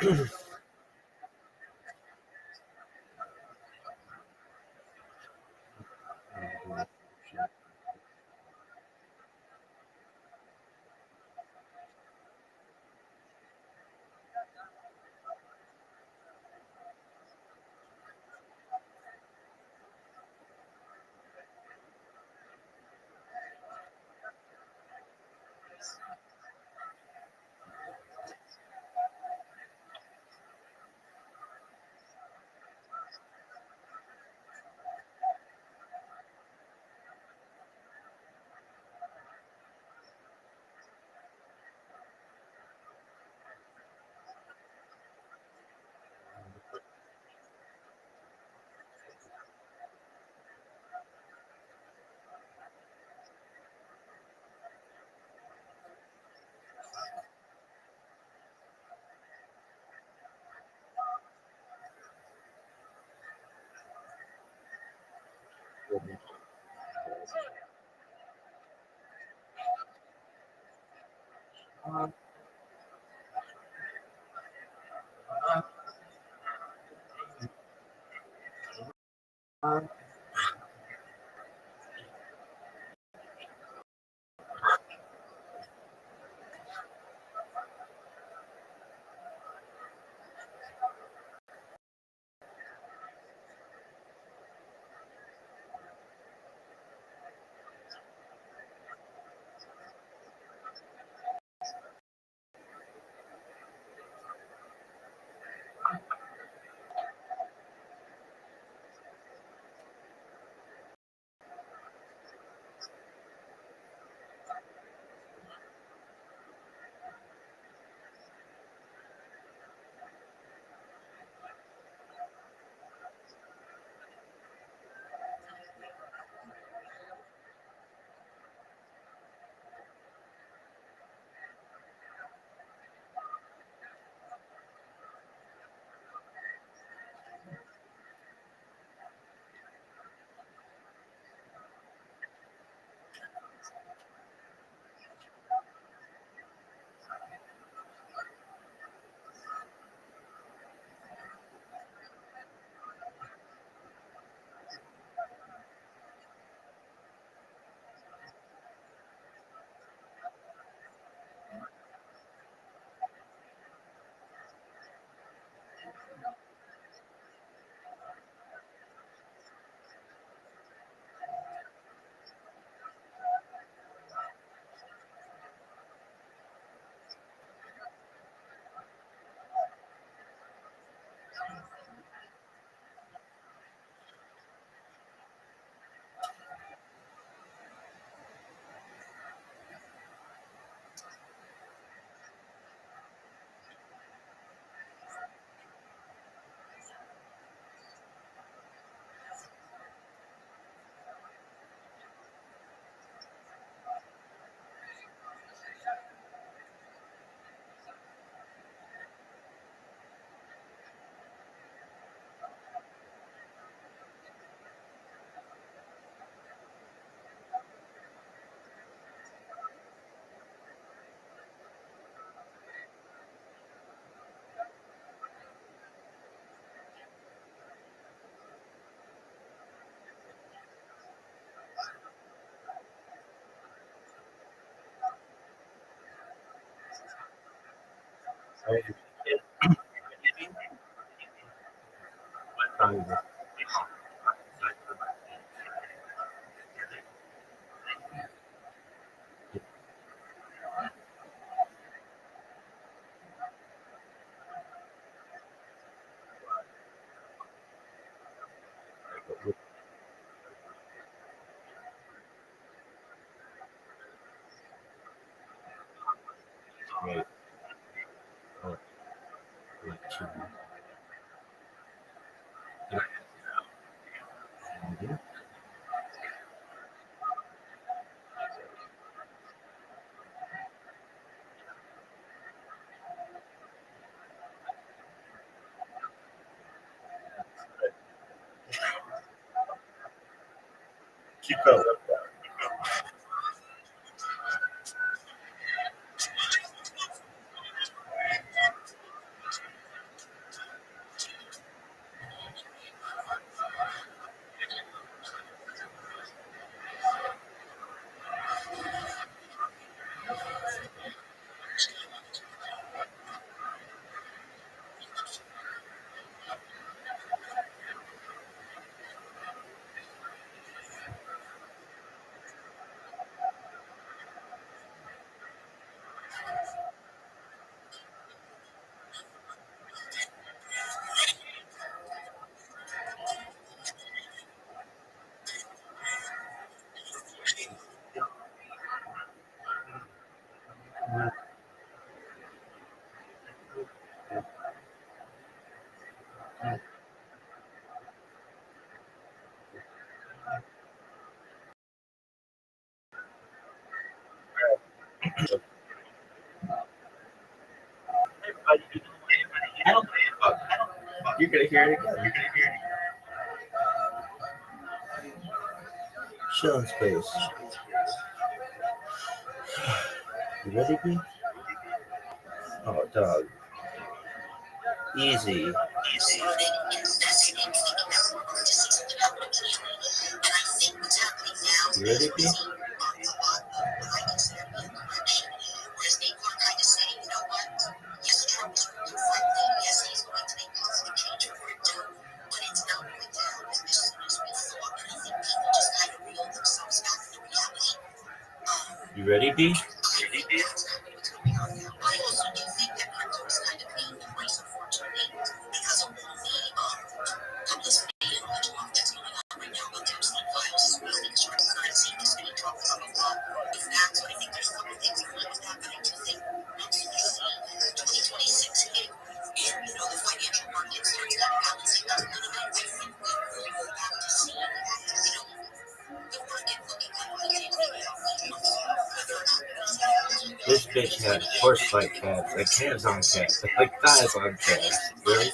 Keep going. You're gonna hear it again. Chill in space. You ready, B? Oh, dog. Easy. You ready, B? You ready, B? This bitch had horse-like calves, like calves on calves, like thighs on calves. Really?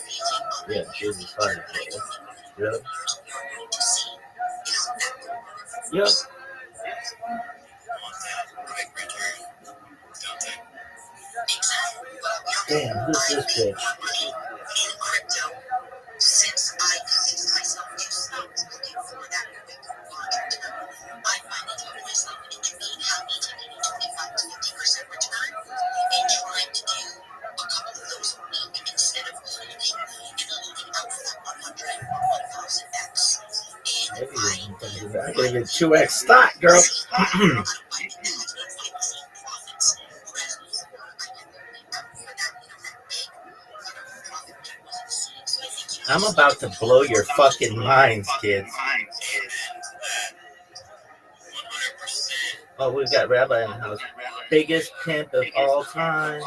Yeah, she was retarded. Really? Yep. Damn, who's this bitch? I gave it 2x stock, girl. I'm about to blow your fucking minds, kids. Oh, we've got Rabbi in the house. Biggest pimp of all time.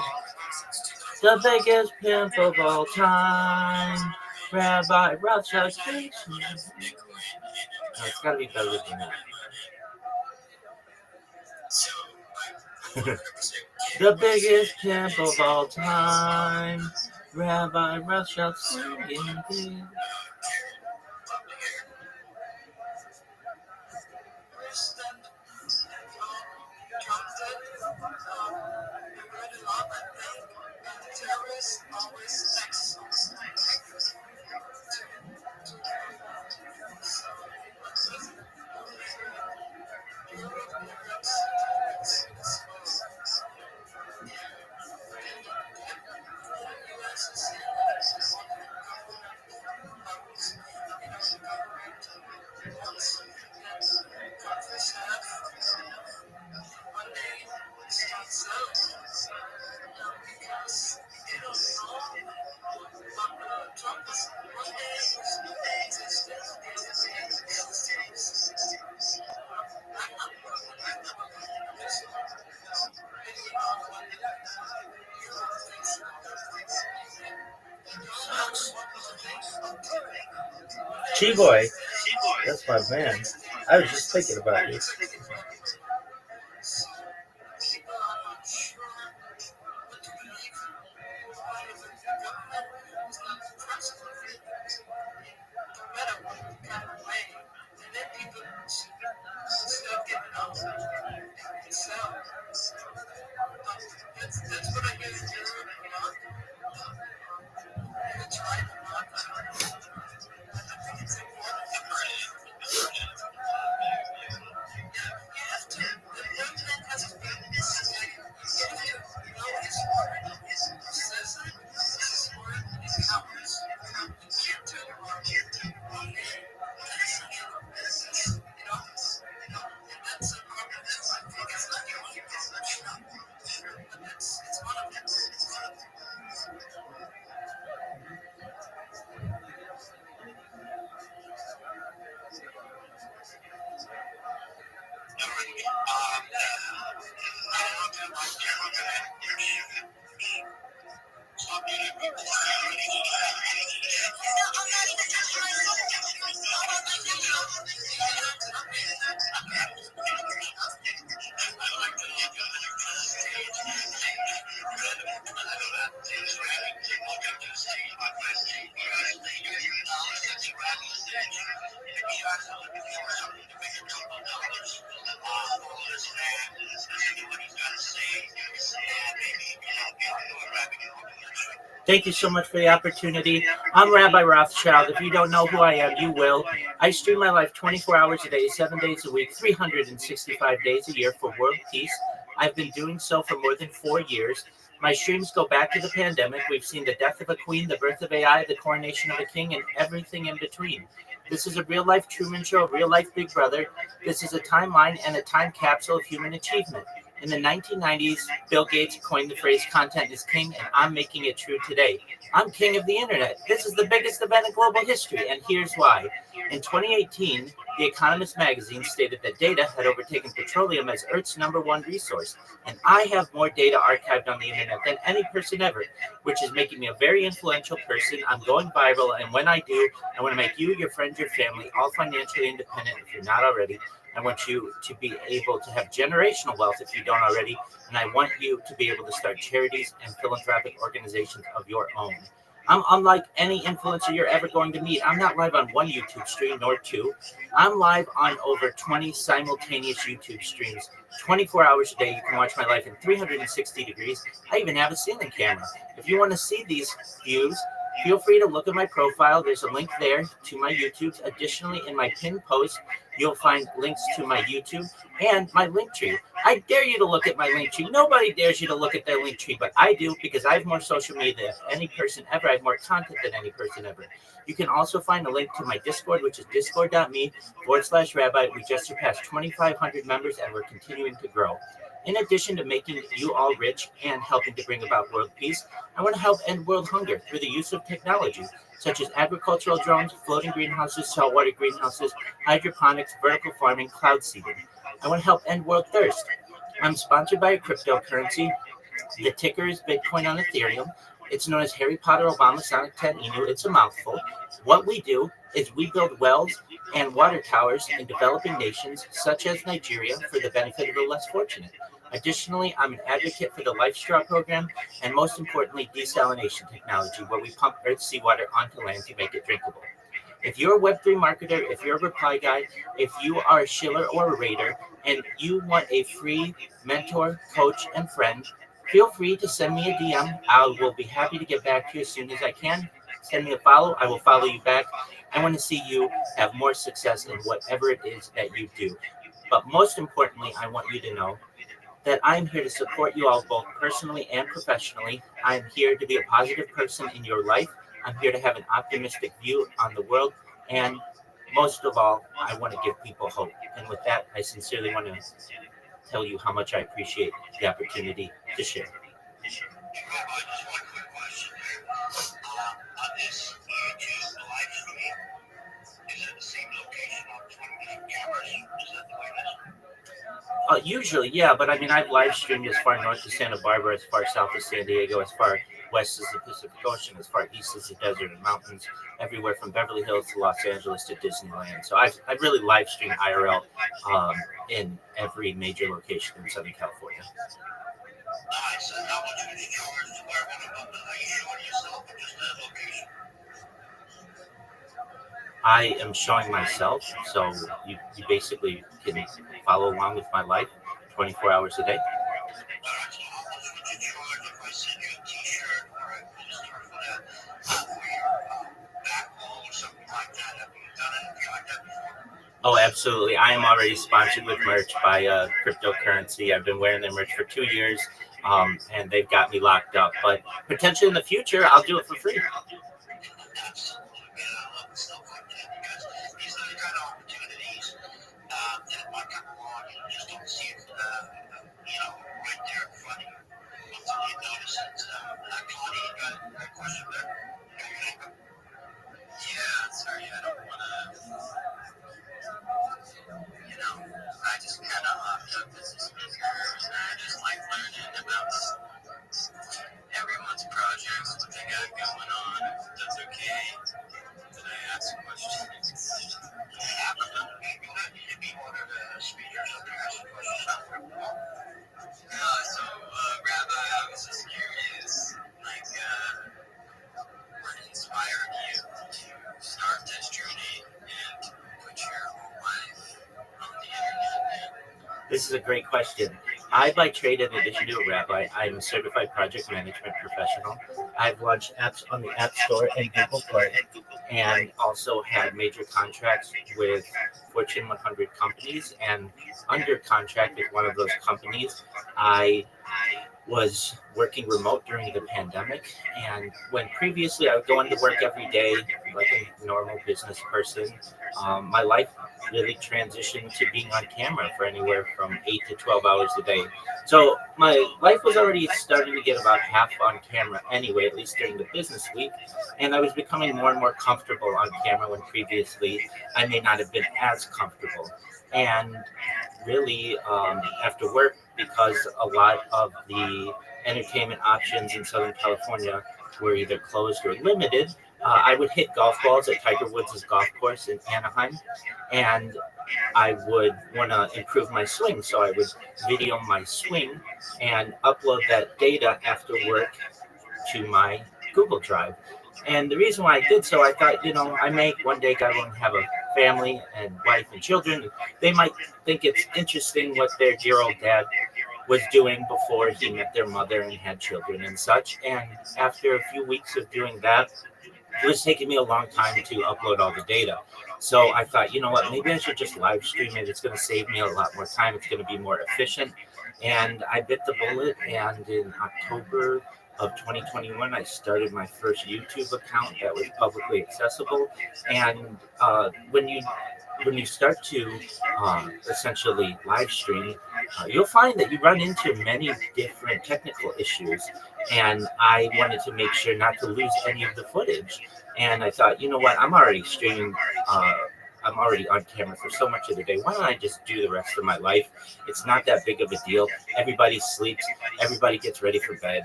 The biggest pimp of all time. Rabbi Rothschild. No, it's gotta be better than that. The biggest pimp of all time. Rabbi Rothschild singing big. Chi-Boy, that's my man. I was just thinking about you. Thank you so much for the opportunity. I'm Rabbi Rothschild. If you don't know who I am, you will. I stream my life 24 hours a day, 7 days a week, 365 days a year for world peace. I've been doing so for more than 4 years. My streams go back to the pandemic. We've seen the death of a queen, the birth of AI, the coronation of a king, and everything in between. This is a real life Truman Show, a real life Big Brother. This is a timeline and a time capsule of human achievement. In the 1990s, Bill Gates coined the phrase content is king, and I'm making it true today. I'm king of the internet. This is the biggest event in global history, and here's why. In 2018, The Economist magazine stated that data had overtaken petroleum as Earth's #1 resource, and I have more data archived on the internet than any person ever, which is making me a very influential person. I'm going viral, and when I do, I want to make you, your friends, your family, all financially independent if you're not already. I want you to be able to have generational wealth if you don't already, and I want you to be able to start charities and philanthropic organizations of your own. I'm unlike any influencer you're ever going to meet. I'm not live on one YouTube stream, nor two. I'm live on over 20 simultaneous YouTube streams, 24 hours a day. You can watch my life in 360 degrees. I even have a ceiling camera. If you want to see these views, feel free to look at my profile. There's a link there to my YouTube. Additionally, in my pinned post, you'll find links to my YouTube and my link tree. I dare you to look at my link tree. Nobody dares you to look at their link tree, but I do because I have more social media than any person ever. I have more content than any person ever. You can also find a link to my Discord, which is discord.me/rabbi. We just surpassed 2,500 members and we're continuing to grow. In addition to making you all rich and helping to bring about world peace, I want to help end world hunger through the use of technology, such as agricultural drones, floating greenhouses, saltwater greenhouses, hydroponics, vertical farming, cloud seeding. I want to help end world thirst. I'm sponsored by a cryptocurrency. The ticker is Bitcoin on Ethereum. It's known as Harry Potter Obama Sonic 10 Inu. It's a mouthful. What we do is we build wells and water towers in developing nations such as Nigeria for the benefit of the less fortunate. Additionally, I'm an advocate for the Life Straw program and most importantly, desalination technology, where we pump Earth's seawater onto land to make it drinkable. If you're a Web3 marketer, if you're a reply guy, if you are a shiller or a raider, and you want a free mentor, coach, and friend, feel free to send me a DM. I will be happy to get back to you as soon as I can. Send me a follow. I will follow you back. I want to see you have more success in whatever it is that you do. But most importantly, I want you to know that I'm here to support you all both personally and professionally. I'm here to be a positive person in your life. I'm here to have an optimistic view on the world. And most of all, I want to give people hope. And with that, I sincerely want to tell you how much I appreciate the opportunity to share. Usually, yeah, but I mean, I've live streamed as far north as Santa Barbara, as far south as San Diego, as far west as the Pacific Ocean, as far east as the desert and mountains, everywhere from Beverly Hills to Los Angeles to Disneyland. So I've really live streamed IRL in every major location in Southern California. I am showing myself, so you basically can follow along with my life 24 hours a day. Oh, absolutely. I am already sponsored with merch by cryptocurrency. I've been wearing their merch for 2 years, and they've got me locked up. But potentially in the future, I'll do it for free. This is a great question. I, by trade, in addition to a rabbi, I'm a certified project management professional. I've launched apps on the App Store and Google Play, and also had major contracts with Fortune 100 companies. And under contract with one of those companies, I was working remote during the pandemic. And when previously I would go into work every day like a normal business person, my life really transitioned to being on camera for anywhere from 8 to 12 hours a day. So my life was already starting to get about half on camera anyway, at least during the business week. And I was becoming more and more comfortable on camera when previously I may not have been as comfortable. And really, after work, because a lot of the entertainment options in Southern California were either closed or limited, I would hit golf balls at Tiger Woods' golf course in Anaheim, and I would want to improve my swing. So I would video my swing and upload that data after work to my Google Drive. And the reason why I did so, I thought, I may one day go and have a family and wife and children. And they might think it's interesting what their dear old dad was doing before he met their mother and had children and such. And after a few weeks of doing that, it was taking me a long time to upload all the data. So I thought, you know what, maybe I should just live stream it. It's going to save me a lot more time. It's going to be more efficient. And I bit the bullet. And in October of 2021, I started my first YouTube account that was publicly accessible. And when you start to essentially live stream, you'll find that you run into many different technical issues. And I wanted to make sure not to lose any of the footage. And I thought, you know what, I'm already streaming. I'm already on camera for so much of the day. Why don't I just do the rest of my life? It's not that big of a deal. Everybody sleeps. Everybody gets ready for bed.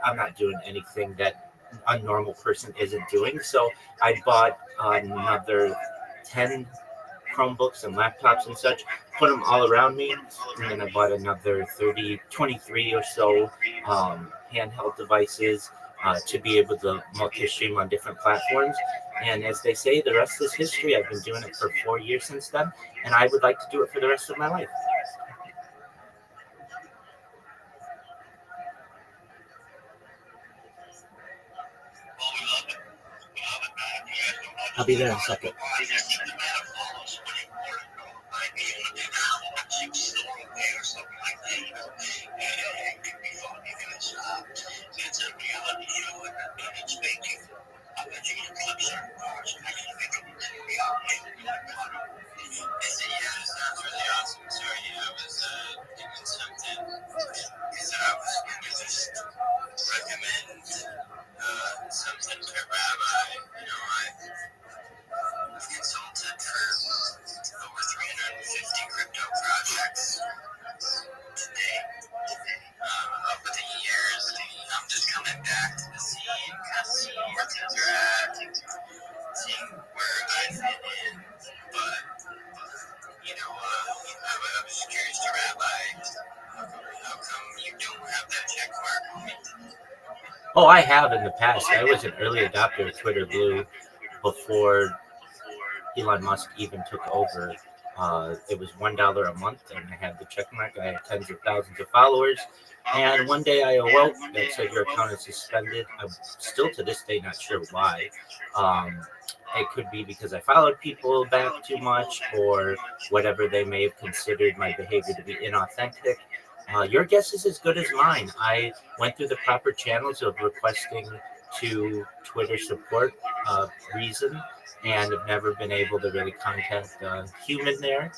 I'm not doing anything that a normal person isn't doing. So I bought another 10 Chromebooks and laptops and such, put them all around me, and then I bought another 23 or so handheld devices to be able to multi-stream on different platforms. And as they say, the rest is history. I've been doing it for 4 years since then, and I would like to do it for the rest of my life. I'll be there in a second. Oh, I have in the past. I was an early adopter of Twitter Blue before Elon Musk even took over. It was $1 a month, and I had the check mark. I had tens of thousands of followers. And one day I awoke that said your account is suspended. I'm still to this day not sure why. Um, it could be because I followed people back too much, or whatever they may have considered my behavior to be inauthentic. Your guess is as good as mine. I went through the proper channels of requesting to Twitter support reason, and have never been able to really contact a human there.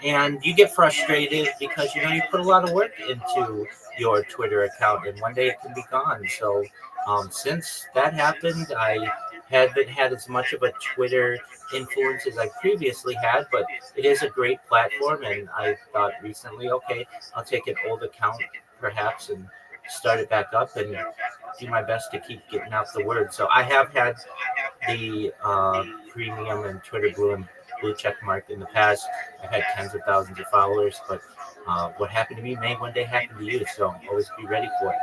And you get frustrated because you put a lot of work into your Twitter account, and one day it can be gone. So since that happened, I haven't had as much of a Twitter influence as I previously had, but it is a great platform. And I thought recently, okay, I'll take an old account perhaps and start it back up and do my best to keep getting out the word. So I have had the premium and Twitter blue check mark in the past. I've had tens of thousands of followers, but what happened to me may one day happen to you. So always be ready for it.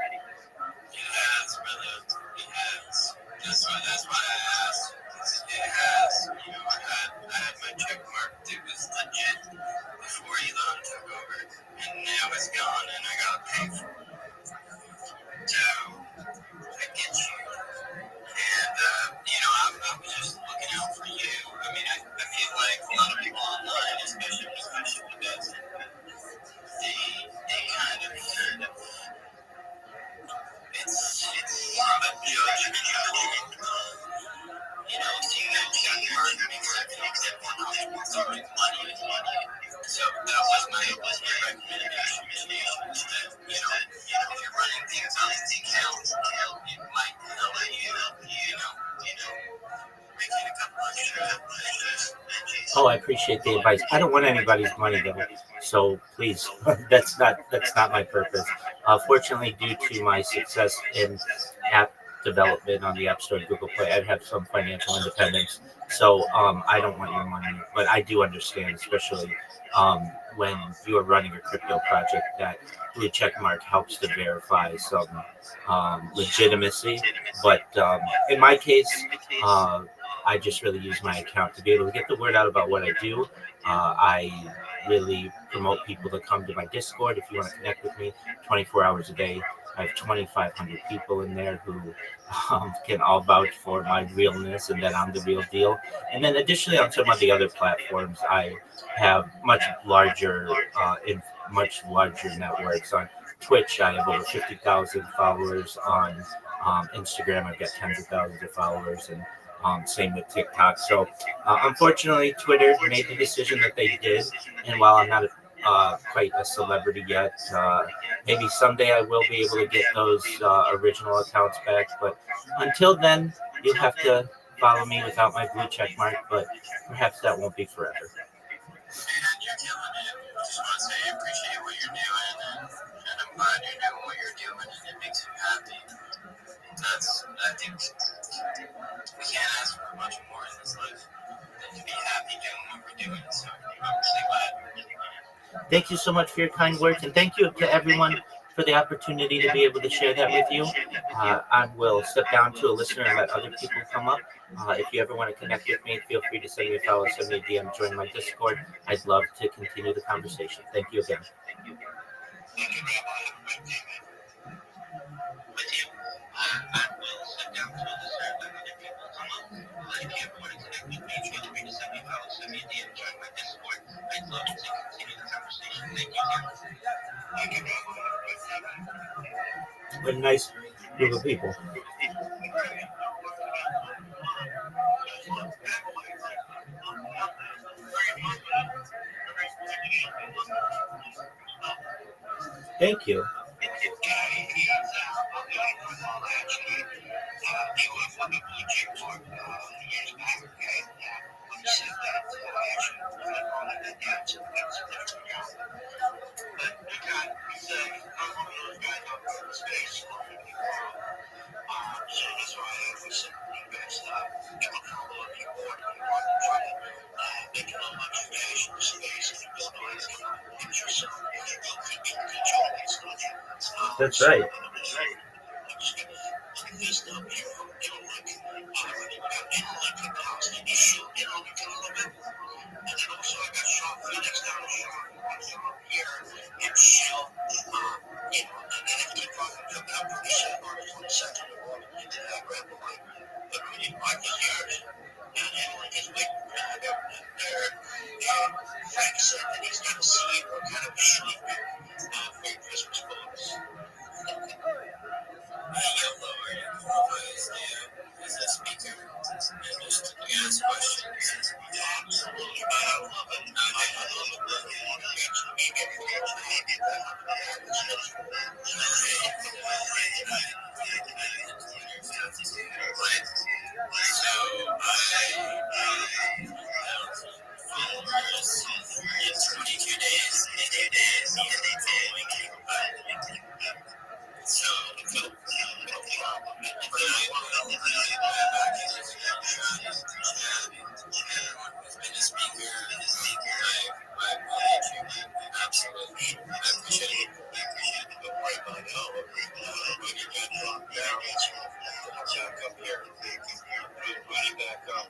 Oh, I appreciate the advice. I don't want anybody's money though, so please, that's not my purpose. Fortunately, due to my success in app development on the App Store and Google Play, I have some financial independence. So I don't want your money, but I do understand, especially when you are running a crypto project, that blue check mark helps to verify some legitimacy. But in my case, uh, I just really use my account to be able to get the word out about what I do. I really promote people to come to my Discord if you want to connect with me 24 hours a day. I have 2,500 people in there who can all vouch for my realness and that I'm the real deal. And then additionally, on some of the other platforms, I have much larger networks. On Twitch, I have over 50,000 followers. On Instagram, I've got tens of thousands of followers, and same with TikTok. So, unfortunately, Twitter made the decision that they did. And while I'm not quite a celebrity yet, maybe someday I will be able to get those original accounts back. But until then, you'll have to follow me without my blue check mark. But perhaps that won't be forever. You're killing it. I just want to say I appreciate what you're doing, and I'm glad you're doing what you're doing, and it makes you happy. I think we can't ask for much more in this life than to be happy doing what we're doing. So I'm really glad. Thank you so much for your kind words, and thank you to everyone for the opportunity to be able to share that with you. I will step down to a listener and let other people come up. If you ever want to connect with me, feel free to send me a follow, send me a DM, join my Discord. I'd love to continue the conversation. Thank you again. Thank you, Rabbi. Have a great day, man. With you, I will sit down to the listener and let other people come up. If you ever want to connect with me, feel free to send me a follow, send me a DM, join my Discord. I'd love to continue the conversation. Thank you again. Thank you, Rabbi. Have a great day, man. What a nice group of people. Thank you. So that's why I always say you guys give a follow if you want to try to make it a motivation space and build on it. Get yourself if you will control these stuff. That's right. This stuff you feel like in the house and you shoot it on the bit. And then also I got Sean Phoenix down here in Shell. And then if you talking to that pretty soon on the 22nd of August, you did have Red Boy. But when you find the years, and like his big there, Frank said that he's going to see what kind of shape for your Christmas bonus. Yellow, are you always there as a speaker? And just to ask questions. Absolutely, but I love it. I love it. Followers in 22 days, and they following you. So, no problem. But I will who's been a speaker, I really absolutely appreciate it. Don't worry about it. When you get locked down, jack up here, put it back up.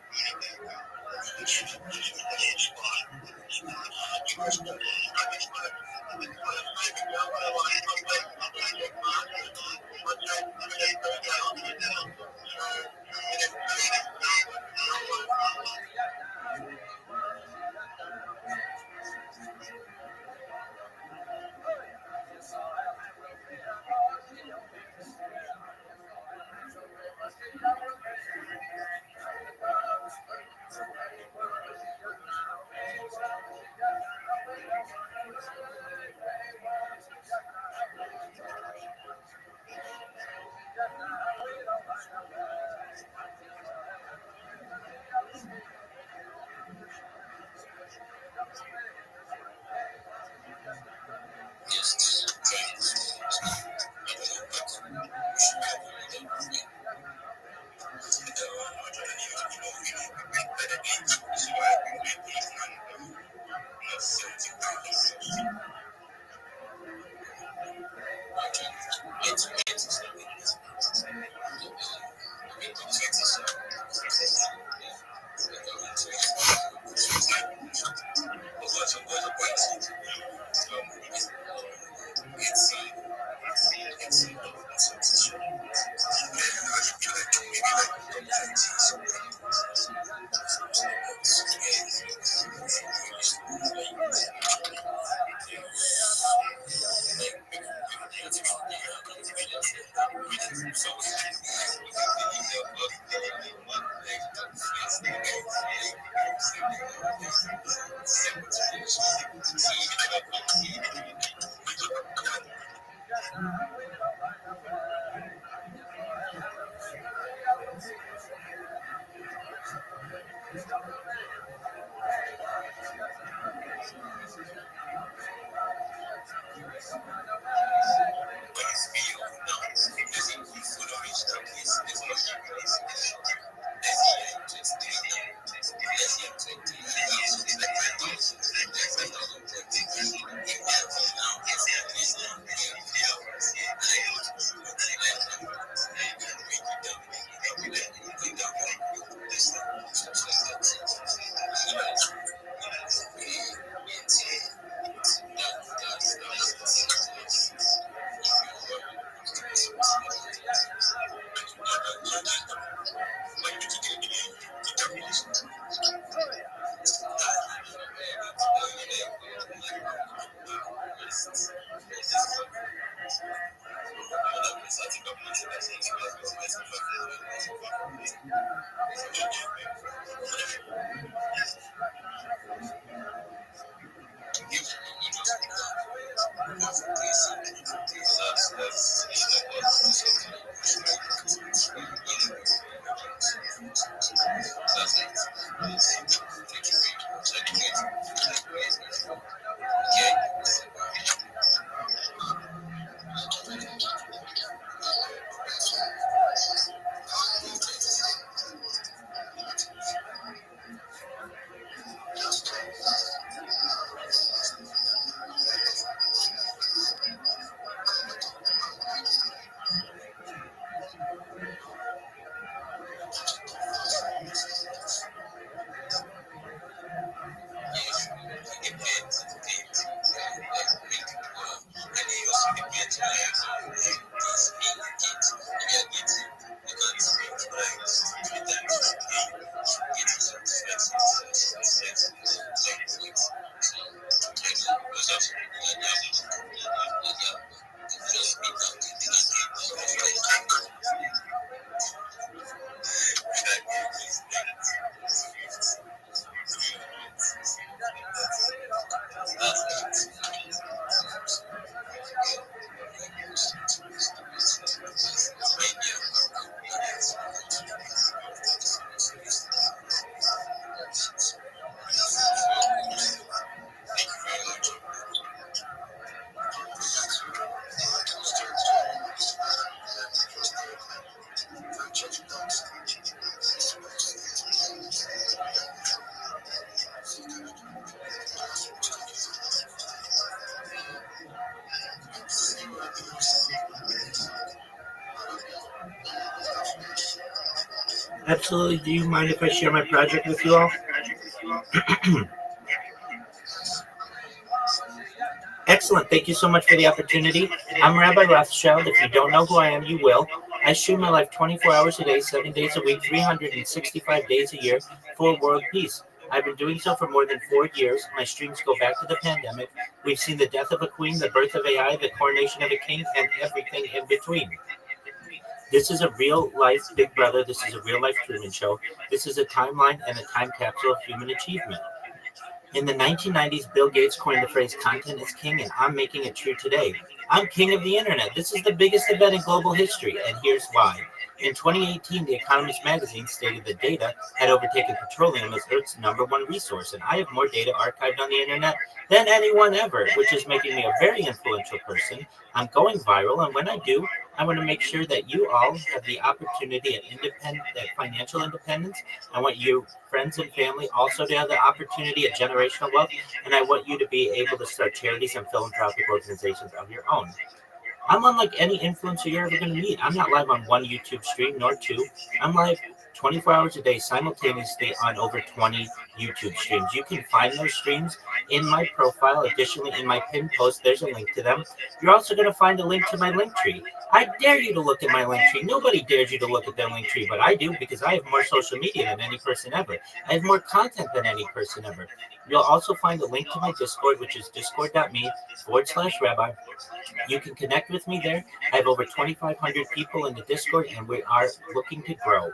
Absolutely. Do you mind if I share my project with you all? Excellent. Thank you so much for the opportunity. I'm Rabbi Rothschild. If you don't know who I am, you will. I stream my life 24 hours a day, 7 days a week, 365 days a year for world peace. I've been doing so for more than 4 years. My streams go back to the pandemic. We've seen the death of a queen, the birth of AI, the coronation of a king, and everything in between. This is a real life Big Brother. This is a real life Truman Show. This is a timeline and a time capsule of human achievement. In the 1990s, Bill Gates coined the phrase content is king, and I'm making it true today. I'm king of the internet. This is the biggest event in global history, and here's why. In 2018, The Economist magazine stated that data had overtaken petroleum as Earth's #1 resource, and I have more data archived on the internet than anyone ever, which is making me a very influential person. I'm going viral, and when I do, I want to make sure that you all have the opportunity at financial independence. I want you, friends and family, also to have the opportunity at generational wealth, and I want you to be able to start charities and philanthropic organizations of your own. I'm unlike any influencer you're ever going to meet. I'm not live on one YouTube stream, nor two. I'm live 24 hours a day simultaneously on over 20 YouTube streams. You can find those streams in my profile. Additionally, in my pinned post, there's a link to them. You're also going to find a link to my link tree. I dare you to look at my link tree. Nobody dares you to look at their link tree, but I do because I have more social media than any person ever. I have more content than any person ever. You'll also find a link to my Discord, which is discord.me/rabbi. You can connect with me there. I have over 2,500 people in the Discord, and we are looking to grow.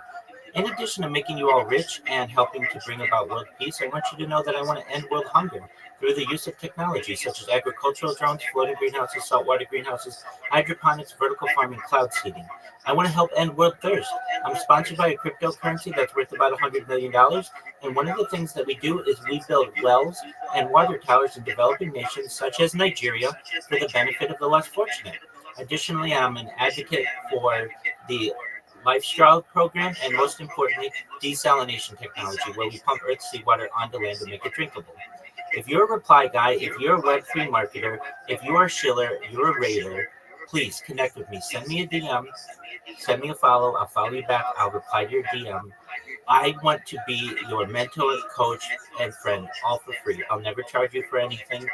In addition to making you all rich and helping to bring about world peace, I want you to know that I want to end world hunger through the use of technology such as agricultural drones, floating greenhouses, saltwater greenhouses, hydroponics, vertical farming, cloud seeding. I want to help end world thirst. I'm sponsored by a cryptocurrency that's worth about $100 million. And one of the things that we do is we build wells and water towers in developing nations such as Nigeria for the benefit of the less fortunate. Additionally, I'm an advocate for the Lifestyle program, and most importantly, desalination technology, where we pump Earth's seawater onto land to make it drinkable. If you're a reply guy, if you're a Web3 marketer, if you are a shiller, you're a raider, please connect with me. Send me a DM, send me a follow. I'll follow you back. I'll reply to your DM. I want to be your mentor, coach, and friend, all for free. I'll never charge you for anything.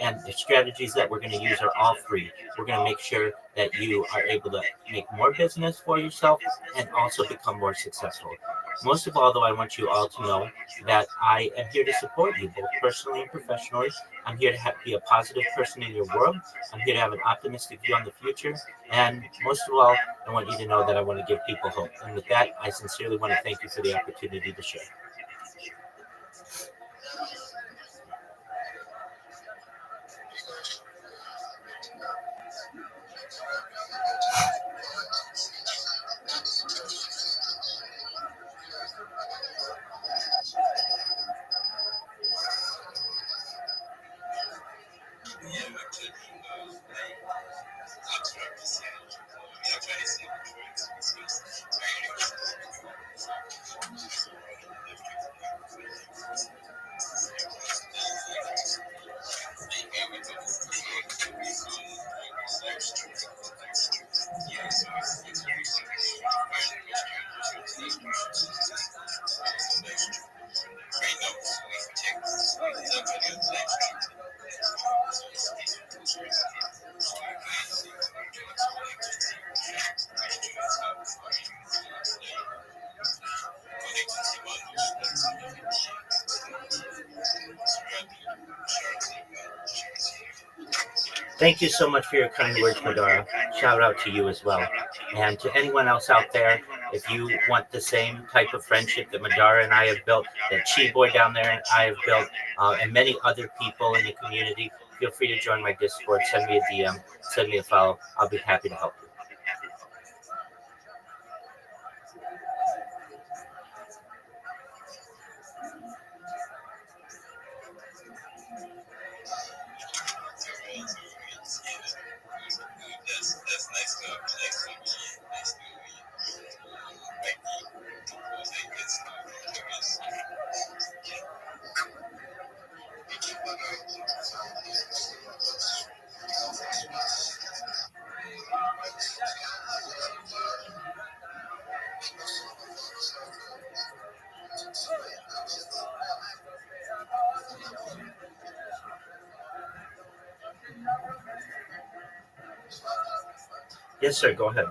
And the strategies that we're going to use are all free. We're going to make sure that you are able to make more business for yourself and also become more successful. Most of all, though, I want you all to know that I am here to support you, both personally and professionally. I'm here to be a positive person in your world. I'm here to have an optimistic view on the future. And most of all, I want you to know that I want to give people hope. And with that, I sincerely want to thank you for the opportunity to share. Thank you so much for your kind words, Madara. Shout out to you as well. And to anyone else out there, if you want the same type of friendship that Madara and I have built, that Chi Boy down there and I have built, and many other people in the community, feel free to join my Discord. Send me a DM, send me a follow. I'll be happy to help you. Yes, sir. Go ahead.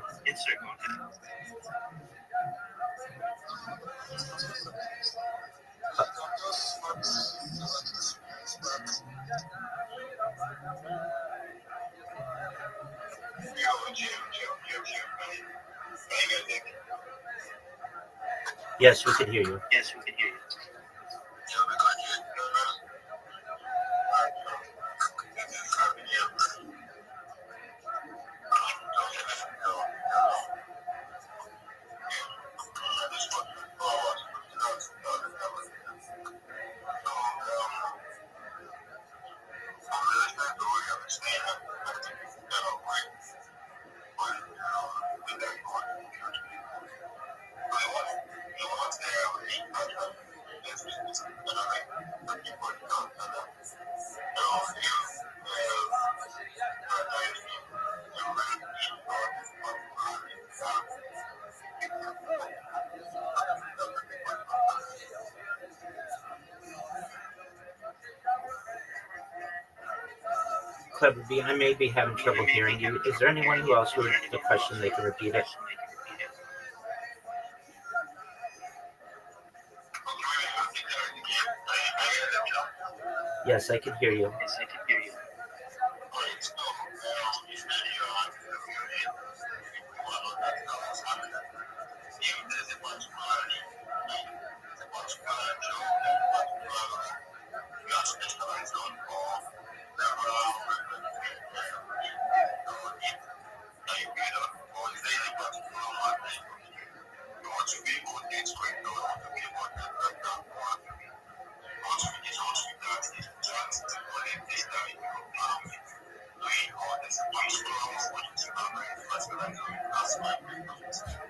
Yes, we can hear you. Clever B, I may be having trouble hearing you. Is there anyone who else heard the question? They can repeat it. Yes, I can hear you.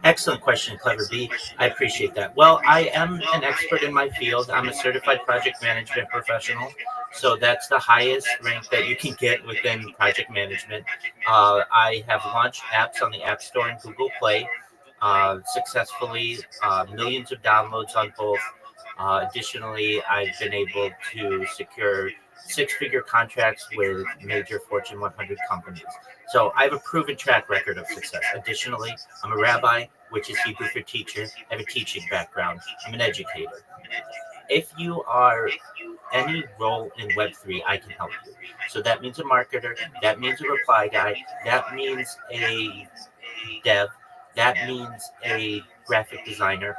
Excellent question, Clever B. I appreciate that. Well, I am an expert in my field. I'm a certified project management professional. So that's the highest rank that you can get within project management. I have launched apps on the App Store and Google Play successfully, millions of downloads on both. Additionally, I've been able to secure six-figure contracts with major Fortune 100 companies. So I have a proven track record of success. Additionally, I'm a rabbi, which is Hebrew for teacher. I have a teaching background. I'm an educator. If you are any role in Web3, I can help you. So that means a marketer, that means a reply guy, that means a dev, that means a graphic designer,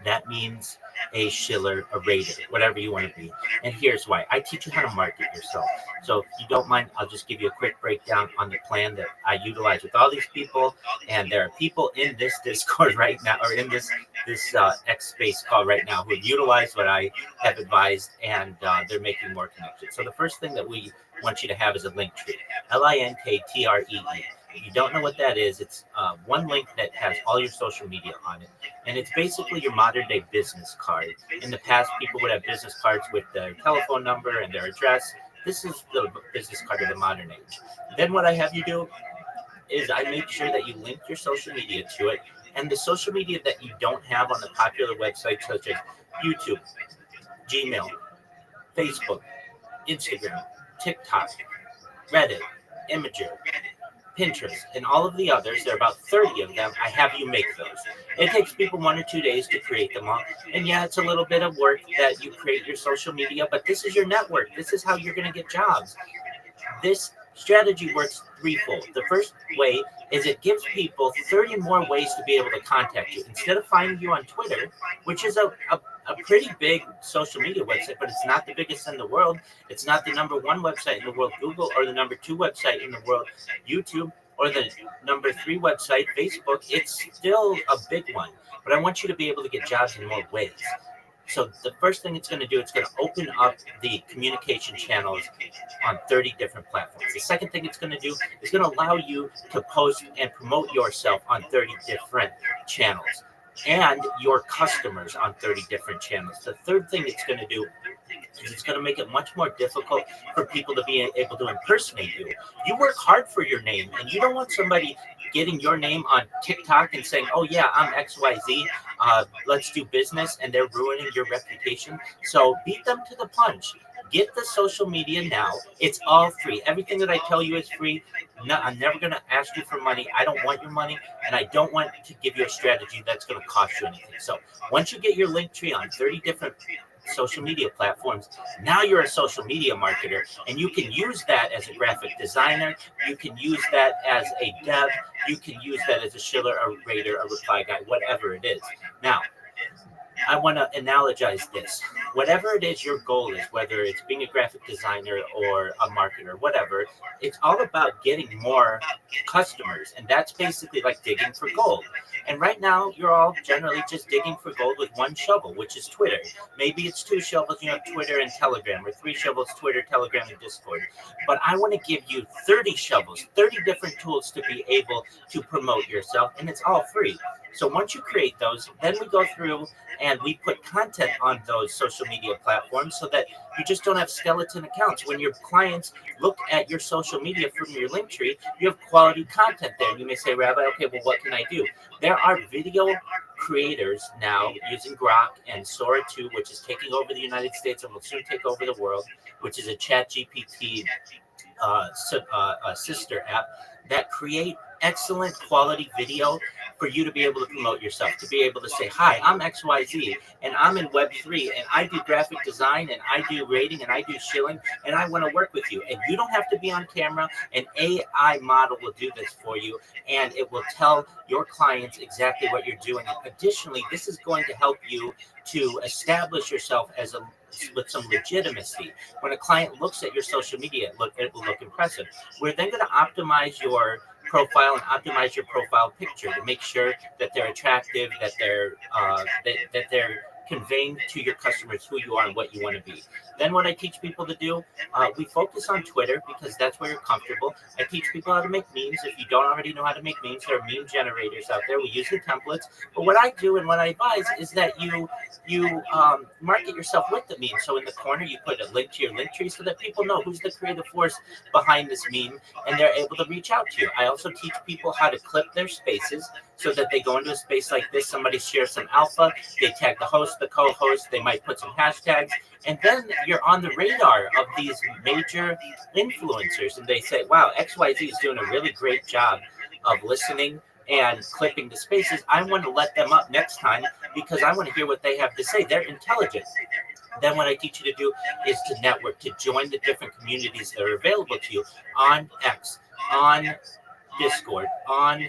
that means a shiller, a rater, whatever you want to be. And here's why. I teach you how to market yourself. So if you don't mind, I'll just give you a quick breakdown on the plan that I utilize with all these people. And there are people in this Discord right now, or in this X Space call right now, who have utilized what I have advised, and they're making more connections. So the first thing that we want you to have is a link tree, LINKTREE. If you don't know what that is, it's one link that has all your social media on it. And it's basically your modern day business card. In the past, people would have business cards with their telephone number and their address. This is the business card of the modern age. Then what I have you do is I make sure that you link your social media to it. And the social media that you don't have on the popular websites such as YouTube, Gmail, Facebook, Instagram, TikTok, Reddit, Imager, Pinterest, and all of the others, there are about 30 of them, I have you make those. It takes people 1 or 2 days to create them all. And yeah, it's a little bit of work that you create your social media, but this is your network. This is how you're going to get jobs. This strategy works threefold. The first way is it gives people 30 more ways to be able to contact you. Instead of finding you on Twitter, which is a pretty big social media website, but it's not the biggest in the world. It's not the number one website in the world, Google, or the number two website in the world, YouTube, or the number three website, Facebook. It's still a big one, but I want you to be able to get jobs in more ways. So the first thing it's going to do, it's going to open up the communication channels on 30 different platforms. The second thing it's going to do is going to allow you to post and promote yourself on 30 different channels and your customers on 30 different channels. The third thing it's going to do is it's going to make it much more difficult for people to be able to impersonate you. You work hard for your name, and you don't want somebody getting your name on TikTok and saying, oh yeah, I'm XYZ, let's do business, and they're ruining your reputation. So beat them to the punch. Get the social media now. It's all free. Everything that I tell you is free. No, I'm never going to ask you for money. I don't want your money, and I don't want to give you a strategy that's going to cost you anything. So once you get your link tree on 30 different social media platforms, now you're a social media marketer, and you can use that as a graphic designer. You can use that as a dev. You can use that as a shiller, a rater, a reply guy, whatever it is. Now, I want to analogize this. Whatever it is your goal is, whether it's being a graphic designer or a marketer, whatever, it's all about getting more customers. And that's basically like digging for gold. And right now, you're all generally just digging for gold with one shovel, which is Twitter. Maybe it's two shovels, you have Twitter and Telegram, or three shovels, Twitter, Telegram, and Discord. But I want to give you 30 shovels, 30 different tools to be able to promote yourself, and it's all free. So once you create those, then we go through and we put content on those social media platforms so that you just don't have skeleton accounts. When your clients look at your social media from your link tree, you have quality content there. And you may say, Rabbi, okay, well, what can I do? There are video creators now using Grok and Sora 2, which is taking over the United States and will soon take over the world, which is a chat GPT sister app that create excellent quality video for you to be able to promote yourself, to be able to say, hi, I'm XYZ, and I'm in Web3, and I do graphic design, and I do rating, and I do shilling, and I want to work with you. And you don't have to be on camera. An AI model will do this for you, and it will tell your clients exactly what you're doing. And additionally, this is going to help you to establish yourself as a with some legitimacy. When a client looks at your social media, it will look impressive. We're then going to optimize your profile and optimize your profile picture to make sure that they're attractive, that they're conveying to your customers who you are and what you want to be. Then what I teach people to do, we focus on Twitter because that's where you're comfortable. I teach people how to make memes. If you don't already know how to make memes, there are meme generators out there. We use the templates. But what I do and what I advise is that you market yourself with the meme. So in the corner, you put a link to your link tree so that people know who's the creative force behind this meme, and they're able to reach out to you. I also teach people how to clip their spaces so that they go into a space like this. Somebody shares some alpha, they tag the host, the co-host, they might put some hashtags, and then you're on the radar of these major influencers, and they say, wow, XYZ is doing a really great job of listening and clipping the spaces. I want to let them up next time because I want to hear what they have to say. They're intelligent. Then what I teach you to do is to network, to join the different communities that are available to you on X, on Discord, on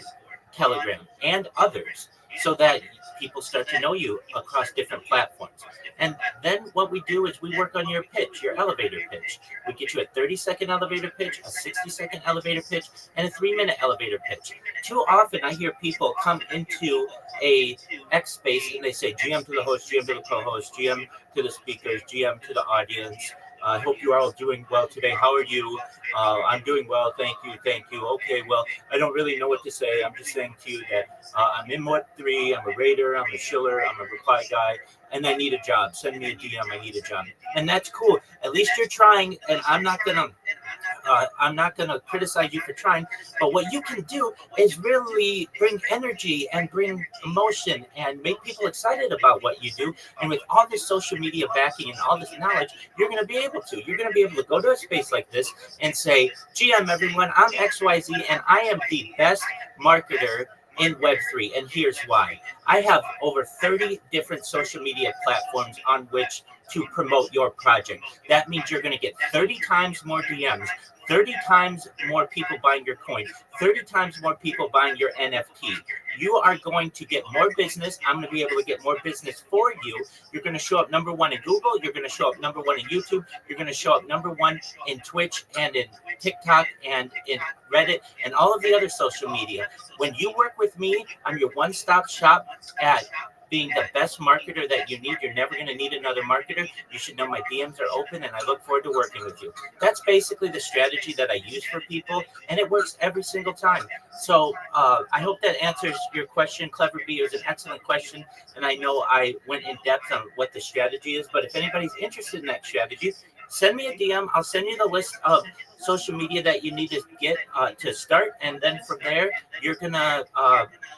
Telegram, and others, so that people start to know you across different platforms. And then what we do is we work on your pitch, your elevator pitch. We get you a 30-second elevator pitch, a 60-second elevator pitch, and a 3-minute elevator pitch. Too often I hear people come into a X space and they say GM to the host, GM to the co-host, GM to the speakers, GM to the audience. I hope you are all doing well today. How are you? I'm doing well. Thank you. Thank you. Okay, well, I don't really know what to say. I'm just saying to you that I'm in Web3. I'm a raider. I'm a shiller. I'm a reply guy. And I need a job. Send me a DM. I need a job. And that's cool. At least you're trying. And I'm not gonna criticize you for trying, but what you can do is really bring energy and bring emotion and make people excited about what you do. And with all this social media backing and all this knowledge, you're gonna be able to. You're gonna be able to go to a space like this and say, "GM, everyone, I'm XYZ, and I am the best marketer in Web3, and here's why. I have over 30 different social media platforms on which to promote your project. That means you're going to get 30 times more DMs, 30 times more people buying your coin, 30 times more people buying your NFT. You are going to get more business. I'm going to be able to get more business for you. You're going to show up number one in Google. You're going to show up number one in YouTube. You're going to show up number one in Twitch and in TikTok and in Reddit and all of the other social media. When you work with me, I'm your one-stop shop at being the best marketer that you need. You're never going to need another marketer. You should know my DMs are open, and I look forward to working with you. That's basically the strategy that I use for people, and it works every single time. So I hope that answers your question, Clever Bee. It was an excellent question, and I know I went in depth on what the strategy is, but if anybody's interested in that strategy, send me a DM. I'll send you the list of social media that you need to get to start, and then from there, you're going to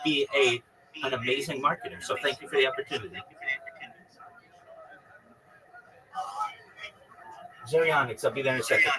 be an amazing marketer. So thank you for the opportunity. Zerionics, I'll be there in a second.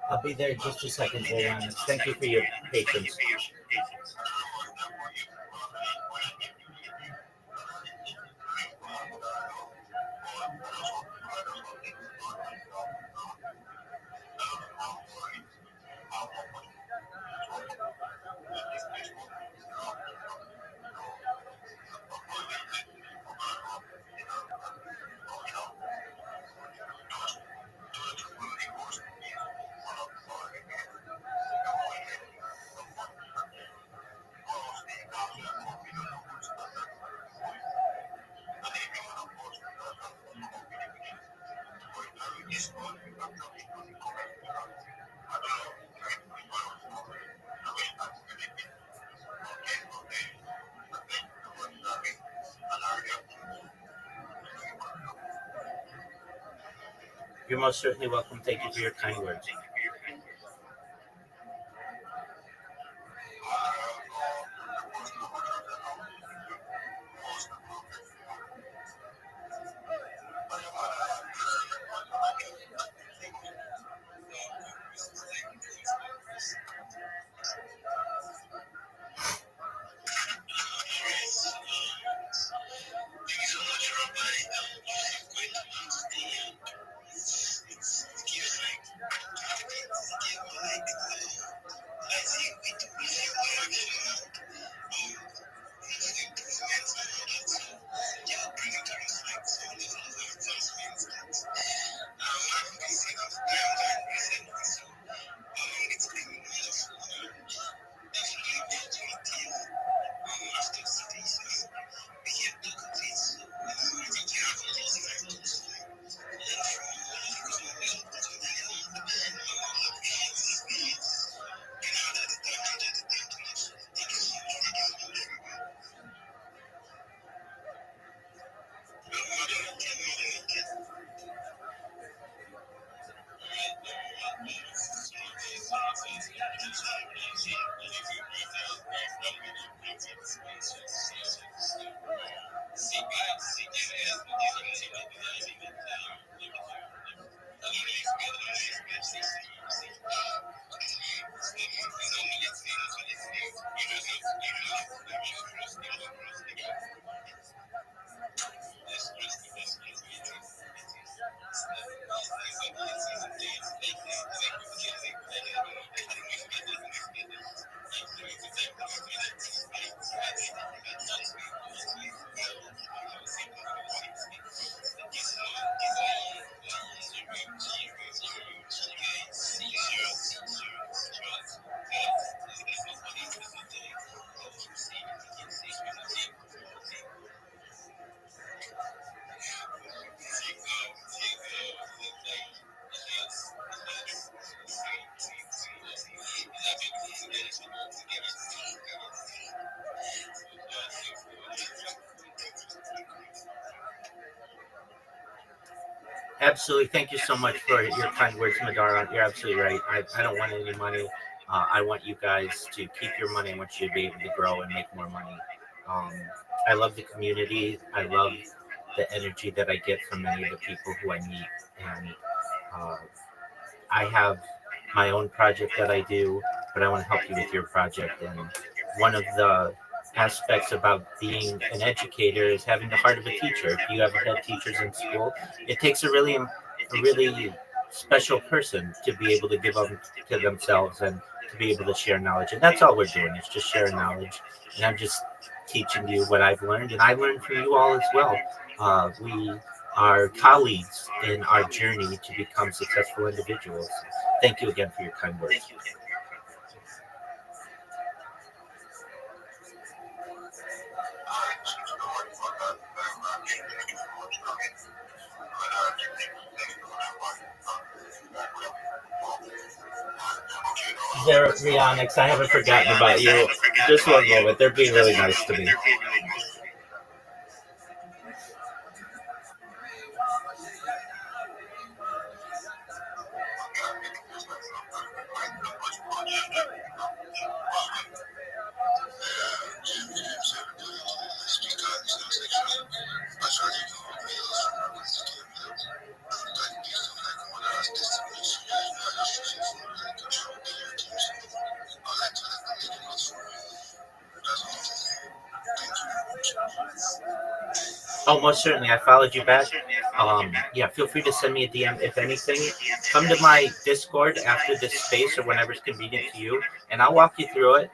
I'll be there in just a second, Zerionics. Thank you for your patience. You're most certainly welcome. Thank you for your kind words. Thank you so much, Rabbi. It's great to understand. It's give like, I think we do receive my action. Yeah, bring it to respect. So there's a lot of adjustments. I can be seen as grounded recently. So it's been wonderful. Definitely opportunities. Master cities. We can look at it. So I think you have a lot of factors. Learn from all of the community. Absolutely. Thank you so much for your kind words, Madara. You're absolutely right. I don't want any money. I want you guys to keep your money. I want you to be able to grow and make more money. Um, I love the community. I love the energy that I get from many of the people who I meet. And uh, I have my own project that I do, but I want to help you with your project. And one of the aspects about being an educator is having the heart of a teacher. If you ever had teachers in school, it takes a really special person to be able to give up to themselves and to be able to share knowledge. And that's all we're doing is just sharing knowledge. And I'm just teaching you what I've learned, and I learned from you all as well. We are colleagues in our journey to become successful individuals. Thank you again for your kind words. Zerionics, I haven't forgotten about you. Just one moment. They're being really nice to me. Oh, most certainly. I followed you back. Yeah, feel free to send me a DM if anything. Come to my Discord after this space or whenever it's convenient to you, and I'll walk you through it.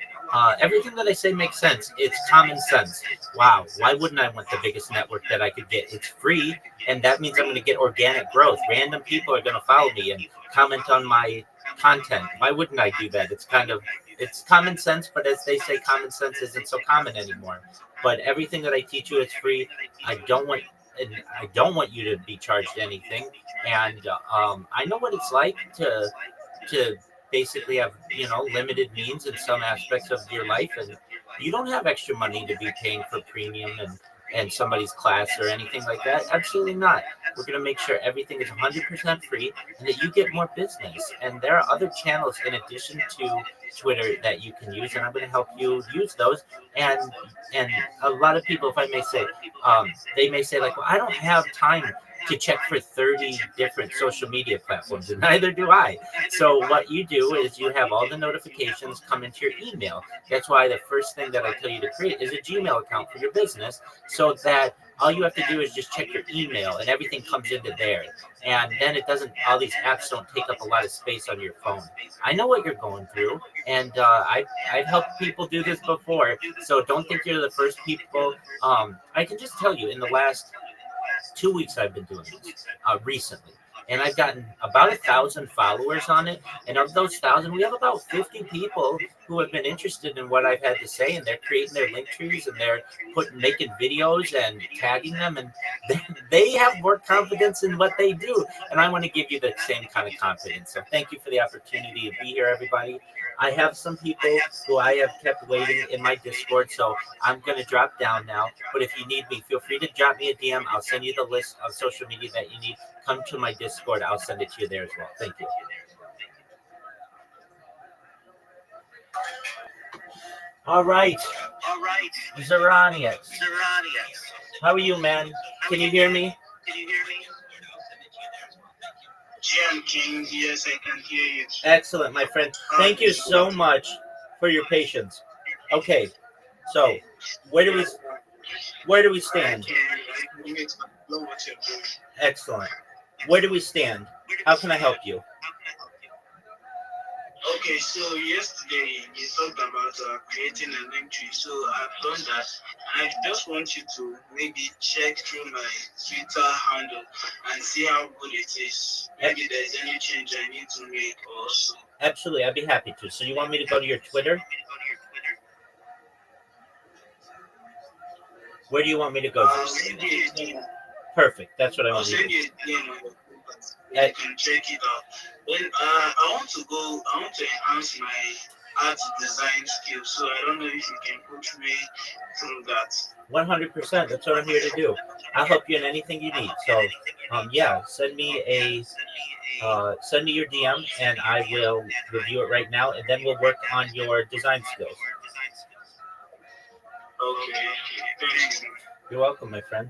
Everything that I say makes sense. It's common sense. Wow, why wouldn't I want the biggest network that I could get? It's free, and that means I'm going to get organic growth. Random people are going to follow me and comment on my content. Why wouldn't I do that? It's common sense, but as they say, common sense isn't so common anymore. But everything that I teach you is free. I don't want and I don't want you to be charged anything. And I know what it's like to basically have limited means in some aspects of your life, and you don't have extra money to be paying for premium and somebody's class or anything like that. Absolutely not. We're going to make sure everything is 100% free and that you get more business. And there are other channels in addition to Twitter that you can use, and I'm going to help you use those. And and a lot of people, if I may say, they may say like, well, I don't have time to check for 30 different social media platforms, and neither do I. So what you do is you have all the notifications come into your email. That's why the first thing that I tell you to create is a Gmail account for your business, so that all you have to do is just check your email and everything comes into there. And then it doesn't, all these apps don't take up a lot of space on your phone. I know what you're going through, and I've helped people do this before. So don't think you're the first people. I can just tell you, in the last 2 weeks I've been doing this recently, and I've gotten about 1,000 followers on it. And of those 1,000, we have about 50 people who have been interested in what I've had to say, and they're creating their link trees and they're making videos and tagging them, and they have more confidence in what they do. And I want to give you the same kind of confidence. So thank you for the opportunity to be here, everybody. I have some people who I have kept waiting in my Discord, so I'm going to drop down now. But if you need me, feel free to drop me a DM. I'll send you the list of social media that you need. Come to my Discord. I'll send it to you there as well. Thank you. All right. Zeranius. How are you, man? Can you hear me? Jim King, yes, I can hear you. Excellent, my friend. Thank you so much for your patience. Okay, so where do we stand? Excellent. Where do we stand? How can I help you? Okay, so yesterday you talked about creating a link tree. So I've done that. And I just want you to maybe check through my Twitter handle and see how good it is. Maybe there's any change I need to make also. Absolutely, I'd be happy to. So you want me to go to your Twitter? Where do you want me to go? I'll send you a DM. Perfect. That's what I I'll want to send do. you a DM on your contact. You can check it out. Then I want to enhance my art design skills. So I don't know if you can coach me through that. 100%. That's what I'm here to do. I'll help you in anything you need. So, yeah, send me your DM, and I will review it right now, and then we'll work on your design skills. Okay. Thanks. You're welcome, my friend.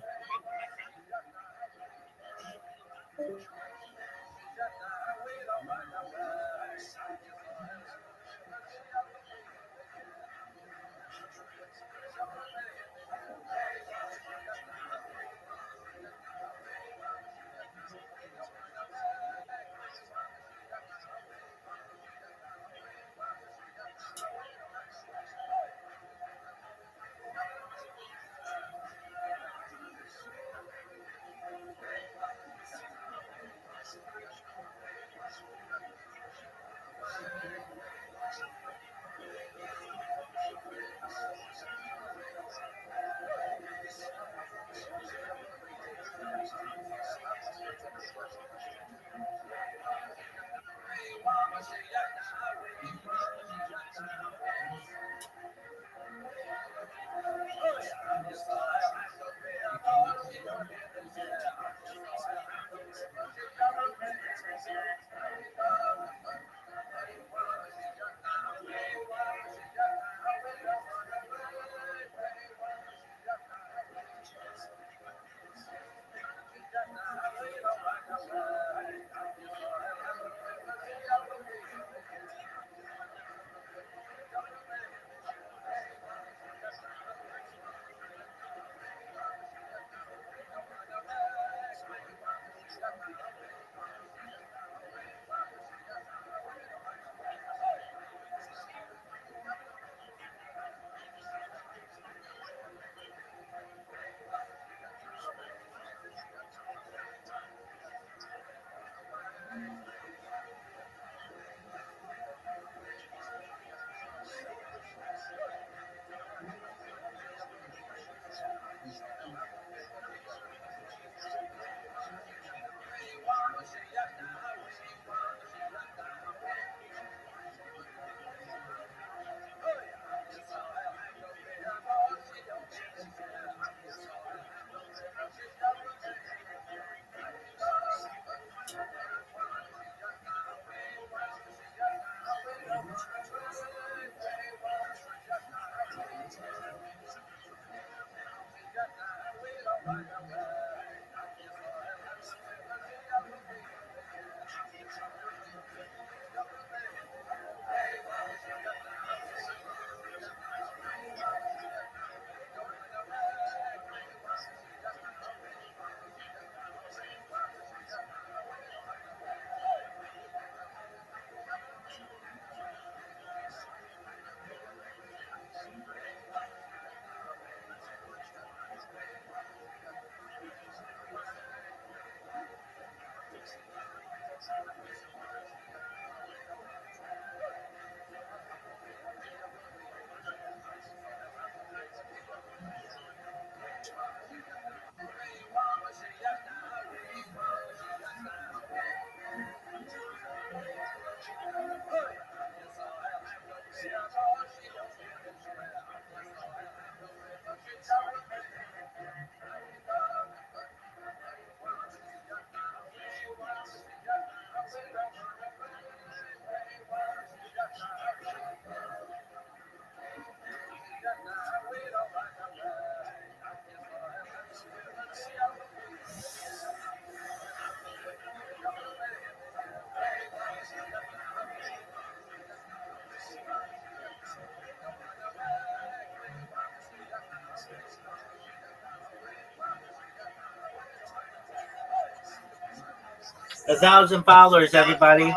1,000 followers, everybody.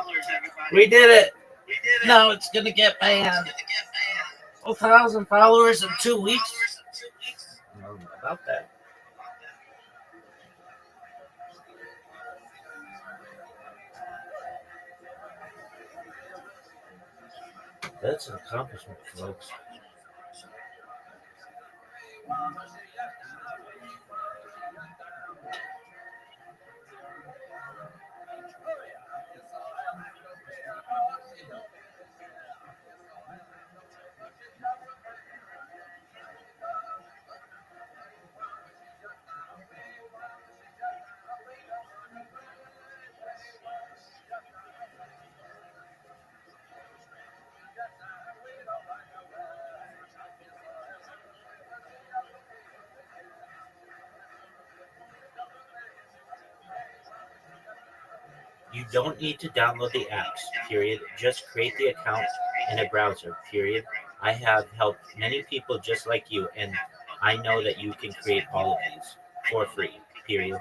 We did it. Now it's gonna get banned. 1,000 followers in 2 weeks. I don't know about that. That's an accomplishment, folks. You don't need to download the apps, period. Just create the account in a browser, period. I have helped many people just like you, and I know that you can create all of these for free, period.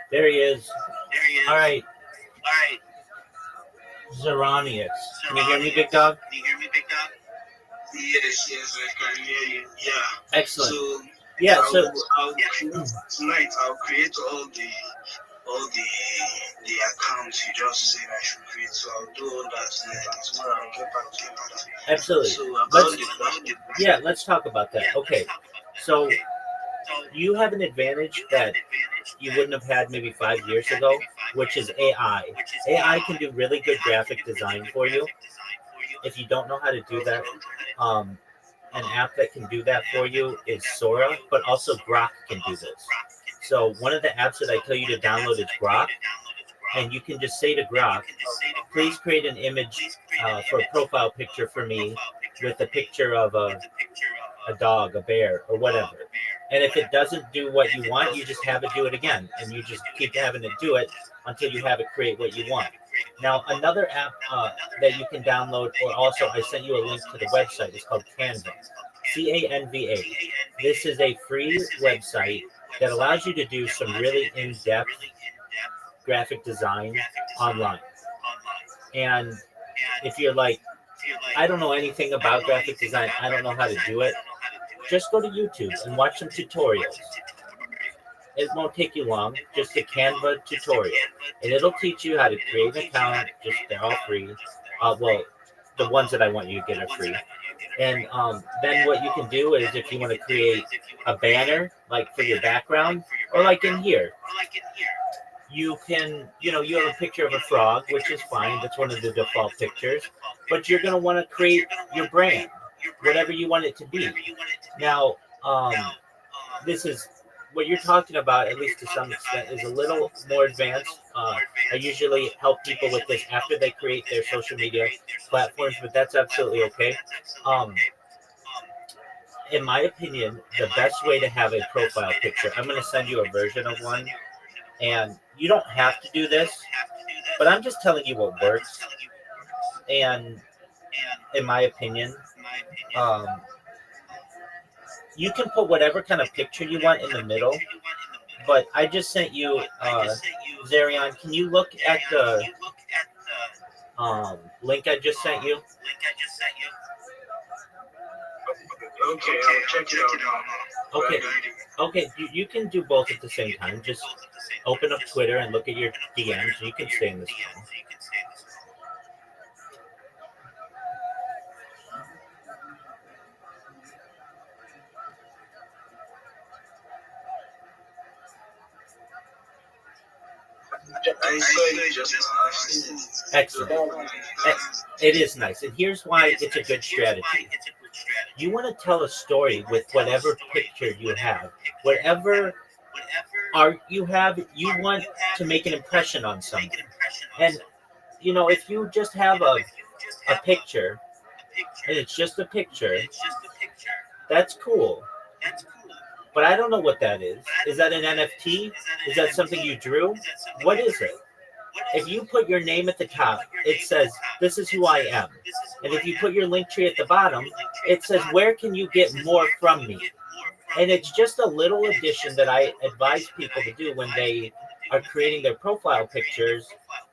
There he is. All right. Zeronius. Can you hear me, big dog? Yes, I can hear you. Yeah. Excellent. So Yeah, so tonight I'll create all the accounts you just said I should create. So I'll do all that tonight. And tomorrow I'll get back to you. absolutely. So about Let's talk about that. Okay. So you have an advantage that you wouldn't have had maybe 5 years ago, which is AI. AI can do really good graphic design for you. If you don't know how to do that, an app that can do that for you is Sora, but also Grok can do this. So one of the apps that I tell you to download is Grok, and you can just say to Grok, please create an image for a profile picture for me with a picture of a dog, a bear, or whatever. And if it doesn't do what you want, you just have it do it again, and you just keep having it do it until you have it create what you want. Now, another app that you can download, or also I sent you a link to the website, is called Canva, Canva. This is a free website that allows you to do some really in-depth graphic design online. And if you're like, I don't know anything about graphic design, I don't know how to do it, just go to YouTube and watch some tutorials. It won't take you long, just a Canva tutorial. And it'll teach you how to create an account, they're all free. Well, the ones that I want you to get are free. And then what you can do is if you want to create a banner, like for your background, or like in here, you can, you have a picture of a frog, which is fine. That's one of the default pictures. But you're going to want to create your brand, whatever you want it to be. Now, this is what you're talking about, at least to some extent, is a little more advanced. I usually help people with this after they create their social media platforms, but that's absolutely okay. In my opinion, the best way to have a profile picture, I'm going to send you a version of one, and you don't have to do this, but I'm just telling you what works. And in my opinion, you can put whatever kind of picture you want in the middle, but I just sent you, Zarion, can you look at the link I just sent you? Okay, I'll check it out. Okay, you can do both at the same time. Just open up Twitter and look at your DMs. You can stay in this phone. I saw it just now. I've seen it. Excellent. It is nice. And here's why it's a good strategy. You want to tell a story with whatever picture you have. Whatever art you have, you want to make an impression on someone. And, if you just have a picture, and it's just a picture, that's cool. But I don't know what that is. Is that an NFT? Is that something you drew? What is it? If you put your name at the top, it says, this is who I am. And if you put your link tree at the bottom, it says, where can you get more from me? And it's just a little addition that I advise people to do when they are creating their profile pictures,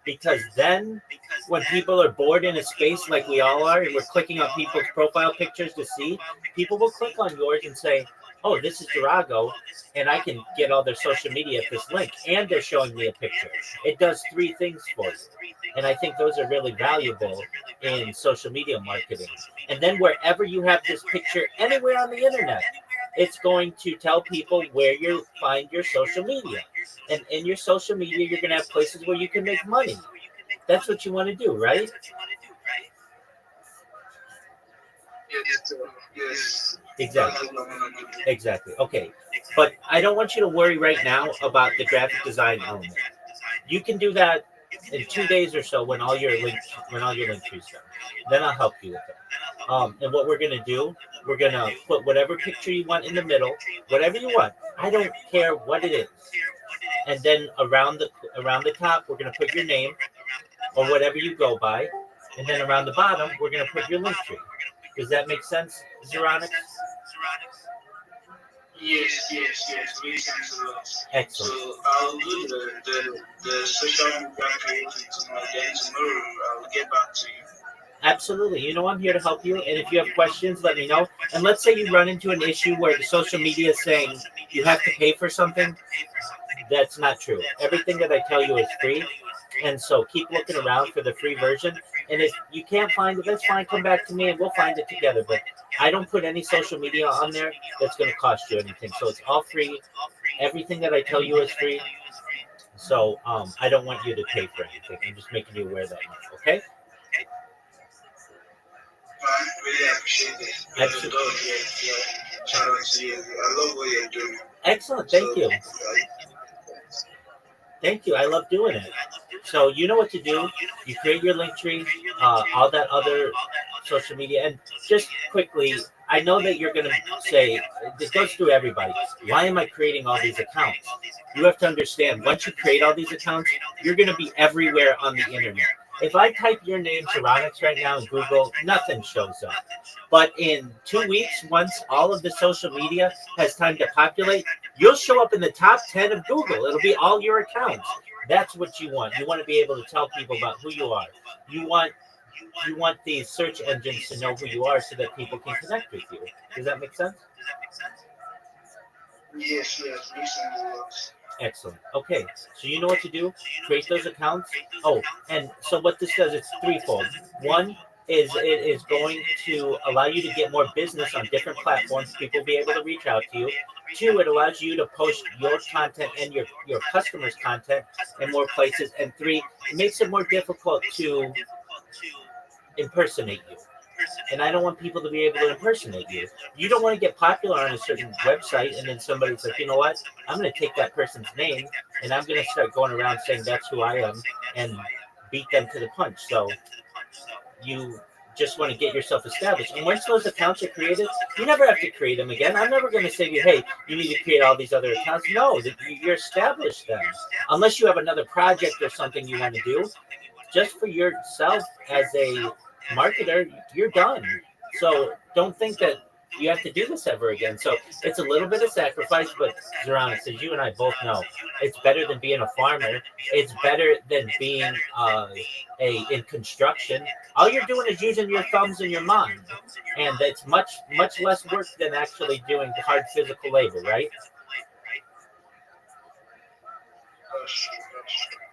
because then when people are bored in a space like we all are, and we're clicking on people's profile pictures to see, people will click on yours and say, oh, this is Durago, and I can get all their social media at this link, and they're showing me a picture. It does three things for you. And I think those are really valuable in social media marketing. And then wherever you have this picture, anywhere on the internet, it's going to tell people where you find your social media. And in your social media, you're going to have places where you can make money. That's what you want to do, right? Yes. Exactly. Okay. But I don't want you to worry right now about the graphic design element. You can do that in 2 days or so when all your link trees done. Then I'll help you with that. And what we're gonna do, we're gonna put whatever picture you want in the middle, whatever you want. I don't care what it is. And then around the top, we're gonna put your name or whatever you go by. And then around the bottom, we're gonna put your link tree. Does that make sense, Zeronix? Yes. Makes sense a lot. Excellent. So I'll do the social media creating tonight. Then tomorrow I'll get back to you. Absolutely. I'm here to help you. And if you have questions, let me know. And let's say you run into an issue where the social media is saying you have to pay for something. That's not true. Everything that I tell you is free. And so keep looking around for the free version. And if you can't find it, that's fine. Come back to me and we'll find it together. But I don't put any social media on there that's going to cost you anything. So it's all free. Everything that I tell you is free. So I don't want you to pay for anything. I'm just making you aware that much. Okay? I really appreciate it. Absolutely. Shout out to you. I love what you're doing. Excellent. Thank you. Thank you. I love doing it. So you know what to do. You create your link tree, all that other social media, and just quickly. I know that you're going to say this goes through everybody. Why am I creating all these accounts? You have to understand. Once you create all these accounts, you're going to be everywhere on the internet. If I type your name Ceramics right now in Google, nothing shows up. But in 2 weeks, once all of the social media has time to populate, you'll show up in the top 10 of Google. It'll be all your accounts. That's what you want. You want to be able to tell people about who you are. You want these search engines to know who you are so that people can connect with you. Does that make sense? Yes, yes, recently works. Excellent. Okay, so you know what to do. Create those accounts. Oh, and so what this does, it's threefold. One is it is going to allow you to get more business on different platforms. People will be able to reach out to you. Two, it allows you to post your content and your customers' content in more places. And three, it makes it more difficult to impersonate you. And I don't want people to be able to impersonate you. You don't want to get popular on a certain website and then somebody's like, you know what? I'm going to take that person's name and I'm going to start going around saying that's who I am and beat them to the punch. So you just want to get yourself established. And once those accounts are created, you never have to create them again. I'm never going to say to you, hey, you need to create all these other accounts. No, you're established then. Unless you have another project or something you want to do, just for yourself as a marketer, you're done. So don't think that you have to do this ever again. So it's a little bit of sacrifice, but Zeronis, as you and I both know, it's better than being a farmer. It's better than being in construction. All you're doing is using your thumbs and your mind, and it's much less work than actually doing hard physical labor, right?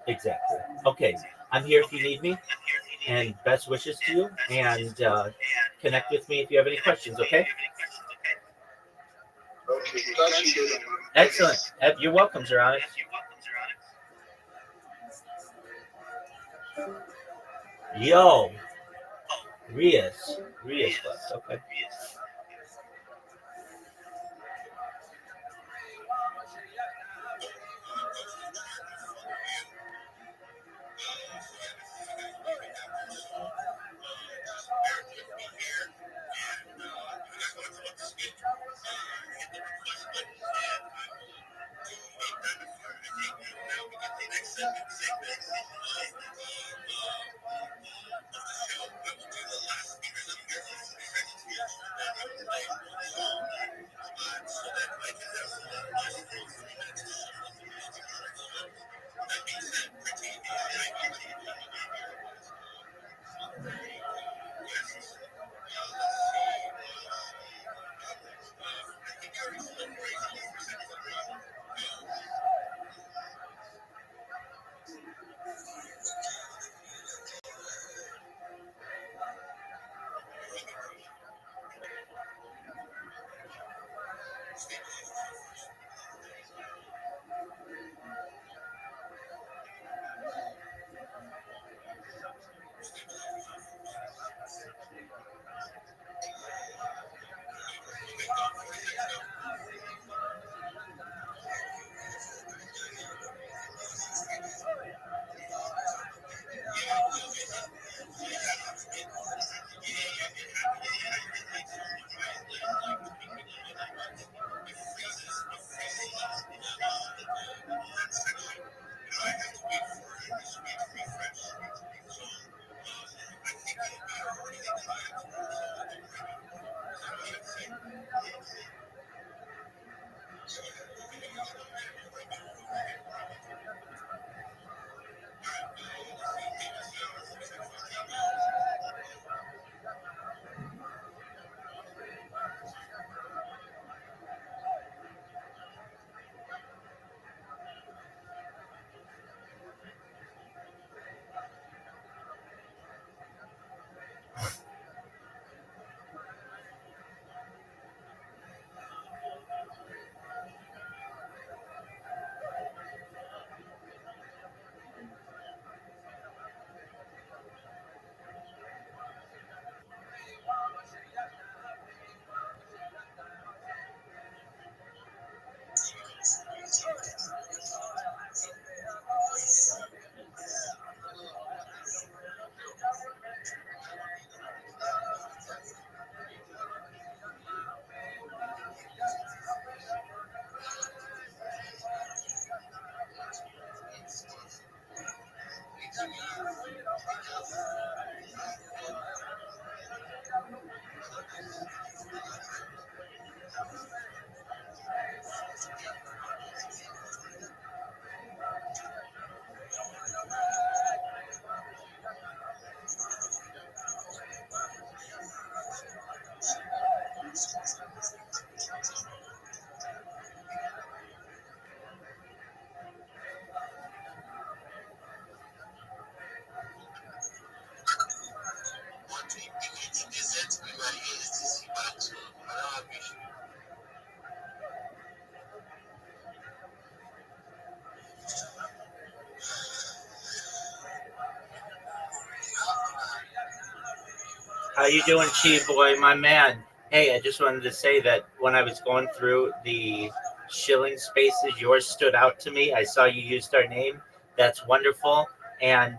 Exactly. Okay, I'm here if you need me, and best wishes to you. And connect with me if you have any questions. Okay. Okay, thank you. Excellent. You're welcome, Zeronis. Yo, Rias left. Okay. How you doing, Chi boy, my man? Hey, I just wanted to say that when I was going through the shilling spaces, yours stood out to me. I saw you used our name. That's wonderful. And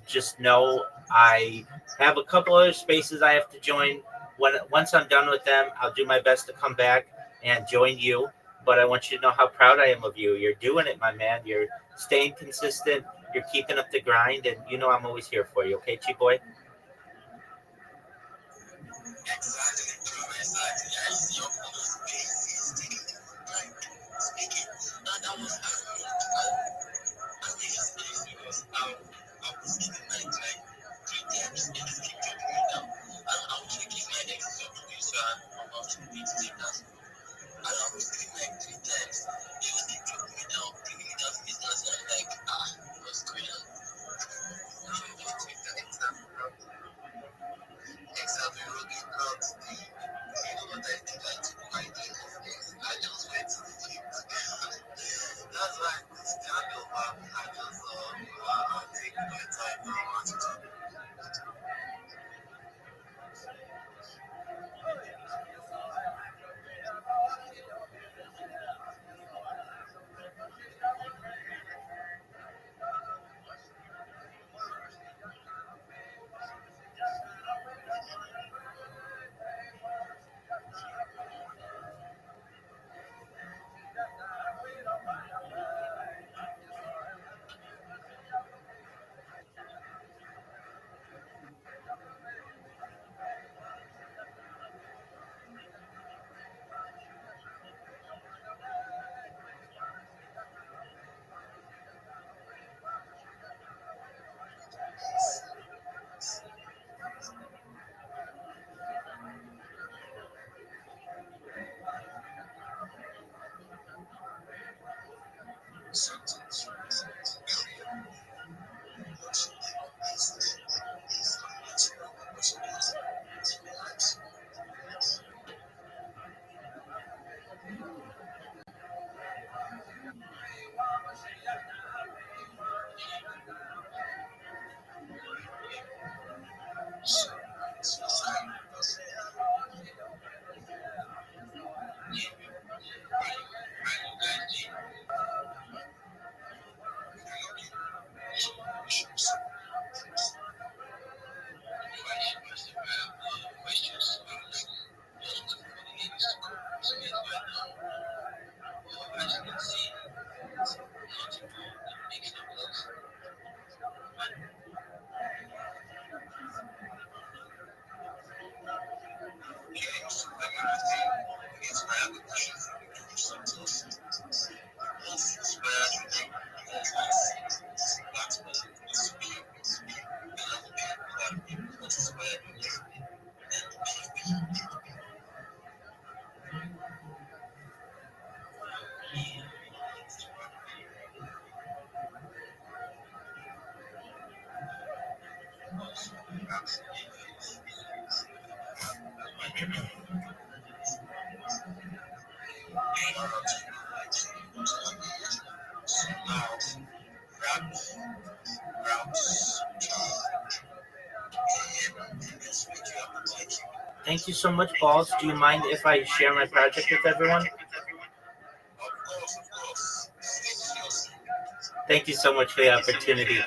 just know I have a couple other spaces I have to join. Once I'm done with them, I'll do my best to come back and join you. But I want you to know how proud I am of you. You're doing it, my man. You're staying consistent. You're keeping up the grind, and you know I'm always here for you. Okay, Chi boy? Exactly, bro. Exactly. I see your photos. He's taking time speaking. And that was I think it's crazy because I was giving my time 3 times and you keep dropping me down. And I want to give my next job to you, so I'm about to meet him now. And I was giving like 3 times. You just keep dropping me down, bringing me down to business. And I'm like, what's going on? Let me just take that example out. Example, Rogan out. You know what I did? I took my day off. I just went to the gym. That's why I could stand over. I just take my time now to do. Thank you so much, Balls. Do you mind if I share my project with everyone? Of course. Thank you so much for the opportunity.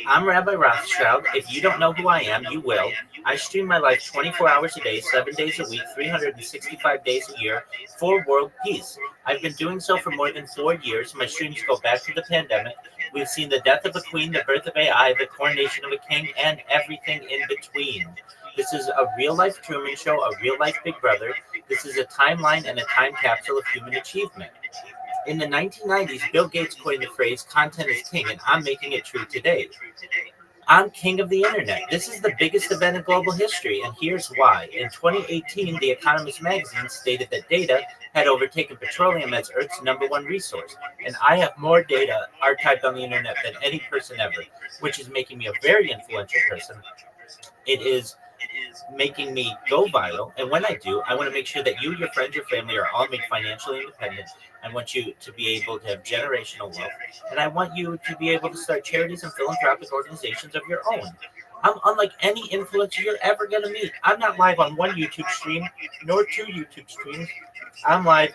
I'm Rabbi Rothschild. If you don't know who I am, you will. I stream my life 24 hours a day, 7 days a week, 365 days a year for world peace. I've been doing so for more than 4 years. My streams go back to the pandemic. We've seen the death of a queen, the birth of AI, the coronation of a king, and everything in between. This is a real-life Truman Show, a real-life Big Brother. This is a timeline and a time capsule of human achievement. In the 1990s, Bill Gates coined the phrase content is king, and I'm making it true today. I'm king of the internet. This is the biggest event in global history, and here's why. In 2018, The Economist magazine stated that data had overtaken petroleum as Earth's #1 resource, and I have more data archived on the internet than any person ever, which is making me a very influential person. It is making me go viral. And when I do, I want to make sure that you, your friends, your family are all made financially independent. I want you to be able to have generational wealth. And I want you to be able to start charities and philanthropic organizations of your own. I'm unlike any influencer you're ever going to meet. I'm not live on one YouTube stream, nor two YouTube streams. I'm live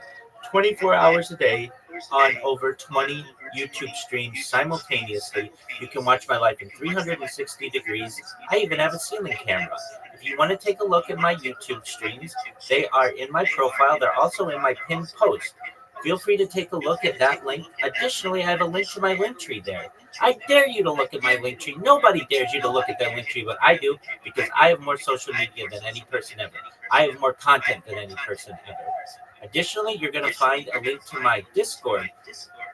24 hours a day on over 20 YouTube streams simultaneously. You can watch my life in 360 degrees. I even have a ceiling camera. If you want to take a look at my YouTube streams, they are in my profile. They're also in my pinned post. Feel free to take a look at that link. Additionally, I have a link to my link tree there. I dare you to look at my link tree. Nobody dares you to look at that link tree, but I do because I have more social media than any person ever. I have more content than any person ever. Additionally, you're going to find a link to my Discord.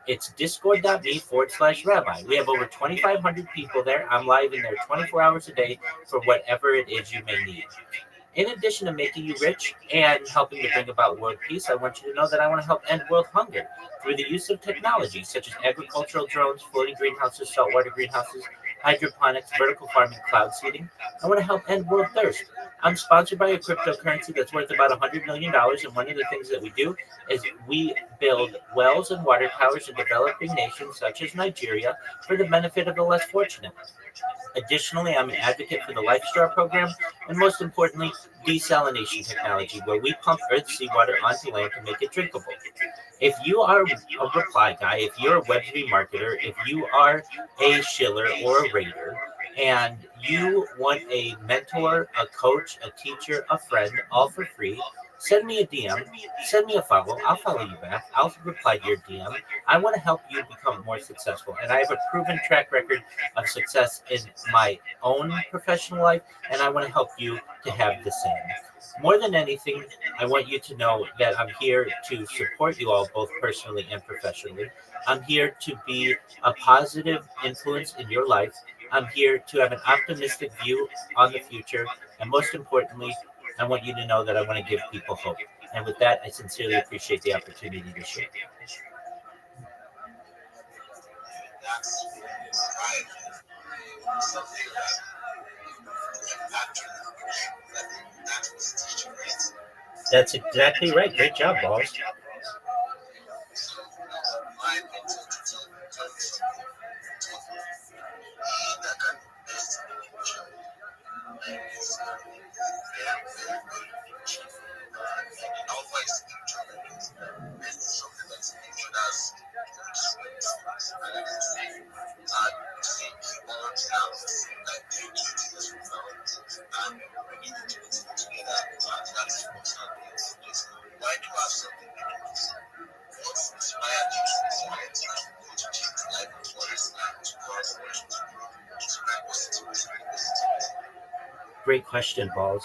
It's discord.me/rabbi. We have over 2,500 people there. I'm live in there 24 hours a day for whatever it is you may need. In addition to making you rich and helping to bring about world peace, I want you to know that I want to help end world hunger through the use of technology such as agricultural drones, floating greenhouses, saltwater greenhouses, hydroponics, vertical farming, cloud seeding. I want to help end world thirst. I'm sponsored by a cryptocurrency that's worth about $100 million, and one of the things that we do is we build wells and water towers in developing nations such as Nigeria for the benefit of the less fortunate. Additionally, I'm an advocate for the LifeStar program, and most importantly, desalination technology, where we pump earth seawater onto land to make it drinkable. If you are a reply guy, if you're a Web3 marketer, if you are a shiller or a raider, and you want a mentor, a coach, a teacher, a friend, all for free, send me a DM, send me a follow. I'll follow you back. I'll reply to your DM. I want to help you become more successful. And I have a proven track record of success in my own professional life, and I want to help you to have the same. More than anything, I want you to know that I'm here to support you all, both personally and professionally. I'm here to be a positive influence in your life. I'm here to have an optimistic view on the future. And most importantly, I want you to know that I want to give people hope. And with that, I sincerely appreciate the opportunity to share. That's right. Something that that was teaching, right? That's exactly right. Great job, boss. My mentor told me something. That can be best in the future. It's very good. Our voice in future is something that's pictured as and see people now like they do things from now and we need to do it together and that's important. Why do you have something what inspired you to decide and go to change life and what is that to God to my positive. Great question, balls.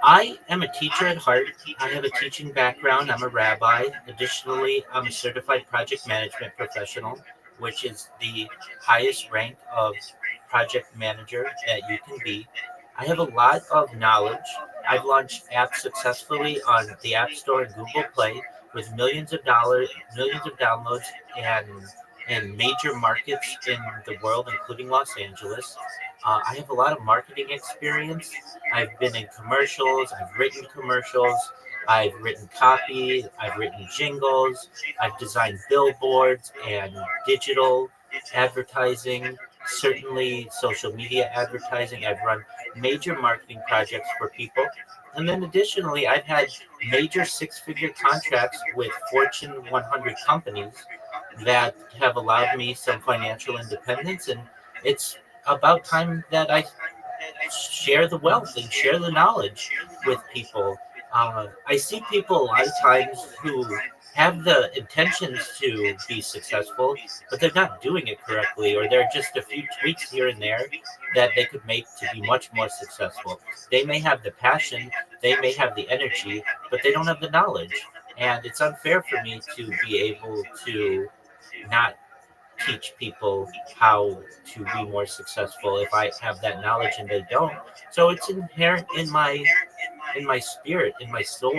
I am a teacher at heart. I have a teaching background. I'm a rabbi. Additionally, I'm a certified project management professional, which is the highest rank of project manager that you can be. I have a lot of knowledge. I've launched apps successfully on the App Store and Google Play with millions of downloads, and in major markets in the world, including Los Angeles. I have a lot of marketing experience. I've been in commercials, I've written commercials, I've written copy, I've written jingles, I've designed billboards and digital advertising, certainly social media advertising. I've run major marketing projects for people. And then additionally, I've had major six-figure contracts with Fortune 100 companies that have allowed me some financial independence. And it's about time that I share the wealth and share the knowledge with people. I see people a lot of times who have the intentions to be successful, but they're not doing it correctly, or there are just a few tweaks here and there that they could make to be much more successful. They may have the passion, they may have the energy, but they don't have the knowledge. And it's unfair for me to be able to not teach people how to be more successful if I have that knowledge and they don't. So it's inherent in my spirit, in my soul.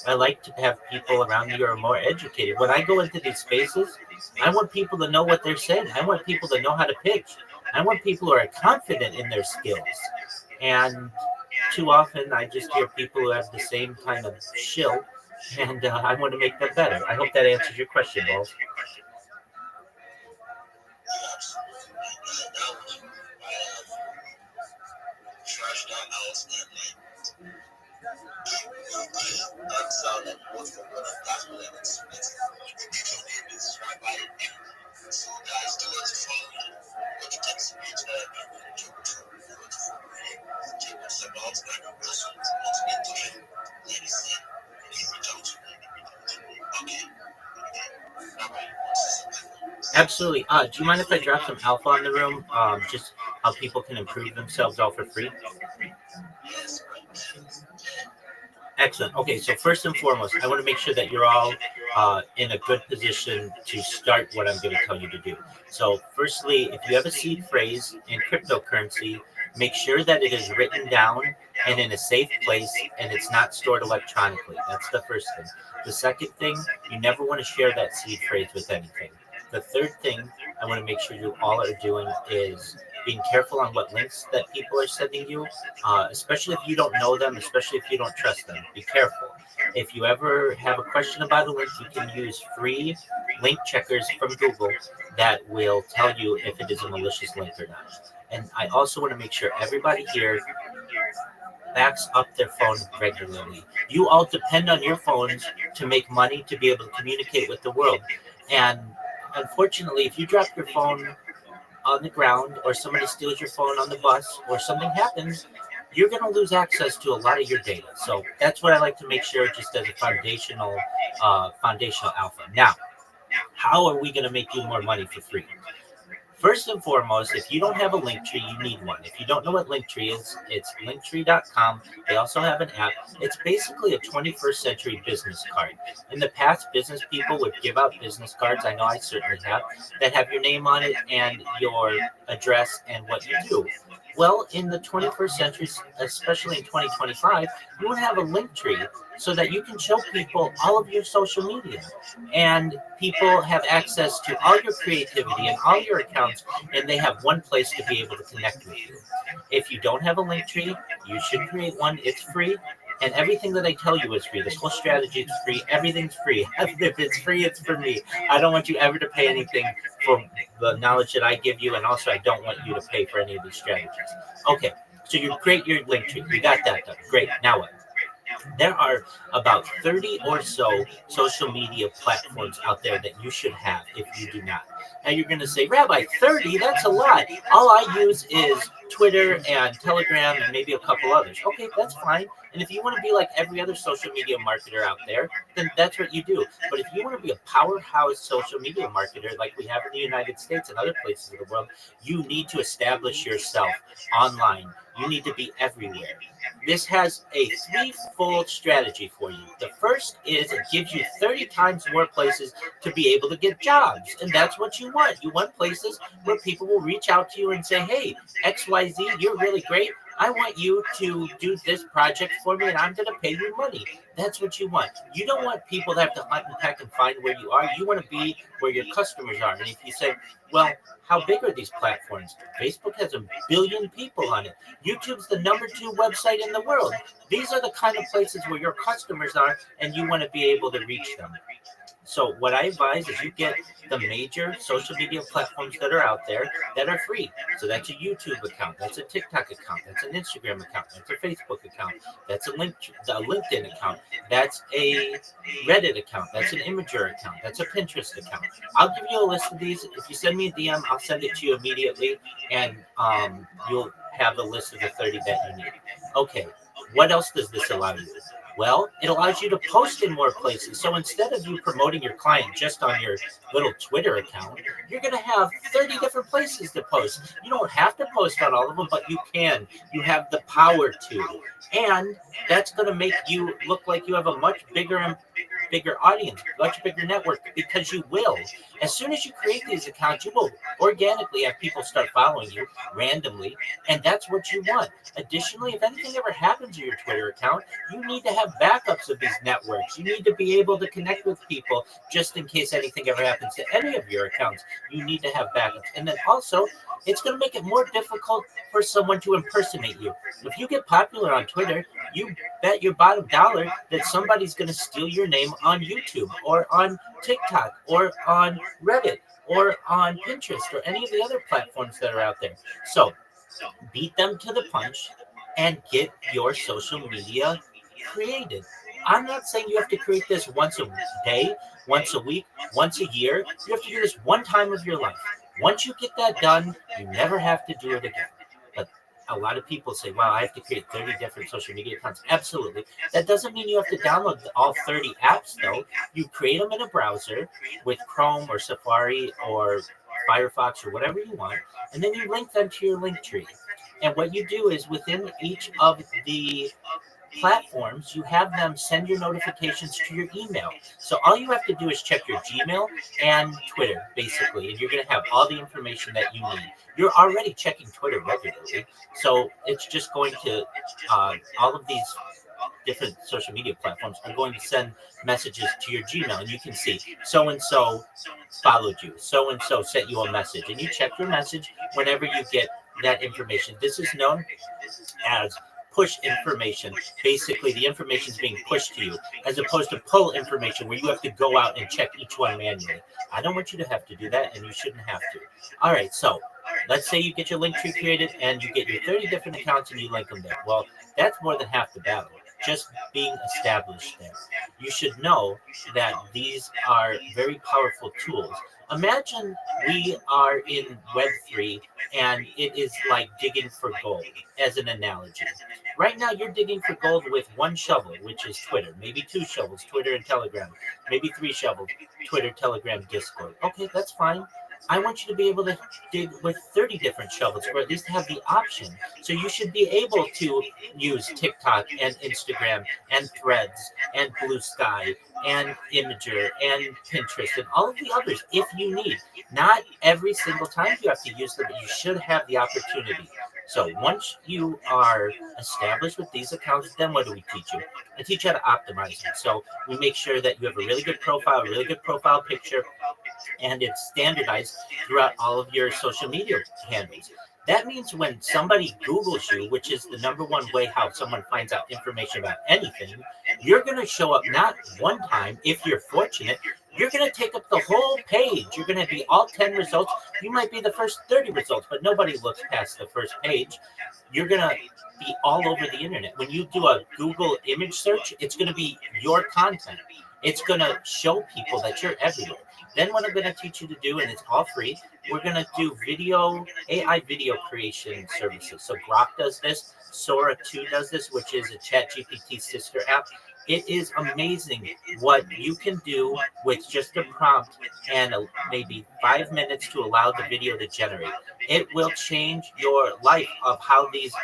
I like to have people around me who are more educated. When I go into these spaces, I want people to know what they're saying. I want people to know how to pitch. I want people who are confident in their skills. And too often, I just hear people who have the same kind of shill, and I want to make them better. I hope that answers your question, Balls. Absolutely. That was I have else and like that's that was the word of gospel and it's described by it. So guys do it to follow you. What you text me to check what's about and also want to get to you. Let me see. Please reach out to me. Okay. Absolutely. Do you mind if I drop some alpha on the room? Just how people can improve themselves all for free? Yes. Excellent. Okay, so first and foremost, I want to make sure that you're all in a good position to start what I'm going to tell you to do. So, firstly, if you have a seed phrase in cryptocurrency, make sure that it is written down and in a safe place and it's not stored electronically. That's the first thing. The second thing, you never want to share that seed phrase with anything. The third thing I want to make sure you all are doing is being careful on what links that people are sending you, especially if you don't know them, especially if you don't trust them. Be careful. If you ever have a question about a link, you can use free link checkers from Google that will tell you if it is a malicious link or not. And I also want to make sure everybody here backs up their phone regularly. You all depend on your phones to make money to be able to communicate with the world. And unfortunately, if you drop your phone on the ground or somebody steals your phone on the bus or something happens, you're going to lose access to a lot of your data. So that's what I like to make sure just as a foundational alpha. Now, how are we going to make you more money for free? First and foremost, if you don't have a link tree, you need one. If you don't know what Linktree is, it's linktree.com. They also have an app. It's basically a 21st century business card. In the past, business people would give out business cards, I know I certainly have, that have your name on it and your address and what you do. Well, in the 21st century, especially in 2025, you want to have a link tree so that you can show people all of your social media and people have access to all your creativity and all your accounts, and they have one place to be able to connect with you. If you don't have a link tree, you should create one. It's free. And everything that I tell you is free. This whole strategy is free. Everything's free. If it's free, it's for me. I don't want you ever to pay anything for the knowledge that I give you. And also, I don't want you to pay for any of these strategies. Okay, so you create your link tree. You got that done. Great. Now what? There are about 30 or so social media platforms out there that you should have if you do not. Now you're going to say, Rabbi, 30? That's a lot. All I use is Twitter and Telegram and maybe a couple others. Okay, that's fine. And if you want to be like every other social media marketer out there, then that's what you do. But if you want to be a powerhouse social media marketer like we have in the United States and other places of the world, you need to establish yourself online. You need to be everywhere. This has a threefold strategy for you. The first is it gives you 30 times more places to be able to get jobs. And that's what you want. You want places where people will reach out to you and say, hey, XYZ, you're really great. I want you to do this project for me and I'm going to pay you money. That's what you want. You don't want people to have to hunt and peck and find where you are. You want to be where your customers are. And if you say, well, how big are these platforms? Facebook has 1 billion people on it. YouTube's the #2 website in the world. These are the kind of places where your customers are and you want to be able to reach them. So what I advise is you get the major social media platforms that are out there that are free. So that's a YouTube account, that's a TikTok account, that's an Instagram account, that's a Facebook account, that's a LinkedIn account, that's a Reddit account, that's an Imager account, that's a Pinterest account. I'll give you a list of these. If you send me a DM, I'll send it to you immediately, and you'll have a list of the 30 that you need. Okay, what else does this allow you to do? Well, it allows you to post in more places. So instead of you promoting your client just on your little Twitter account, you're going to have 30 different places to post. You don't have to post on all of them, but you can. You have the power to. And that's going to make you look like you have a much bigger audience, much bigger network, because you will. As soon as you create these accounts, you will organically have people start following you randomly, and that's what you want. Additionally, if anything ever happens to your Twitter account, you need to have backups of these networks. You need to be able to connect with people just in case anything ever happens to any of your accounts. You need to have backups. And then also, it's going to make it more difficult for someone to impersonate you. If you get popular on Twitter, you bet your bottom dollar that somebody's going to steal your name on YouTube or on TikTok or on Reddit or on Pinterest or any of the other platforms that are out there. So beat them to the punch. and get your social media created. I'm not saying you have to create this once a day, once a week, once a year. You have to do this one time of your life. Once you get that done, you never have to do it again. But a lot of people say, "Wow, I have to create 30 different social media accounts." Absolutely. That doesn't mean you have to download all 30 apps, though. You create them in a browser with Chrome or Safari or Firefox or whatever you want, and then you link them to your link tree. And what you do is within each of the platforms, you have them send your notifications to your email. So all you have to do is check your Gmail and Twitter, basically, and you're going to have all the information that you need. You're already checking Twitter regularly, so it's just going to all of these different social media platforms are going to send messages to your Gmail, and you can see so and so followed you, so and so sent you a message, and you check your message whenever you get that information. This is known as push information. Basically, the information is being pushed to you as opposed to pull information where you have to go out and check each one manually. I don't want you to have to do that, and you shouldn't have to. All right, so let's say you get your link tree created and you get your 30 different accounts and you link them there. Well, that's more than half the battle. Just being established there. You should know that these are very powerful tools. Imagine we are in Web3 and it is like digging for gold, as an analogy. Right now, you're digging for gold with one shovel, which is Twitter, maybe two shovels, Twitter and Telegram, maybe three shovels, Twitter, Telegram, Discord. Okay, that's fine. I want you to be able to dig with 30 different shovels, or at least have the option. So you should be able to use TikTok and Instagram and Threads and Blue Sky and Imager and Pinterest and all of the others if you need. Not every single time you have to use them, but you should have the opportunity. So once you are established with these accounts, then what do we teach you? I teach you how to optimize them. So we make sure that you have a really good profile, a really good profile picture, and it's standardized throughout all of your social media handles. That means when somebody Googles you, which is the number one way how someone finds out information about anything, you're going to show up not one time, if you're fortunate. You're going to take up the whole page. You're going to be all 10 results. You might be the first 30 results, but nobody looks past the first page. You're going to be all over the internet. When you do a Google image search, it's going to be your content. It's going to show people that you're everywhere. Then what I'm going to teach you to do, and it's all free, we're going to do AI video creation services. So Grok does this, Sora 2 does this, which is a ChatGPT sister app. It is amazing what you can do with just a prompt and maybe 5 minutes to allow the video to generate. It will change your life of how these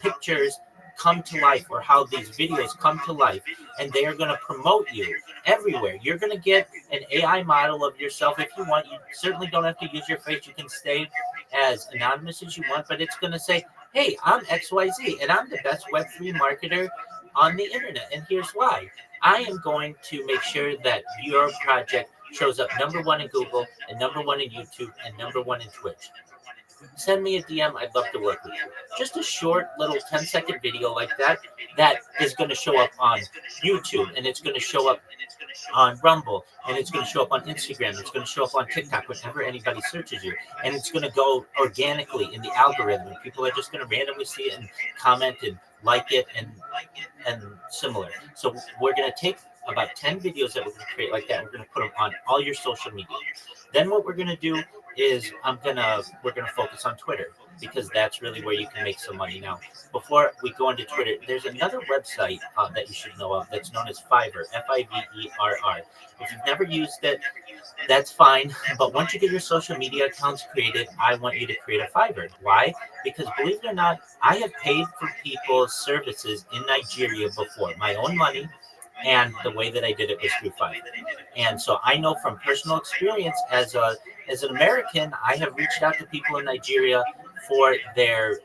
pictures come to life or how these videos come to life, and they are going to promote you everywhere. You're going to get an AI model of yourself if you want. You certainly don't have to use your face. You can stay as anonymous as you want, but it's going to say, hey, I'm XYZ and I'm the best Web3 marketer on the internet, and here's why. I am going to make sure that your project shows up number one in Google and number one in YouTube and number one in Twitch. Send me a DM. I'd love to work with you. Just a short little 10-second video like that is going to show up on YouTube, and it's going to show up on Rumble, and it's going to show up on Instagram. It's going to show up on TikTok whenever anybody searches you, and it's going to go organically in the algorithm. People are just going to randomly see it and comment and like it and similar. So we're going to take about 10 videos that we're going to create like that. We're going to put them on all your social media. Then what we're going to do is we're going to focus on Twitter, because that's really where you can make some money. Now, before we go into Twitter, there's another website that you should know of that's known as Fiverr, Fiverr. If you've never used it, that's fine. But once you get your social media accounts created, I want you to create a Fiverr. Why? Because believe it or not, I have paid for people's services in Nigeria before, my own money. And the way that I did it was through Fiverr. And so I know from personal experience as an American, I have reached out to people in Nigeria for their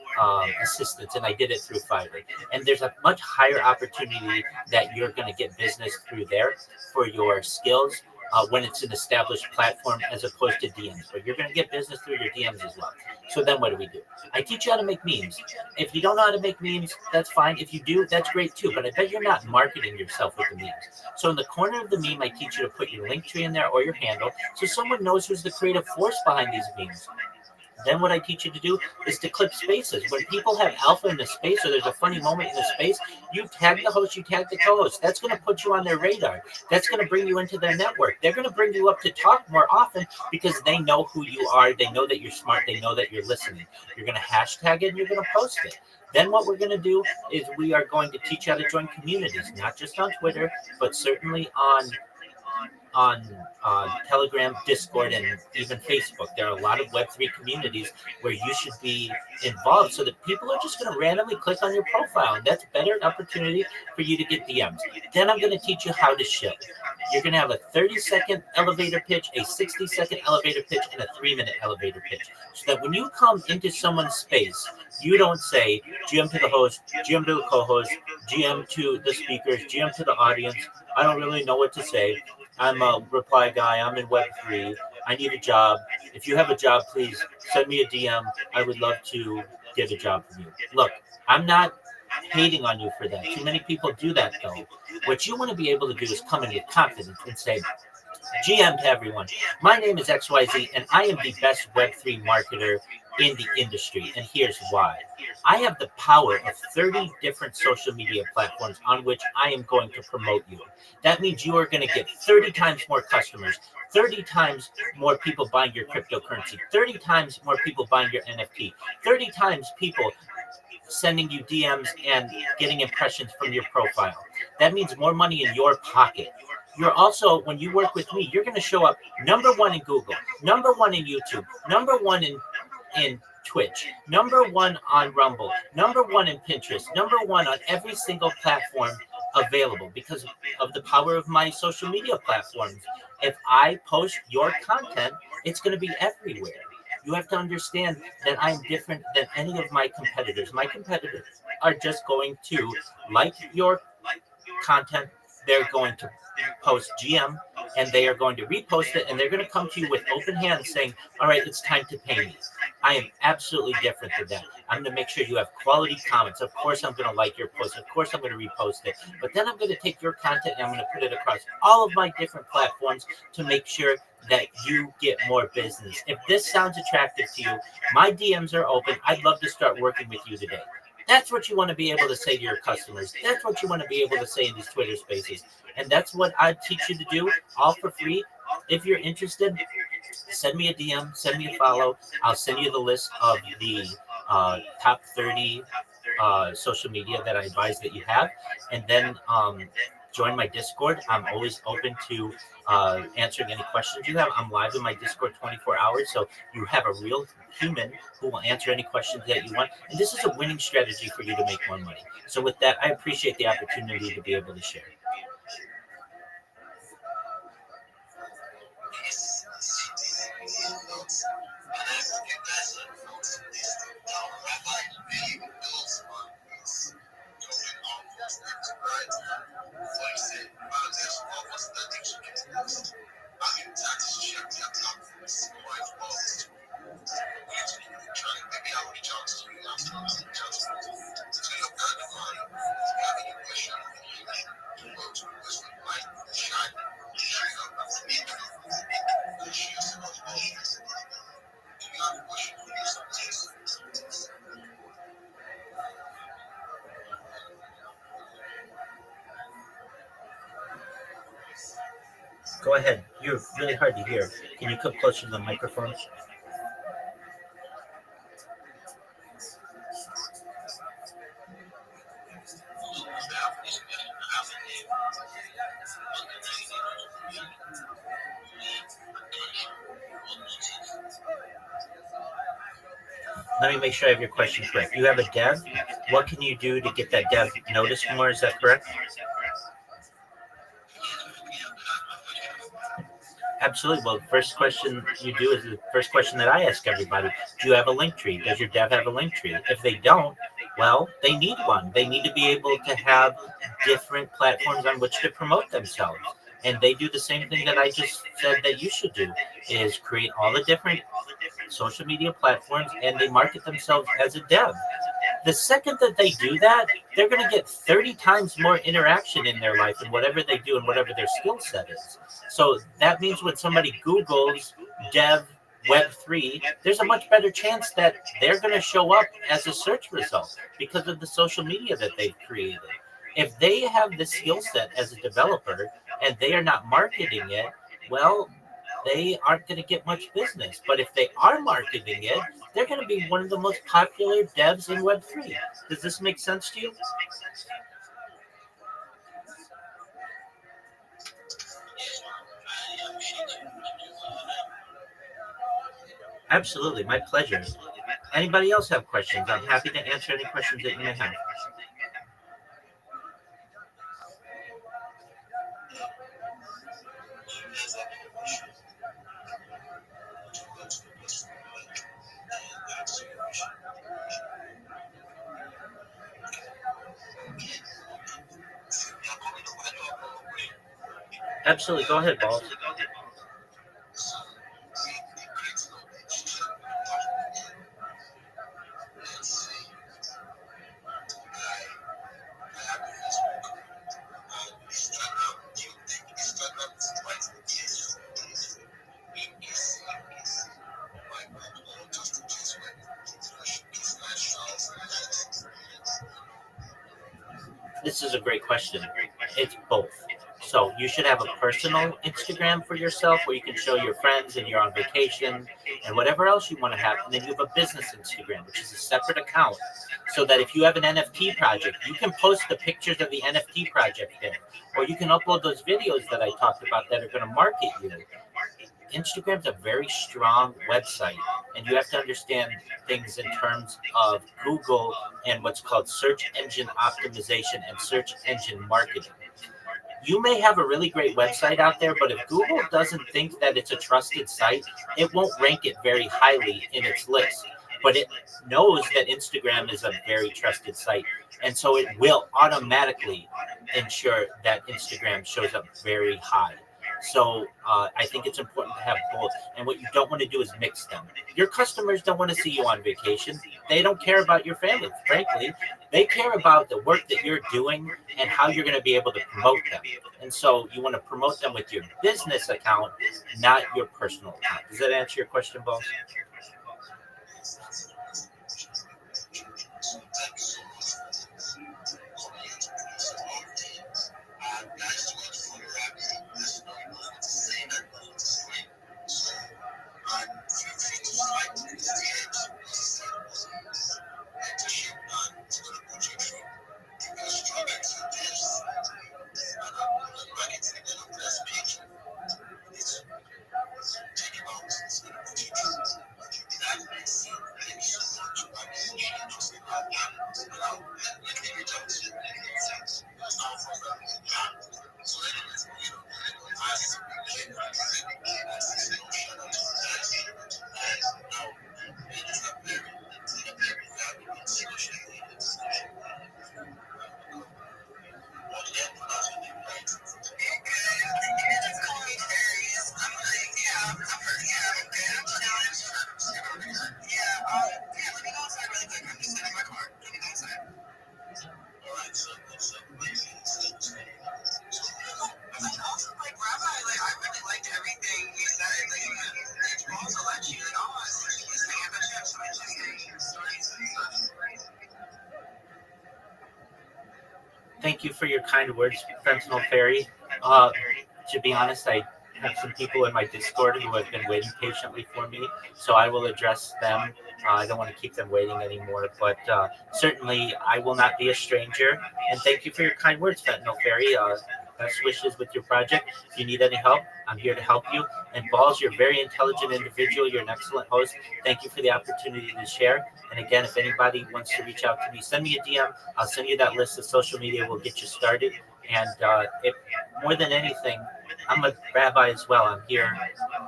assistance, and I did it through Fiverr. And there's a much higher opportunity that you're going to get business through there for your skills when it's an established platform as opposed to DMs. But you're going to get business through your DMs as well. So then what do we do? I teach you how to make memes. If you don't know how to make memes, that's fine. If you do, that's great too. But I bet you're not marketing yourself with the memes. So in the corner of the meme, I teach you to put your link tree in there or your handle so someone knows who's the creative force behind these memes. Then what I teach you to do is to clip spaces. When people have alpha in the space or there's a funny moment in the space, you tag the host, you tag the co-host. That's going to put you on their radar. That's going to bring you into their network. They're going to bring you up to talk more often because they know who you are. They know that you're smart. They know that you're listening. You're going to hashtag it and you're going to post it. Then what we're going to do is we are going to teach you how to join communities, not just on Twitter, but certainly on Telegram, Discord, and even Facebook. There are a lot of Web3 communities where you should be involved so that people are just going to randomly click on your profile. And that's a better opportunity for you to get DMs. Then I'm going to teach you how to ship. You're going to have a 30-second elevator pitch, a 60-second elevator pitch, and a 3-minute elevator pitch. So that when you come into someone's space, you don't say GM to the host, GM to the co-host, GM to the speakers, GM to the audience. I don't really know what to say. I'm a reply guy. I'm in Web3. I need a job. If you have a job, please send me a DM. I would love to get a job from you. Look, I'm not hating on you for that. Too many people do that, though. What you want to be able to do is come in with confidence and say, GM to everyone. My name is XYZ, and I am the best Web3 marketer in the industry. And here's why. I have the power of 30 different social media platforms on which I am going to promote you. That means you are going to get 30 times more customers, 30 times more people buying your cryptocurrency, 30 times more people buying your NFT, 30 times people sending you DMs and getting impressions from your profile. That means more money in your pocket. You're also, when you work with me, you're going to show up #1 in Google, #1 in YouTube, #1 in Twitch, #1 on Rumble, #1 in Pinterest, #1 on every single platform available because of the power of my social media platforms. If I post your content, it's going to be everywhere. You have to understand that I'm different than any of my competitors. My competitors are just going to like your content. They're going to post GM and they are going to repost it and they're going to come to you with open hands saying, all right, it's time to pay me. I am absolutely different than that. I'm going to make sure you have quality comments. Of course, I'm going to like your post. Of course, I'm going to repost it. But then I'm going to take your content and I'm going to put it across all of my different platforms to make sure that you get more business. If this sounds attractive to you, my DMs are open. I'd love to start working with you today. That's what you want to be able to say to your customers. That's what you want to be able to say in these Twitter spaces. And that's what I teach you to do, all for free. If you're interested, send me a DM, send me a follow. I'll send you the list of the top 30 social media that I advise that you have. And then join my Discord. I'm always open to answering any questions you have. I'm live in my Discord 24 hours, so you have a real human who will answer any questions that you want. And this is a winning strategy for you to make more money. So with that, I appreciate the opportunity to be able to share. Go ahead. You're really hard to hear. Can you come closer to the microphone? Let me make sure I have your question correct. You have a dev. What can you do to get that dev noticed more? Is that correct? Absolutely. Well, the first question you do is the first question that I ask everybody. Do you have a link tree? Does your dev have a link tree? If they don't, well, they need one. They need to be able to have different platforms on which to promote themselves. And they do the same thing that I just said that you should do, is create all the different social media platforms and they market themselves as a dev. The second that they do that, they're going to get 30 times more interaction in their life and whatever they do and whatever their skill set is. So that means when somebody Googles dev Web3, there's a much better chance that they're going to show up as a search result because of the social media that they've created. If they have the skill set as a developer and they are not marketing it, well, they aren't going to get much business. But if they are marketing it, they're going to be one of the most popular devs in Web3. Does this make sense to you? Absolutely, my pleasure. Anybody else have questions? I'm happy to answer any questions that you may have. Absolutely, go ahead, Balls. This is a great question. It's both. So you should have a personal Instagram for yourself where you can show your friends and you're on vacation and whatever else you want to have. And then you have a business Instagram, which is a separate account. So that if you have an NFT project, you can post the pictures of the NFT project there. Or you can upload those videos that I talked about that are going to market you. Instagram's a very strong website, and you have to understand things in terms of Google and what's called search engine optimization and search engine marketing. You may have a really great website out there, but if Google doesn't think that it's a trusted site, it won't rank it very highly in its list. But it knows that Instagram is a very trusted site, and so it will automatically ensure that Instagram shows up very high. So I think it's important to have both. And what you don't want to do is mix them. Your customers don't want to see you on vacation. They don't care about your family, frankly. They care about the work that you're doing and how you're going to be able to promote them. And so you want to promote them with your business account, not your personal account. Does that answer your question, Boss? Thank you for your kind words, Fentanyl Fairy. To be honest, I have some people in my Discord who have been waiting patiently for me, so I will address them. I don't want to keep them waiting anymore, but certainly I will not be a stranger. And thank you for your kind words, Fentanyl Fairy. Best wishes with your project. If you need any help, I'm here to help you. And Balls, you're a very intelligent individual. You're an excellent host. Thank you for the opportunity to share. And again, if anybody wants to reach out to me, send me a DM. I'll send you that list of social media. We'll get you started. And if more than anything, I'm a rabbi as well. I'm here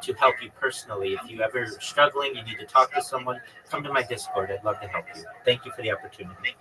to help you personally. If you ever struggling, you need to talk to someone, come to my Discord. I'd love to help you. Thank you for the opportunity.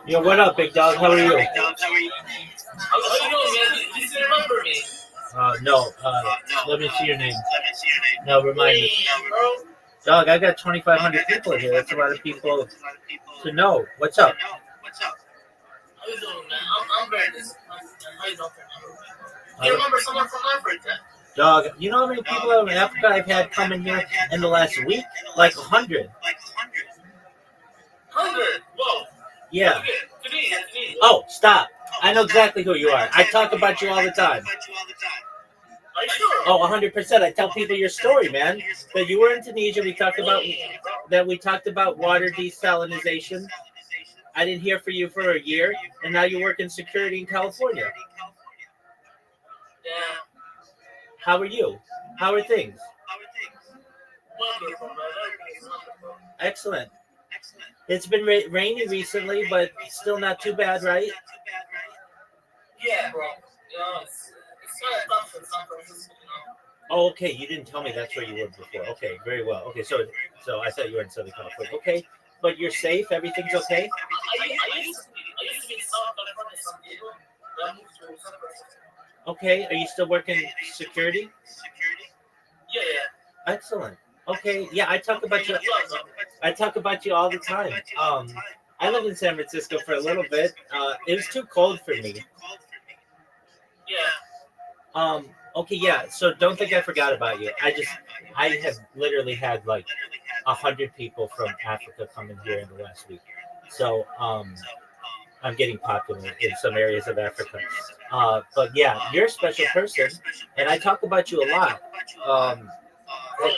Yo, what up, big dog? How are you? How you doing, man? You still remember me? No. Let me see your name. No, remind me. Dog, I got 2,500 people in here. That's a lot of people to know. What's up? How you doing, man? I'm very disappointed. How you doing? You remember someone from Africa? Dog, you know how many people in Africa I've had come in here in the last week? Like 100. 100? Whoa. Yeah. Today. Oh, stop. I know exactly who you are. I talk about you all the time. Are you sure? Oh, 100%. I tell people your story, man. That you were in Tunisia. We talked about water desalinization. I didn't hear from you for a year, and now you work in security in California. Yeah. How are you? How are things? Wonderful, man. Everything's wonderful. Excellent. It's been rainy recently, but still not too bad, right? Yeah, bro. You know, it's kind of tough in San Francisco, you know. Oh, okay. You didn't tell me that's where you were before. Okay, very well. Okay, so I thought you were in Southern California. Okay, but you're safe. Everything's okay. I used to be in South California, San Diego. Then I moved to San Francisco. Okay, are you still working security? Yeah, yeah. Excellent. Okay, yeah. I talk about you. You are done. I talk about you all the time. I lived in San Francisco for a little bit. It was too cold for me. Yeah. Okay, yeah. So don't think I forgot about you. I have literally had like 100 people from Africa coming here in the last week. So, I'm getting popular in some areas of Africa. But yeah, you're a special person, and I talk about you a lot. Um, Bro, and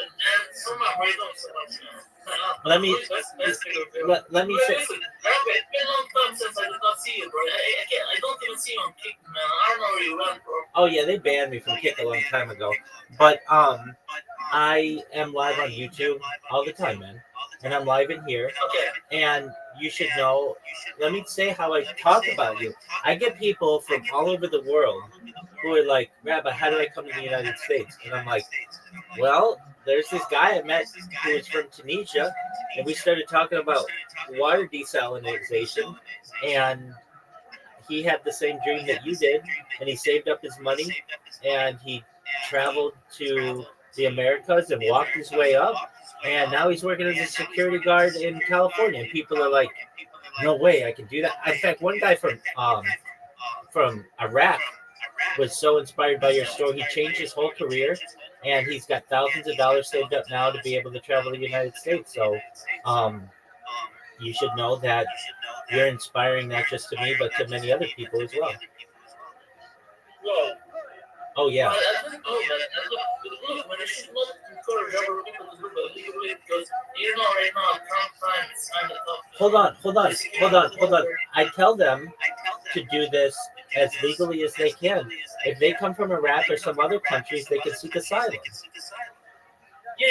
some of my right up so much now. let me That's bigger, bro. let me say. Listen, it's been a long time since I did not see you, bro. I don't even see you on Kick, man. I don't know where you went, bro. Oh yeah, they banned me from Kick a long time ago. But I am live on YouTube all the time, man, and I'm live in here. Okay. And you should know. Let me say how I talk about you. I get people from all over the world who are like, Rabbi, how do I come to the United States? And I'm like, well, there's this guy I met who was from Tunisia, and we started talking about water desalination, and he had the same dream that you did, and he saved up his money, and he traveled to the Americas and walked his way up, and now he's working as a security guard in California. And people are like, no way, I can do that. In fact, one guy from Iraq was so inspired by your story, he changed his whole career, and he's got thousands of dollars saved up now to be able to travel to the United States. So, you should know that you're inspiring not just to me, but to many other people as well. Whoa. Oh yeah. I didn't know that. And look, man, I should not encourage other people to do that legally because you know right now, Trump time is kind of tough. Hold on. I tell them to do this as legally as they can. If they come from Iraq or some other countries, they can seek asylum. Yeah,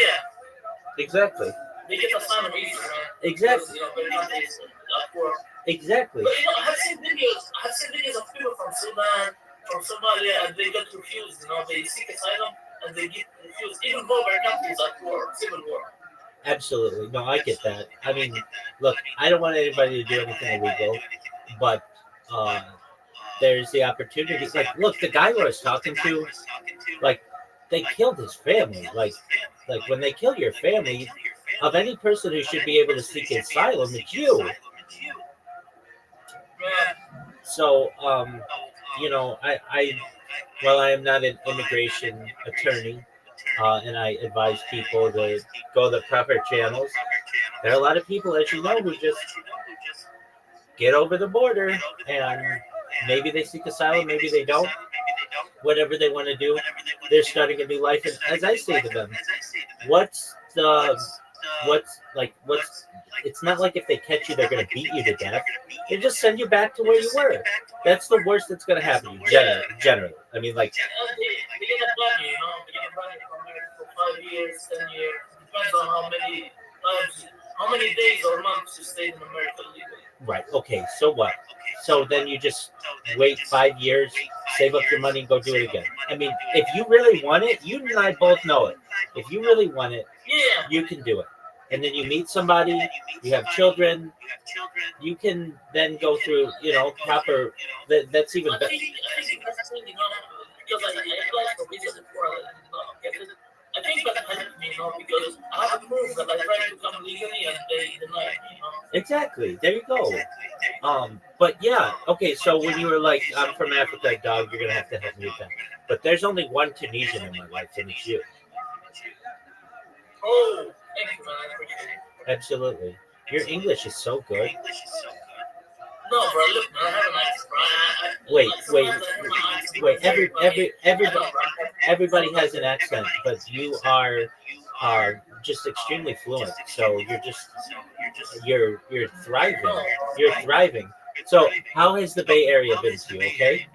Exactly. they get asylum easy, man. Exactly. You know, their countries are poor. Exactly. But you know, I've seen videos of people from Sudan, from Somalia, and they get refused. You know, they seek asylum and they get refused, even though their countries are poor, civil war. Absolutely. No, I get that. I mean, look, I don't want anybody to do anything illegal, but uh, there's the opportunity. Like, look, the guy I was talking to, like, they killed his family. Like when they kill your family, of any person who should be able to seek asylum, it's you. Yeah, So, while I am not an immigration attorney, and I advise people to go the proper channels, there are a lot of people, as you know, who just get over the border and maybe they seek asylum, maybe they don't. Whatever they want to do, they're starting a new life. And as I say to them, what's the what's it's not like if they catch you they're going to beat you to death. They just send you back to where you were. That's the worst that's going to happen to you, generally. I mean, like, they get a plan, you know, they get a plan from here for 5 years, 10 years. Depends on how many days or months you stayed in America legally. right, okay, so what? So then you just wait 5 years, save up your money, and go do it again. I mean, if you really want it, you and I both know it. If you really want it, Yeah, you can do it. And then you meet somebody, you have children, you can then go through, proper. That's even I better. think that's thing, you know, because I applied for visa before I did not get it. I think that helped me, you know, because I have proof that I tried to come legally and they denied me, you know. Exactly. There you go. But yeah, okay. So when you were like, "I'm from Africa, dog," you're gonna have to help me with that. But there's only one Tunisian in my life, and it's you. Oh, thank you, man. I appreciate it. Absolutely. Your English is so good. No, bro, look, man, I have an accent, bro. Wait, Like, wait, sometimes I hear my accent. wait. I know, bro. Everybody has an accent, but you are just extremely fluent. So you're thriving. You're thriving. So how has the Bay Area been to you? Okay,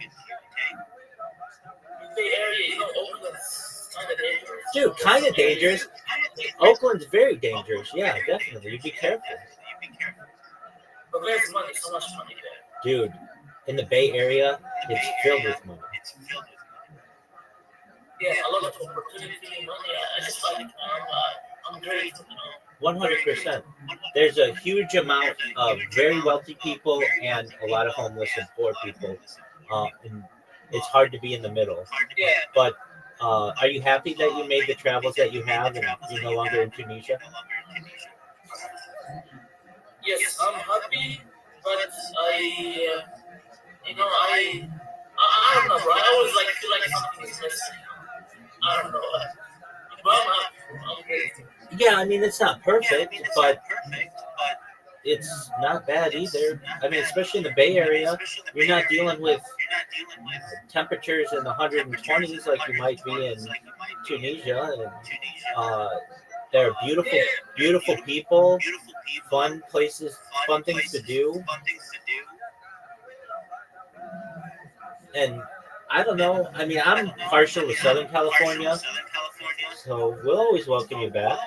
Bay Area, you know, Oakland's kind of dangerous. dude, kind of dangerous. Oakland's very dangerous. Yeah, definitely. You be careful, But there's money, so much money there. dude. In the Bay Area, it's filled with money. a lot of opportunity, money. I just like I'm grateful, 100%. There's a huge amount of very wealthy people and a lot of homeless and poor people. And it's hard to be in the middle. Yeah. But are you happy that you made the travels that you have and you're no longer in Tunisia? Yes, I'm happy, but I don't know, bro. I always like feel like something is missing. I don't know, but I'm happy. I'm grateful. Yeah, I mean, it's not perfect, but it's not bad either. I mean, especially in the Bay Area, you're not dealing with temperatures in the 120s like you might be in Tunisia. And there are beautiful, beautiful people, fun places, fun things to do. And I don't know. I mean, I'm partial to Southern California, so we'll always welcome you back.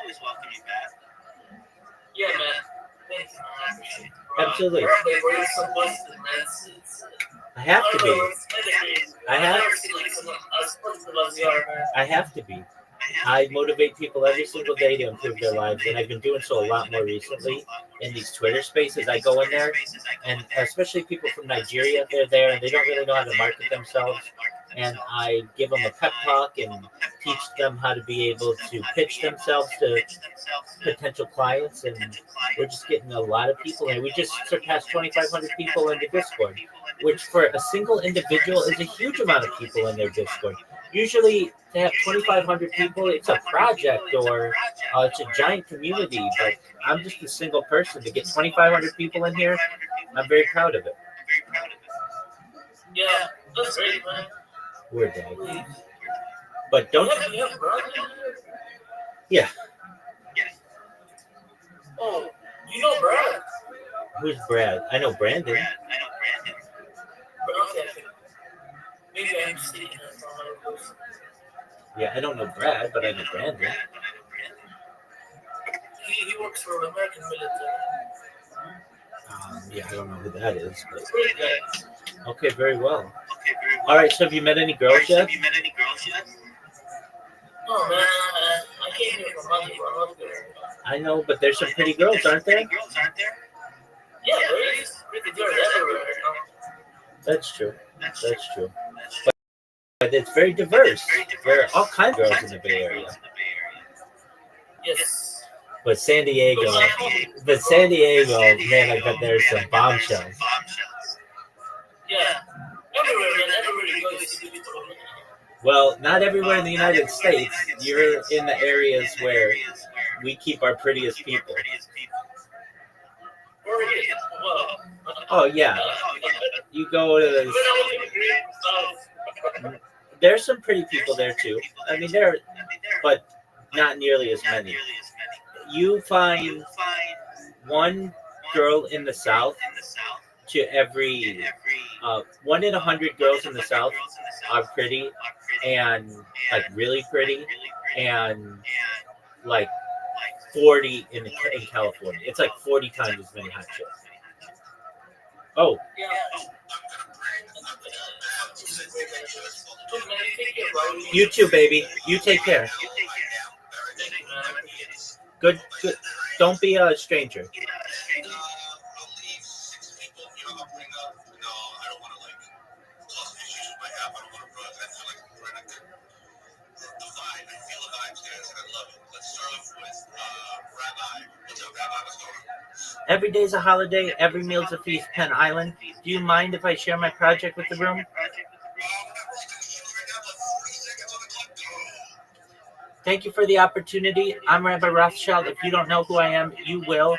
Yeah, man. Thanks, man. I appreciate it. Absolutely. We're so busted, man. I have to be. I never seen like someone as positive as you are, man. I have to be. I motivate people every single day to improve their lives, and I've been doing so a lot more recently in these Twitter spaces. I go in there, and especially people from Nigeria, they're there, and they don't really know how to market themselves. And I give them a pep talk and teach them how to be able to pitch themselves to potential clients. And we're just getting a lot of people, and we just surpassed 2,500 people in the Discord, which for a single individual is a huge amount of people in their Discord. Usually, to have 2,500 people, it's a project or it's a giant community. But I'm just a single person. To get 2,500 people in here, I'm very proud of it. Yeah, that's great, man. We're dead. But don't. You have brother? Yeah. Oh, you know Brad? Who's Brad? I know Brandon. Okay. Maybe I'm mistaken. Yeah, I don't know Brad, but I know Brandon. He works for the American military. Yeah, I don't know who that is. But... Great guy. Okay, very well. All right, so have you met any girls yet? Oh man, I came here for money, bro. I'm not good. I know, but there's some pretty girls, aren't there? Yeah, there is. Pretty girls everywhere. That's true. That's true. But it's very diverse. There are all kinds of girls in the Bay Area. Yes. But San Diego, man, I bet there's some bombshells. Yeah. Everywhere, man. Everywhere you go, you see people. Well, not everywhere in the United States. You're in the areas where we keep our prettiest people. Oh, yeah. You go to there's some pretty people there, too. I mean, but not nearly as many. You find one girl in the South to every 1 in 100 girls in the South are pretty and like really pretty, and like 40 in California. It's like 40 times as many hot chicks. Oh. You too, baby. You take care. Good. Don't be a stranger. Every day's a holiday. Every meal's a feast. Penn Island. Do you mind if I share my project with the room? Thank you for the opportunity. I'm Rabbi Rothschild. If you don't know who I am, you will.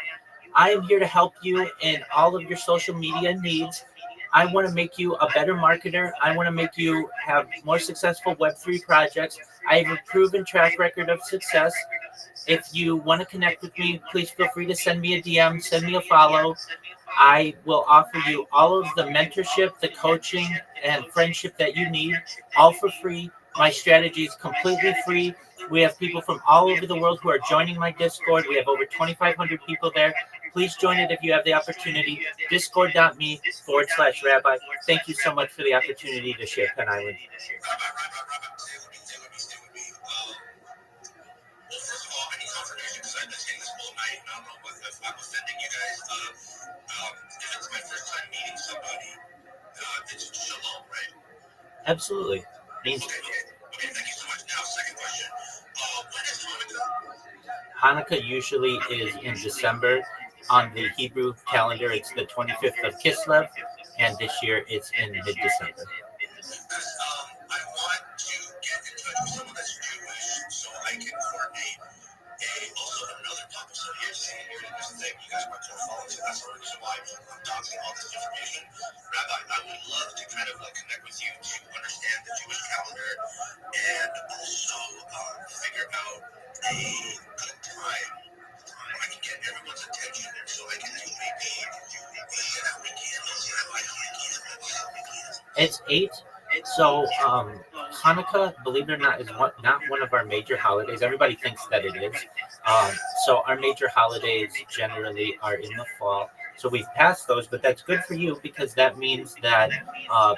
I am here to help you in all of your social media needs. I want to make you a better marketer. I want to make you have more successful Web3 projects. I have a proven track record of success. If you want to connect with me, please feel free to send me a DM, send me a follow. I will offer you all of the mentorship, the coaching, and friendship that you need, all for free. My strategy is completely free. We have people from all over the world who are joining my Discord. We have over 2,500 people there. Please join it if you have the opportunity. Discord.me/rabbi. Thank you so much for the opportunity to share Penn Island. Absolutely. Means Okay, thank you so much. Now, second question. When is Hanukkah? Hanukkah usually is in December. On the Hebrew calendar, it's the 25th of Kislev, and this year it's in mid-December. Because I want to get in touch with someone that's Jewish so I can coordinate also another topic. So here's the thing. You guys are core followers, so that's the reason why I'm doxing all this information. Rabbi, I would love to kind of connect with you to understand the Jewish calendar and also figure out a good time when I can get everyone's attention and so I can do maybe It's 8. So Hanukkah, believe it or not, is not one of our major holidays. Everybody thinks that it is. Um, so our major holidays generally are in the fall. So we've passed those, but that's good for you because that means that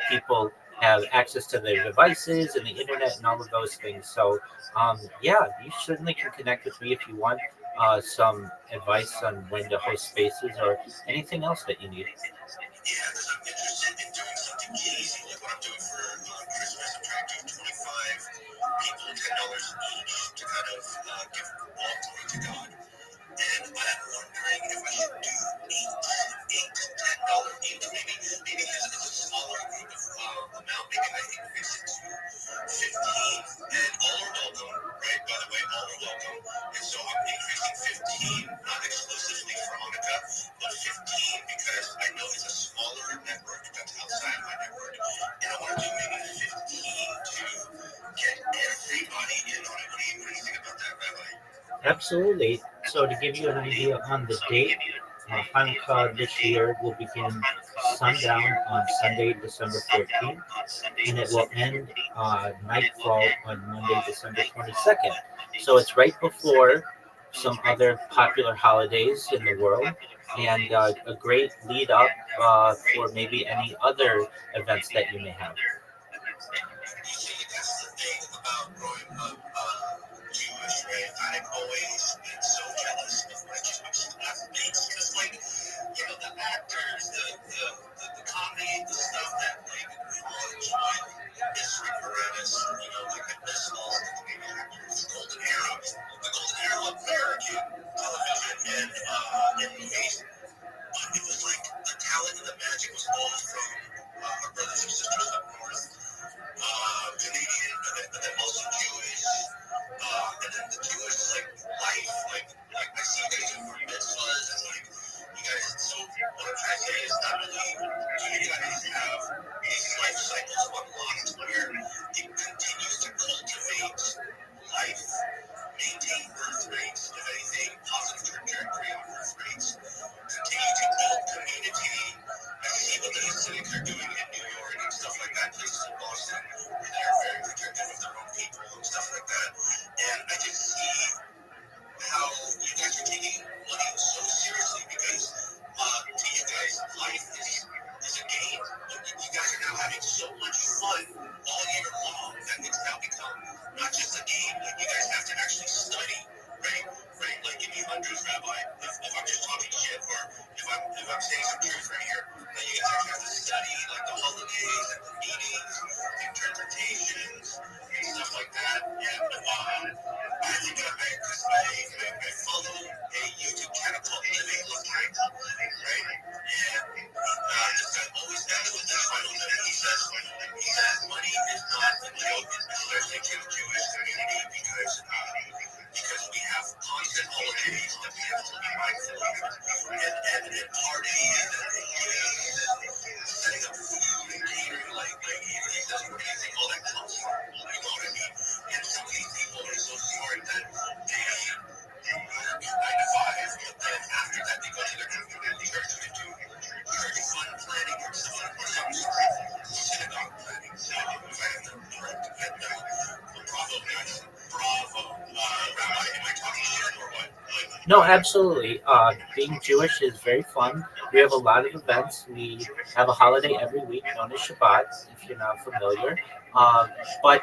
people have access to their devices and the internet and all of those things. So yeah, you certainly can connect with me if you want some advice on when to host spaces or anything else that you need. Yeah, because I'm interested in doing something easy, like what I'm doing for Christmas. I'm trying to do 25 people, $10 each to kind of give all glory to God. And I'm wondering if I should do eight to $10 each, maybe it's a smaller group of amount. Maybe I increase it to 15. And all are welcome, right? By the way, all are welcome. And so I'm increasing 15, not exclusively for Hanukkah, but 15 because I know it's a smaller network that's outside my network, and I want to do maybe 15 to get everybody in on it. What do you think about that, Rabbi? Absolutely. So to give you an idea on the date, Hanukkah this year will begin sundown on Sunday, December 14th, and it will end nightfall on Monday, December 22nd. So it's right before some other popular holidays in the world, and a great lead up for maybe any other events that you may have. You see, that's the thing about growing up Jewish, right? I've always been so jealous of my Jewish classmates because, like, the actors, the comedy, the stuff that, like, we all enjoy. Miss Rick Moranis, like, I miss all the comedian actors, the golden era of American television and movies. But it was like the talent and the magic was all from our brothers and sisters up north. Canadian, but then also Jewish, and then the Jewish life, like I see you guys do for mitzvahs, and you guys. So what I'm trying to say is not only do you guys have these life cycles unlocked where it continues to cultivate life, maintain birth rates, if anything, positive trajectory on birth rates, continue to build community. I see what the Hasidics are doing in New York and stuff like that, places in Boston, where they're very protective of their own people and stuff like that. And I just see how you guys are taking money so seriously because to you guys, life is a game. You guys are now having so much fun all year long that it's now become not just a game. Like you guys have to actually study, right? Right? Like give me hundreds, Rabbi. If I'm just talking shit, or if I'm saying some truth right here, then you guys actually have to study like the holidays and the meetings, the interpretations, and stuff like that. And I think I follow a YouTube channel called Living Luxury, right? And this guy always ends with this final minute. He says money is not a joke, especially to the Jewish community, because we have constant holidays that we have to be mindful of, and parties and games and setting up food and catering, like he says, where do you think all that comes from? You know what I mean? And some of these people are so smart that they work 9 to 5, but then after that they go to their community church and do church fund planning or some sort of synagogue planning. So if I have the correct bravo, guys. Bravo. Rabbi, am I talking shit or what? No, absolutely. Being Jewish is very fun. We have a lot of events. We have a holiday every week known as Shabbat, if you're not familiar. But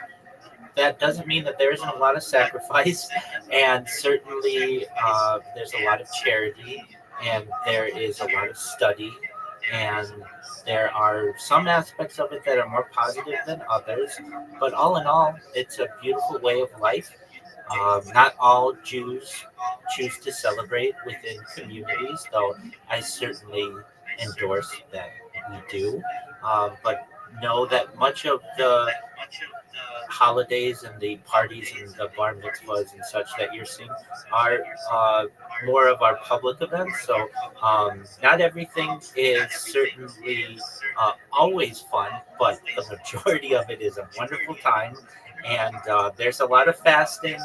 that doesn't mean that there isn't a lot of sacrifice, and certainly there's a lot of charity, and there is a lot of study, and there are some aspects of it that are more positive than others. But all in all, it's a beautiful way of life. Not all Jews choose to celebrate within communities, though I certainly endorse that we do. But know that much of the holidays and the parties and the bar mitzvahs and such that you're seeing are more of our public events. So not everything is certainly always fun, but the majority of it is a wonderful time. And there's a lot of fasting,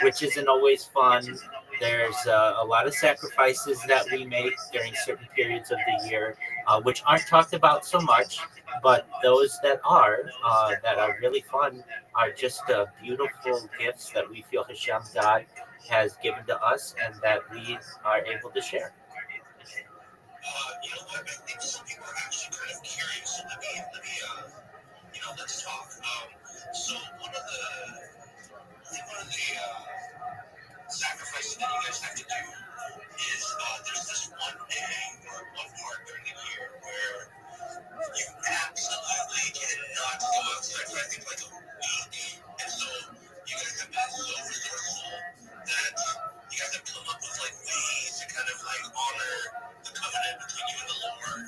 which isn't always fun. There's a lot of sacrifices that we make during certain periods of the year, which aren't talked about so much. But those that are really fun, are just beautiful gifts that we feel Hashem God has given to us and that we are able to share. I think some people are actually kind of curious. So let's talk. So one of the sacrifices that you guys have to do is there's this one day or one part during the year where you absolutely cannot go outside for I think like a week. And so you guys have been so resourceful that you guys have come up with like ways to kind of like honor the covenant between you and the Lord,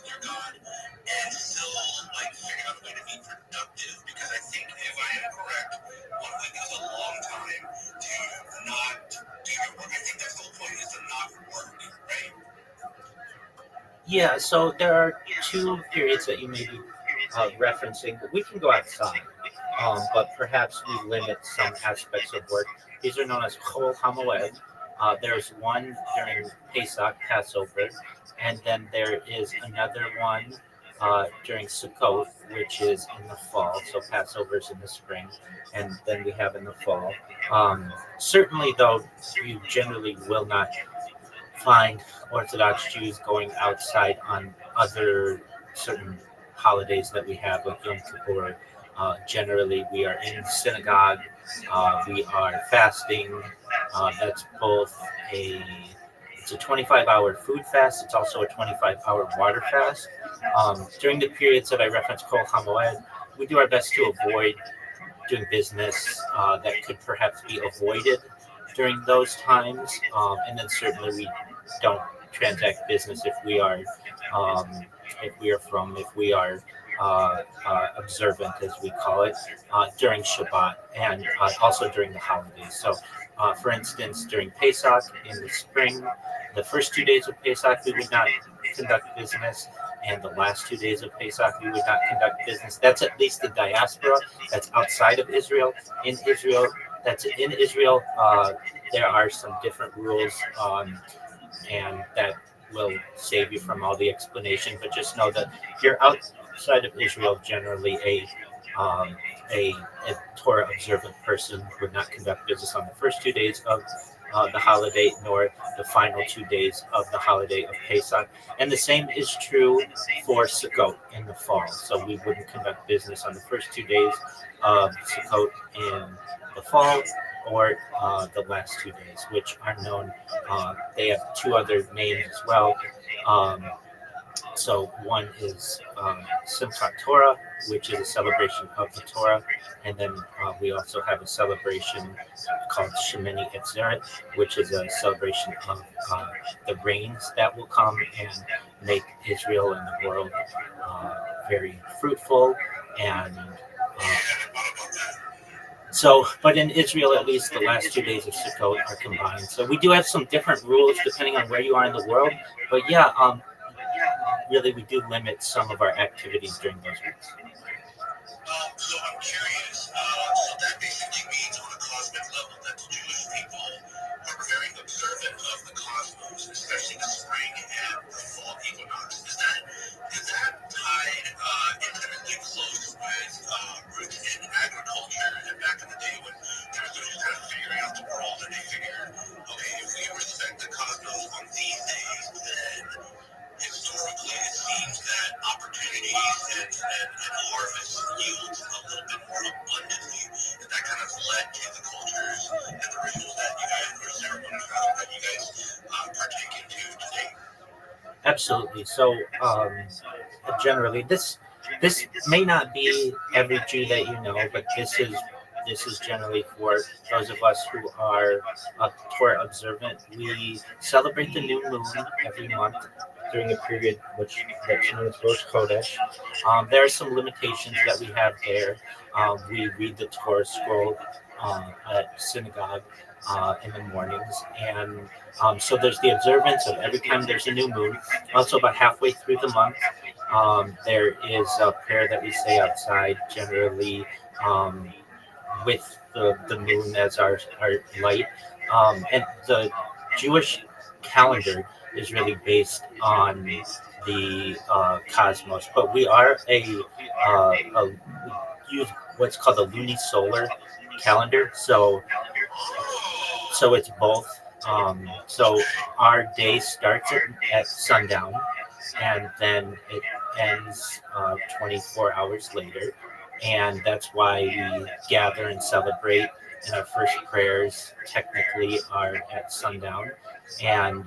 your God, and still like figure out a way to be productive. Because I think if I am correct, 1 week is a long time to not do your work. I think that's the whole point is to not work, right? Yeah, so there are two periods that you may be referencing. We can go outside, but perhaps we limit some aspects of work. These are known as Chol HaMoed. There's one during Pesach, Passover, and then there is another one during Sukkot, which is in the fall. So Passover is in the spring, and then we have in the fall. Certainly, though, you generally will not find Orthodox Jews going outside on other certain holidays that we have, like Yom Kippur. Generally, we are in synagogue. We are fasting. That's both a it's a 25-hour food fast. It's also a 25-hour water fast. During the periods that I referenced, Kol Hamoed, we do our best to avoid doing business that could perhaps be avoided during those times. And then certainly we don't transact business um, if we are observant, as we call it, during Shabbat and also during the holidays. So, for instance, during Pesach in the spring, the first 2 days of Pesach we would not conduct business, and the last 2 days of Pesach we would not conduct business. That's at least the diaspora. That's outside of Israel. In Israel, there are some different rules, and that will save you from all the explanation. But just know that if you're outside of Israel, generally um, a Torah observant person would not conduct business on the first 2 days of the holiday, nor the final 2 days of the holiday of Pesach. And the same is true for Sukkot in the fall. So we wouldn't conduct business on the first 2 days of Sukkot in the fall, or the last 2 days, which are known. They have two other names as well. Um, so one is Simchat Torah, which is a celebration of the Torah, and then we also have a celebration called Shemini Atzeret, which is a celebration of the rains that will come and make Israel and the world very fruitful. And but in Israel, at least the last 2 days of Sukkot are combined. So we do have some different rules depending on where you are in the world. But yeah, really, we do limit some of our activities during those weeks. So I'm curious. So that basically means on a cosmic level that the Jewish people are very observant of the cosmos, especially the spring and the fall equinox. Is that tied intimately close with roots in agriculture and back in the day when they were just kind of figuring out the world and they figured, okay, if we respect the cosmos on these days, then historically it seems that opportunities and Absolutely. So, generally, this may not be every Jew that you know, but this is generally for those of us who are Torah observant. We celebrate the new moon every month during a period that's known as Rosh Chodesh. There are some limitations that we have there. We read the Torah scroll at synagogue in the mornings, and so there's the observance of every time there's a new moon. Also, about halfway through the month, there is a prayer that we say outside, generally um, with the moon as our light. And the Jewish calendar is really based on the cosmos, but we are we use what's called a lunisolar calendar. So it's both. So our day starts at sundown, and then it ends 24 hours later. And that's why we gather and celebrate. And our first prayers technically are at sundown. And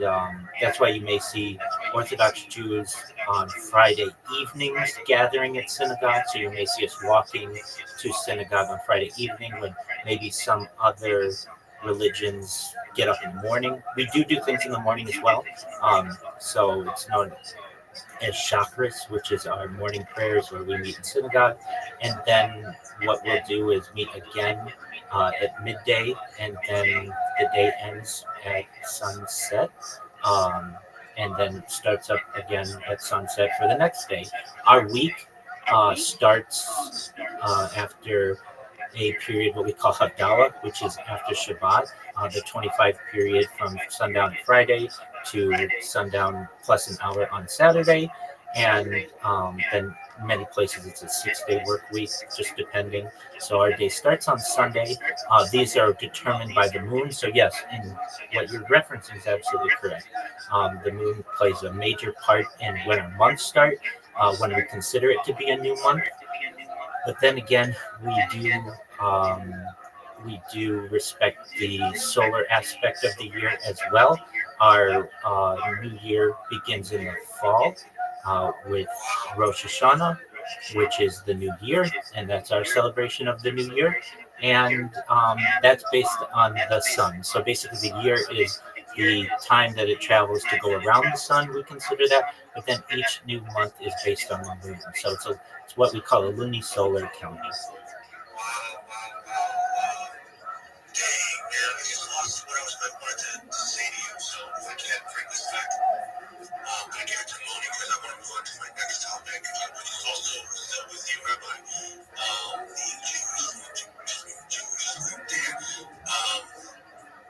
that's why you may see Orthodox Jews on Friday evenings gathering at synagogue. So you may see us walking to synagogue on Friday evening when maybe some other religions get up in the morning. We do things in the morning as well. So it's known as chakras, which is our morning prayers where we meet in synagogue. And then what we'll do is meet again at midday, and then the day ends at sunset. Um, and then starts up again at sunset for the next day. Our week starts after a period what we call Havdalah, which is after Shabbat, the 25 period from sundown Friday to sundown plus an hour on Saturday. And then many places it's a 6-day work week, just depending. So our day starts on Sunday. These are determined by the moon. So yes, in what you're referencing is absolutely correct. The moon plays a major part in when our months start, when we consider it to be a new month. But then again, um, we do respect the solar aspect of the year as well. Our new year begins in the fall with Rosh Hashanah, which is the new year, and that's our celebration of the new year. And that's based on the sun. So basically, the year is the time that it travels to go around the sun. We consider that, but then each new month is based on the moon. So it's what we call a lunisolar calendar. Wow, wow, wow. Dang, man, I just lost what I was wanted to say to you, so I can't bring this back. I'm going to give it to Moni because I want to move on to my next topic, which is also still with you, Rabbi. The Jewish food there.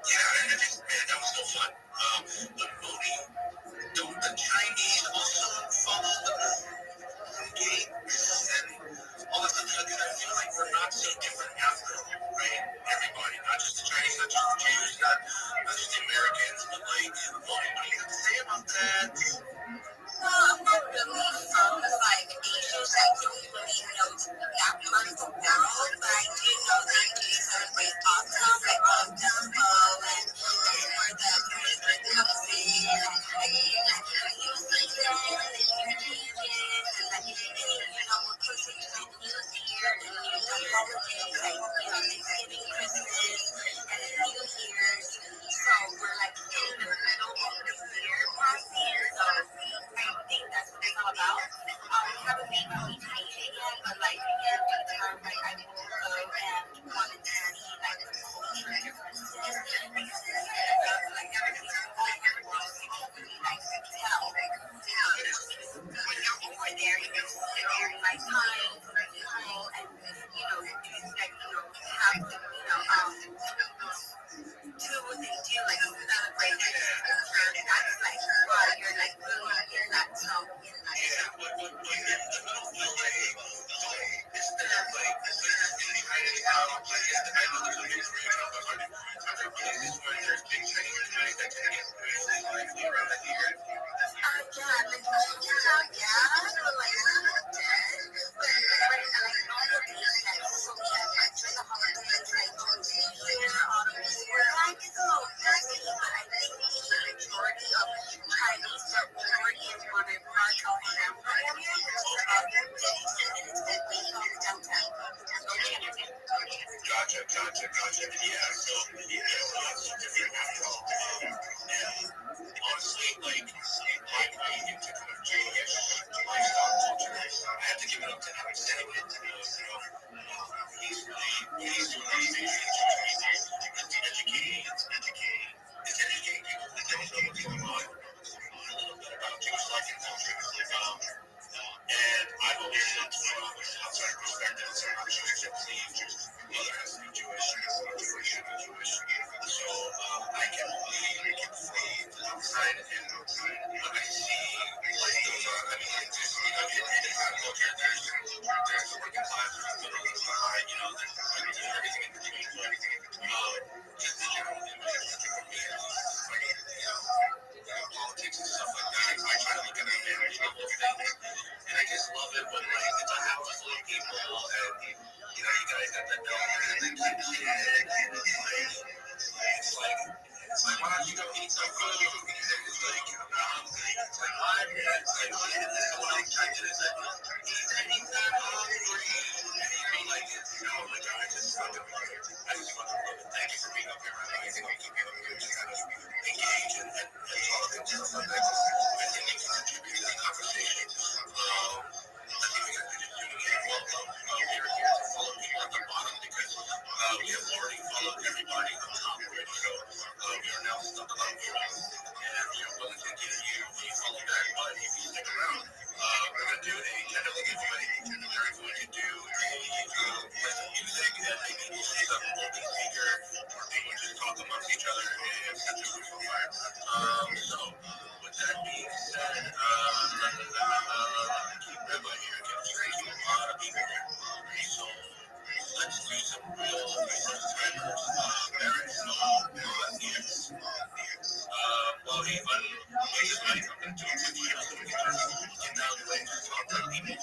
Yeah, and just, man, that was no fun. But Moni, don't the Chinese also follow the games and all that stuff? Because I feel like we're not so different after all, right? Everybody, not just the Chinese, not just the Jews, not just the Americans, but like, Moni, what do you have to say about that? Not really from like Asian side to really know that part of the world, but I do know that they celebrate awesome like Dumbo and for the Christmas coffee and like you see them and you change it and like we're pushing to the new year and holidays like Thanksgiving, Christmas and New Year's. So we're like in the middle of the year process. So I think that's what it's all about. We haven't made really changing yet, but like by the time like I go and wanted to see like the culture differences So I can see the outside and when I see what goes on, I mean, it's just, look at there's the working class, there's the middle, there's the high, there's everything in between. Just in general, for me, politics and stuff like that, I try to look at the advantage level of things, and I just love it when, like, it's a house full of people, and, you guys got the donors and the kids, it's like, why don't you go eat some food? It's like, I'm not hungry. It's like, what? It's like, this is what I tried to do. It's like, he's not hungry. Like, oh my God, I just want to thank you for being up here. I think we keep people here just kind of engage and talk and stuff like that. I think we can contribute to the conversation. I think we got to just communicate. Welcome. We're here to follow people at the bottom because we have already followed everybody on top already. So we are now stuck on you. And we're willing to give you follow back. But if you stick around, we're going to do a technical giveaway. We're going to do a music and maybe we'll see some open speaker or people just talk amongst each other and catch a roof on fire. So with that being said, keep Rabbi here and get straight to a lot of people here. So let's do some real first timers. Barrett, yes. Well, even he's like, I'm going to do a quick show so we can just get out of the way to talk to people.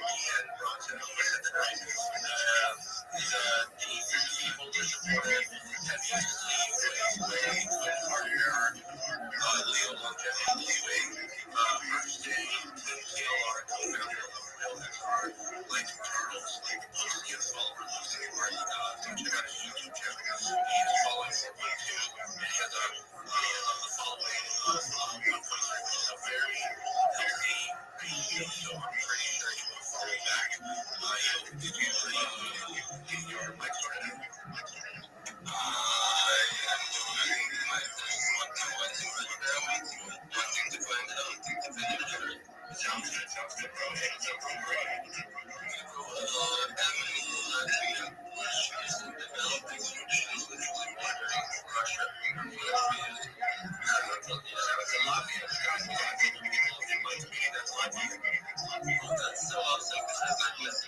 Ian Bronson over at the night. He's a people to support him. And he's way harder. Leo Longevity, way first day, TLR, co-founder of Real XR, like Turtles, like Lucy and Follower Lucy, where check out his YouTube channel. He is following for me too. And he has a following of 1.3, which is a very healthy ratio, so I'm pretty sure he will follow back. Did you get your mic sorted out? Sounds good, bro. Hey, what's up, bro? That's so awesome because I just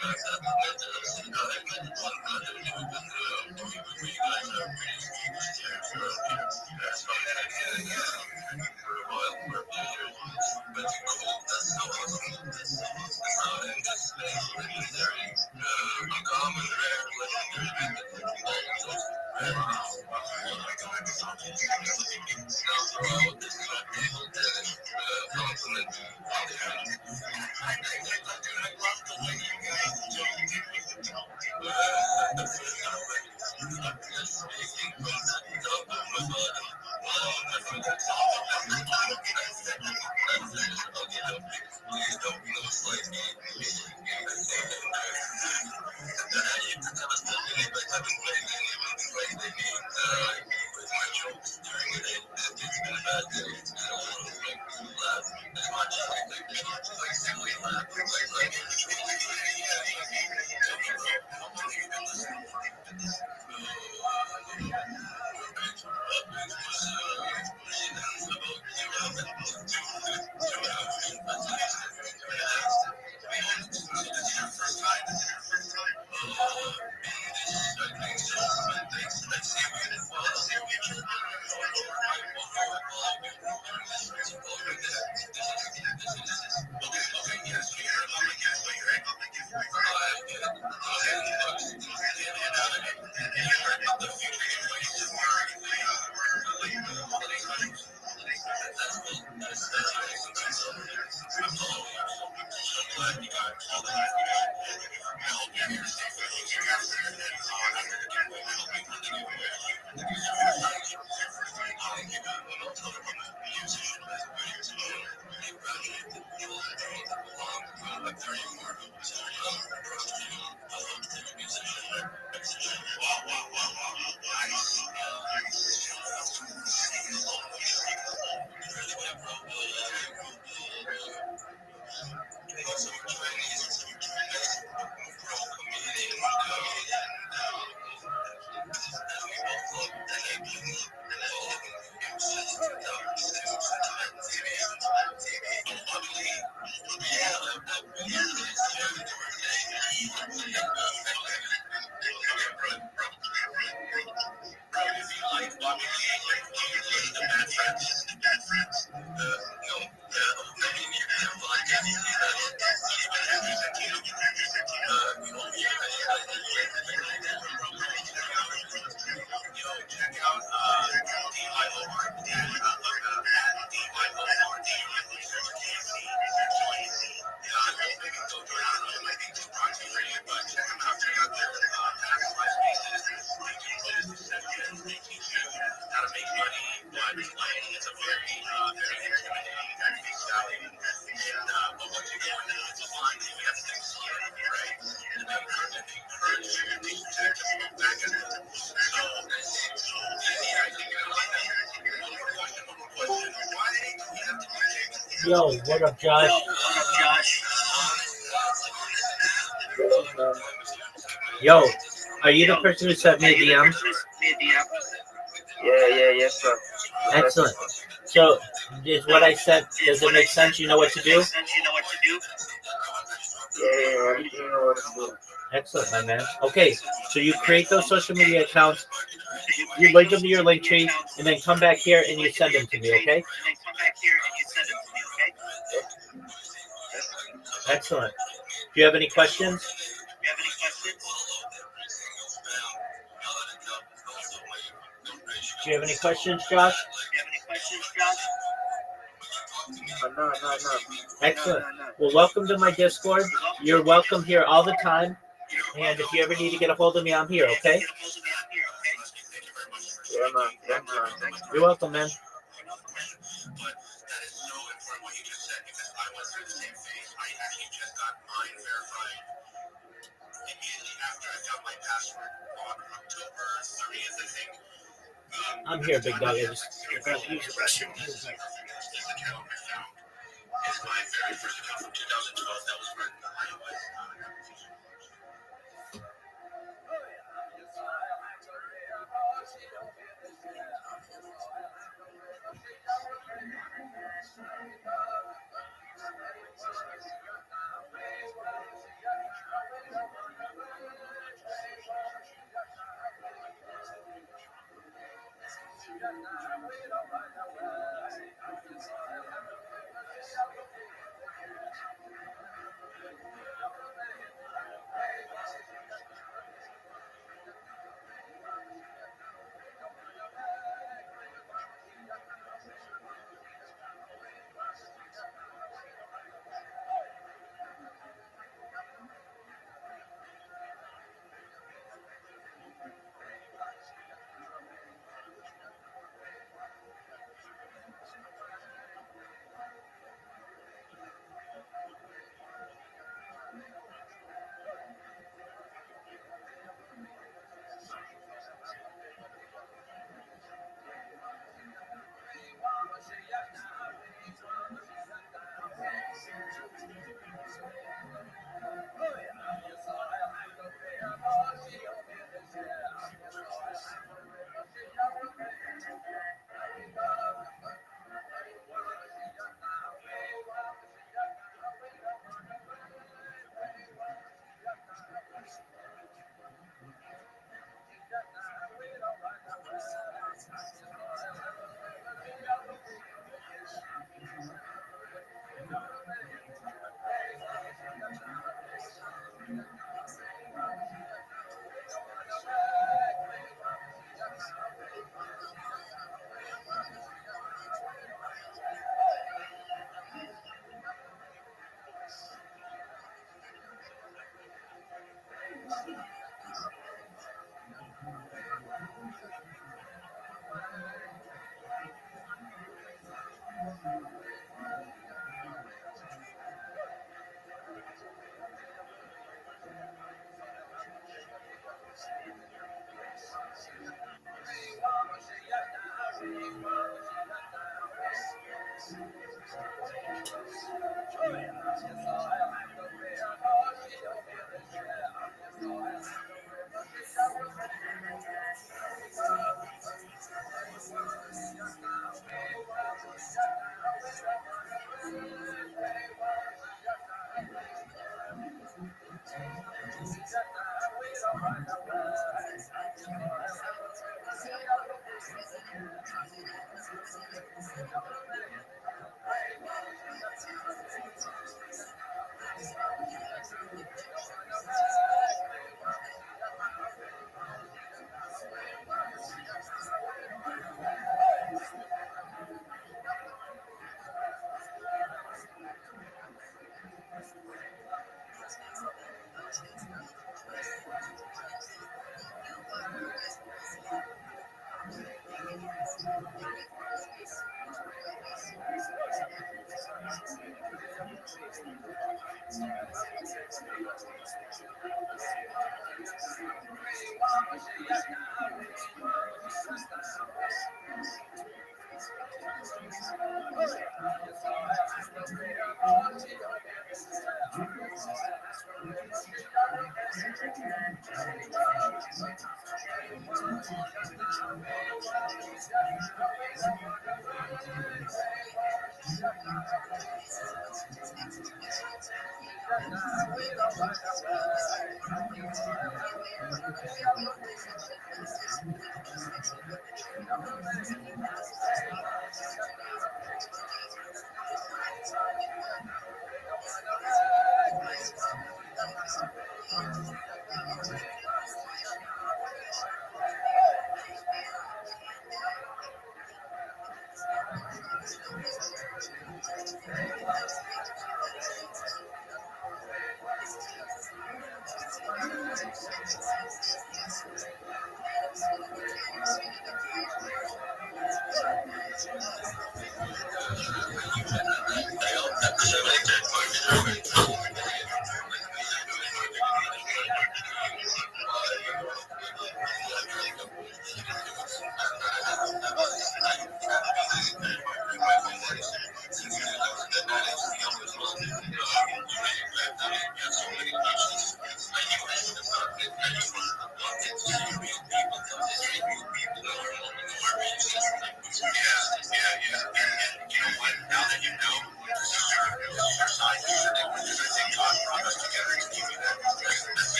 Yo, what up, Josh? Yo, are you the person who sent me a DM? Yes, sir. Excellent. So, is what I said, does it make sense? You know what to do? Everything you know what to do. Excellent, my man. Okay, so you create those social media accounts, you link them to your link tree, and then come back here and you send them to me, okay? Excellent. Do you have any questions? Do you have any questions, Josh? No. Excellent. Well, welcome to my Discord. You're welcome here all the time. And if you ever need to get a hold of me, I'm here, okay? Yeah, man. Thank you. You're welcome, man. I'm here, big dog. I just gotta use the restroom.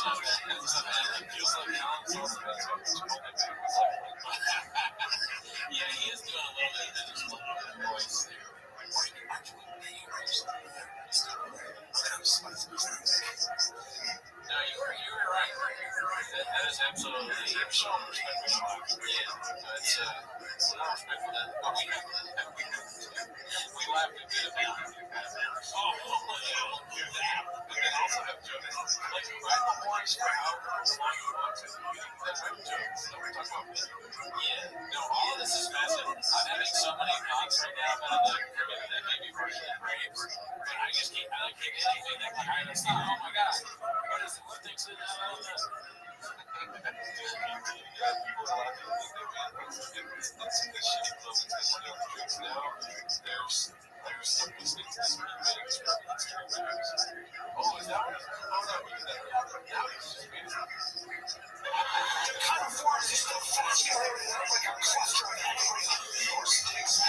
Yeah, he is doing a little bit of his voice there. No, you were right. That is absolutely showing respect for the life. Yeah, it's more respect for that. But we laughed a bit about it. Oh, yeah, that. But then also have jokes. Like, right before I sprout, flying boxes, that's what jokes. Don't we talk about that? Yeah, no, all of this is fascinating. I'm having so many thoughts right now about the Caribbean that may be partially rapes. But I just can't, I can't get anything that behind us. Oh my God. What thinks it Coniforms is still fascinating, like a cluster of crazy horse sticks.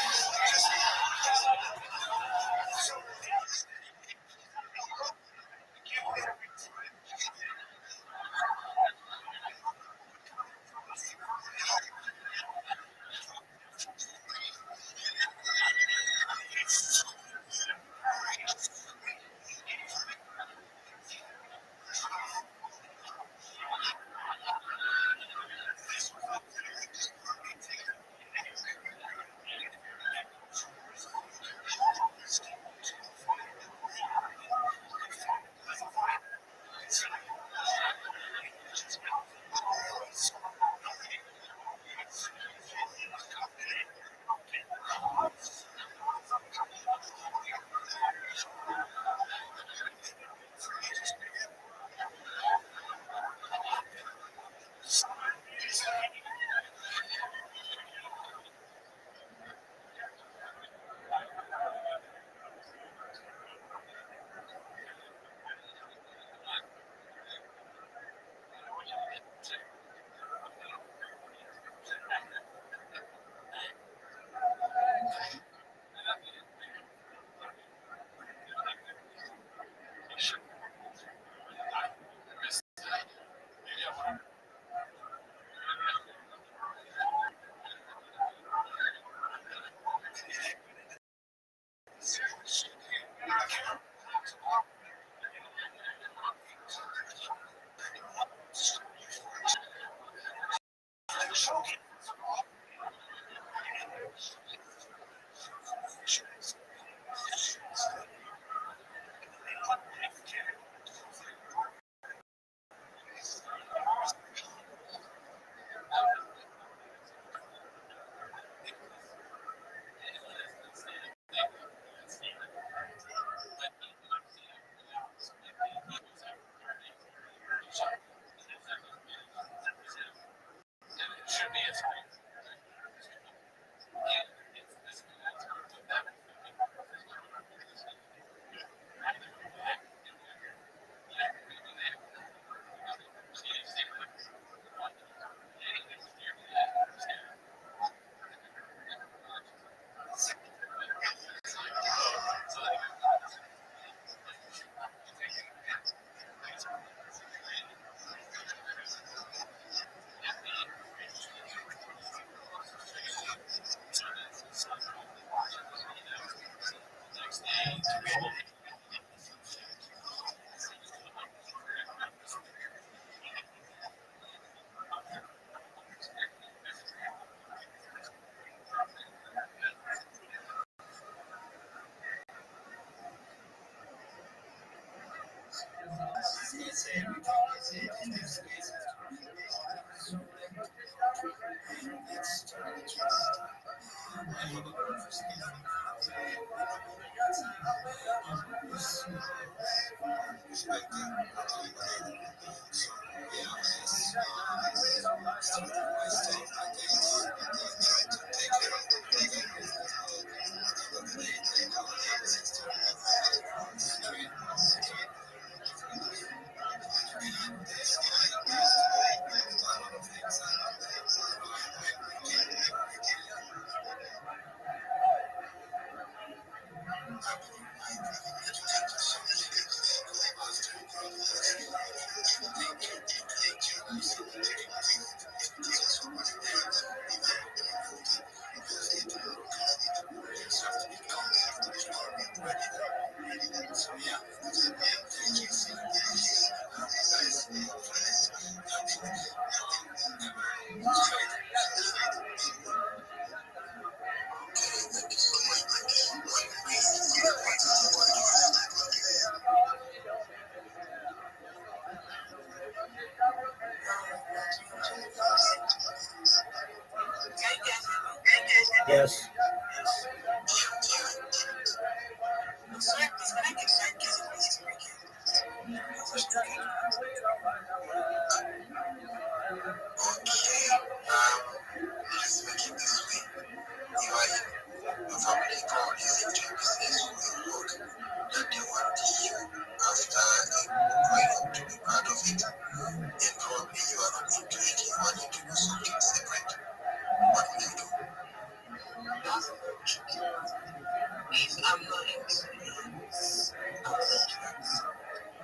Yes.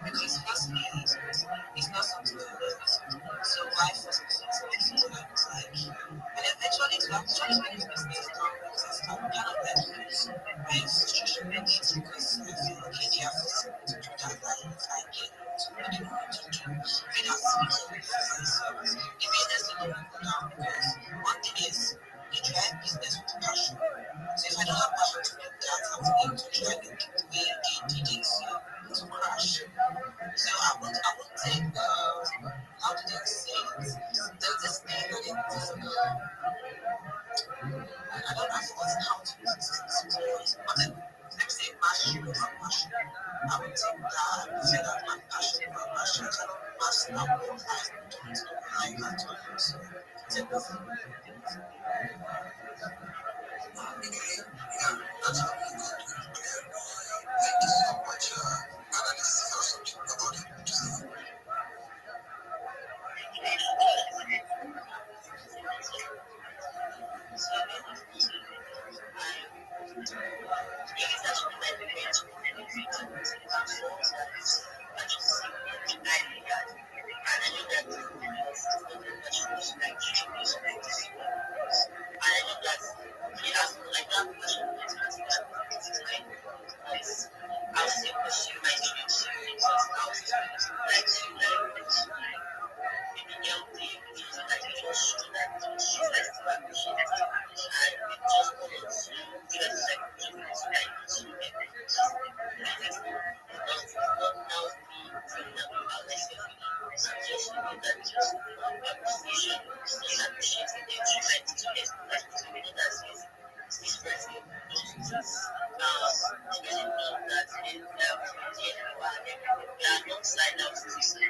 Because hustling is not something to lose. So life was and eventually to actually make this business because I'm kind of like lose my institution because I feel okay, they have to do that I get to what they want to do. It has to be so the business will not go down because one thing is you drive business with passion. So if I don't have passion to do that, I'm going to drive it the way they did to crash. So I would take how did I say it? There's this thing that it I don't know how to use it, but let me say passion over passion. I would take that and say that my passion over passion. I cannot master what I have to do. So take that. That's how you go. Thank you so much. And this is also about it. I'll still pursue my dreams because I'll still like to maybe guilty because I just show that she's like to appreciate it and just wanted to give us like opportunities like to make it not now be from the let's say just that just appreciation is appreciating the like to get like to know that is person it doesn't mean that they are not signed up to pursue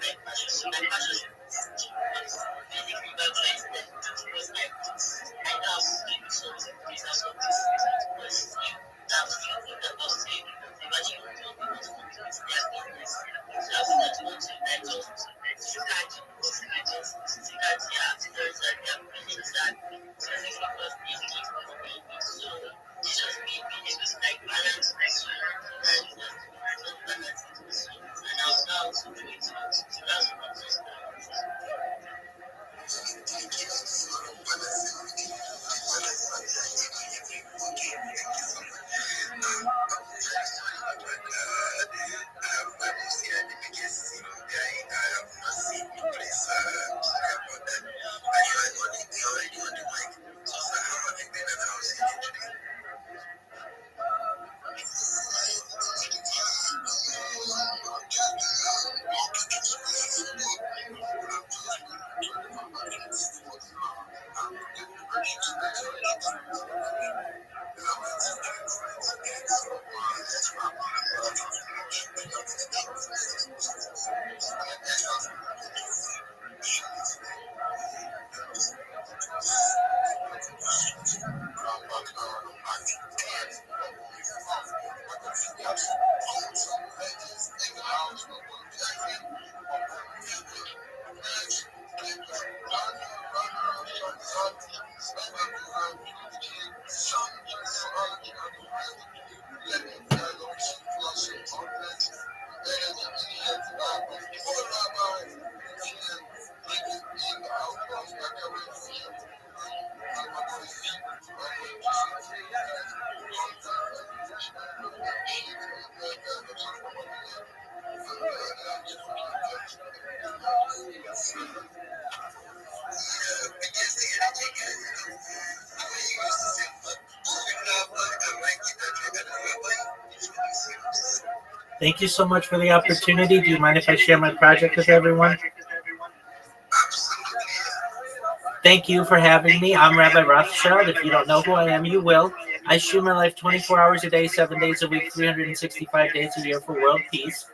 my passion. So my passion is basically by trying to because I know I'm doing something because I'm not because that's the thing about it. Imagine you don't want to do it, their business. So I would not want to like just start because I just see that there's like their business that basically because they keep moving. So it's just being able to like balance my balance it. So and I'll now to do it. So that's what I'm just Thank you so much for the opportunity. Do you mind if I share my project with everyone? Thank you for having me. I'm Rabbi Rothschild. If you don't know who I am, you will. I stream my life 24 hours a day, 7 days a week, 365 days a year for world peace.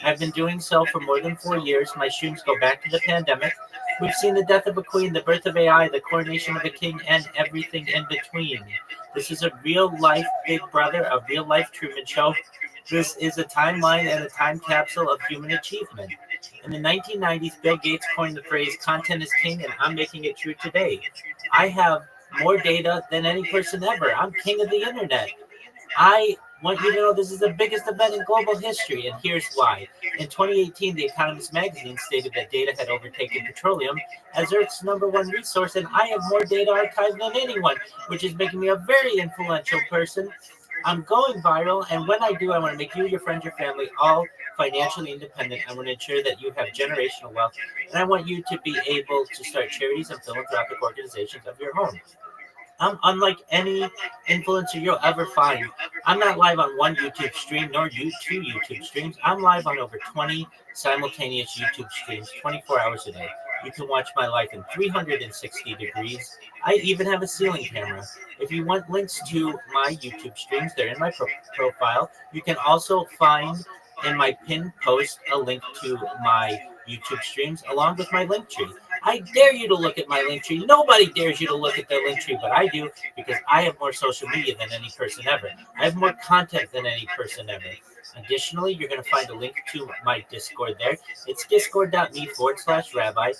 I've been doing so for more than 4 years. My streams go back to the pandemic. We've seen the death of a queen, the birth of AI, the coronation of a king, and everything in between. This is a real-life Big Brother, a real-life Truman Show. This is a timeline and a time capsule of human achievement. In the 1990s, Bill Gates coined the phrase, "Content is king," and I'm making it true today. I have more data than any person ever. I'm king of the internet. I want you to know this is the biggest event in global history, and here's why. In 2018, The Economist magazine stated that data had overtaken petroleum as Earth's #1 resource, and I have more data archived than anyone, which is making me a very influential person. I'm going viral, and when I do, I want to make you, your friends, your family, all financially independent. I want to ensure that you have generational wealth, and I want you to be able to start charities and philanthropic organizations of your own. I'm unlike any influencer you'll ever find. I'm not live on one YouTube stream, nor two YouTube streams. I'm live on over 20 simultaneous YouTube streams, 24 hours a day. You can watch my life in 360 degrees. I even have a ceiling camera. If you want links to my YouTube streams, they're in my profile. You can also find in my pinned post a link to my YouTube streams along with my link tree. I dare you to look at my link tree. Nobody dares you to look at their link tree, but I do because I have more social media than any person ever. I have more content than any person ever. Additionally, you're going to find a link to my Discord there. It's discord.me/rabbi.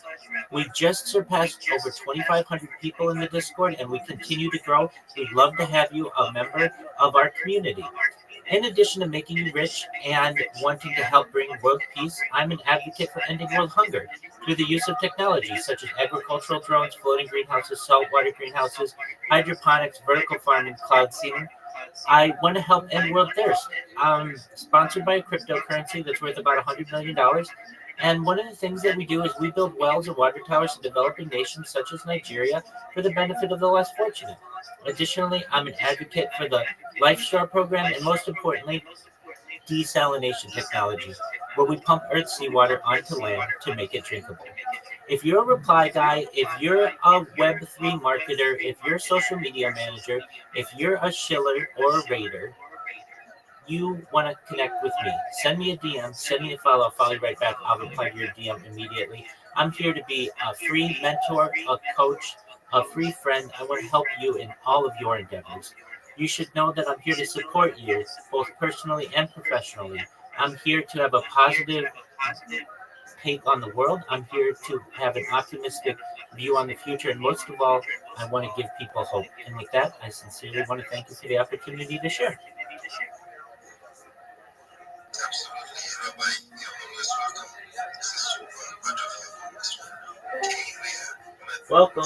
We just surpassed over 2,500 people in the Discord, and we continue to grow. We'd love to have you a member of our community. In addition to making you rich and wanting to help bring world peace, I'm an advocate for ending world hunger through the use of technology such as agricultural drones, floating greenhouses, saltwater greenhouses, hydroponics, vertical farming, cloud seeding. I want to help end world thirst. I'm sponsored by a cryptocurrency that's worth about $100 million. And one of the things that we do is we build wells and water towers in developing nations such as Nigeria for the benefit of the less fortunate. Additionally, I'm an advocate for the Life Straw program and most importantly, desalination technology, where we pump Earth's seawater onto land to make it drinkable. If you're a reply guy, if you're a Web3 marketer, if you're a social media manager, if you're a shiller or a raider, you want to connect with me, send me a DM, send me a follow. I'll follow you right back. I'll reply to your DM immediately. I'm here to be a free mentor, a coach, a free friend. I want to help you in all of your endeavors. You should know that I'm here to support you, both personally and professionally. I'm here to have a positive take on the world. I'm here to have an optimistic view on the future. And most of all, I want to give people hope. And with that, I sincerely want to thank you for the opportunity to share. Welcome.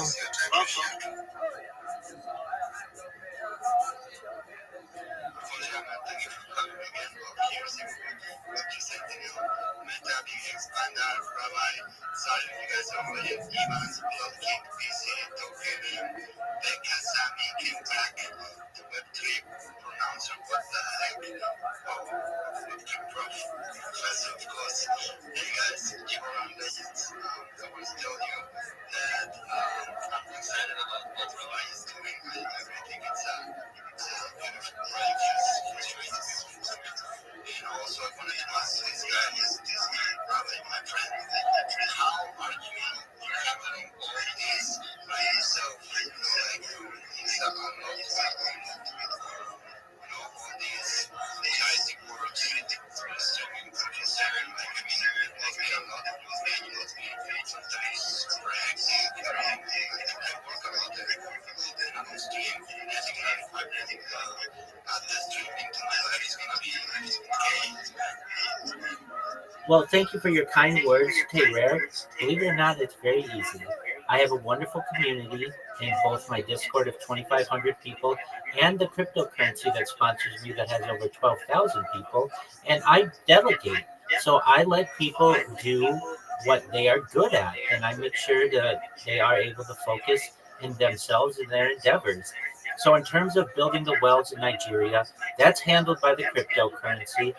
Well, thank you for your kind words, Rare. Believe it or not, it's very easy. I have a wonderful community in both my Discord of 2,500 people and the cryptocurrency that sponsors me that has over 12,000 people. And I delegate. So I let people do what they are good at, and I make sure that they are able to focus in themselves and their endeavors. So, in terms of building the wells in Nigeria, that's handled by the cryptocurrency.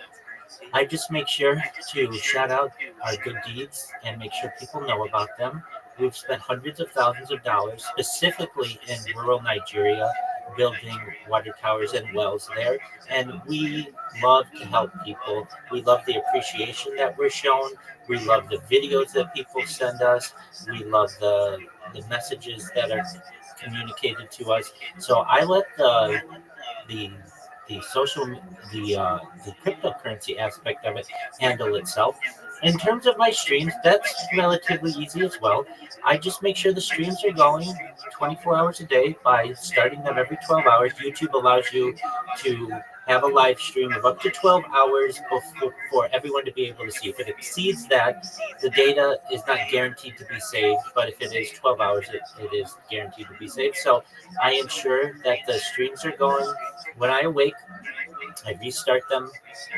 I just make sure to shout out our good deeds and make sure people know about them. We've spent hundreds of thousands of dollars specifically in rural Nigeria building water towers and wells there. And we love to help people. We love the appreciation that we're shown. We love the videos that people send us. We love the messages that are communicated to us. So I let the the social the cryptocurrency aspect of it handle itself. In terms of my streams, that's relatively easy as well. I just make sure the streams are going 24 hours a day by starting them every 12 hours. YouTube allows you to have a live stream of up to 12 hours for everyone to be able to see. If it exceeds that, the data is not guaranteed to be saved, but if it is 12 hours, it is guaranteed to be saved. So I ensure that the streams are going. When I awake, I restart them.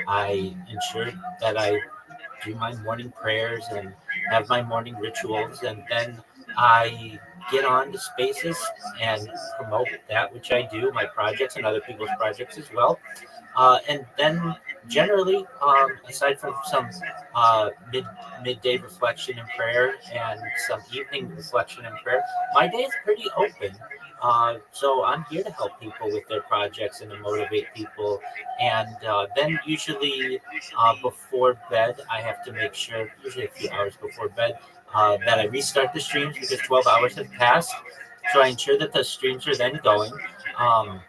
I ensure that I do my morning prayers and have my morning rituals, and then I get on to spaces and promote that which I do, my projects and other people's projects as well. And then generally, aside from some midday reflection and prayer and some evening reflection and prayer, my day is pretty open. So I'm here to help people with their projects and to motivate people. And then usually before bed, I have to make sure, usually a few hours before bed, that I restart the streams because 12 hours have passed. So I ensure that the streams are then going. Um,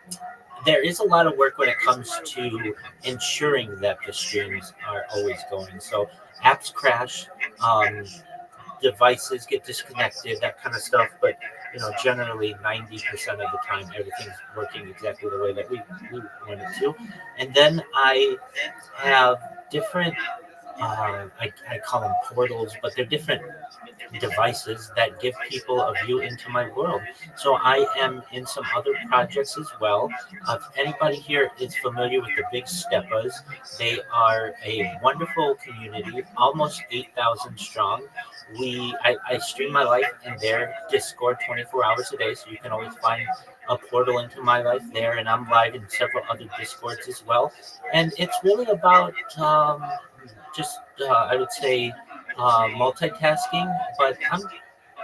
there is a lot of work when it comes to ensuring that the streams are always going. So apps crash, um, devices get disconnected, that kind of stuff. But generally 90% of the time, everything's working exactly the way that we want it to. And then I have different. I call them portals, but they're different devices that give people a view into my world. So I am in some other projects as well. If anybody here is familiar with the Big Steppas, they are a wonderful community, almost 8,000 strong. I stream my life in their Discord 24 hours a day, so you can always find a portal into my life there, and I'm live in several other Discords as well. And it's really about just, I would say, multitasking, but I'm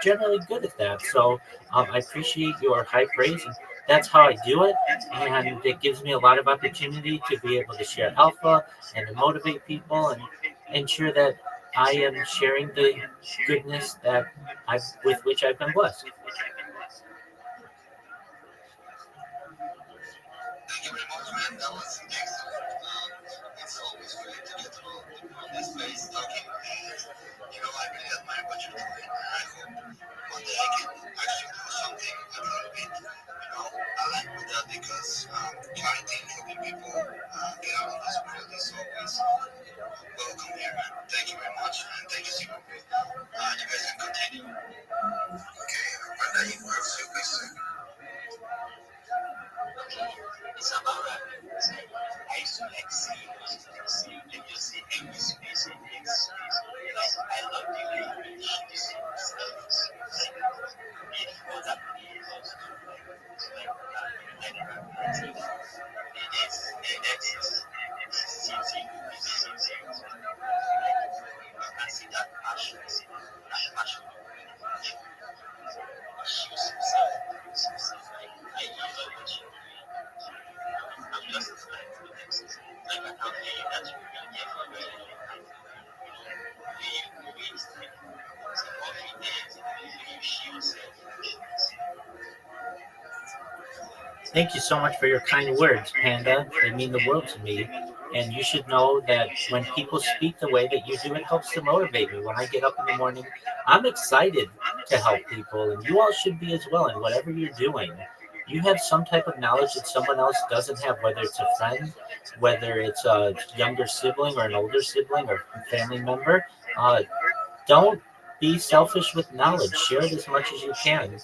generally good at that. So I appreciate your high praise, and that's how I do it. And it gives me a lot of opportunity to be able to share alpha and to motivate people and ensure that I am sharing the goodness that with which I've been blessed. Thank you very much, man. That was excellent. It's always great to get people on this space talking. I really admire what you're doing. I hope one day I can actually do something a little bit, aligned with that because charity, helping people get out of this world is always welcome here, man. Thank you very much, and thank you, Simon. You guys can continue. Okay, Brenda, you have your question. It's about I used to like see and just see every space in X. Like I love the way you you see stuff. Like beautiful that really loves to like it's easy. I can see that passion. That passion. Shoes himself. Like I love what you I'm just like the next. Like I can't believe that you've been here for a very long time. You waste like coffee days, you shoot yourself. Thank you so much for your kind words, Panda. They mean the world to me. And you should know that when people speak the way that you do, it helps to motivate me. When I get up in the morning, I'm excited to help people, and you all should be as well. And whatever you're doing, you have some type of knowledge that someone else doesn't have, whether it's a friend, whether it's a younger sibling or an older sibling or family member. Don't be selfish with knowledge. Share it as much as you can.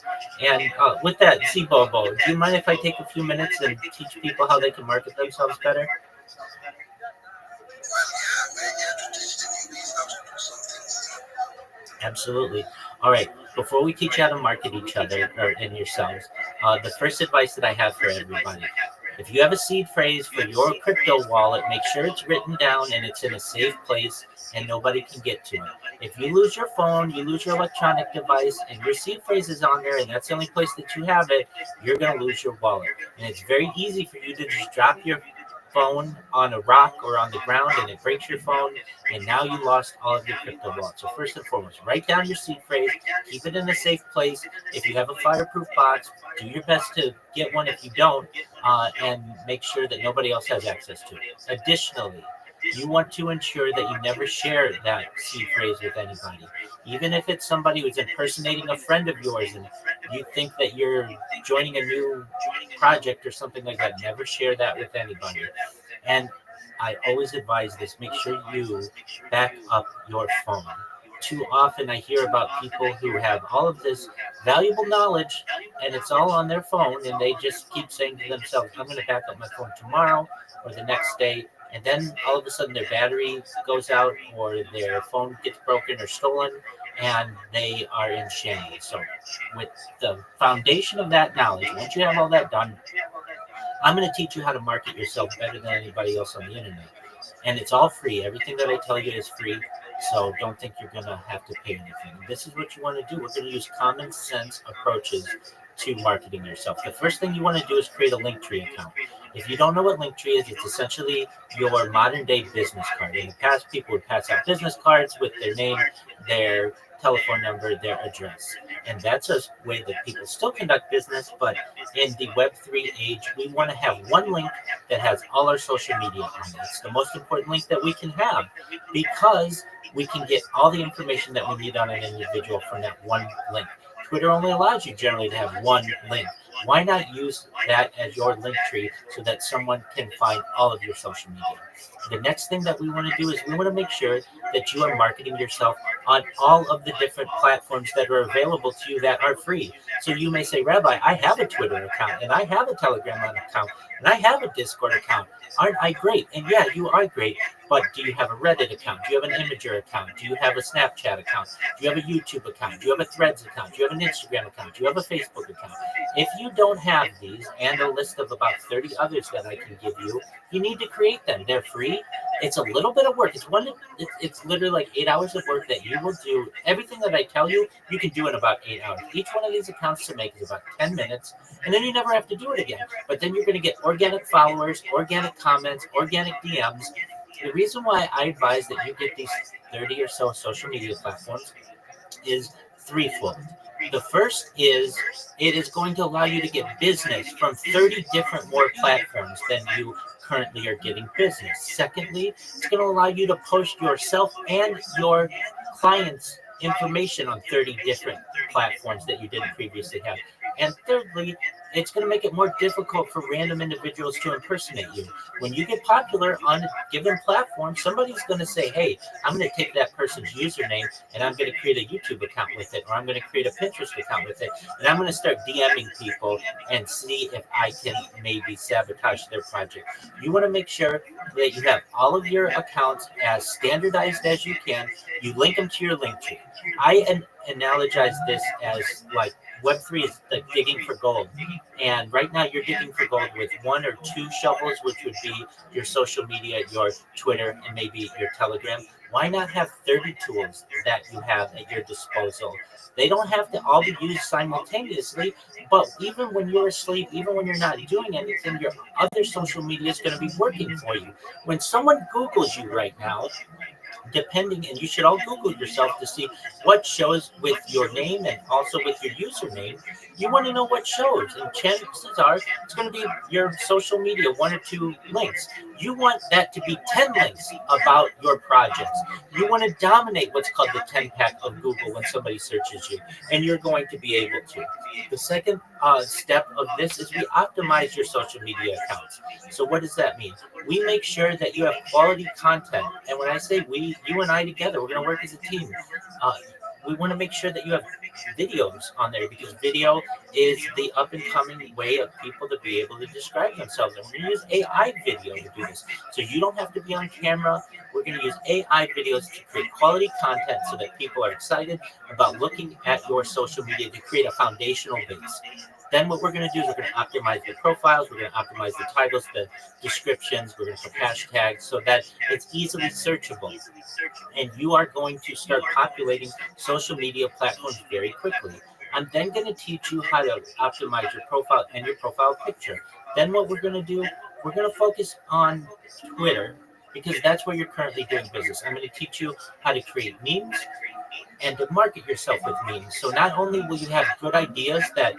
And with that, see Bobo, do you mind if I take a few minutes and teach people how they can market themselves better? Well, yeah, we're here to teach the newbies how to do some things too. Absolutely. All right. Before we teach you how to market each other or and yourselves, the first advice that I have for everybody: if you have a seed phrase for your crypto wallet, make sure it's written down and it's in a safe place and nobody can get to it. If you lose your phone, you lose your electronic device, and your seed phrase is on there, and that's the only place that you have it, you're going to lose your wallet. And it's very easy for you to just drop your phone on a rock or on the ground and it breaks your phone, and now you lost all of your crypto wallet. So first and foremost, write down your seed phrase, keep it in a safe place. If you have a fireproof box, do your best to get one. If you don't, and make sure that nobody else has access to it. Additionally, you want to ensure that you never share that seed phrase with anybody, even if it's somebody who's impersonating a friend of yours and you think that you're joining a new project or something like that. Never share that with anybody. And I always advise this: make sure you back up your phone. Too often I hear about people who have all of this valuable knowledge and it's all on their phone, and they just keep saying to themselves, I'm going to back up my phone tomorrow or the next day. And then all of a sudden their battery goes out or their phone gets broken or stolen and they are in shambles. So, with the foundation of that knowledge, once you have all that done, I'm going to teach you how to market yourself better than anybody else on the internet. And it's all free. Everything that I tell you is free. So don't think you're going to have to pay anything. This is what you want to do. We're going to use common sense approaches to marketing yourself. The first thing you want to do is create a Linktree account. If you don't know what Linktree is, it's essentially your modern day business card. In the past, people would pass out business cards with their name, their telephone number, their address. And that's a way that people still conduct business. But in the Web3 age, we want to have one link that has all our social media on it. It's the most important link that we can have because we can get all the information that we need on an individual from that one link. Twitter only allows you generally to have one link. Why not use that as your link tree so that someone can find all of your social media? The next thing that we want to do is we want to make sure that you are marketing yourself on all of the different platforms that are available to you that are free. So you may say, Rabbi, I have a Twitter account and I have a Telegram account and I have a Discord account. Aren't I great? And yeah, you are great. But do you have a Reddit account? Do you have an Imager account? Do you have a Snapchat account? Do you have a YouTube account? Do you have a Threads account? Do you have an Instagram account? Do you have a Facebook account? If you don't have these and a list of about 30 others that I can give you, you need to create them. They're free. It's a little bit of work. It's literally like 8 hours of work that you will do. Everything that I tell you, you can do in about 8 hours. Each one of these accounts to make is about 10 minutes, and then you never have to do it again. But then you're going to get organic followers, organic comments, organic DMs. The reason why I advise that you get these 30 or so social media platforms is threefold. The first is it is going to allow you to get business from 30 different more platforms than you currently are getting business. Secondly, it's going to allow you to post yourself and your clients' information on 30 different platforms that you didn't previously have. And thirdly, it's going to make it more difficult for random individuals to impersonate you. When you get popular on a given platform, somebody's going to say, hey, I'm going to take that person's username and I'm going to create a YouTube account with it, or I'm going to create a Pinterest account with it, and I'm going to start DMing people and see if I can maybe sabotage their project. You want to make sure that you have all of your accounts as standardized as you can. You link them to your link tree. I analogize this as like Web3 is like digging for gold. And right now you're digging for gold with one or two shovels, which would be your social media, your Twitter, and maybe your Telegram. Why not have 30 tools that you have at your disposal? They don't have to all be used simultaneously, but even when you're asleep, even when you're not doing anything, your other social media is going to be working for you. When someone Googles you right now, depending, and you should all Google yourself to see what shows with your name and also with your username. You want to know what shows, and chances are it's going to be your social media, one or two links. You want that to be 10 links about your projects. You want to dominate what's called the 10 pack of Google when somebody searches you, and you're going to be able to. The second step of this is we optimize your social media accounts. So what does that mean? We make sure that you have quality content. And when I say we, you and I together, we're going to work as a team. we want to make sure that you have videos on there, because video is the up and coming way of people to be able to describe themselves. And we're going to use AI video to do this. So you don't have to be on camera. We're going to use AI videos to create quality content so that people are excited about looking at your social media to create a foundational base. Then what we're going to do is we're going to optimize the profiles, we're going to optimize the titles, the descriptions, we're going to put hashtags so that it's easily searchable. And you are going to start populating social media platforms very quickly. I'm then going to teach you how to optimize your profile and your profile picture. Then what we're going to do, we're going to focus on Twitter, because that's where you're currently doing business. I'm going to teach you how to create memes and to market yourself with memes. So not only will you have good ideas that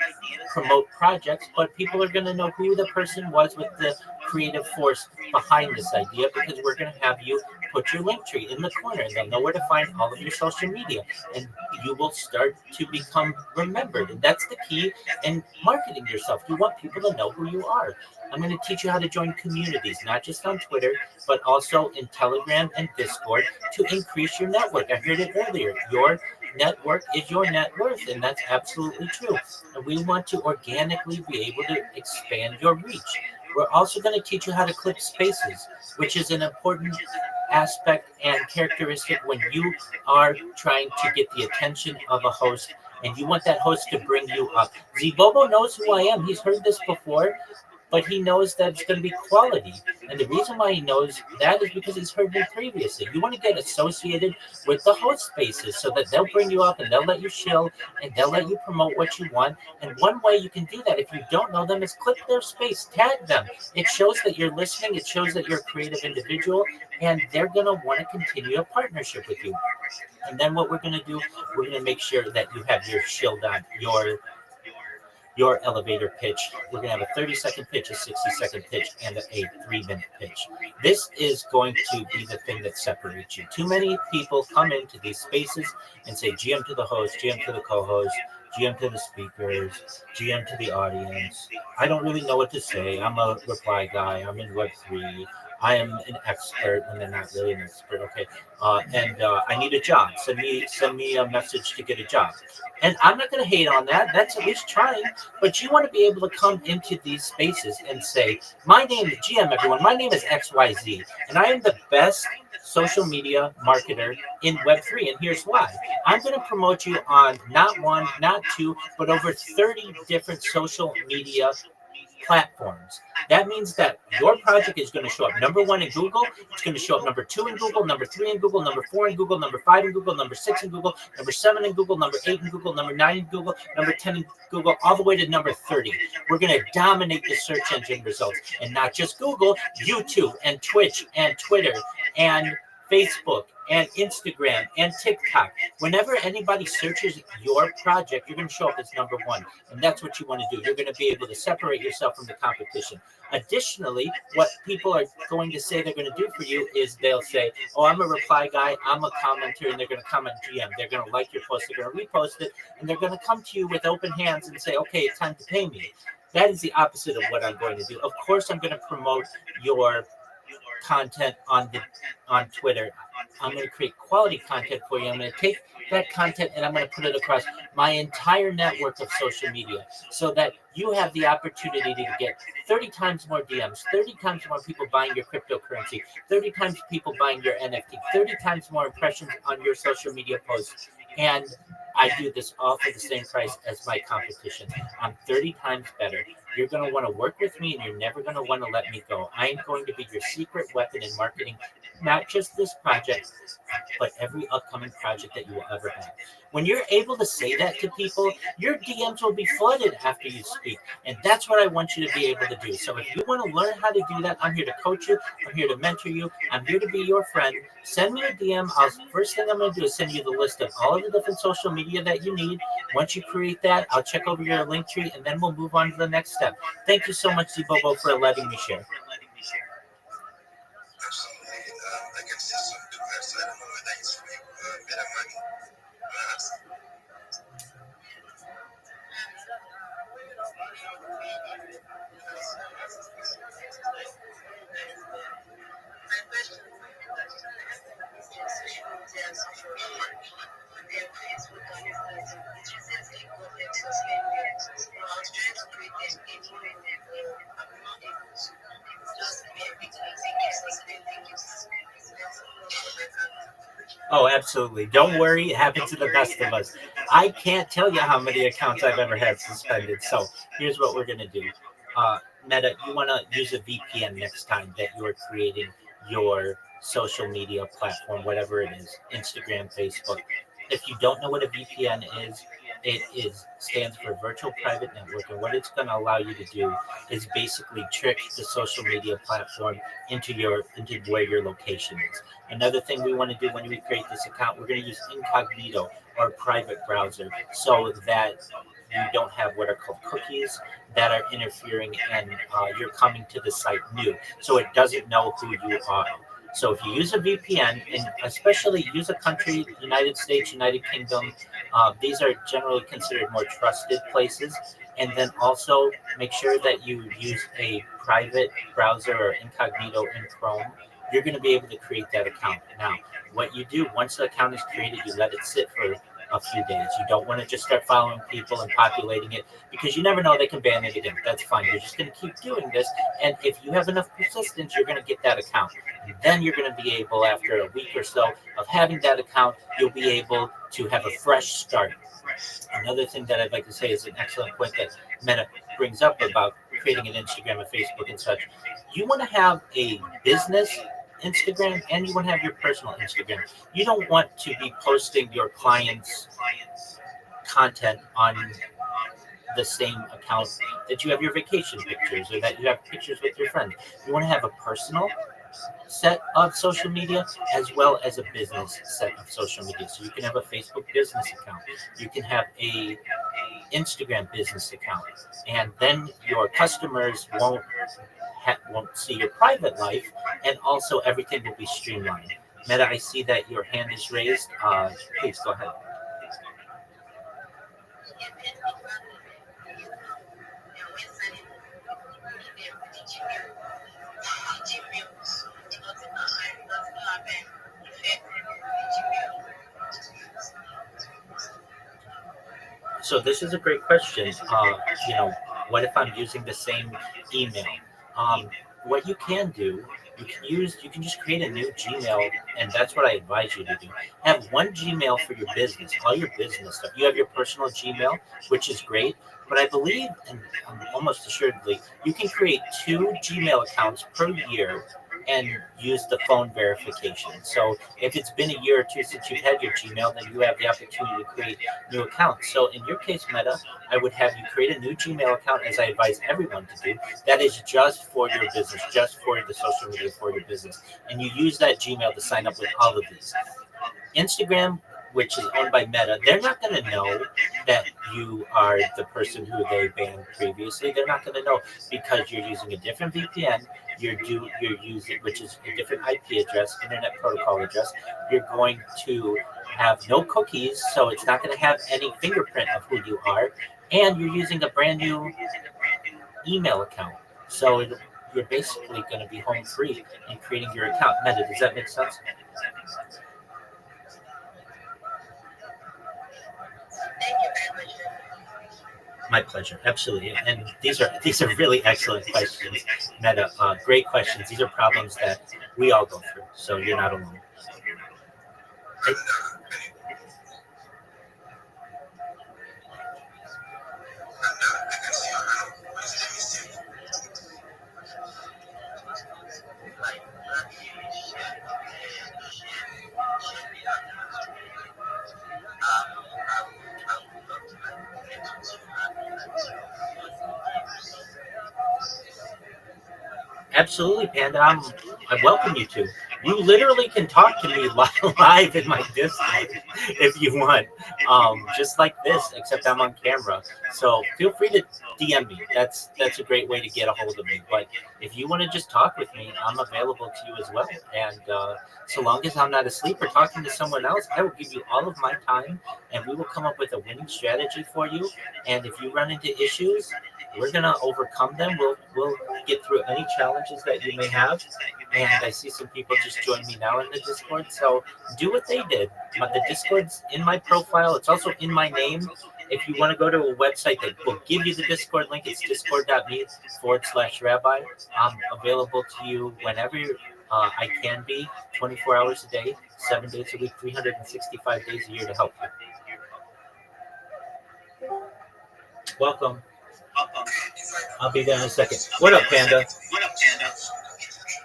promote projects, but people are going to know who the person was with the creative force behind this idea, because we're going to have you put your link tree in the corner and they'll know where to find all of your social media, and you will start to become remembered. And that's the key in marketing yourself. You want people to know who you are. I'm going to teach you how to join communities, not just on Twitter, but also in Telegram and Discord, to increase your network. I heard it earlier. Your network is your net worth, and that's absolutely true. And we want to organically be able to expand your reach. We're also going to teach you how to clip spaces, which is an important aspect and characteristic when you are trying to get the attention of a host and you want that host to bring you up. Zibobo knows who I am. He's heard this before, but he knows that it's going to be quality. And the reason why he knows that is because he's heard me previously. You want to get associated with the host spaces so that they'll bring you up and they'll let you chill and they'll let you promote what you want. And one way you can do that, if you don't know them, is click their space, tag them. It shows that you're listening, it shows that you're a creative individual, and they're going to want to continue a partnership with you. And then what we're going to do, we're going to make sure that you have your shield on, your elevator pitch. We're going to have a 30-second pitch, a 60-second pitch, and a 3-minute pitch. This is going to be the thing that separates you. Too many people come into these spaces and say GM to the host, GM to the co-host, GM to the speakers, GM to the audience. I don't really know what to say. I'm a reply guy. I'm in Web3. I am an expert when they're not really an expert. Okay, and I need a job. Send me a message to get a job. And I'm not going to hate on that. That's at least trying. But you want to be able to come into these spaces and say, my name is GM, everyone. My name is XYZ, and I am the best social media marketer in Web3. And here's why. I'm going to promote you on not one, not two, but over 30 different social media platforms. That means that your project is going to show up number 1 in Google. It's going to show up number 2 in Google, number 3 in Google, number 4 in Google, number 5 in Google, number 6 in Google, number 7 in Google, number 8 in Google, number 9 in Google, number 10 in Google, all the way to number 30. We're going to dominate the search engine results. And not just Google, YouTube and Twitch and Twitter and Facebook and Instagram and TikTok. Whenever anybody searches your project, you're going to show up as number 1. And that's what you want to do. You're going to be able to separate yourself from the competition. Additionally, what people are going to say they're going to do for you is they'll say, oh, I'm a reply guy, I'm a commenter, and they're going to comment GM. They're going to like your post, they're going to repost it, and they're going to come to you with open hands and say, okay, it's time to pay me. That is the opposite of what I'm going to do. Of course, I'm going to promote your content on Twitter. I'm going to create quality content for you. I'm going to take that content and I'm going to put it across my entire network of social media so that you have the opportunity to get 30 times more DMs, 30 times more people buying your cryptocurrency, 30 times people buying your NFT, 30 times more impressions on your social media posts. And I do this all for the same price as my competition. I'm 30 times better. You're going to want to work with me and you're never going to want to let me go. I am going to be your secret weapon in marketing, not just this project, but every upcoming project that you will ever have. When you're able to say that to people, your DMs will be flooded after you speak. And that's what I want you to be able to do. So if you want to learn how to do that, I'm here to coach you. I'm here to mentor you. I'm here to be your friend. Send me a DM. First thing I'm going to do is send you the list of all of the different social media that you need. Once you create that, I'll check over your link tree, and then we'll move on to the next step. Thank you so much, Zibobo, for letting me share. Absolutely. I can see some difference. I don't know whether it's better money. Oh, absolutely. Don't worry. It happens to the best of us. I can't tell you how many accounts I've ever had suspended. So here's what we're going to do. Uh, Meta, you want to use a VPN next time that you are creating your social media platform, whatever it is, Instagram, Facebook. If you don't know what a VPN is, it is stands for Virtual Private Network, and what it's going to allow you to do is basically trick the social media platform into where your location is. Another thing we want to do when we create this account, we're going to use incognito or private browser so that you don't have what are called cookies that are interfering and you're coming to the site new. So it doesn't know who you are. So if you use a VPN, and especially use a country, United States, United Kingdom, these are generally considered more trusted places. And then also make sure that you use a private browser or incognito in Chrome. You're going to be able to create that account. Now, what you do once the account is created, you let it sit for a few days. You don't want to just start following people and populating it because you never know, they can ban it again. That's fine. You're just going to keep doing this. And if you have enough persistence, you're going to get that account. And then you're going to be able, after a week or so of having that account, you'll be able to have a fresh start. Another thing that I'd like to say is an excellent point that Meta brings up about creating an Instagram and Facebook and such. You want to have a business Instagram and you want to have your personal Instagram. You don't want to be posting your clients' content on the same account that you have your vacation pictures or that you have pictures with your friends. You want to have a personal set of social media as well as a business set of social media. So you can have a Facebook business account. You can have a Instagram business account, and then your customers won't see your private life, and also everything will be streamlined. Meta, I see that your hand is raised. Please go ahead. So this is a great question. You know, what if I'm using the same email? Um, what you can do, you can just create a new Gmail, and that's what I advise you to do. Have one Gmail for your business, all your business stuff. You have your personal Gmail, which is great, but I believe, and almost assuredly, you can create two Gmail accounts per year and use the phone verification. So if it's been a year or two since you've had your Gmail, then you have the opportunity to create new accounts. So in your case, Meta, I would have you create a new Gmail account, as I advise everyone to do. That is just for your business, just for the social media for your business. And you use that Gmail to sign up with all of these. Instagram, which is owned by Meta, they're not going to know that you are the person who they banned previously. They're not going to know because you're using a different VPN. You're using, which is a different IP address, Internet Protocol address. You're going to have no cookies, so it's not going to have any fingerprint of who you are, and you're using a brand new email account. So you're basically going to be home free in creating your account. Meta, does that make sense? My pleasure, absolutely. And these are really excellent questions, Meta. Great questions. These are problems that we all go through, so you're not alone. Absolutely, Panda. I welcome you to. You literally can talk to me live in my Discord if you want, just like this, except I'm on camera. So feel free to DM me. That's a great way to get a hold of me. But if you want to just talk with me, I'm available to you as well. And so long as I'm not asleep or talking to someone else, I will give you all of my time, and we will come up with a winning strategy for you. And if you run into issues, we're gonna overcome them. We'll get through any challenges that you may have. And I see some people just join me now in the Discord. So do what they did. But the Discord's in my profile. It's also in my name. If you want to go to a website that will give you the Discord link, it's discord.me/rabbi. I'm available to you whenever I can be 24 hours a day, 7 days a week, 365 days a year to help you. Welcome. I'll be there in a second. What up, Panda?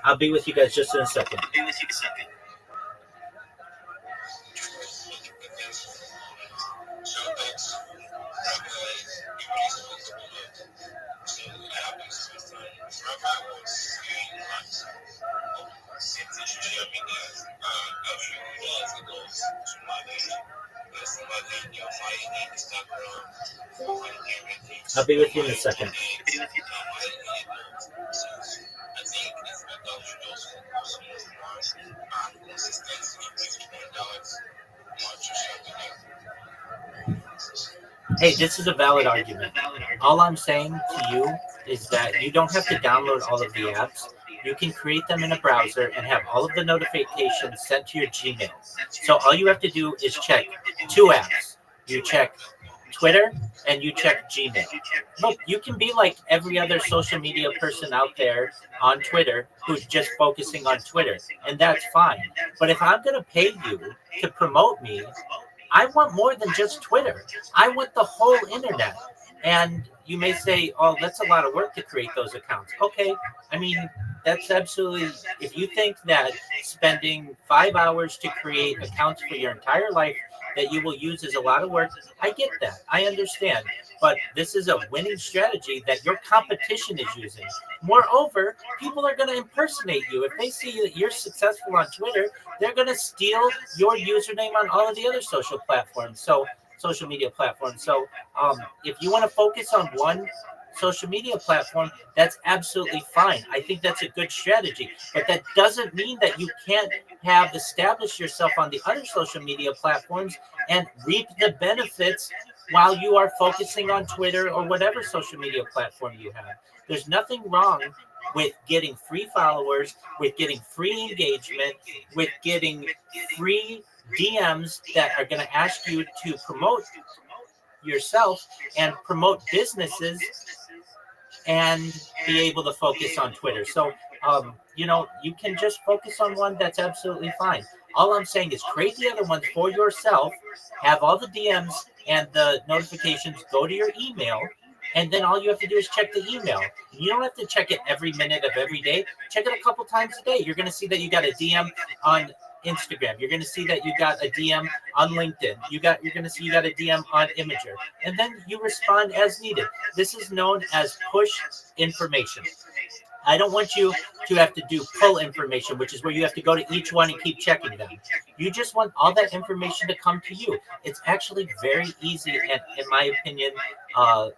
I'll be with you guys just in a second. I'll be with you in a second. Hey, this is a valid argument. All I'm saying to you is that you don't have to download all of the apps. You can create them in a browser and have all of the notifications sent to your Gmail. So all you have to do is check two apps. You check Twitter and you check Gmail. Look, you can be like every other social media person out there on Twitter who's just focusing on Twitter, and that's fine. But if I'm going to pay you to promote me, I want more than just Twitter. I want the whole internet. And you may say, oh, that's a lot of work to create those accounts. Okay. I mean, that's absolutely, if you think that spending 5 hours to create accounts for your entire life that you will use is a lot of work, I get that. I understand. But this is a winning strategy that your competition is using. Moreover, people are going to impersonate you. If they see that you're successful on Twitter, they're going to steal your username on all of the other social media platforms. So if you want to focus on one social media platform, that's absolutely fine. I think that's a good strategy. But that doesn't mean that you can't have established yourself on the other social media platforms and reap the benefits while you are focusing on Twitter or whatever social media platform you have. There's nothing wrong with getting free followers, with getting free engagement, with getting free DMs that are going to ask you to promote yourself and promote businesses and be able to focus on Twitter. So, you can just focus on one. That's absolutely fine. All I'm saying is create the other ones for yourself, have all the DMs and the notifications go to your email, and then all you have to do is check the email. You don't have to check it every minute of every day. Check it a couple times a day. You're going to see that you got a DM on Instagram. You're going to see that you got a DM on LinkedIn. You're going to see you got a DM on Imager, and then you respond as needed. This is known as push information. I don't want you to have to do pull information, which is where you have to go to each one and keep checking them. You just want all that information to come to you. It's actually very easy, and in my opinion, a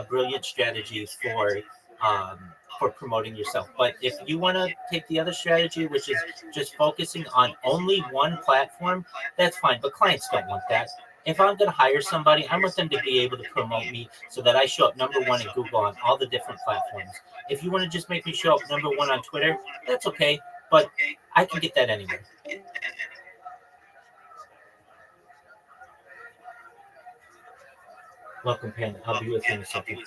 brilliant strategy for promoting yourself. But if you want to take the other strategy, which is just focusing on only one platform, that's fine. But clients don't want that. If I'm going to hire somebody, I want them to be able to promote me so that I show up number one in Google on all the different platforms. If you want to just make me show up number one on Twitter, that's okay. But I can get that anywhere. Welcome, Panda. I'll be with you in a second.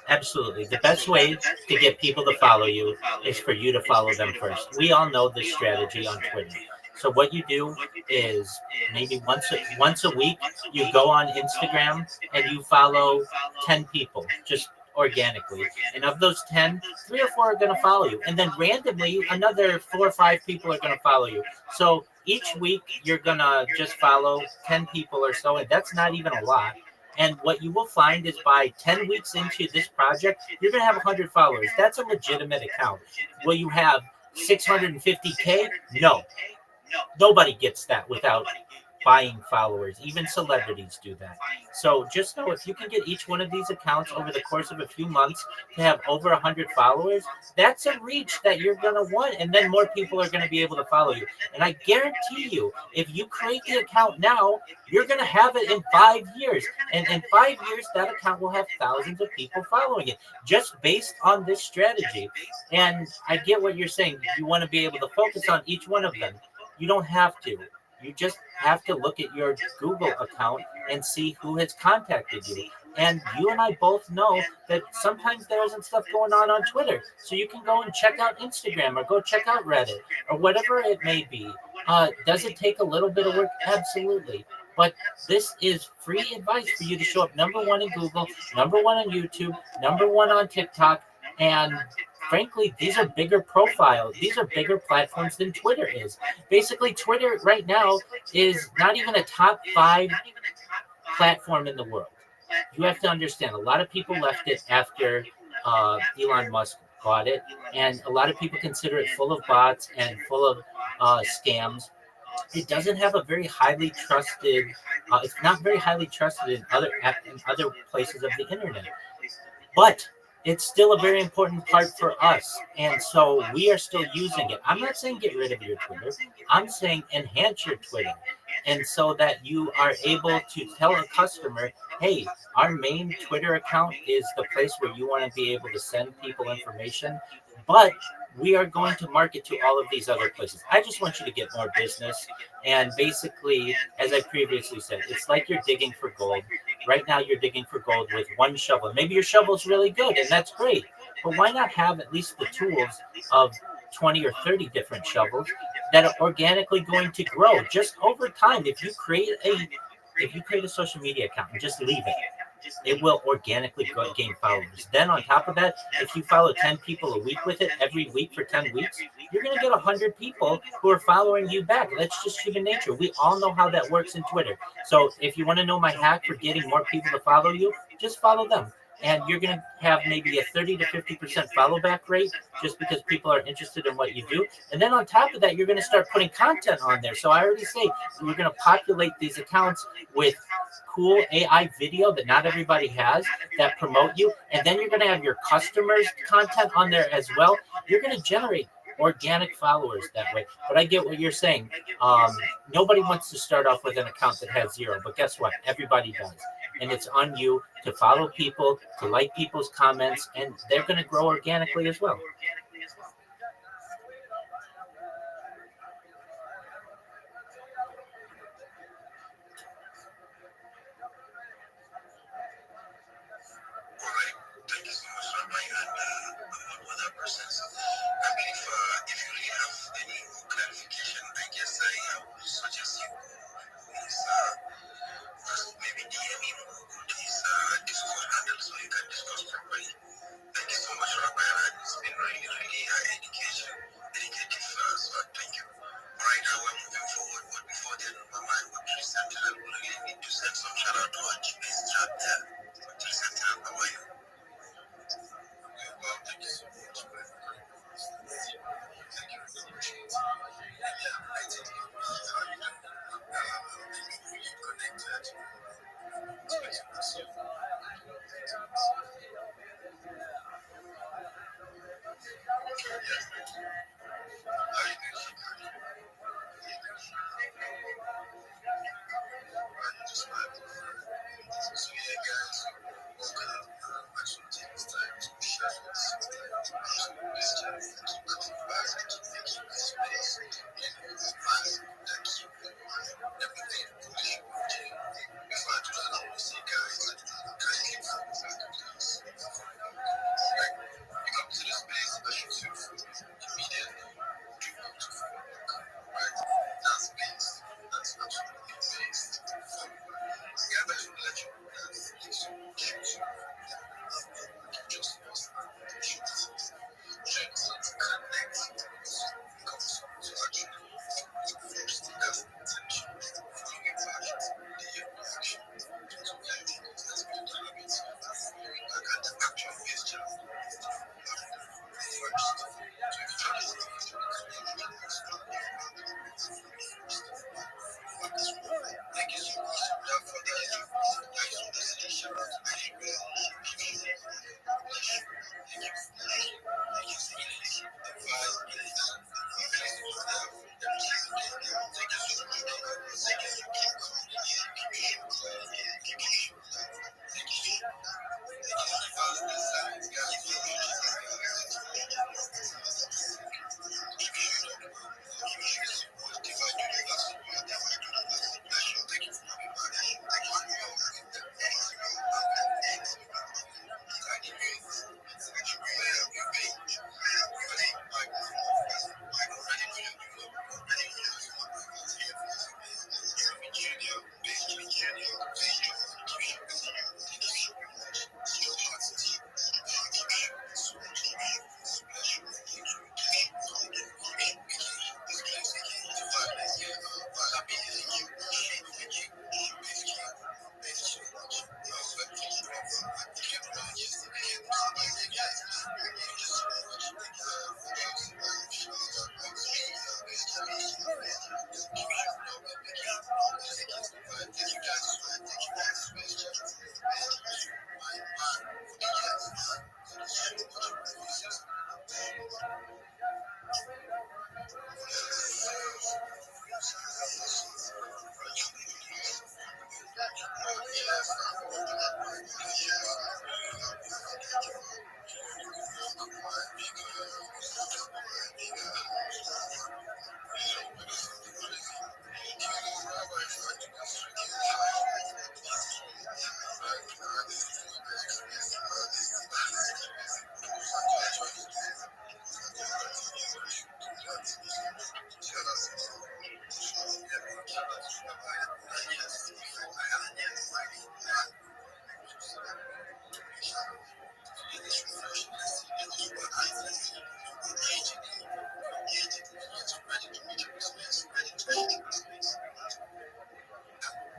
Absolutely. The best way to get people to follow you is for you to follow them first. We all know this strategy on Twitter. So what you do is maybe once a week, you go on Instagram and you follow 10 people, just organically. And of those 10, 3 or 4 are going to follow you. And then randomly, another 4 or 5 people are going to follow you. So each week, you're going to just follow 10 people or so, and that's not even a lot. And what you will find is by 10 weeks into this project, you're going to have 100 followers. That's a legitimate account. Will you have 650K? No. Nobody gets that without buying followers. Even celebrities do that. So just know if you can get each one of these accounts over the course of a few months to have over 100 followers, that's a reach that you're going to want. And then more people are going to be able to follow you. And I guarantee you, if you create the account now, you're going to have it in 5 years. And in 5 years, that account will have thousands of people following it just based on this strategy. And I get what you're saying. You want to be able to focus on each one of them. You don't have to. You just have to look at your Google account and see who has contacted you. And you and I both know that sometimes there isn't stuff going on Twitter. So you can go and check out Instagram or go check out Reddit or whatever it may be. Does it take a little bit of work? Absolutely. But this is free advice for you to show up number one in Google, number one on YouTube, number one on TikTok, and frankly, these are bigger profiles. These are bigger platforms than Twitter is. Basically, Twitter right now is not even a top 5 platform in the world. You have to understand, a lot of people left it after Elon Musk bought it, and a lot of people consider it full of bots and full of scams. It doesn't have a very highly trusted. It's not very highly trusted in other places of the internet, but it's still a very important part for us, and so we are still using it. I'm not saying get rid of your Twitter. I'm saying enhance your Twitter, and so that you are able to tell a customer, hey, our main Twitter account is the place where you want to be able to send people information, but we are going to market to all of these other places. I just want you to get more business. And basically, as I previously said, it's like you're digging for gold. Right now, you're digging for gold with one shovel. Maybe your shovel's really good, and that's great. But why not have at least the tools of 20 or 30 different shovels that are organically going to grow just over time? If you create a social media account and just leave it will organically gain followers. Then on top of that, if you follow 10 people a week with it every week for 10 weeks, you're going to get 100 people who are following you back. That's just human nature. We all know how that works in Twitter. So if you want to know my hack for getting more people to follow you, just follow them. And you're going to have maybe a 30 to 50% follow back rate just because people are interested in what you do. And then on top of that, you're going to start putting content on there. So I already say we're going to populate these accounts with cool AI video that not everybody has that promote you. And then you're going to have your customers' content on there as well. You're going to generate organic followers that way. But I get what you're saying. Nobody wants to start off with an account that has 0. But guess what? Everybody does. And it's on you to follow people, to like people's comments, and they're going to grow organically as well. Thank you so much, Rabbi, and I'm on 100%. I mean, if you really have any more clarification, I guess I would suggest you please maybe DM him or go to his Discord handle so you can discuss properly. Thank you so much, Rabbi, and it's been really, really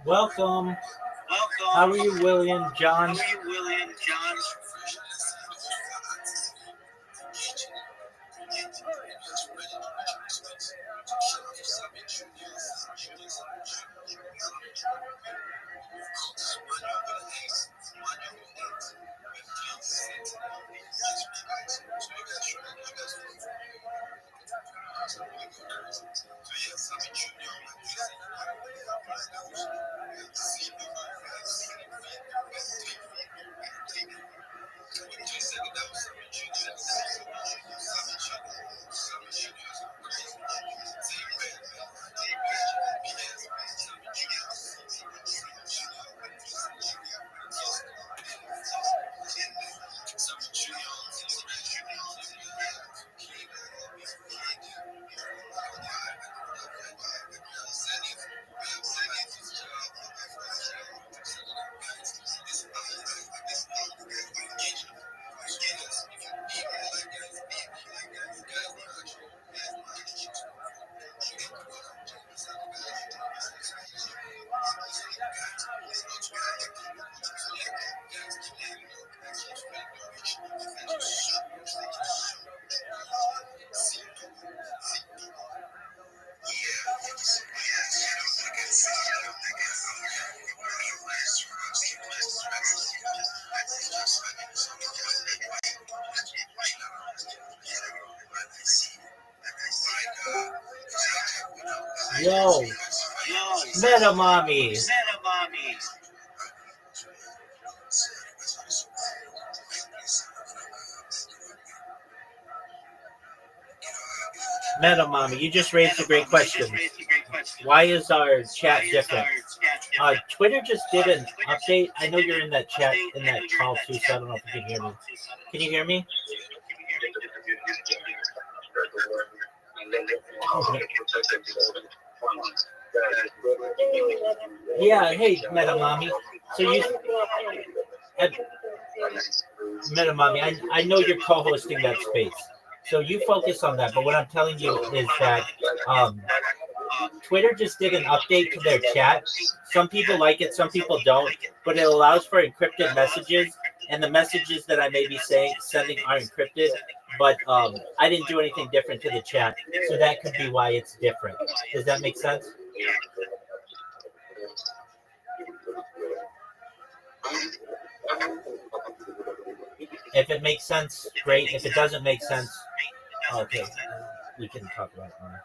Welcome. Welcome. How are you, William? John? How are you, William? John? Yo, Meta Mommy. Meta Mommy, you just raised a great question. Why is our chat different? Twitter just did an update. I know you're in that chat, in that call too, so I don't know if you can hear me. Can you hear me? Okay. Yeah, hey, Meta Mommy. So you, Meta Mommy, I know you're co-hosting that space. So you focus on that. But what I'm telling you is that Twitter just did an update to their chat. Some people like it, some people don't. But it allows for encrypted messages. And the messages that I may be sending are encrypted. But I didn't do anything different to the chat. So that could be why it's different. Does that make sense? If it makes sense, great. If it doesn't make sense, okay, we can talk about it more.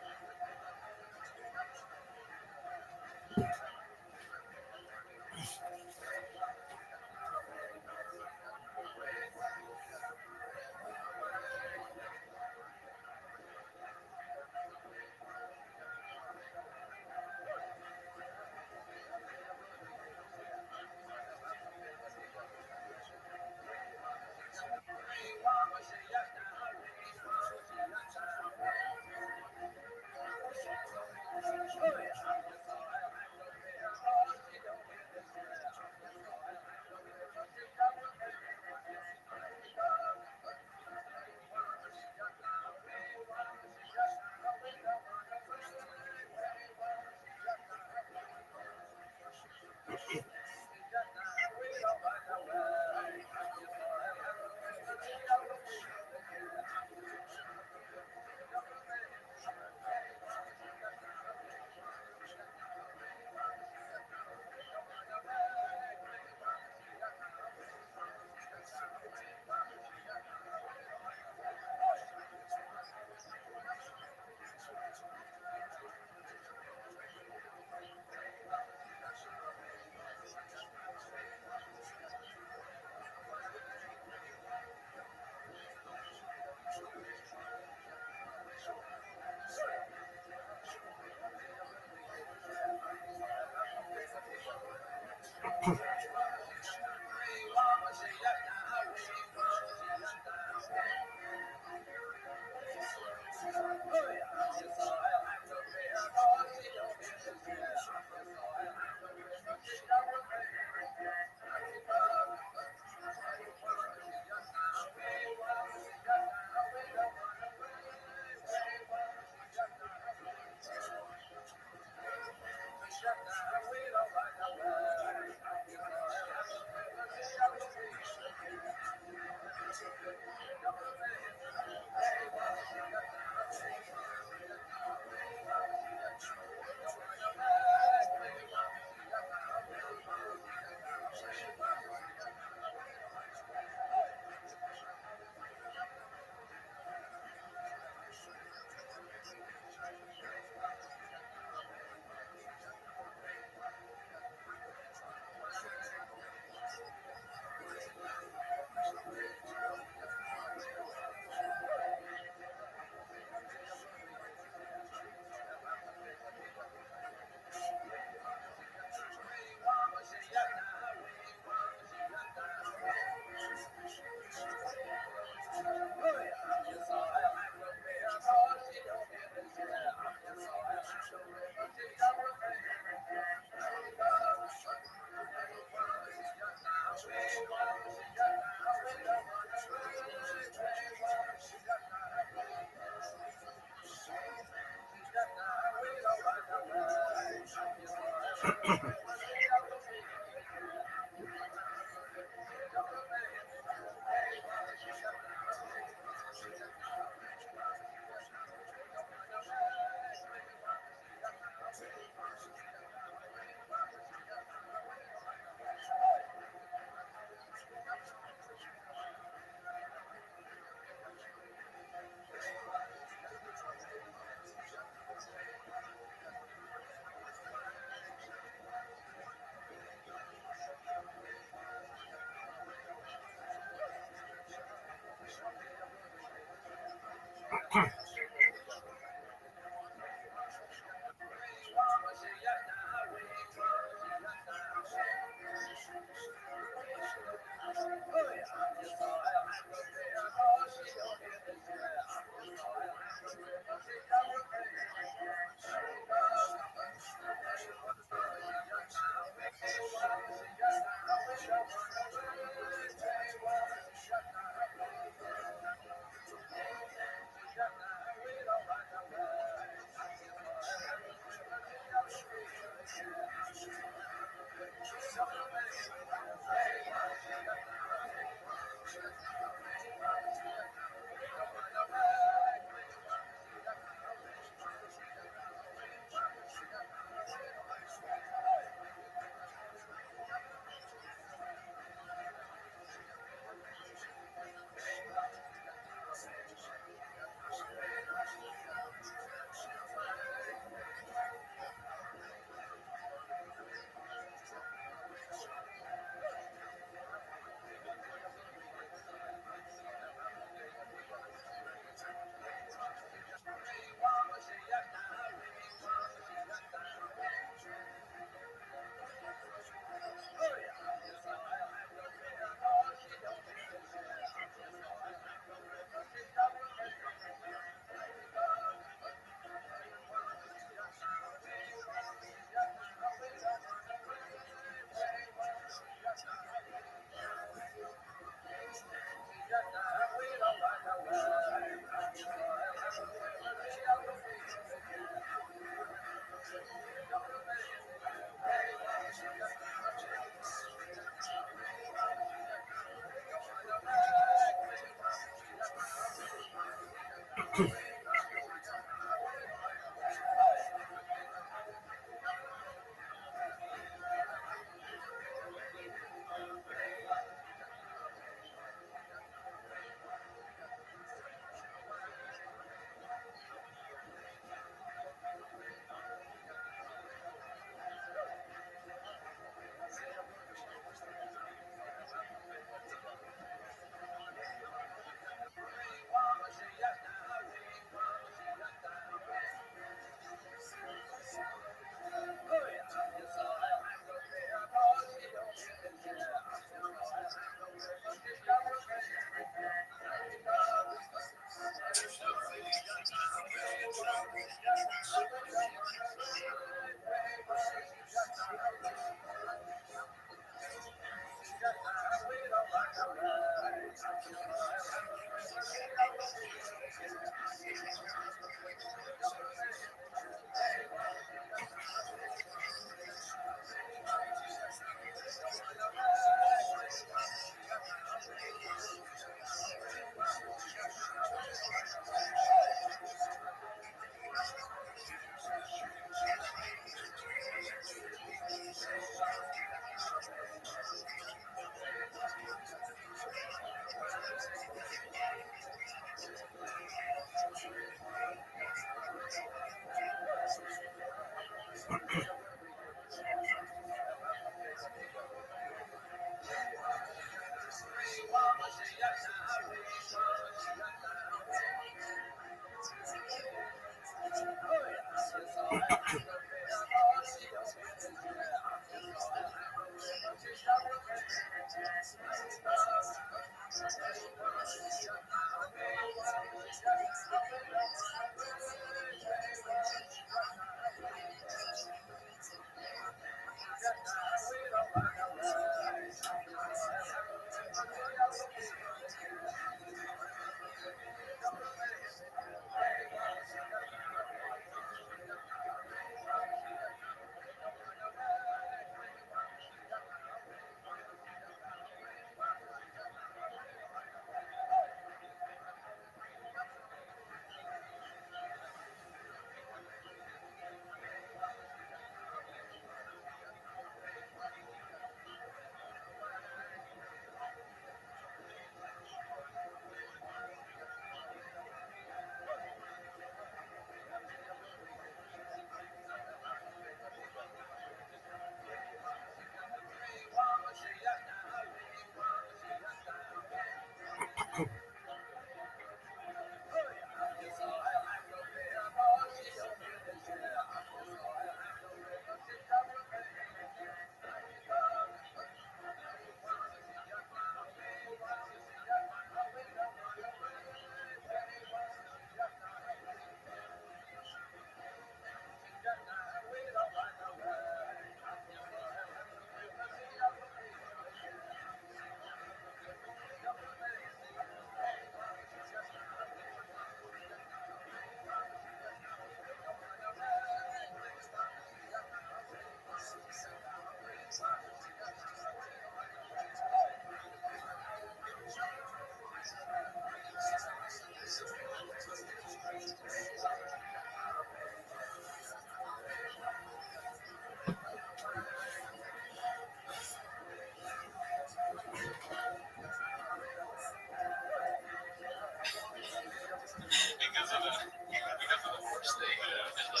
because of the horse thing and the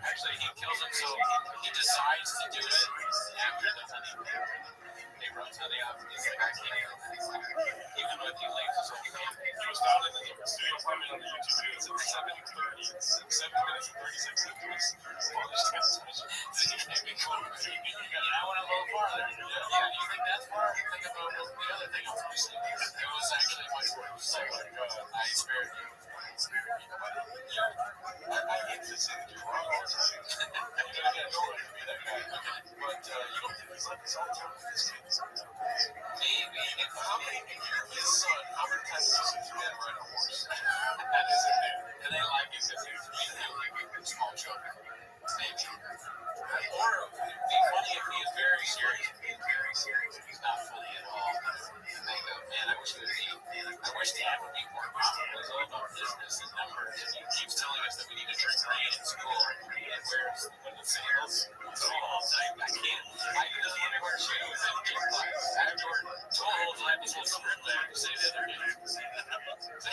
actually he kills him, so he decides to do it after the honey. They run to the opposite back even though he leaves his whole family. He was found in the studio apartment on the YouTube videos at 7 minutes and 36 seconds. All this transmission. I went a little farther. Yeah, you think that's far? Think about the other thing I was listening to. It was actually much more. It was like I spared you. I hate to say that you're wrong all the time. I don't want to be that guy. But you don't think he's like this all the time? Maybe. How many his son, how many times has he seen him ride a horse? That isn't there. And they like it because he's really small children. Maybe. Or it'd be funny if he is very serious. If he's not fully involved. And they go, man, I wish Dad would be more profitable. It's all about business and numbers. And he keeps telling us that we need to drink rain in school. And where's the sales? So I can't. I doesn't want to wear shoes and get class. I have to wear toes. I have to hold script there to say the other day. I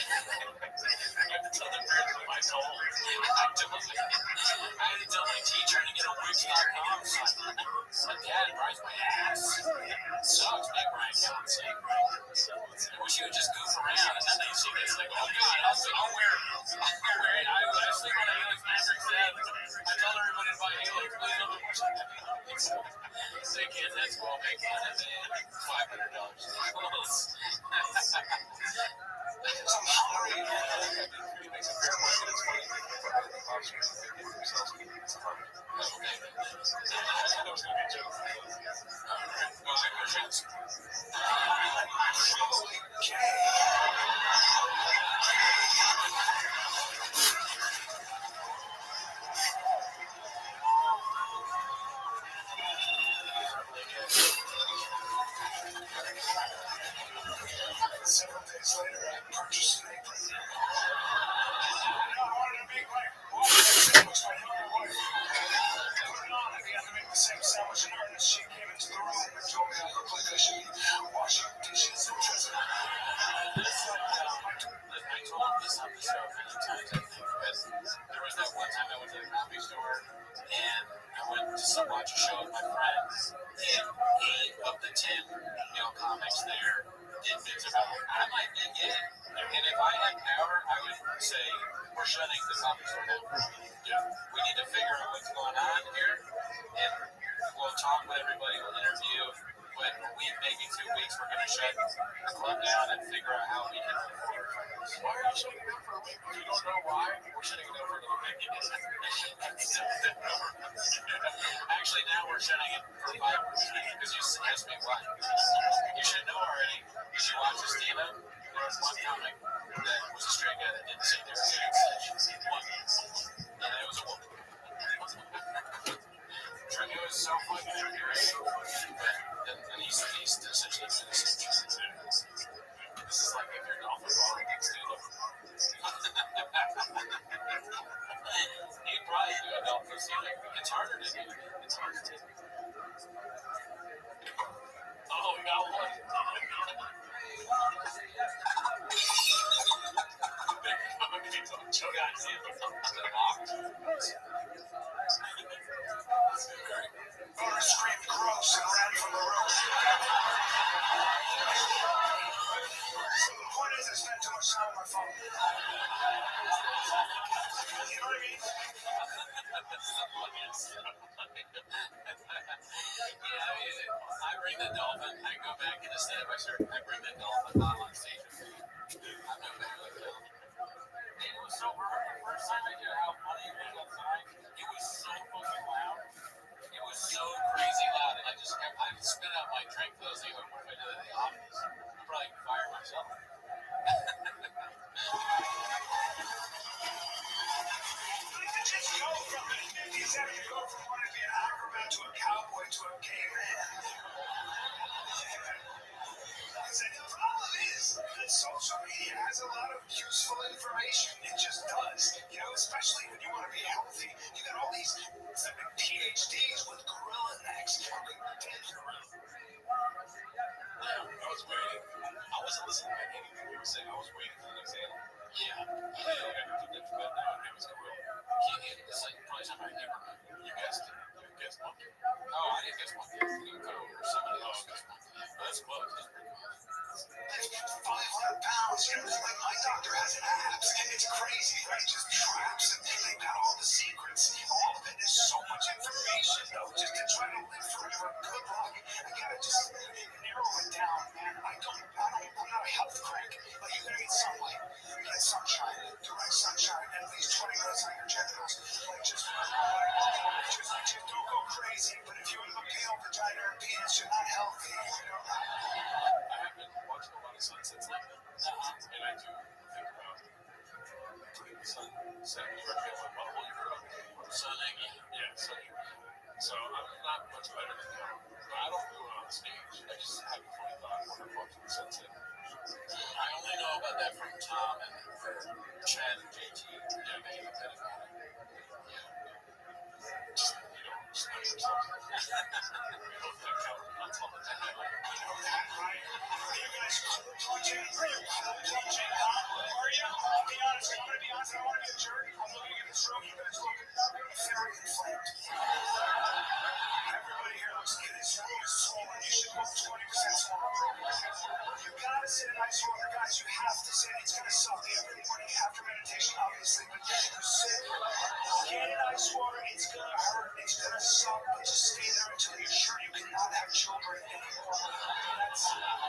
have to tell the parents of my soul. I had to tell my teacher to get a Wix.com site. My dad drives my ass. It sucks, Big Brian Johnson. I wish he would just goof around and then they see this like, oh God, I'll wear it. I sleep on a Helix mattress and I tell everybody to buy Helix, please don't be say kids, that's well make fun of it. $500. I'm sorry. He makes a fair point, but it's funny. Okay. I was going to be a joke. Well, I interview, but we maybe 2 weeks we're going to shut the club down and figure out how we can. Why are you shutting it down for a week? You don't know why? We're shutting it down for another week. Actually, now we're shutting it for 5 weeks because you asked me why. You should know already. You should watch the stand-up. There was one comic that was a straight guy that didn't say there was one. And it was a woman. It was so fucking infuriating. And he's essentially this is like if you're golfing ball and stand-up. He'd probably do a golf stand-up. It's harder to do. It's harder to do. Oh, we got one. Joe got Owner screamed gross and ran from the room. So the point is, I spent too much time on my phone. You know what I mean? I bring the dolphin. I go back in the stand by shirt. I bring the dolphin not on stage. I'm no better like that. It was so hard. The first time I did how funny it was outside, it was so fucking loud. It was so crazy loud. And I spit out my drink for those things. What if I did it in the office? I'd probably fire myself. Just go from it. You said to go from wanting to be an acrobat to a cowboy to a gay man. The problem is that social media has a lot of useful information. It just does. You know, especially when you want to be healthy. You got all these PhDs with gorilla necks. Dead gorilla. I was waiting. I wasn't listening to anything you were saying. I was waiting for the next animal. Yeah. It's like probably somebody you guessed it. You guessed monkey. Oh, I didn't guess monkey. You or somebody else guessed monkey. That's close. That's pretty close. 500 pounds. You know, like my doctor has an abs. It's crazy, right? Just traps and they've got all the secrets. All of it is so much information, though. Just to try to live forever. Good luck. I gotta just narrow it down, man. I'm not a health crank, but you gotta get sunlight. You get sunshine, direct sunshine, at least 20 minutes on your genitals. Like just don't go crazy. But if you have a pale vagina or penis, you're not healthy. You know that. I have been watching a lot of sunsets lately. And I do think about putting the sunset right on my whole year. Sunning. Yeah, sunning. So I'm not much better than that. But I don't do it on stage. I just have a funny thought when I'm watching the sunset. I only know about that from Tom and Chad and JT. Yeah, they have that about it. Yeah. Just, just not yourself. You don't think that's all the time. You know that, right? Are you guys cold plunging? Are you cold plunging? Are you? I'll be honest. I'm going to be honest. I don't want to be a jerk. I'm looking at this room. You guys look very inflamed. Everybody here looks like this room is swollen. You should look 20% smaller. You gotta sit in ice water, guys. You have to sit. It's gonna suck every morning after meditation, obviously. But you sit, get in ice water. It's gonna hurt. It's gonna suck. But just stay there until you're sure you cannot have children anymore.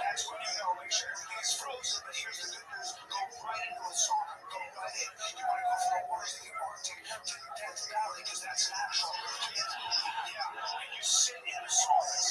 That's when you know. Make sure everything is frozen. But here's the good news: go right into a sauna. Go right in. You want to go for the worst thing you want to Death Valley because that's natural. Yeah, and you sit in the sauna.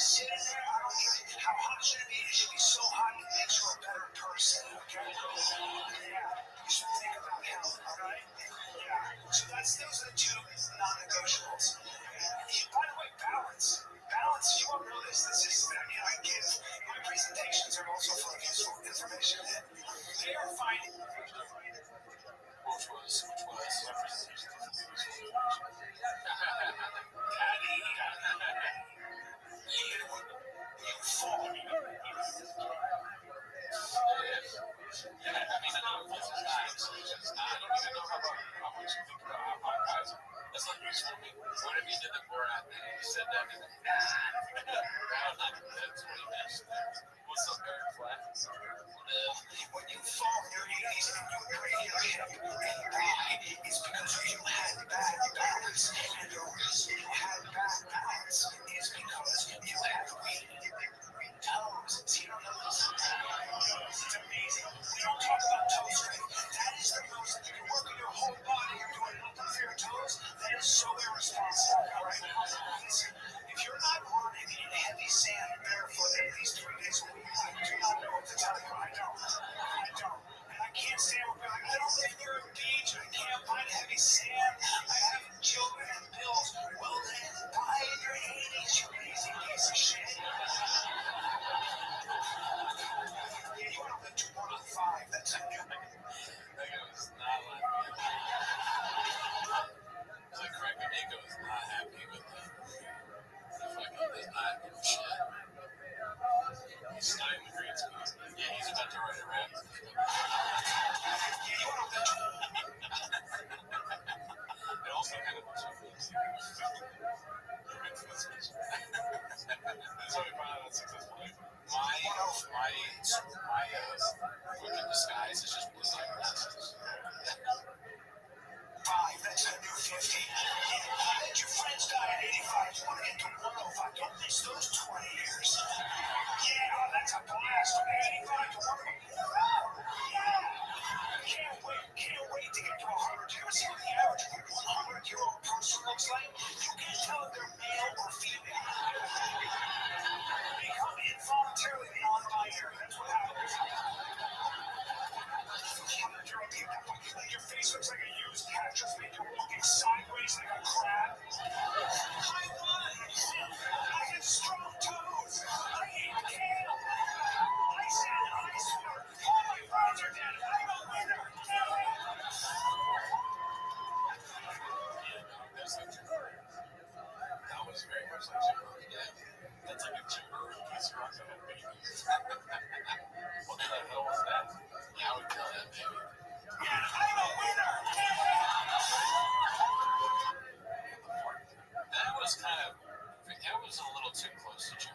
oxygen.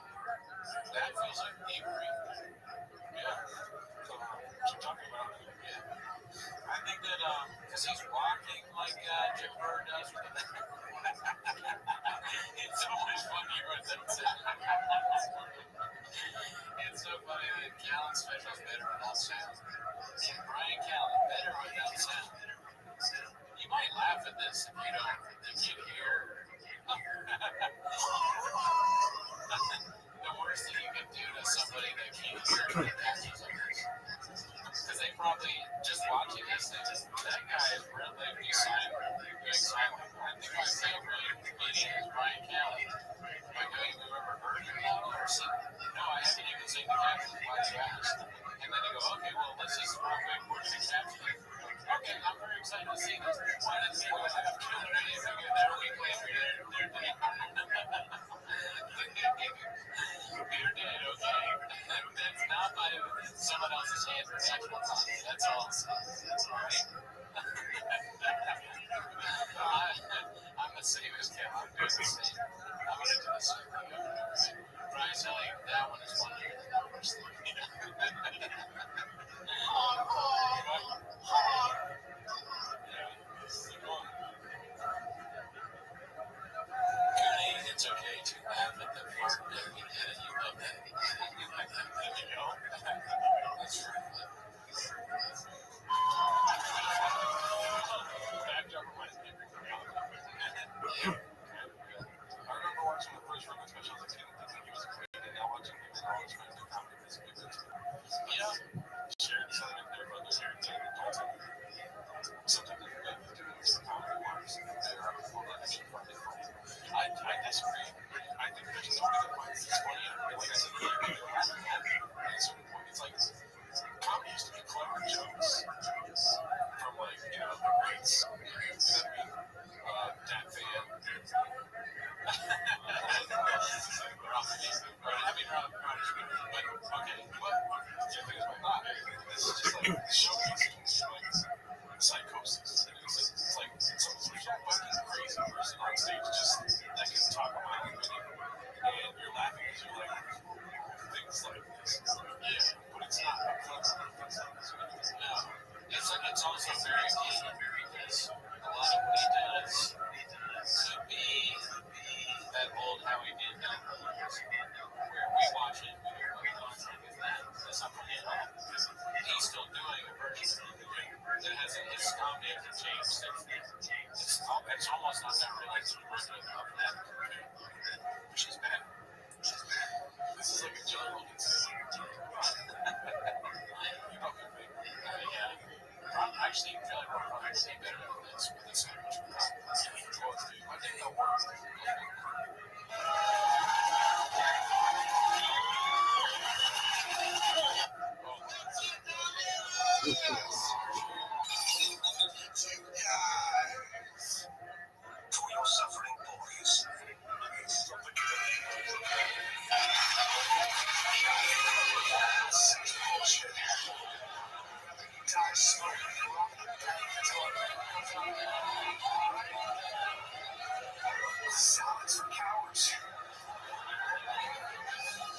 That feels like deep breathing. Yeah. So talking about it, yeah. I think that because he's walking like Jim Burr does with the it's so much funnier without sound. It's so funny that Callen's special is better without sound. And Brian Callen, better without sound. You might laugh at this if you don't hear. The worst thing you can do to somebody that can't hear the passes of this. Because they probably just watching this thing, that guy is really silent. I think my favorite comedian is Brian Callen. Like, have you ever heard him or seen? No, I haven't even seen the captions. Why you asked? And then they go, okay, well, let's just real quick, we're going to caption it. Okay, I'm very excited to see this. Why didn't they go have children? They're a week later, they're dead. You're dead, okay? That's not by someone else's hand or actual body. That's all. Right? I'm the same as Kim. I'm doing the same. I'm going to do the same thing. Brian's telling you that one is funnier than that one. It's okay to laugh at the part that we did and you love that. You like that, you know? That's true. Back up my I remember watching the first Roman special as a kid and thinking he was great, and now watching him and all his friends do comedy is good. Yeah. Shared something with their brothers here in Dalton. Sometimes they forget to do this for comedy wise. They're more actually funny. I disagree. I think there's nobody that finds this funny. Like I said, at a certain point, it's like comedy used to be clever jokes from like, you know, the greats. You know what I mean? Dan Fan. Rob, but okay, what? This is just like showcasing like psychosis. It's like some fucking crazy person on stage just that can talk about anything, and you're laughing because you're like things like this. Yeah, but it's not. No, it's also very easy because a lot of what he does could be that old Howie Mandel where we watch it and we go, what the fuck is that? That's not funny at all. He's still doing a version of it that hasn't, his comedy hasn't changed since then. It's almost not that realistic version of that, which is bad. This is like a Joe Rogan thing. You know, yeah. Actually, Joe Rogan probably say better than this, but it's not much of a problem. I think they'll work. For your suffering boys from the bullshit. Die slowly, salads for cowards.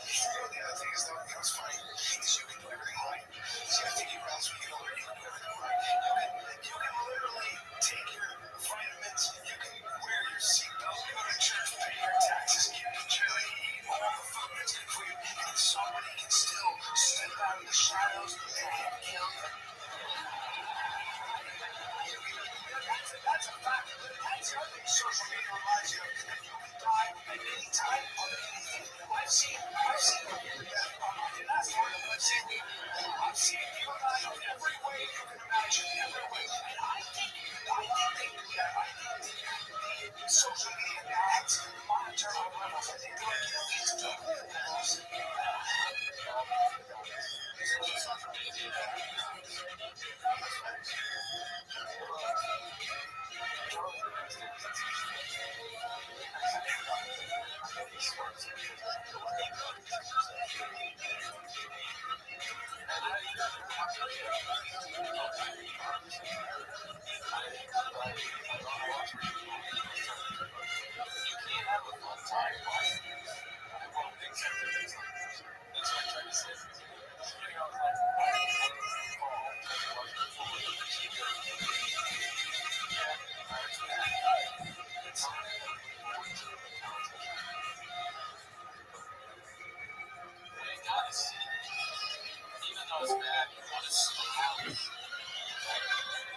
You know, the other thing is, though, it becomes funny. Is you can do everything high. See, I think you realize when you get older, you can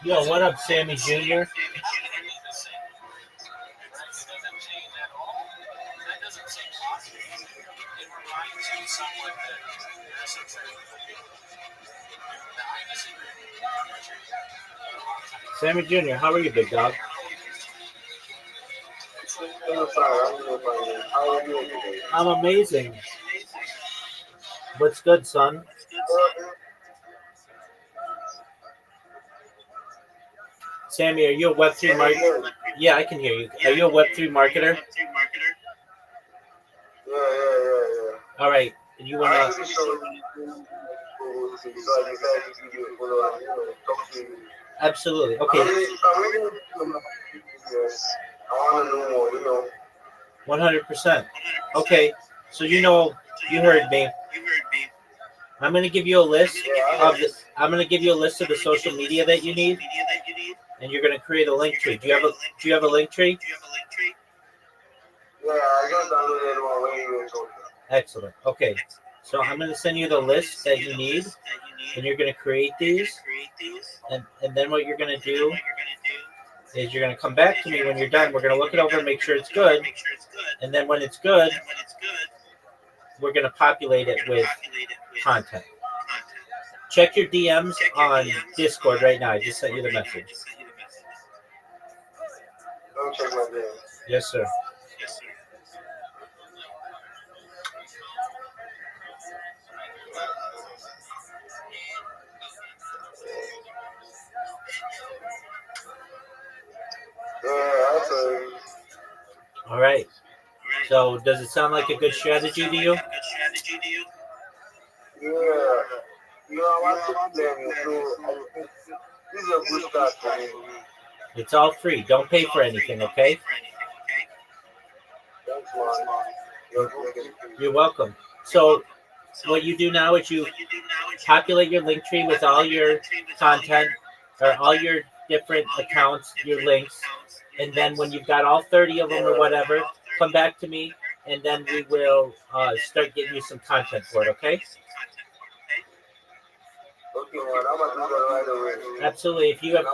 Yo, what up, Sammy Jr.? Sammy Jr., how are you, big dog? I'm amazing. What's good, son? Sammy, are you a Web3 marketer? Yeah, I can hear you. Are you a Web3 marketer? Yeah. All right. You want to. Absolutely. Okay. Yes. I want to know more, 100%. Okay. So you heard me. I'm gonna give you a list of the. I'm gonna give you a list of the social media that you need, and you're gonna create a link tree. Do you have a link tree? Yeah, I just downloaded one when you were talking. Excellent. Okay. So I'm gonna send you the list that you need, and you're gonna create these, and then what you're gonna do is you're gonna come back to me when you're done. We're gonna look it over and make sure it's good, and then when it's good, we're gonna populate it with content. Check your DMs on Discord right now. I just sent you the message. Don't check my name. Yes, sir. Yeah, actually. All right. So, does it sound like a good strategy to you? Yeah. I want to them, so I think this is a good start for me. It's all free. Don't pay for anything, okay? Thanks, man. You're welcome. So, what you do now is you populate your link tree with all your content or all your different accounts, your links, and then when you've got all 30 of them or whatever, come back to me, and then we will start getting you some content for it, okay? Okay, man, I'm going to do that right away. Absolutely. If you have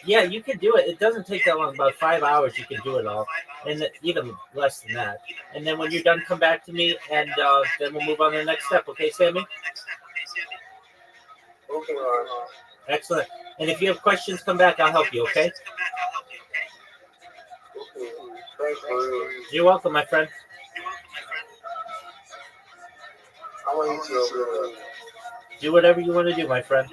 yeah, you can do it. It doesn't take that long. About 5 hours, you can do it all, and even less than that. And then when you're done, come back to me, and then we'll move on to the next step. Okay, Sammy? Okay, man. Excellent. And if you have questions, come back. I'll help you. Okay? Okay. Thanks for real. You're welcome, my friend. I want you to Do whatever you want to do, my friend.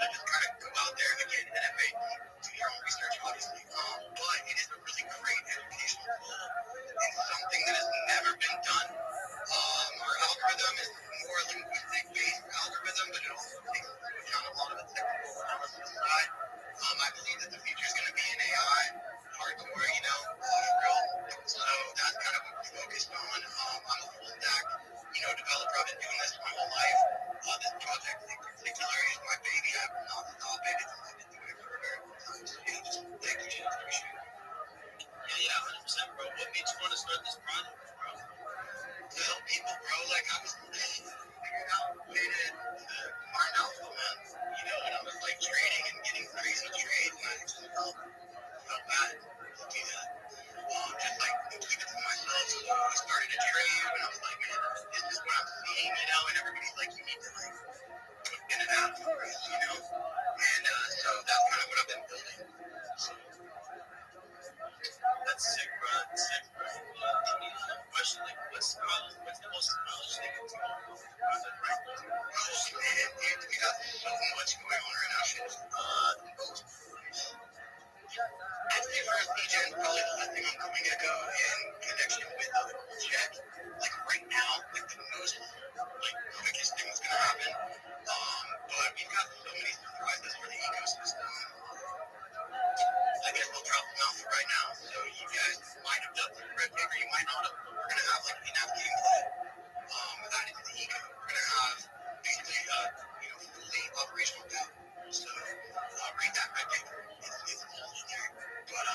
just kind of go out there again, NFA, do your own research, obviously. But it is a really great educational tool. It's something that has never been done. Our algorithm is more linguistic-based algorithm, but it also takes into account a lot of the technical analysis side. I believe that the future is going to be in AI, hardcore, real. So that's kind of what we're focused on. I'm a full stack, developer. I've been doing this my whole life. This project in particular is my baby. I will not stop it. I've been doing it for a very long time. So yeah, just thank you, Jim. Appreciate it. Yeah, 100%, bro. What made you want to start this project, bro? To help people, bro. Like I was figuring out a way to find alpha, man. And I was like trading and getting crazy trades, and I just felt bad to do that. Just like keep it to myself. So I started a trade, and I was like, man, this is what I'm seeing, and everybody's like, you need to like put in an app for us, And so that's kind of what I've been building. So That's sick, bro. Sick, bro. Question, like, what's the most knowledge they can do on the project right now? oh man, dude, we got so much going on right now. Shit is actually first DJing probably the last thing I'm coming to go in connection with the check. Like right now, like the most quickest thing that's gonna happen. But we've got so many surprises for the ecosystem. I guess we'll drop them out for right now. So you guys might have done some red paper, you might not have. We're gonna have like in-app gameplay added to the eco. We're gonna have basically fully operational now. So read that red paper. It's all in there. But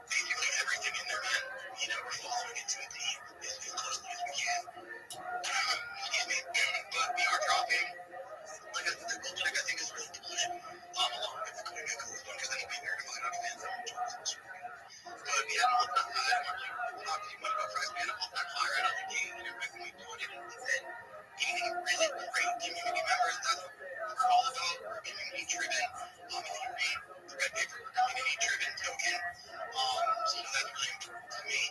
basically everything in there, man. We're following it to a T as closely as we can. Excuse me. But we are dropping. Like I said, the gold check I think is really bullish. Along with the coin echoes one because it'll be verified on fans and joins. But we had an all-time high. I don't want to talk too much about price. We had an all-time high right out the gate, and when we bought it, and then gaining really great community members. That's what we're all about. We're community-driven. If you read the red paper, we're community-driven token. So that's really important to me.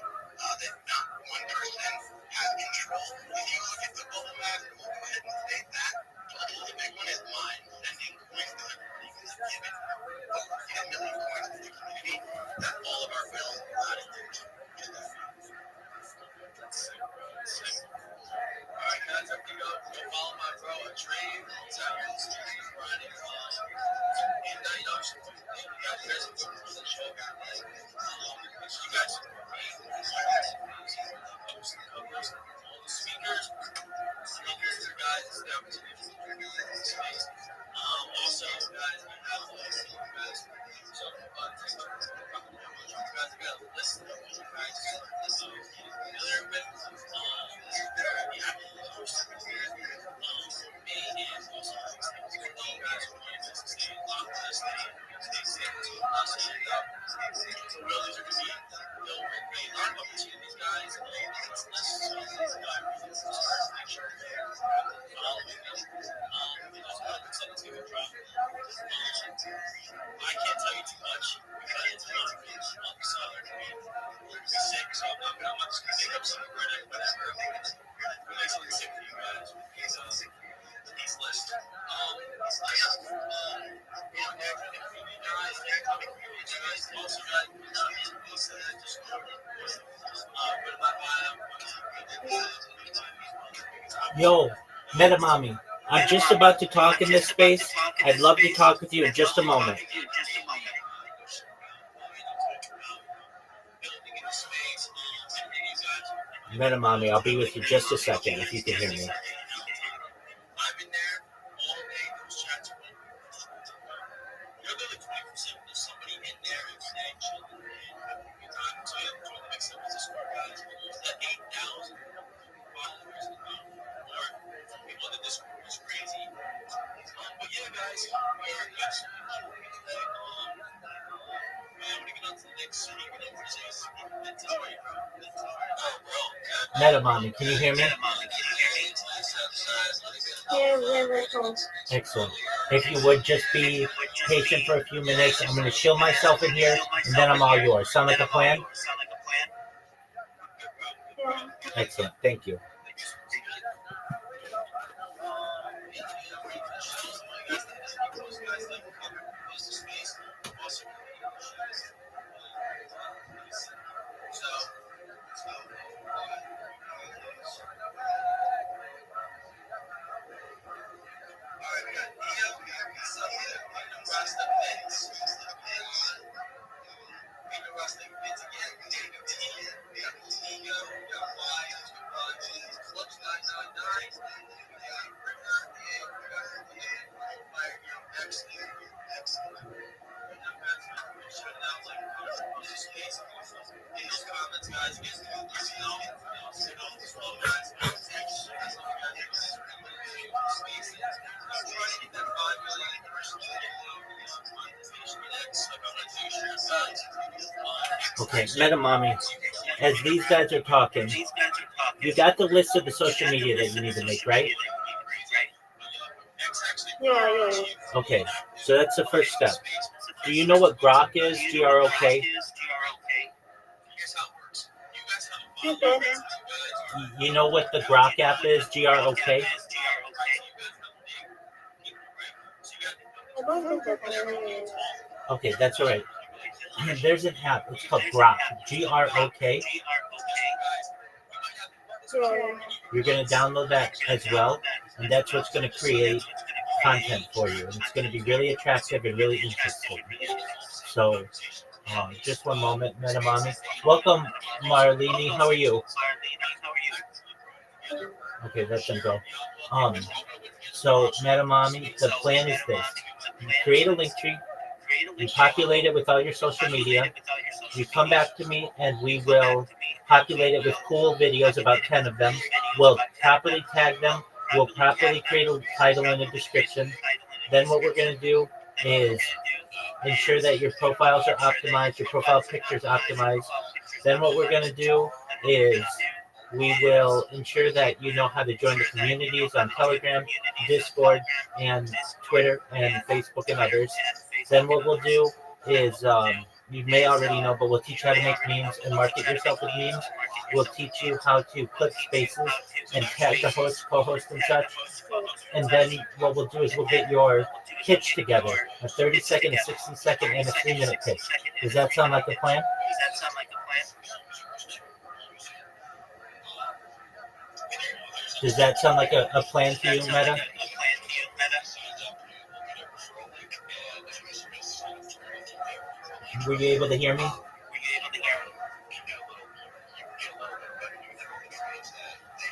That not one person has control. If you look at the global map, and we'll go ahead and say that global, the big one is mine, sending coins to everybody because I've given over 10 million coins to the community. That's all of our will added there. Just that. That's sick, bro. That's sick. All right, guys, I think go follow my bro, a trade. He's out here in the streets grinding. And, you guys are for the show, guys. Make sure you guys support me. Post the covers, all the speakers. Listeners, guys, it's the opportunity for you in this space. Also, guys, I have a list of you guys. So, you guys got a list of you guys familiar with. Very happy to host me and also you guys want to stay locked in, stay safe to us and so really these are going to be filled with a lot of opportunities, guys. It's necessary to make sure they're following them. It's going to drop. I can't tell you too much because it's not so we're sick, so I'm not just going to make up some word and whatever. It makes it sick for you guys with these lists. Also, guys, just put my Yo, Metamami, I'm just about to talk in this space. I'd love to talk with you in just a moment. Metamami, I'll be with you just a second if you can hear me. I'm in there all day. Those chats are open. You're the 20% of somebody in there and staying chilling and having a good time. So yeah, join the mix up as a score, guys. Almost at 8,000 followers. Or people in the Discord is crazy. But yeah, guys, we are absolutely today. I want to get on to the next speaker. Metamami, can you hear me? Yeah. Excellent. If you would just be patient for a few minutes, I'm going to shield myself in here, and then I'm all yours. Sound like a plan? Excellent. Thank you. Okay, Meta Mommy, as these guys are talking, you got the list of the social media that you need to make, right? Yeah. Okay, so that's the first step. Do you know what Grok is? GROK? Okay. You know what the Grok app is? GROK? I don't think that I know. Okay, that's all right. There's an app. It's called Grok. GROK. Yeah. You're going to download that as well, and that's what's going to create content for you, and it's going to be really attractive and really interesting. So, just one moment, Meta Mommy. Welcome, Marlene. How are you? Okay, let them go. So, Meta Mommy, the plan is this: you create a link tree, you populate it with all your social media, you come back to me, and we will populate it with cool videos, about 10 of them. We'll properly tag them. We'll properly create a title and a description. Then what we're going to do is ensure that your profiles are optimized, your profile pictures optimized. Then what we're going to do is we will ensure that you know how to join the communities on Telegram, Discord, and Twitter, and Facebook, and others. Then what we'll do is, you may already know, but we'll teach you how to make memes and market yourself with memes. We'll teach you how to clip spaces and tag the host, co-host, and such. And then what we'll do is we'll get your pitch together, a 30-second, a 60-second, and a 3-minute pitch. Does that sound like a plan? Does that sound like a plan to you, Meta? Were you able to hear me?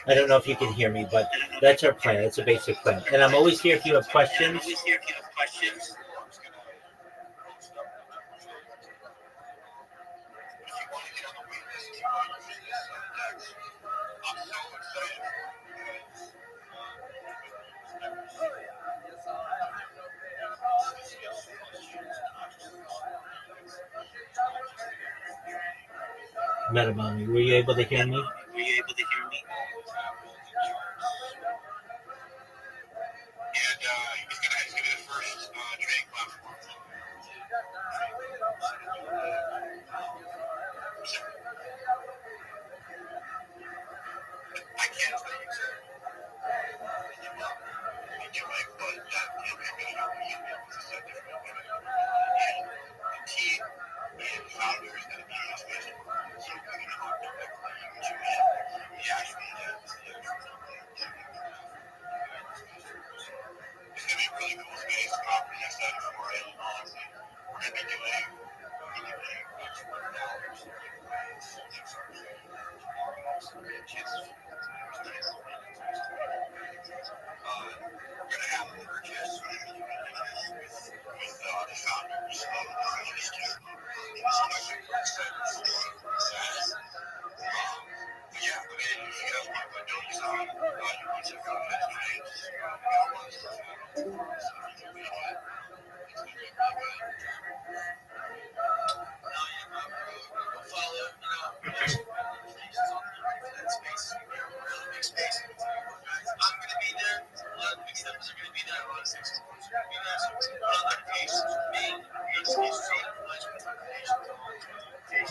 I don't know if you can hear me, but that's our plan. It's a basic plan. And I'm always here if you have questions. Meta Mommy, were you able to hear me?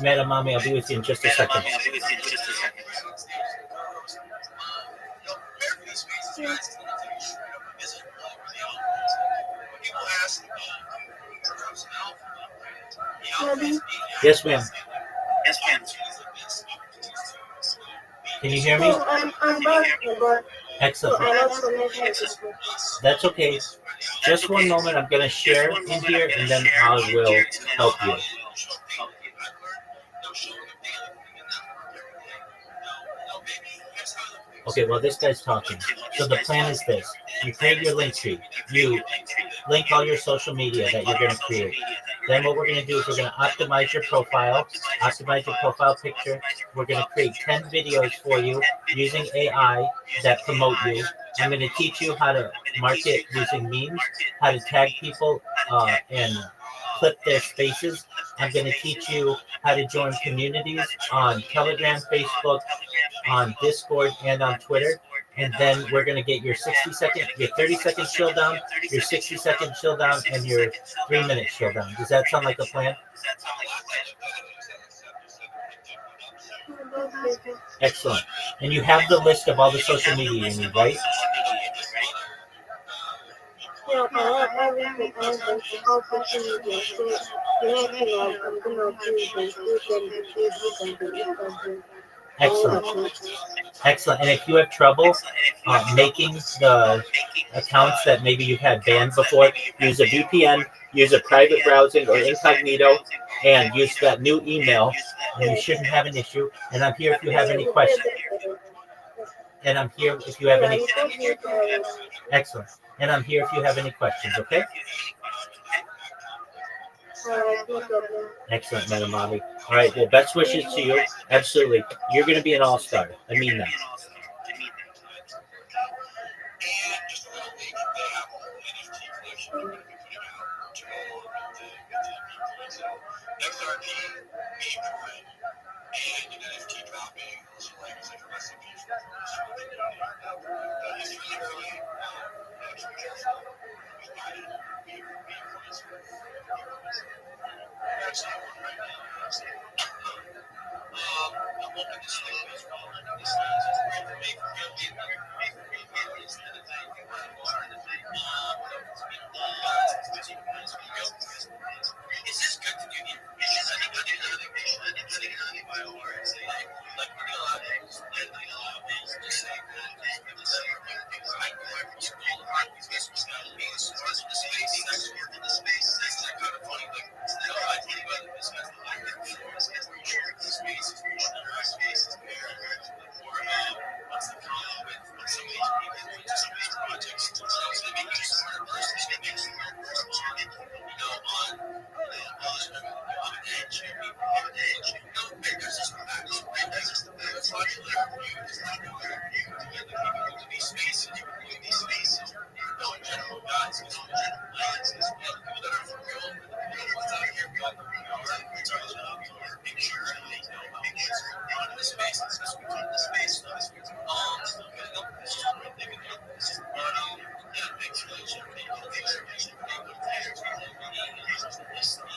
Meta Mommy, I'll be with you in just a second. Yes, ma'am. Can you hear me? I'm back, but Excellent. I lost connection. That's okay. Just one moment. I'm going to share in here, and then I will help you. Okay, well, this guy's talking. So the plan is this. You create your link tree. You link all your social media that you're going to create. Then what we're going to do is we're going to optimize your profile picture. We're going to create 10 videos for you using AI that promote you. I'm going to teach you how to market using memes, how to tag people and clip their spaces. I'm going to teach you how to join communities on Telegram, Facebook, on Discord, and on Twitter. And then we're going to get your 30-second chill down, your 60-second chill down, and your 3-minute chill down. Does that sound like a plan? Excellent. And you have the list of all the social media you need, right? Yeah, I have everything on this whole social media. So the next thing I'm gonna do is Facebook and the Instagram. Excellent. Excellent. And if you have trouble making the accounts that maybe you've had banned before, use a VPN, use a private browsing or incognito, and use that new email, and you shouldn't have an issue. And I'm here if you have any questions. And I'm here if you have any. Excellent. And I'm here if you have any questions, okay? Excellent, Madam Mommy. All right, well, best wishes to you. Absolutely. You're going to be an all-star. I mean that. XRP, Bitcoin, and an NFT dropping, so like it's like a recipe for it's really early. I'm hoping this thing goes well. This is great to make Is this good to do? Is this anybody or is it like we're gonna allow things just saying that I go every school and Facebook got to be the space that's kind of funny like I think about it this kind of like where you share the spaces where you share our spaces or what's the combo with some of these people doing some of these projects so it's gonna make you a smarter person it's gonna make you a smarter person on an edge there's this it's logical these spaces in general guys in general lands people that are for real ones out here it's our job make sure on the space the space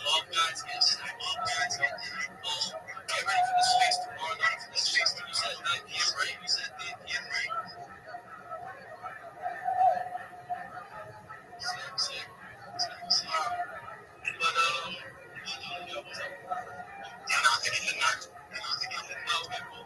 love guys get ready for the space tomorrow night for the space you said 9 p.m. right? You said 9 p.m. right? Sick. But you're not thinking the night. Okay, cool.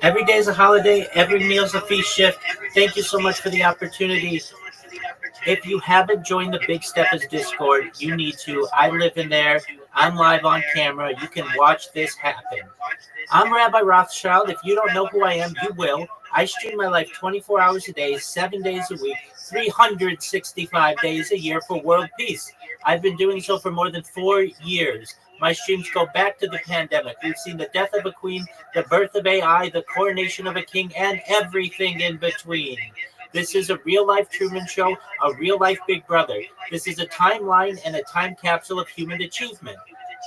Every day is a holiday. Every meal is a feast shift. Thank you so much for the opportunity. If you haven't joined the Big Steppers Discord, you need to. I live in there. I'm live on camera. You can watch this happen. I'm Rabbi Rothschild. If you don't know who I am, you will. I stream my life 24 hours a day, 7 days a week, 365 days a year for world peace. I've been doing so for more than 4 years. My streams go back to the pandemic. We've seen the death of a queen, the birth of AI, the coronation of a king, and everything in between. This is a real life Truman Show, a real life Big Brother. This is a timeline and a time capsule of human achievement.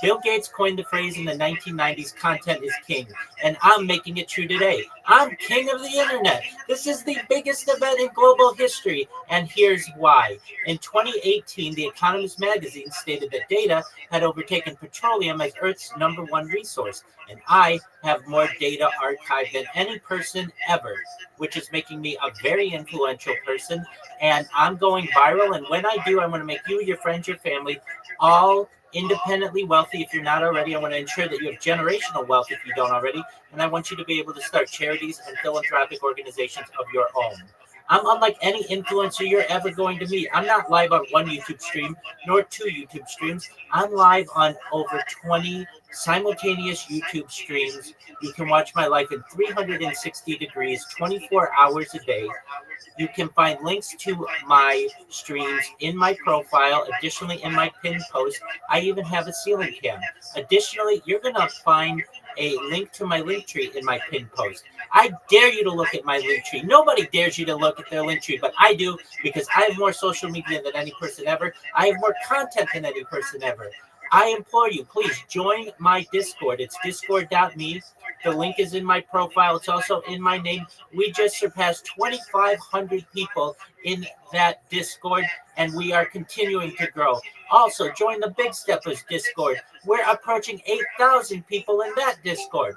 Bill Gates coined the phrase in the 1990s, content is king, and I'm making it true today. I'm king of the internet. This is the biggest event in global history, and here's why. In 2018, The Economist magazine stated that data had overtaken petroleum as Earth's #1 resource, and I have more data archived than any person ever, which is making me a very influential person, and I'm going viral, and when I do, I want to make you, your friends, your family, all independently wealthy. If you're not already, I want to ensure that you have generational wealth if you don't already, and I want you to be able to start charities and philanthropic organizations of your own. I'm unlike any influencer you're ever going to meet. I'm not live on one YouTube stream, nor 2 YouTube streams. I'm live on over 20 simultaneous YouTube streams. You can watch my life in 360 degrees, 24 hours a day. You can find links to my streams in my profile. Additionally, in my pinned post, I even have a ceiling cam. Additionally, you're going to find a link to my link tree in my pinned post. I dare you to look at my link tree. Nobody dares you to look at their link tree, but I do because I have more social media than any person ever. I have more content than any person ever. I implore you, please join my Discord. It's discord.me. The link is in my profile. It's also in my name. We just surpassed 2,500 people in that Discord, and we are continuing to grow. Also, join the Big Steppers Discord. We're approaching 8,000 people in that Discord.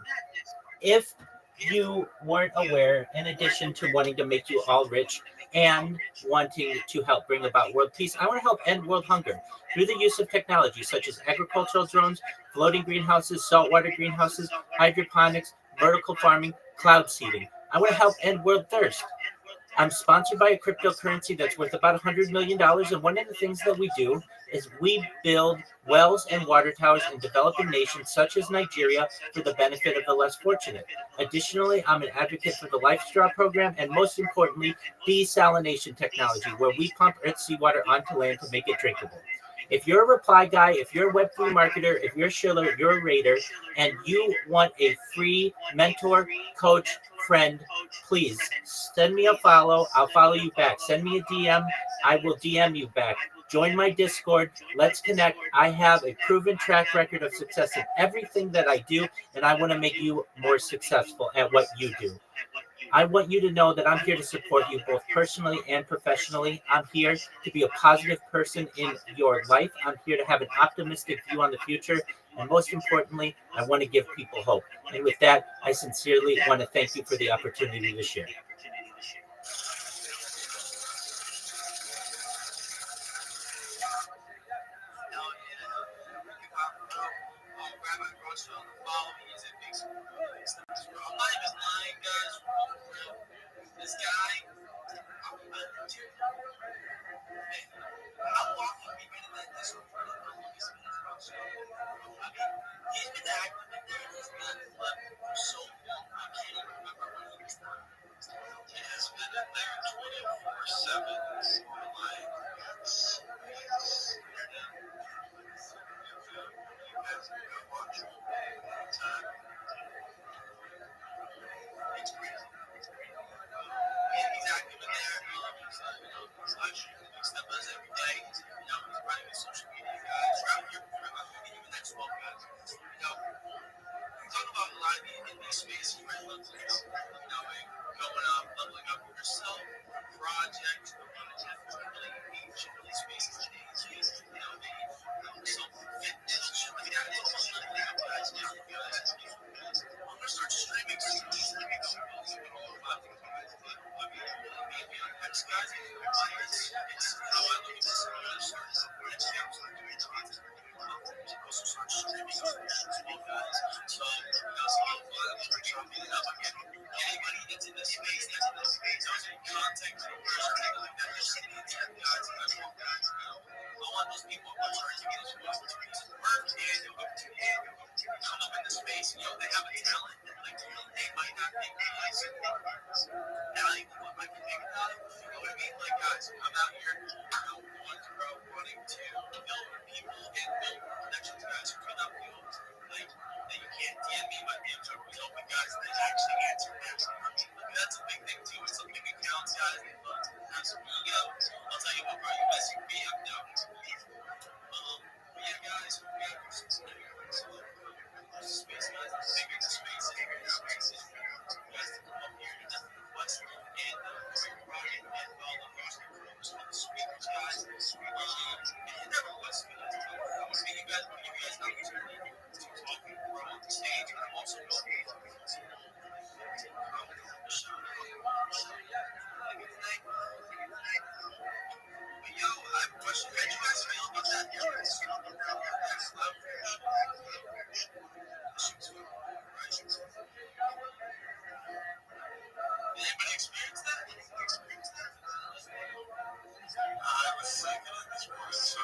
If you weren't aware, in addition to wanting to make you all rich and wanting to help bring about world peace, I want to help end world hunger through the use of technology such as agricultural drones, floating greenhouses, saltwater greenhouses, hydroponics, vertical farming, cloud seeding. I want to help end world thirst. I'm sponsored by a cryptocurrency that's worth about $100 million. And one of the things that we do is we build wells and water towers in developing nations such as Nigeria for the benefit of the less fortunate. Additionally, I'm an advocate for the Life Straw program and most importantly, desalination technology, where we pump Earth's seawater onto land to make it drinkable. If you're a reply guy, if you're a Web3 marketer, if you're a shiller, if you're a raider, and you want a free mentor, coach, friend, please send me a follow. I'll follow you back. Send me a DM. I will DM you back. Join my Discord. Let's connect. I have a proven track record of success in everything that I do, and I want to make you more successful at what you do. I want you to know that I'm here to support you both personally and professionally. I'm here to be a positive person in your life. I'm here to have an optimistic view on the future. And most importantly, I want to give people hope. And with that, I sincerely want to thank you for the opportunity to share. Rabbi Rothschild, follow me. He's at Big School. I'm not even lying, guys. This guy, I'm walking me into that Discord for the longest time. I mean, he's been active in there. He's been for so long. I can't even remember when he was done. He has been in there 24/7 for like years. It's crazy. Yeah, he's active in there. He's live streaming Big Steppers every day. He's running his social media guys. Even that 12 guys. We talk about a lot in this space. You might love this. Going up, leveling up yourself, project, really engage in these spaces these days. Self-fitness, shit like that. It's almost none of that, guys. Now, I'm gonna start streaming some of these things. Guys, it's how I look at this. I'm gonna start also start streaming guys. So, some of the start chopping it up again. most people are trying to get into those opportunities to work and come up in the space. They have a talent that they might not think is valuable, but might be big enough. You know what I mean? Like, guys, I'm out here, one to row, running to build people and build connections, guys who cannot feel like that you can't DM me. My DMs are always open, guys, and they actually answer back. That's a big thing too. It's some big accounts, guys. They love to have some ego. I'll tell you what, bro, you messing me up now. Yeah, guys, we got space, guys. Bigger the space, bigger the space. You guys to come up here to West and Ryan and all the roster crews, all the speakers, guys. It never was good. I want to meet you guys, but you guys not opportunity to talk and grow on the stage. And I'm also going to Yo, I have a question. How do you guys feel about that? Did anybody experience that? I was second in this one, so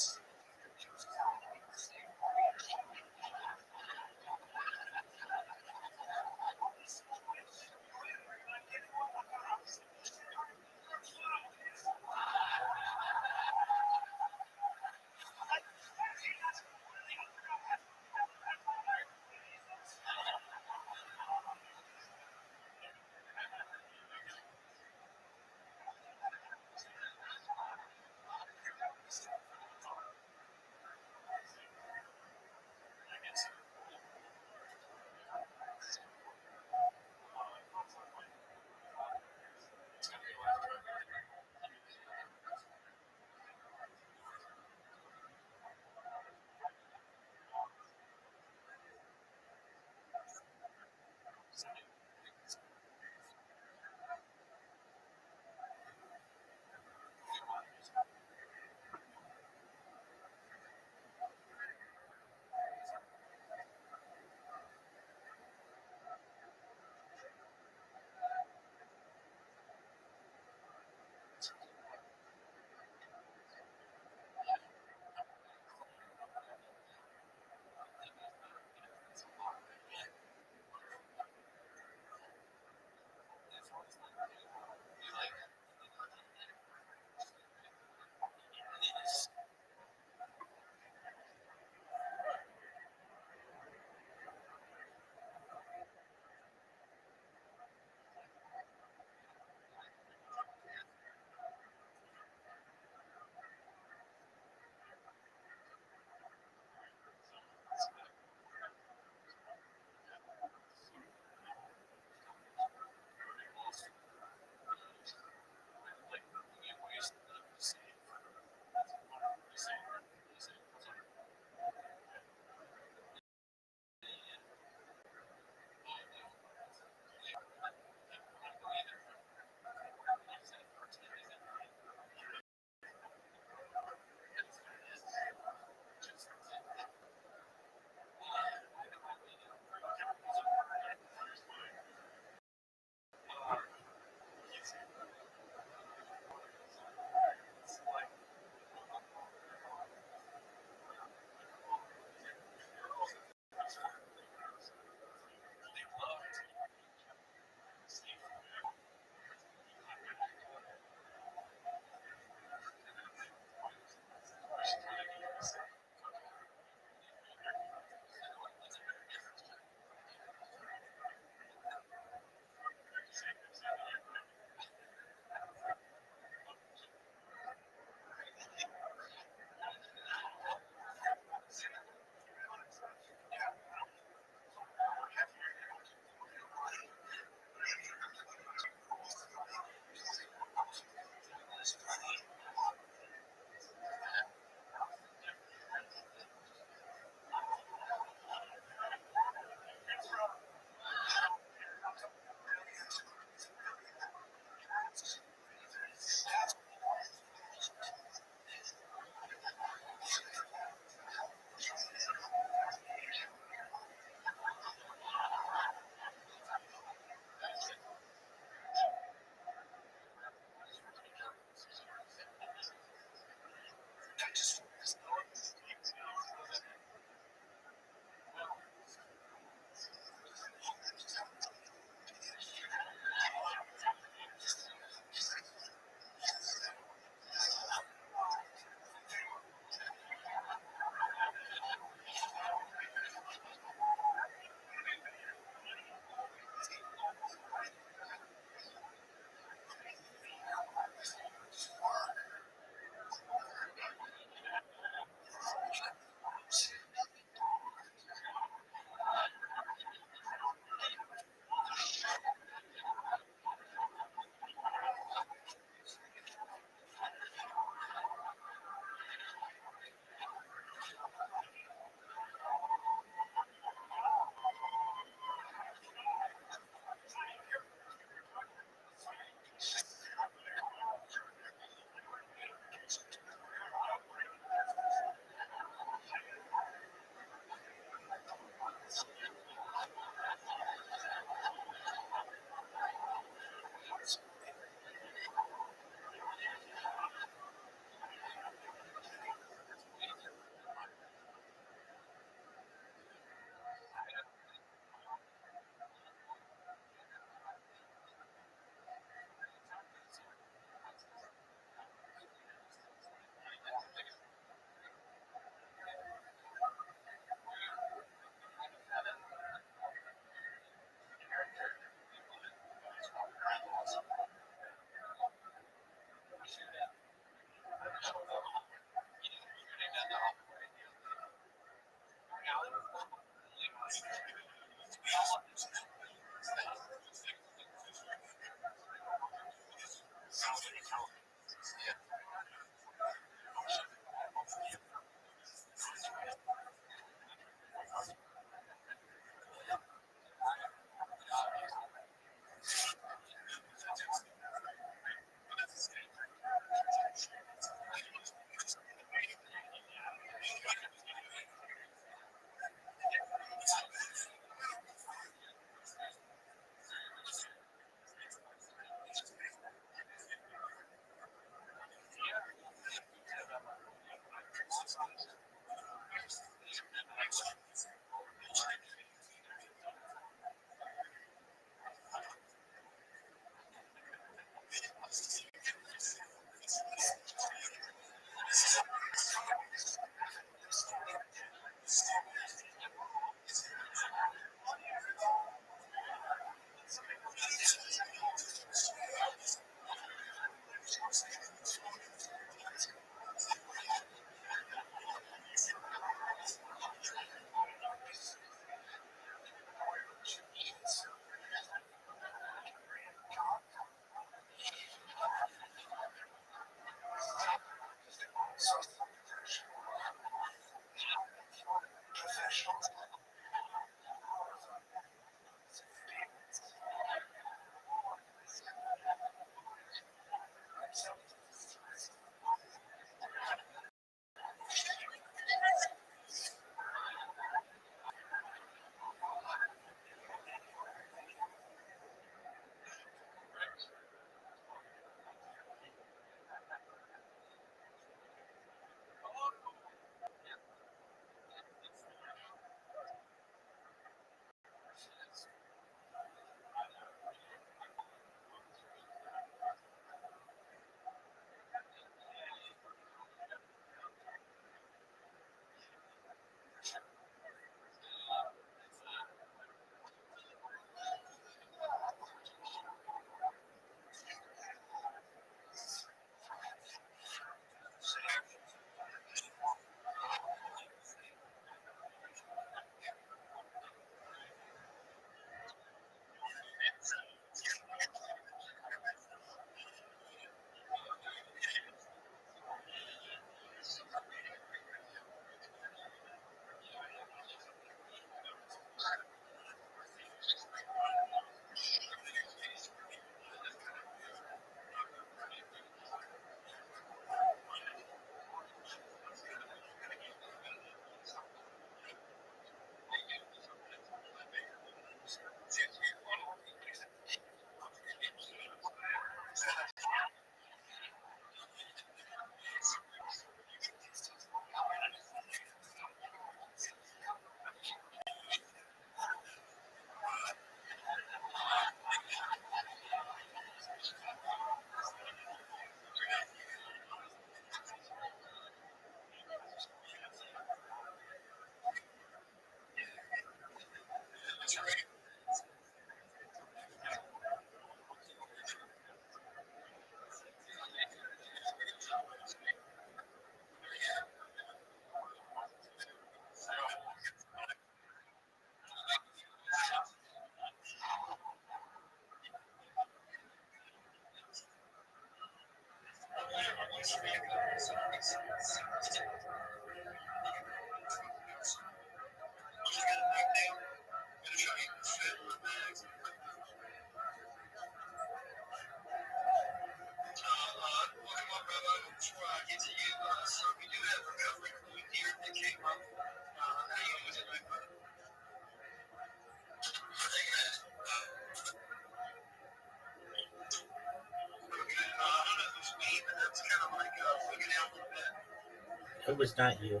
It was not you.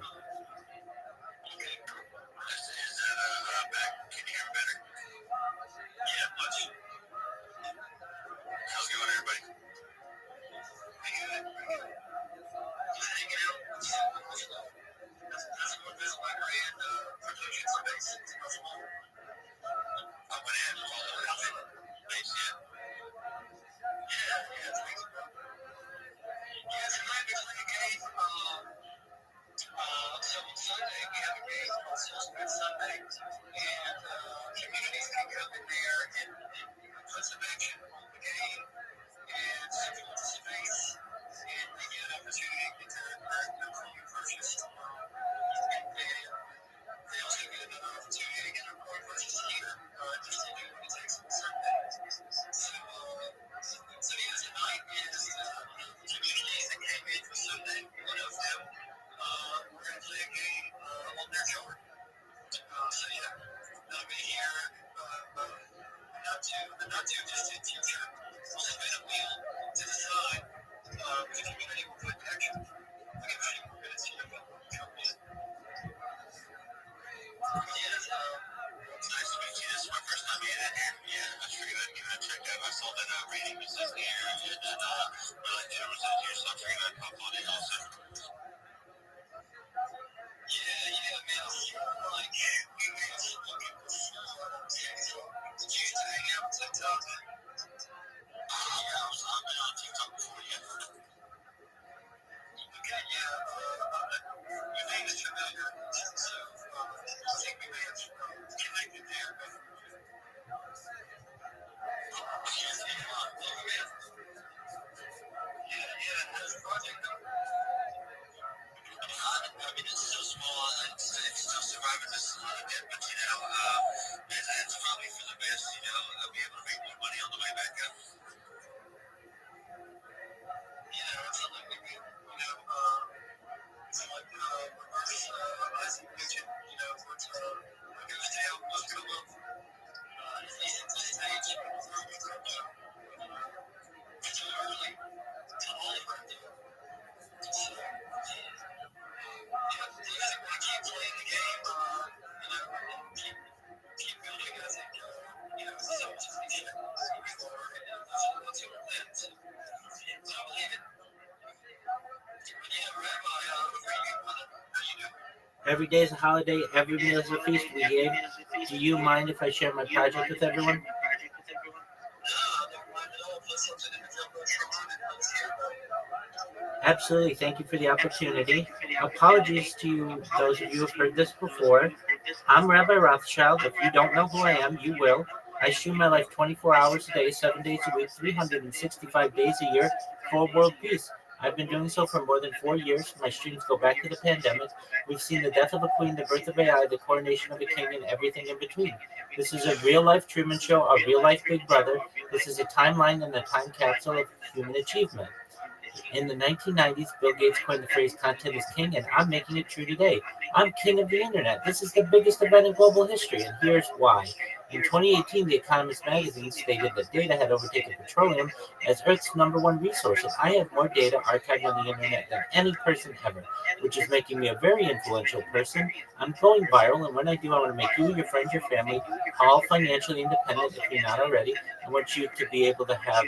Every day is a holiday. Every meal is a feast, we gave. Do you mind if I share my project with everyone? Absolutely. Thank you for the opportunity. Apologies to those of you who have heard this before. I'm Rabbi Rothschild. If you don't know who I am, you will. I stream my life 24 hours a day, 7 days a week, 365 days a year for world peace. I've been doing so for more than 4 years. My streams go back to the pandemic. We've seen the death of a queen, the birth of AI, the coronation of a king, and everything in between. This is a real-life Truman Show, a real-life Big Brother. This is a timeline and a time capsule of human achievement. In the 1990s, Bill Gates coined the phrase content is king, and I'm making it true today. I'm king of the internet. This is the biggest event in global history, and here's why. In 2018, The Economist magazine stated that data had overtaken petroleum as Earth's #1 resource, and I have more data archived on the internet than any person ever, which is making me a very influential person. I'm going viral, and when I do, I want to make you, your friends, your family, all financially independent if you're not already. I want you to be able to have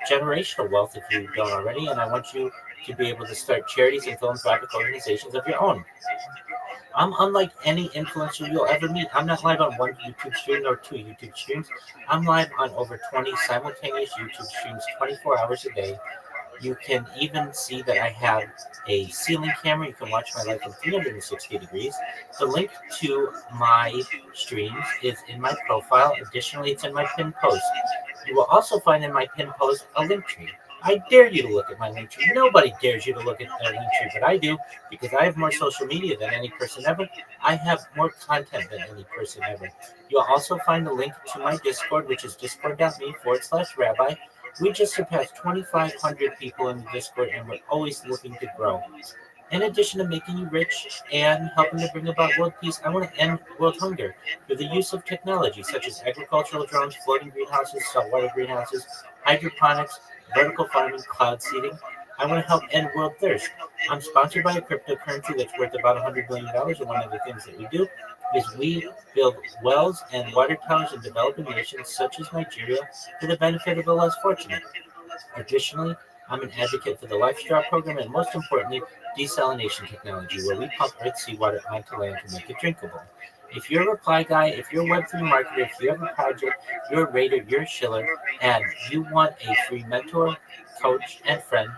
generational wealth if you don't already, and I want you to be able to start charities and philanthropic organizations of your own. I'm unlike any influencer you'll ever meet. I'm not live on one YouTube stream or 2 YouTube streams. I'm live on over 20 simultaneous YouTube streams 24 hours a day. You can even see that I have a ceiling camera. You can watch my life in 360 degrees. The link to my streams is in my profile. Additionally, it's in my pinned post. You will also find in my pinned post a link tree. I dare you to look at my link tree. Nobody dares you to look at their link tree, but I do because I have more social media than any person ever. I have more content than any person ever. You'll also find a link to my Discord, which is discord.me/rabbi. We just surpassed 2,500 people in the Discord, and we're always looking to grow. In addition to making you rich and helping to bring about world peace, I want to end world hunger through the use of technology such as agricultural drones, floating greenhouses, saltwater greenhouses, hydroponics, vertical farming, cloud seeding. I want to help end world thirst. I'm sponsored by a cryptocurrency that's worth about $100 million, and one of the things that we do is we build wells and water towers in developing nations such as Nigeria for the benefit of the less fortunate. Additionally, I'm an advocate for the Life Straw program and, most importantly, desalination technology, where we pump Earth seawater onto land to make it drinkable. If you're a reply guy, if you're a Web3 marketer, if you have a project, you're a raider, you're a shiller, and you want a free mentor, coach, and friend,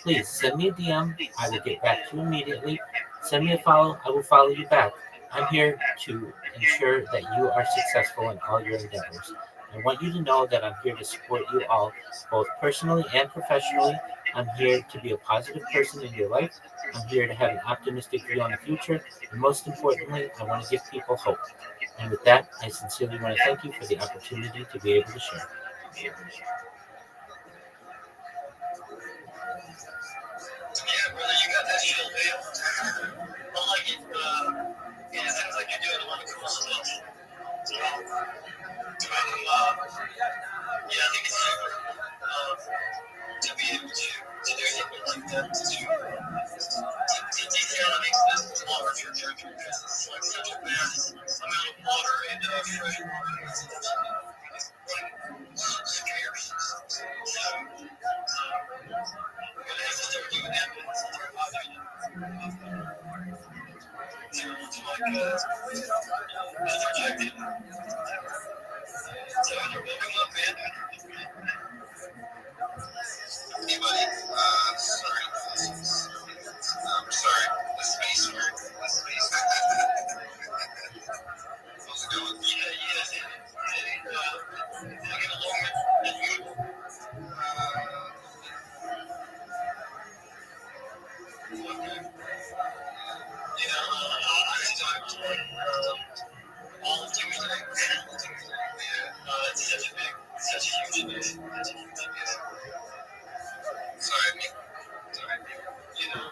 please send me a DM. I will get back to you immediately. Send me a follow. I will follow you back. I'm here to ensure that you are successful in all your endeavors. I want you to know that I'm here to support you all, both personally and professionally. I'm here to be a positive person in your life. I'm here to have an optimistic view on the future. And most importantly, I want to give people hope. And with that, I sincerely want to thank you for the opportunity to be able to share. Yeah, brother, you got that shit, man. I like it. Yeah, it sounds like you're doing a lot of cool stuff. So, yeah, I think it's super to be able to do something like that. To detail and makes this water for drinking because it's like such a vast amount of water and fresh water. It's like scarce. So, we're gonna have to start doing that. But it's start watching it. So it's like just rejected. So welcome up, man. Anybody? Sorry. I'm sorry. The space work. The space. How's it going? Yeah. I get along with you. Okay. Yeah, all of Tuesday. It's such a huge day. Sorry. You know,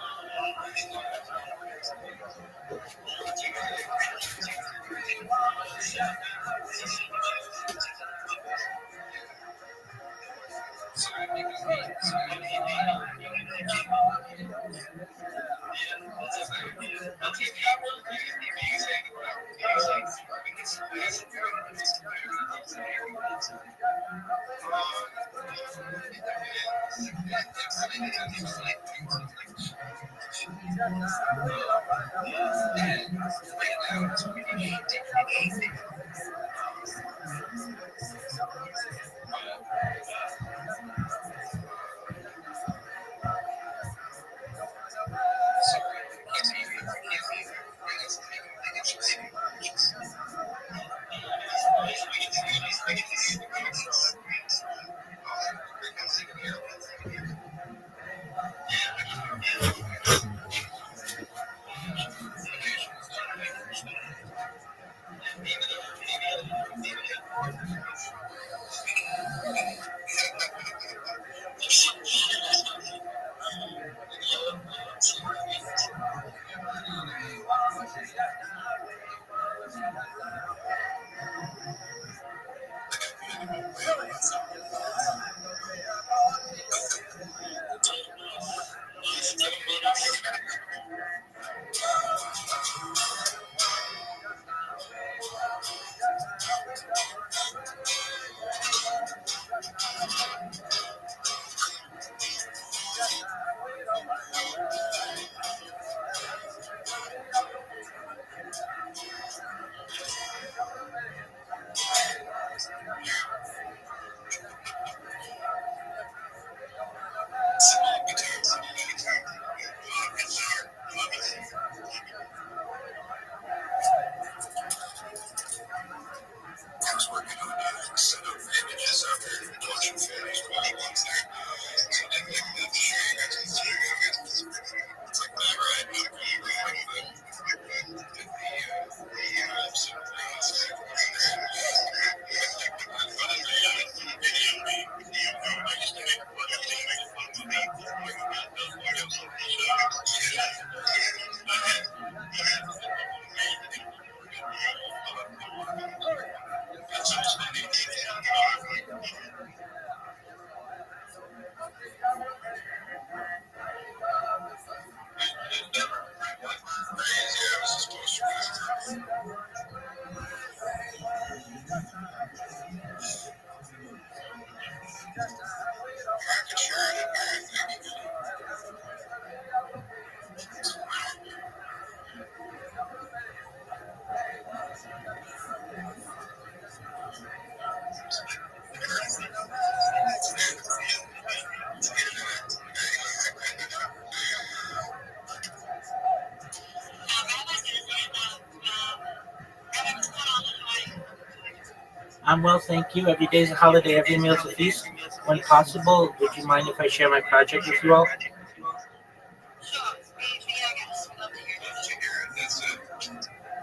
I'm well, thank you. Every day is a holiday, every meal is a feast. When possible, would you mind if I share my project with you all?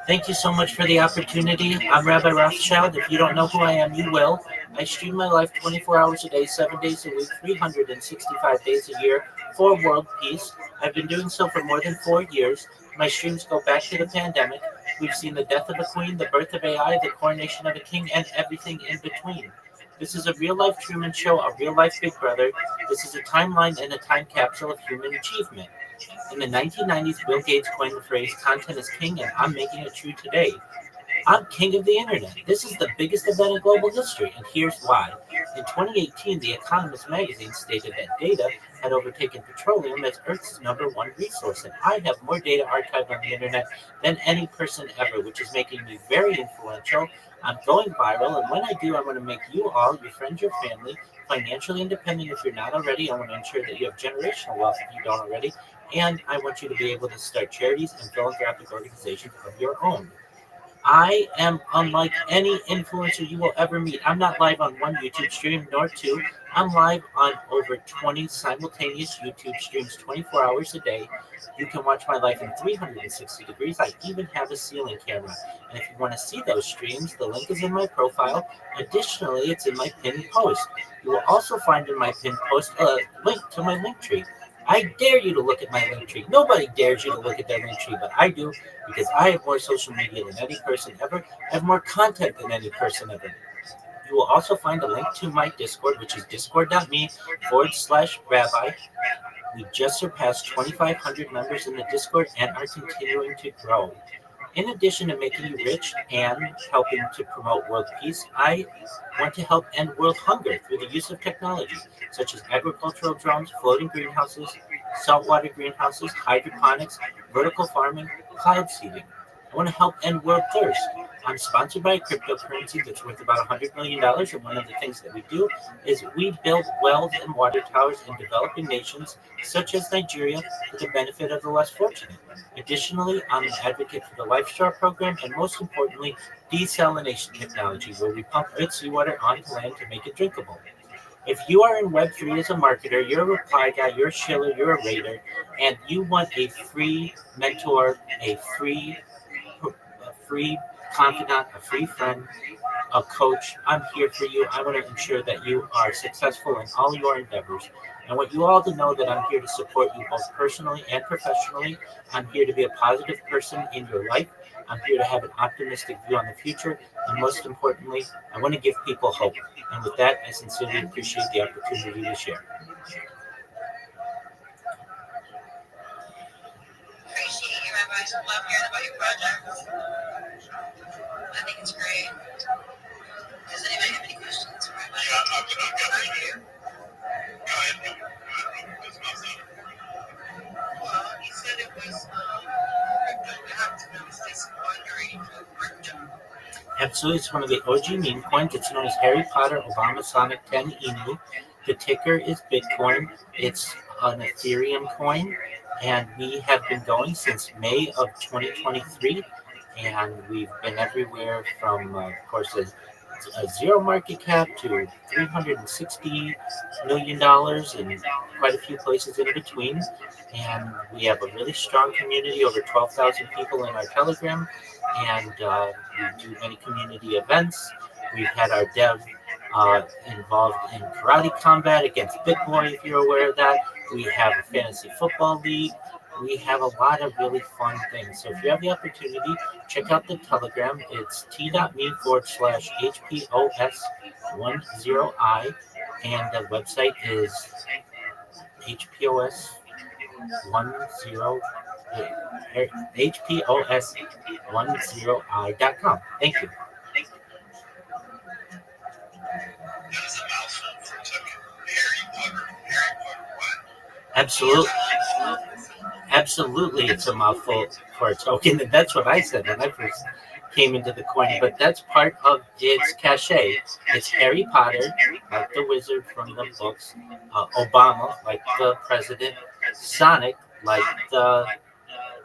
Thank you so much for the opportunity. I'm Rabbi Rothschild. If you don't know who I am, you will. I stream my life 24 hours a day, 7 days a week, 365 days a year for world peace. I've been doing so for more than 4 years. My streams go back to the pandemic. We've seen the death of a queen, the birth of AI, the coronation of a king, and everything in between. This is a real-life Truman Show, a real-life Big Brother. This is a timeline and a time capsule of human achievement. In the 1990s, Bill Gates coined the phrase, "Content is king," and I'm making it true today. I'm king of the internet. This is the biggest event in global history, and here's why. In 2018, The Economist magazine stated that data had overtaken petroleum as Earth's #1 resource, and I have more data archived on the internet than any person ever, which is making me very influential. I'm going viral, and when I do, I want to make you all, your friends, your family, financially independent if you're not already. I want to ensure that you have generational wealth if you don't already, and I want you to be able to start charities and philanthropic organizations of your own. I am unlike any influencer you will ever meet. I'm not live on one YouTube stream, nor two. I'm live on over 20 simultaneous YouTube streams 24 hours a day. You can watch my life in 360 degrees. I even have a ceiling camera. And if you want to see those streams, the link is in my profile. Additionally, it's in my pinned post. You will also find in my pinned post a link to my link tree. I dare you to look at my link tree. Nobody dares you to look at their link tree, but I do because I have more social media than any person ever. I have more content than any person ever. You will also find a link to my Discord, which is discord.me/rabbi. We just surpassed 2,500 members in the Discord and are continuing to grow. In addition to making you rich and helping to promote world peace, I want to help end world hunger through the use of technology, such as agricultural drones, floating greenhouses, saltwater greenhouses, hydroponics, vertical farming, cloud seeding. I want to help end world thirst. I'm sponsored by a cryptocurrency that's worth about $100 million, and one of the things that we do is we build wells and water towers in developing nations, such as Nigeria, for the benefit of the less fortunate. Additionally, I'm an advocate for the LifeStar program, and most importantly, desalination technology, where we pump red seawater onto land to make it drinkable. If you are in Web3 as a marketer, you're a reply guy, you're a shiller, you're a raider, and you want a free mentor, a free confidant, a free friend, a coach, I'm here for you. I want to ensure that you are successful in all your endeavors. I want you all to know that I'm here to support you both personally and professionally. I'm here to be a positive person in your life. I'm here to have an optimistic view on the future. And most importantly, I want to give people hope. And with that, I sincerely appreciate the opportunity to share. Appreciate you, Rabbi. I love hearing about your project. I think it's great. Does anybody have any questions for Rabbi? Well, he said it was crypto activists just wondering crypto. Absolutely, it's one of the OG meme coins. It's known as Harry Potter Obama Sonic 10 Emu. The ticker is Bitcoin. It's an Ethereum coin, and we have been going since May of 2023, and we've been everywhere from, of course, a zero market cap to $360 million and quite a few places in between. And we have a really strong community, over 12,000 people in our Telegram, and we do many community events. We've had our dev involved in karate combat against Big Boy, if you're aware of that. We have a fantasy football league. We have a lot of really fun things. So if you have the opportunity, check out the Telegram. It's t.me/HPOS10I, and the website is HPOS10I.com. Thank you. That is a mouthful for Harry Potter. Absolutely. Absolutely, it's a mouthful for a token, and that's what I said when I first came into the coin. But that's part of its cachet. It's Harry Potter, like the wizard from the books, Obama, like the president, Sonic, like uh,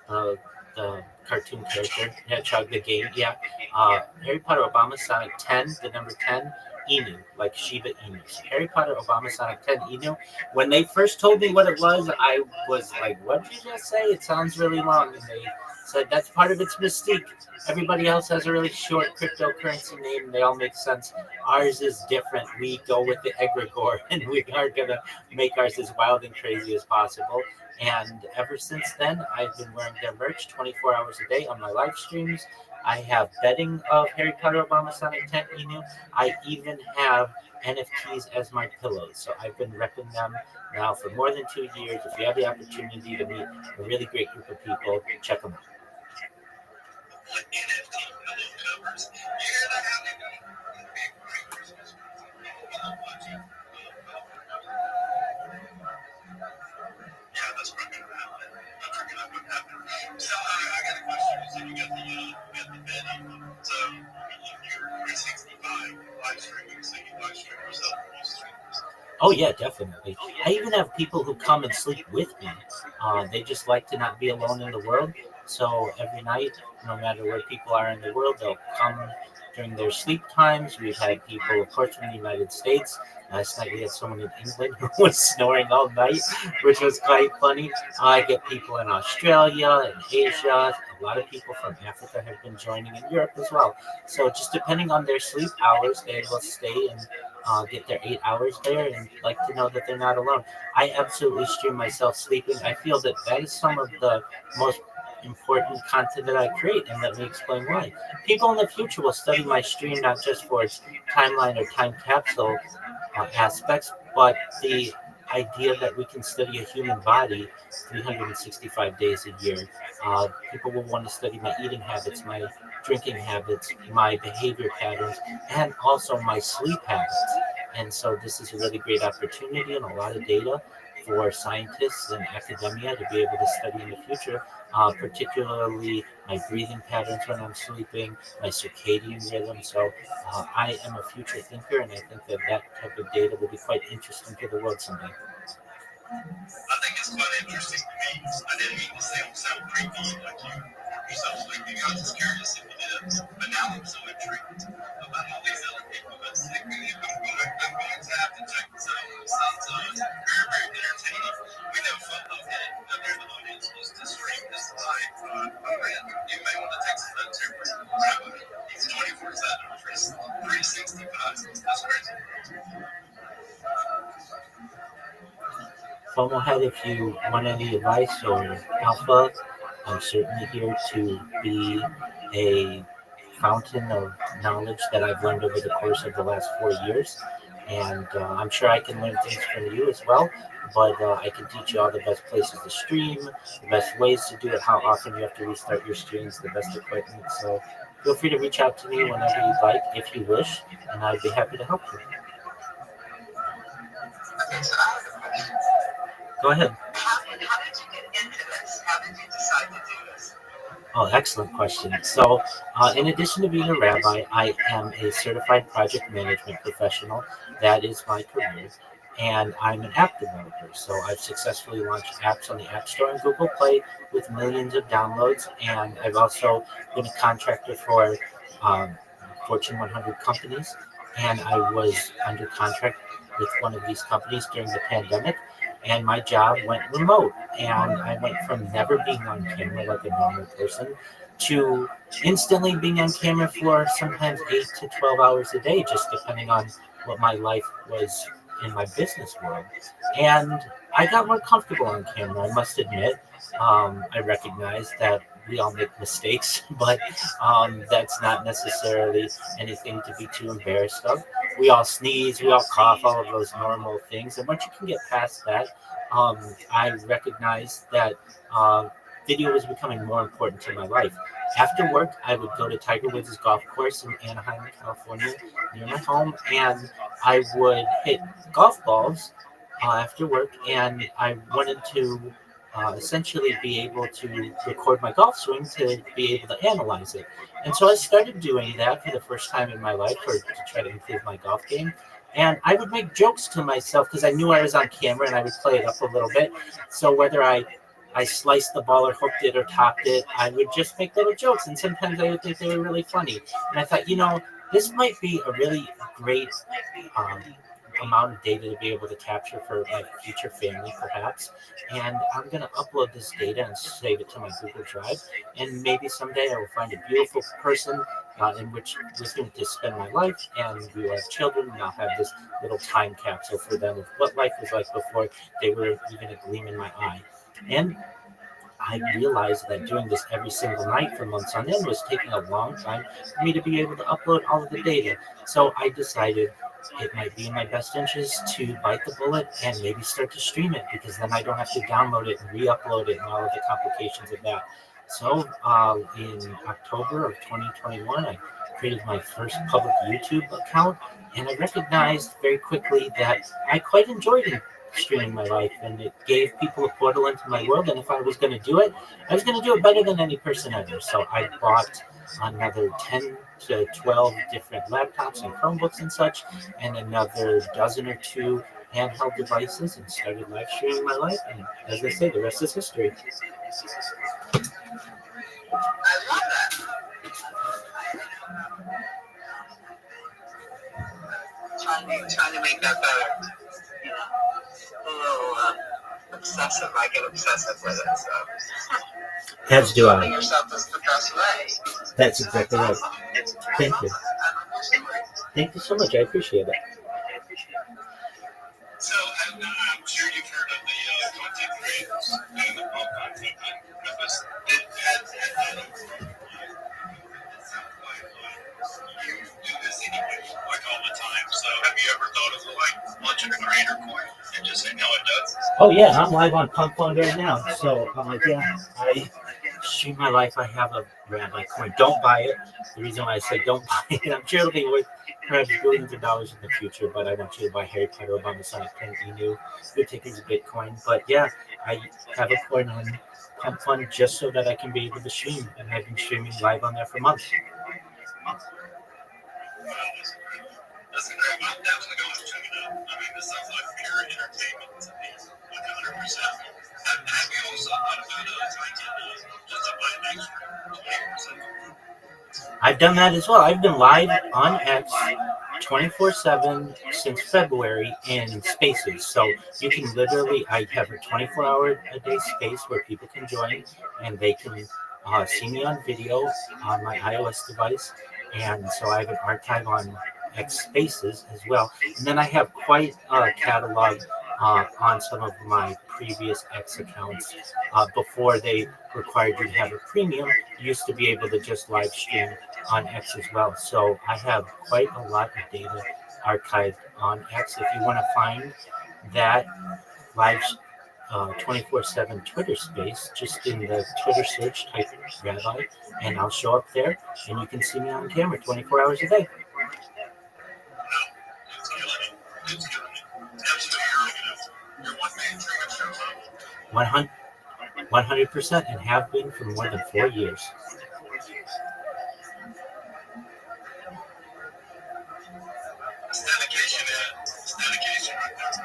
the cartoon character, Hedgehog the game, yeah. Harry Potter, Obama, Sonic 10, the number 10, Inu, like Shiba Inu. So Harry Potter, Obama, Sonic 10, Inu. When they first told me what it was, I was like, what did you just say? It sounds really long. And they said that's part of its mystique. Everybody else has a really short cryptocurrency name, and they all make sense. Ours is different. We go with the egregore, and we are going to make ours as wild and crazy as possible. And ever since then, I've been wearing their merch 24 hours a day on my live streams. I have betting of Harry Potter, Obama, Sonic 10, Inu. I even have NFTs as my pillows. So I've been repping them now for more than 2 years. If you have the opportunity to meet a really great group of people, check them out. NFT pillow covers. You hear that? How they do? Big Merry Christmas. Watching. Yeah, that's right. That's what happened. So I got a question. So you got the betting. So you're 365 live streaming. So you live stream yourself or you stream yourself. Oh yeah, definitely. I even have people who come and sleep with me. They just like to not be alone in the world. So every night, no matter where people are in the world, they'll come during their sleep times. We've had people, of course, from the United States. Last night we had someone in England who was snoring all night, which was quite funny. I get people in Australia and Asia. A lot of people from Africa have been joining, in Europe as well. So just depending on their sleep hours, they will stay and get their 8 hours there and like to know that they're not alone. I absolutely stream myself sleeping. I feel that that is some of the most important content that I create, and let me explain why. People in the future will study my stream not just for its timeline or time capsule aspects, but the idea that we can study a human body 365 days a year. People will want to study my eating habits, my drinking habits, my behavior patterns, and also my sleep habits. And so this is a really great opportunity and a lot of data for scientists and academia to be able to study in the future, particularly my breathing patterns when I'm sleeping, my circadian rhythm. So I am a future thinker, and I think that that type of data will be quite interesting to the world someday. I think it's quite interesting to me. I didn't mean to sound creepy like you're so sleeping. I was just curious if you did. But now I'm so intrigued about all these other people that's sleeping. I'm going to have to check this out. It sounds very, very entertaining. We have fun though. There's the audience was to stream this live. You may want to take some notes here. He's 24/7, 365. That's crazy. FOMO head, if you want any advice or alpha, I'm certainly here to be a fountain of knowledge that I've learned over the course of the last 4 years. And I'm sure I can learn things from you as well. But I can teach you all the best places to stream, the best ways to do it, how often you have to restart your streams, the best equipment. So feel free to reach out to me whenever you'd like, if you wish, and I'd be happy to help you. Okay, so I have a question. Go ahead. How did you get into this? How did you decide to do this? Oh, excellent question. So, in addition to being a rabbi, I am a certified project management professional. That is my career. And I'm an app developer. So, I've successfully launched apps on the App Store and Google Play with millions of downloads. And I've also been a contractor for um, Fortune 100 companies. And I was under contract with one of these companies during the pandemic. And my job went remote. And I went from never being on camera like a normal person to instantly being on camera for sometimes 8 to 12 hours a day, just depending on what my life was in my business world. And I got more comfortable on camera, I must admit. I recognize that we all make mistakes, but that's not necessarily anything to be too embarrassed of. We all sneeze, we all cough, all of those normal things. And once you can get past that, I recognize that video was becoming more important to my life. After work, I would go to Tiger Woods' golf course in Anaheim, California, near my home, and I would hit golf balls after work, and I wanted to essentially be able to record my golf swing to be able to analyze it. And so I started doing that for the first time in my life to try to improve my golf game. And I would make jokes to myself because I knew I was on camera and I would play it up a little bit. So whether I sliced the ball or hooked it or topped it, I would just make little jokes. And sometimes I would think they were really funny. And I thought, this might be a really great um, amount of data to be able to capture for my future family, perhaps. And I'm going to upload this data and save it to my Google Drive. And maybe someday I will find a beautiful person with whom to spend my life, and we will have children, and I'll have this little time capsule for them of what life was like before they were even a gleam in my eye. And I realized that doing this every single night for months on end was taking a long time for me to be able to upload all of the data. So I decided it might be in my best interest to bite the bullet and maybe start to stream it, because then I don't have to download it and re-upload it and all of the complications of that. So in October of 2021, I created my first public YouTube account, and I recognized very quickly that I quite enjoyed it streaming my life, and it gave people a portal into my world. And if I was going to do it, I was going to do it better than any person ever. So I bought another 10 to 12 different laptops and Chromebooks and such, and another dozen or two handheld devices, and started live streaming my life. And as I say, the rest is history. I love that. Trying to make that better. You know, a little obsessive. I get obsessive with it. So As do building I. yourself is the best way. That's exactly right. Awesome. Thank you. Thank you so much. I appreciate it. So I'm sure you've heard of the content creators doing the pop content on Memphis. It had you do this anyway, like all the time. So have you ever thought of like launching a creator course and just seeing how it does? Oh yeah, I'm live on Punk Fund right now. So yeah, I stream my life. I have a Rabbi coin. Don't buy it. The reason why I say don't buy it, I'm sure it'll be worth perhaps billions of dollars in the future, but I want you to buy Harry Potter, Obama, Sonic 10, Enu, your tickets, Bitcoin. But yeah, I have a coin on Pump Fund just so that I can be able to stream, and I've been streaming live on there for months. That's incredible. I'm definitely going to check it out. I mean, this sounds like pure entertainment to me, like 100%. Have you also thought about trying to justify an extra 20%? I've done that as well. I've been live on X 24/7 since February in spaces. So you can literally, I have a 24-hour a day space where people can join, and they can see me on video on my iOS device. And so I have an archive on X Spaces as well. And then I have quite a catalog on some of my previous X accounts before they required you to have a premium. You used to be able to just live stream on X as well. So I have quite a lot of data archived on X. If you want to find that live 24/7 Twitter space, just in the Twitter search, type Rabbi, and I'll show up there, and you can see me on camera 24 hours a day. It's killing it. It's killing it. Absolutely. You're one man train show. 100%, and have been for more than 4 years. It's dedication, man. It's dedication right there.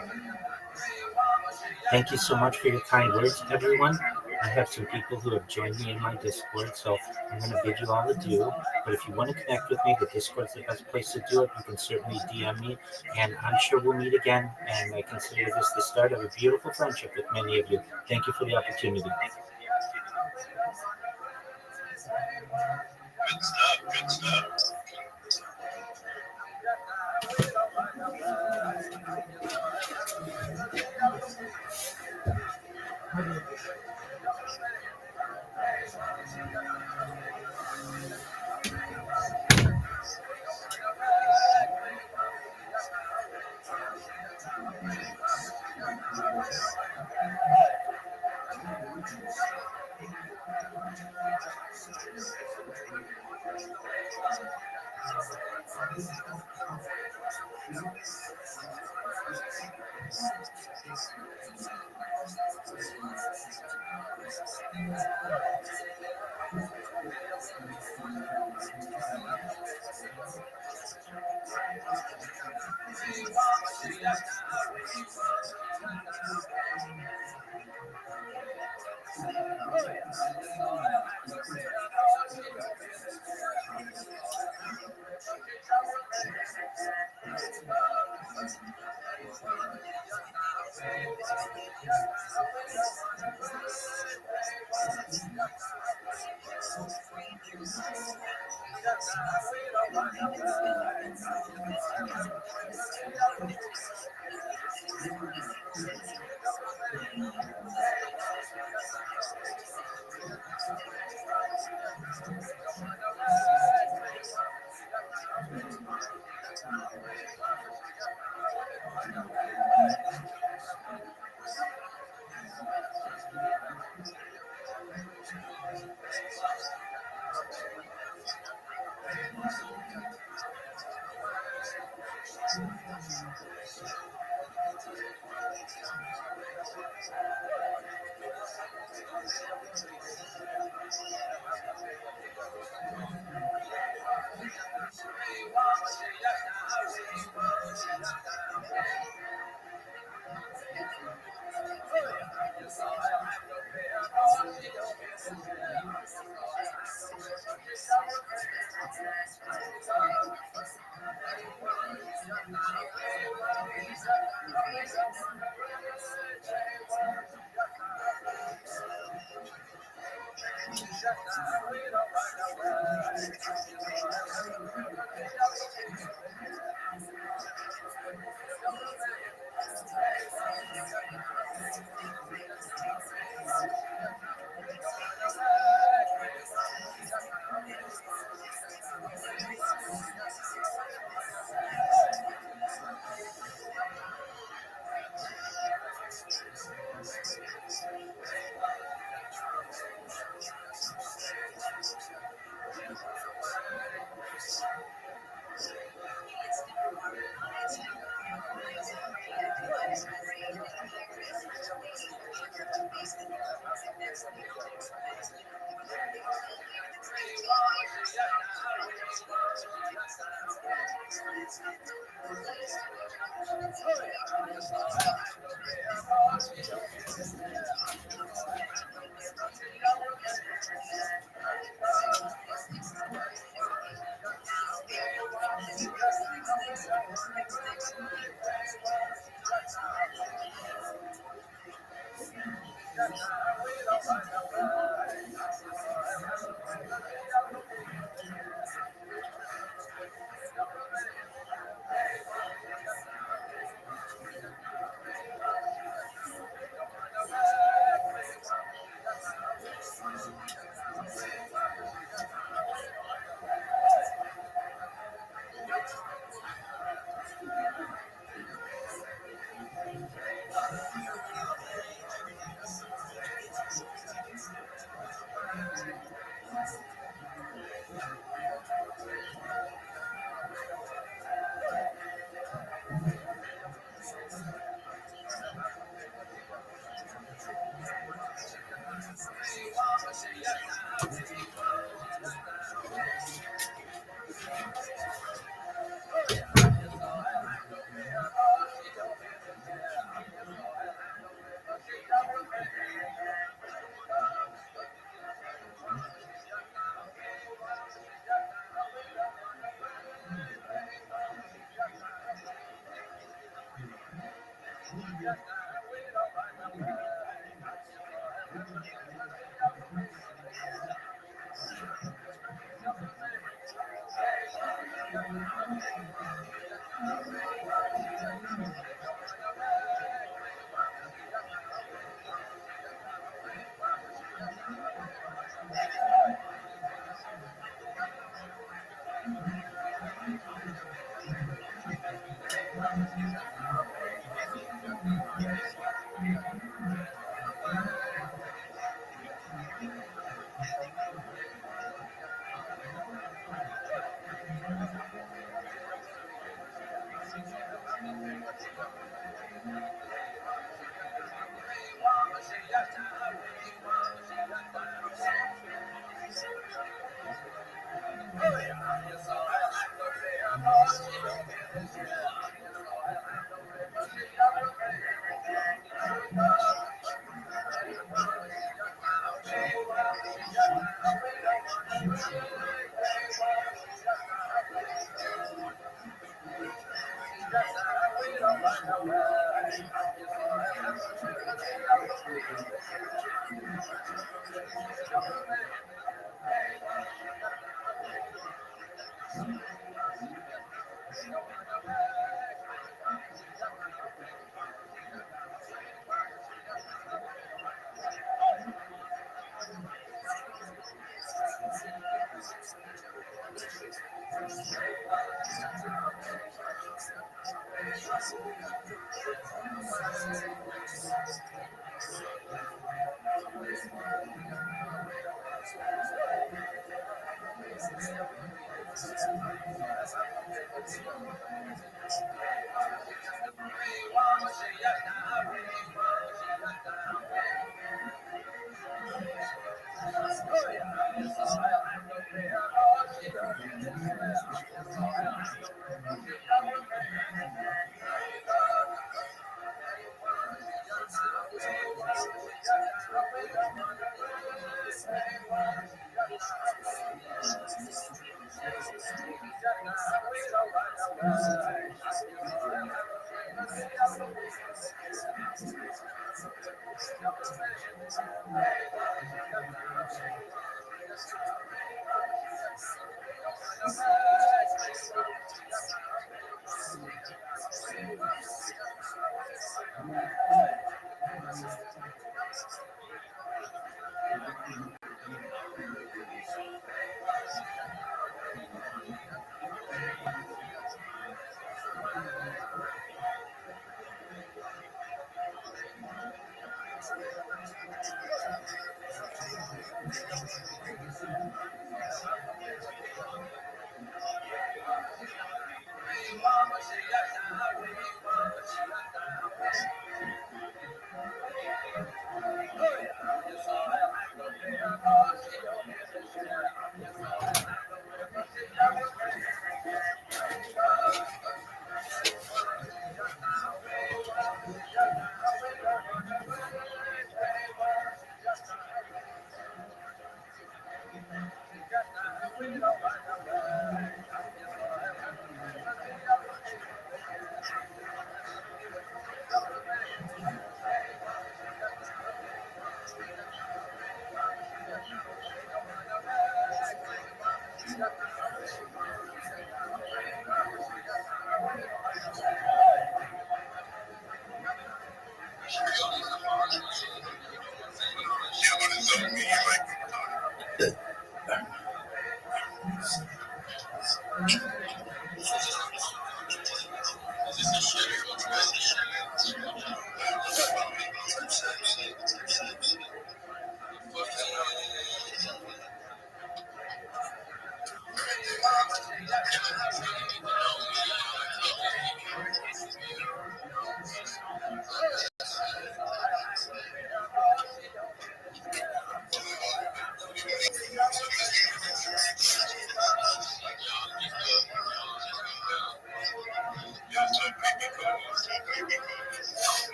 Thank you so much for your kind words, everyone. I have some people who have joined me in my Discord, so I'm going to bid you all adieu. But if you want to connect with me, the Discord's the best place to do it. You can certainly DM me, and I'm sure we'll meet again. And I consider this the start of a beautiful friendship with many of you. Thank you for the opportunity. Good stuff. Good stuff.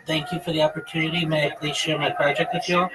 Thank you for the opportunity. May I please share my project with you all?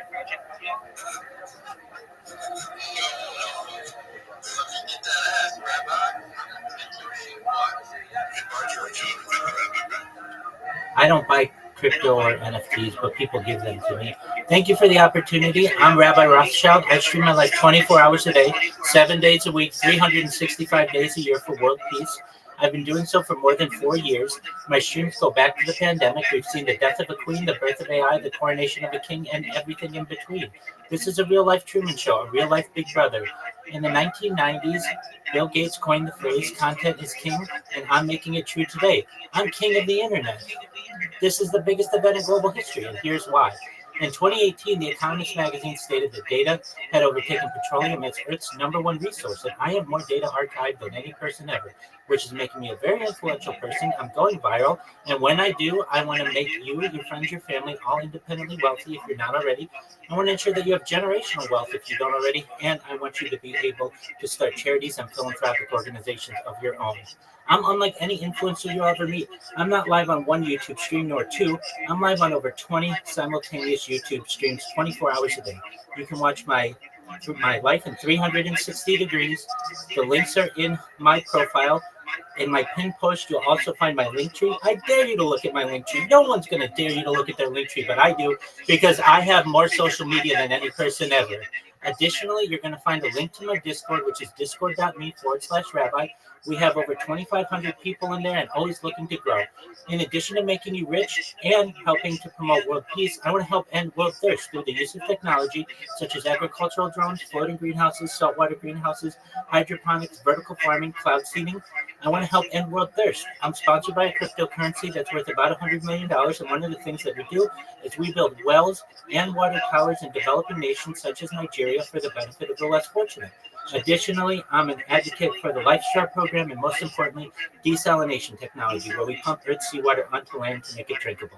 I don't buy crypto or NFTs, but people give them to me. Thank you for the opportunity. I'm Rabbi Rothschild. I stream my life 24 hours a day, 7 days a week, 365 days a year for world peace. I've been doing so for more than 4 years. My streams go back to the pandemic. We've seen the death of a queen, the birth of AI, the coronation of a king, and everything in between. This is a real-life Truman Show, a real-life Big Brother. In the 1990s, Bill Gates coined the phrase, content is king, and I'm making it true today. I'm king of the internet. This is the biggest event in global history, and here's why. In 2018, The Economist magazine stated that data had overtaken petroleum as Earth's #1 resource, and I have more data archived than any person ever, which is making me a very influential person. I'm going viral, and when I do, I want to make you, your friends, your family, all independently wealthy if you're not already. I want to ensure that you have generational wealth if you don't already, and I want you to be able to start charities and philanthropic organizations of your own. I'm unlike any influencer you'll ever meet. I'm not live on one YouTube stream nor two. I'm live on over 20 simultaneous YouTube streams 24 hours a day. You can watch my life in 360 degrees. The links are in my profile. In my pinned post, you'll also find my link tree. I dare you to look at my link tree. No one's going to dare you to look at their link tree, but I do because I have more social media than any person ever. Additionally, you're going to find a link to my Discord, which is discord.me/rabbi. We have over 2,500 people in there and always looking to grow. In addition to making you rich and helping to promote world peace, I want to help end world thirst through the use of technology such as agricultural drones, floating greenhouses, saltwater greenhouses, hydroponics, vertical farming, cloud seeding. I want to help end world thirst. I'm sponsored by a cryptocurrency that's worth about $100 million, and one of the things that we do is we build wells and water towers in developing nations such as Nigeria for the benefit of the less fortunate. Additionally, I'm an advocate for the LifeStar program and, most importantly, desalination technology, where we pump Earth's seawater onto land to make it drinkable.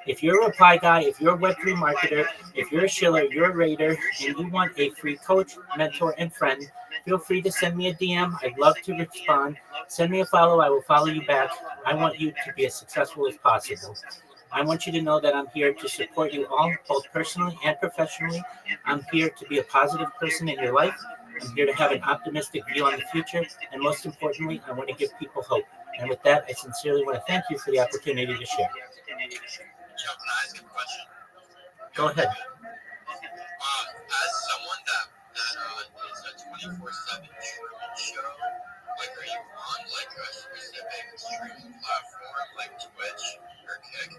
If you're a reply guy, if you're a Web3 marketer, if you're a shiller, you're a raider, and you want a free coach, mentor, and friend, feel free to send me a DM. I'd love to respond. Send me a follow. I will follow you back. I want you to be as successful as possible. I want you to know that I'm here to support you all, both personally and professionally. I'm here to be a positive person in your life. I'm here to have an optimistic view on the future. And most importantly, I want to give people hope. And with that, I sincerely want to thank you for the opportunity to share. Can I ask a question? Go ahead. As someone that is a 24/7 Truman Show, like, are you on like a specific streaming platform like Twitch or Kick?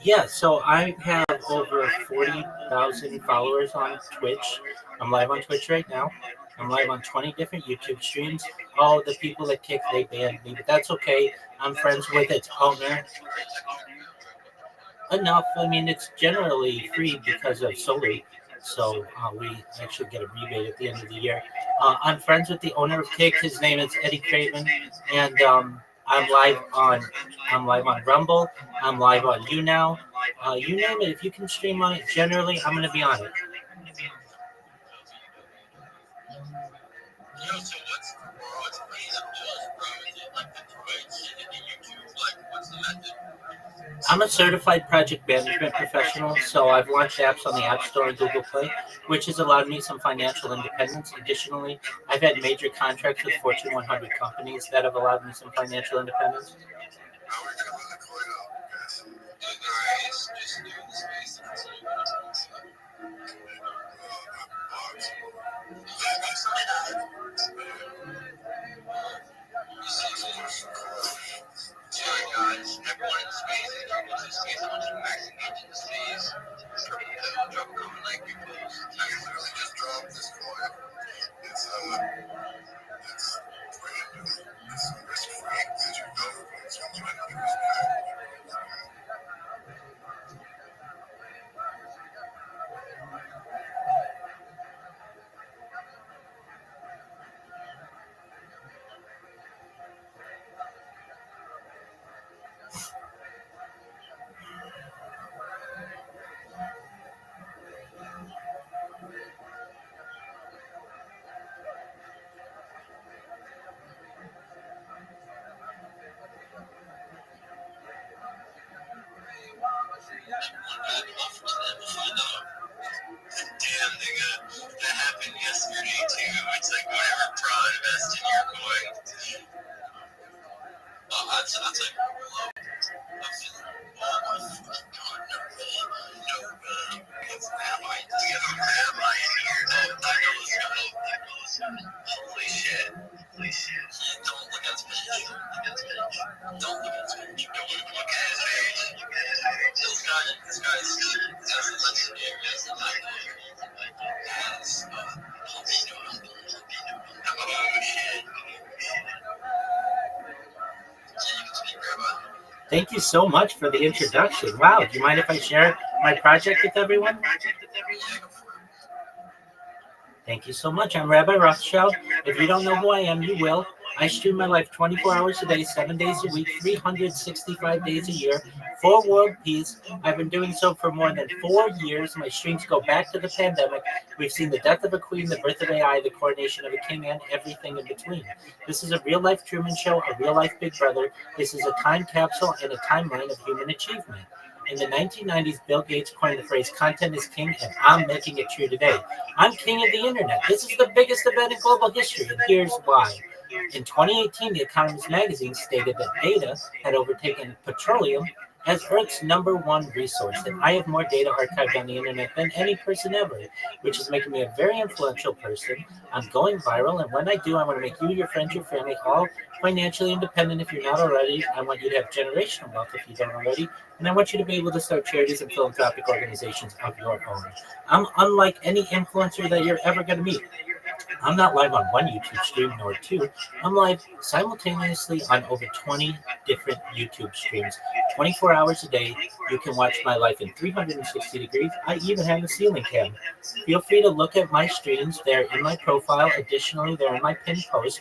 Yeah, so I have over 40,000 followers on Twitch. I'm live on Twitch right now. I'm live on 20 different YouTube streams. Oh, the people that kick, they banned me, but that's okay. I'm friends with its owner. Enough. I mean, it's generally free because of solar. So we actually get a rebate at the end of the year. I'm friends with the owner of Kick. His name is Eddie Craven, and I'm live on Rumble. I'm live on YouNow. You name it. If you can stream on it, generally I'm going to be on it. Yo, so what's reasonable, bro? Is it like the Twitch and the YouTube? Like, what's the method? I'm a certified project management professional, so I've launched apps on the App Store and Google Play, which has allowed me some financial independence. Additionally, I've had major contracts with Fortune 100 companies that have allowed me some financial independence. Now we're gonna run the coin out because the guys just doing the space and so guys, everyone in the space, if you go to the space, I want you to max engage in the space. Drop a comment like your post. I literally just dropped this coin. It's brand new. It's free. Did you know? It's only $100. Damn, nigga, that happened yesterday too. It's like whatever pro invest in your coin. Oh, that's like low. I'm feeling oh my fucking god, no, it's rabbi. We have a rabbi in here. I know this guy. Holy shit. Don't look at his page. Don't look at his page. Don't look at his page. This guy's legendary. Thank you so much for the introduction. Wow, do you mind if I share my project with everyone? Thank you so much. I'm Rabbi Rothschild. If you don't know who I am, you will. I stream my life 24 hours a day, 7 days a week, 365 days a year for world peace. I've been doing so for more than 4 years. My streams go back to the pandemic. We've seen the death of a queen, the birth of AI, the coronation of a king, and everything in between. This is a real-life Truman Show, a real-life Big Brother. This is a time capsule and a timeline of human achievement. In the 1990s, Bill Gates coined the phrase, content is king, and I'm making it true today. I'm king of the internet. This is the biggest event in global history, and here's why. In 2018, The Economist magazine stated that data had overtaken petroleum as Earth's #1 resource, and I have more data archived on the internet than any person ever, which is making me a very influential person. I'm going viral, and when I do, I want to make you, your friends, your family, all financially independent if you're not already. I want you to have generational wealth if you don't already, and I want you to be able to start charities and philanthropic organizations of your own. I'm unlike any influencer that you're ever going to meet. I'm not live on one YouTube stream nor two. I'm live simultaneously on over 20 different YouTube streams. 24 hours a day, you can watch my life in 360 degrees. I even have a ceiling cam. Feel free to look at my streams. They're in my profile. Additionally, they're in my pinned post.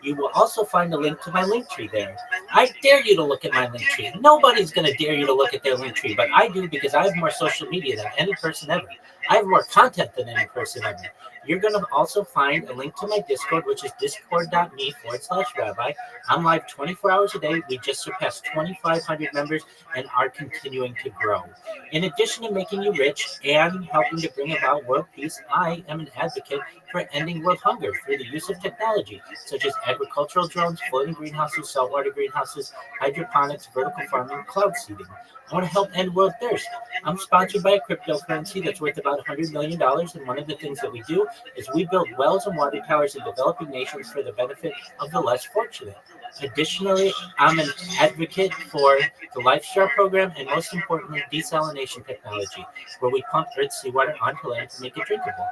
You will also find a link to my link tree there. I dare you to look at my link tree. Nobody's going to dare you to look at their link tree, but I do because I have more social media than any person ever. I have more content than any person ever. You're going to also find a link to my Discord, which is discord.me/rabbi. I'm live 24 hours a day. We just surpassed 2,500 members and are continuing to grow. In addition to making you rich and helping to bring about world peace, I am an advocate for ending world hunger through the use of technology, such as agricultural drones, floating greenhouses, saltwater greenhouses, hydroponics, vertical farming, cloud seeding. I want to help end world thirst. I'm sponsored by a cryptocurrency that's worth about about $100 million. And one of the things that we do is we build wells and water towers in developing nations for the benefit of the less fortunate. Additionally, I'm an advocate for the LifeStar program and, most importantly, desalination technology, where we pump Earth's seawater onto land to make it drinkable.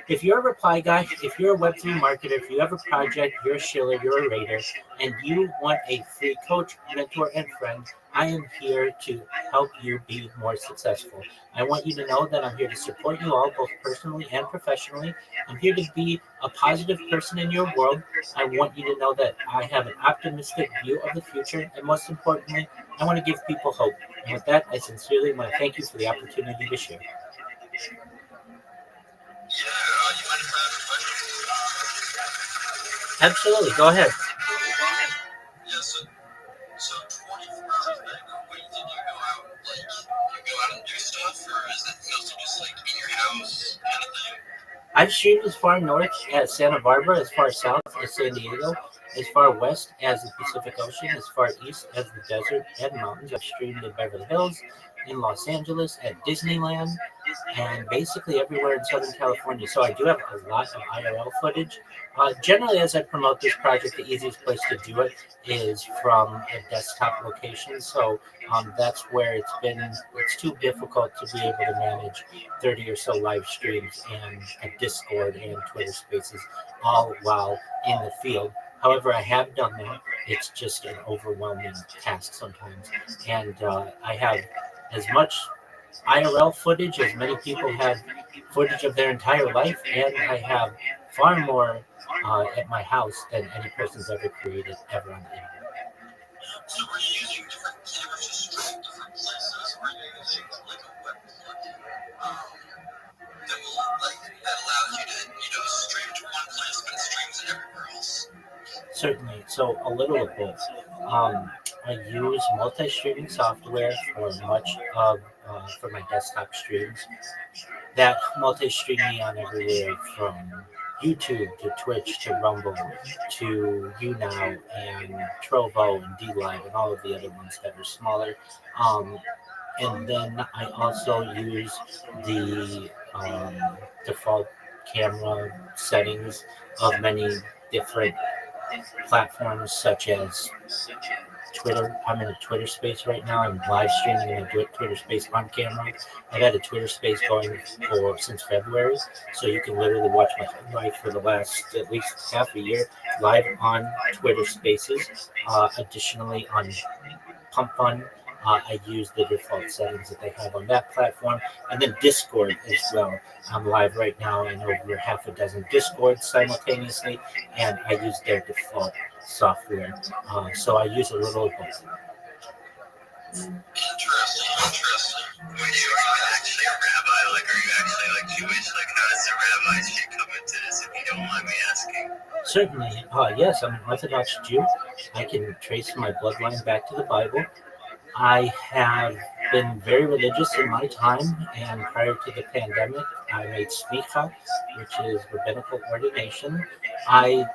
If you're a reply guy, if you're a Web3 marketer, if you have a project, you're a shiller, you're a raider, and you want a free coach, mentor, and friend, I am here to help you be more successful. I want you to know that I'm here to support you all, both personally and professionally. I'm here to be a positive person in your world. I want you to know that I have an optimistic view of the future, and most importantly, I want to give people hope. And with that, I sincerely want to thank you for the opportunity to share. Yeah, you mind if I have a question? Absolutely, go ahead. Yeah, so 24 hours a day, when did you go out? Like, you go out and do stuff, or is it mostly just like in your house kind of thing? I've streamed as far north as Santa Barbara, as far south as San Diego, as far west as the Pacific Ocean, as far east as the desert and mountains. I've streamed in Beverly Hills, in Los Angeles, at Disneyland, and basically everywhere in Southern California. So I do have a lot of IRL footage. Generally, as I promote this project, the easiest place to do it is from a desktop location. So that's where it's too difficult to be able to manage 30 or so live streams and a Discord and Twitter spaces all while in the field. However, I have done that. It's just an overwhelming task sometimes. And I have as much IRL footage as many people have footage of their entire life, and I have far more at my house than any person's ever created ever on the internet. So were you using different cameras to stream different places, or were you using like a web plugin that allows you to, stream to one place but it streams it everywhere else? Certainly. So a little of both. I use multi-streaming software for much of for my desktop streams. That multi-stream me on everywhere from YouTube to Twitch to Rumble to YouNow and Trovo and DLive and all of the other ones that are smaller. And then I also use the default camera settings of many different platforms such as Twitter. I'm in a Twitter space right now. I'm live streaming in a Twitter space on camera. I've had a Twitter space going since February, so you can literally watch my life for the last at least half a year live on Twitter Spaces. Additionally, on Pump Fun, I use the default settings that they have on that platform, and then Discord as well. I'm live right now in over half a dozen Discords simultaneously, and I use their default software. So I use a little of both. Interesting. Were you actually a rabbi? Like, are you actually like Jewish? Like, how does the rabbi shit come into this? If you don't mind me asking. Certainly. Yes, I'm an Orthodox Jew. I can trace my bloodline back to the Bible. I have been very religious in my time, and prior to the pandemic, I made smicha, which is rabbinical ordination. As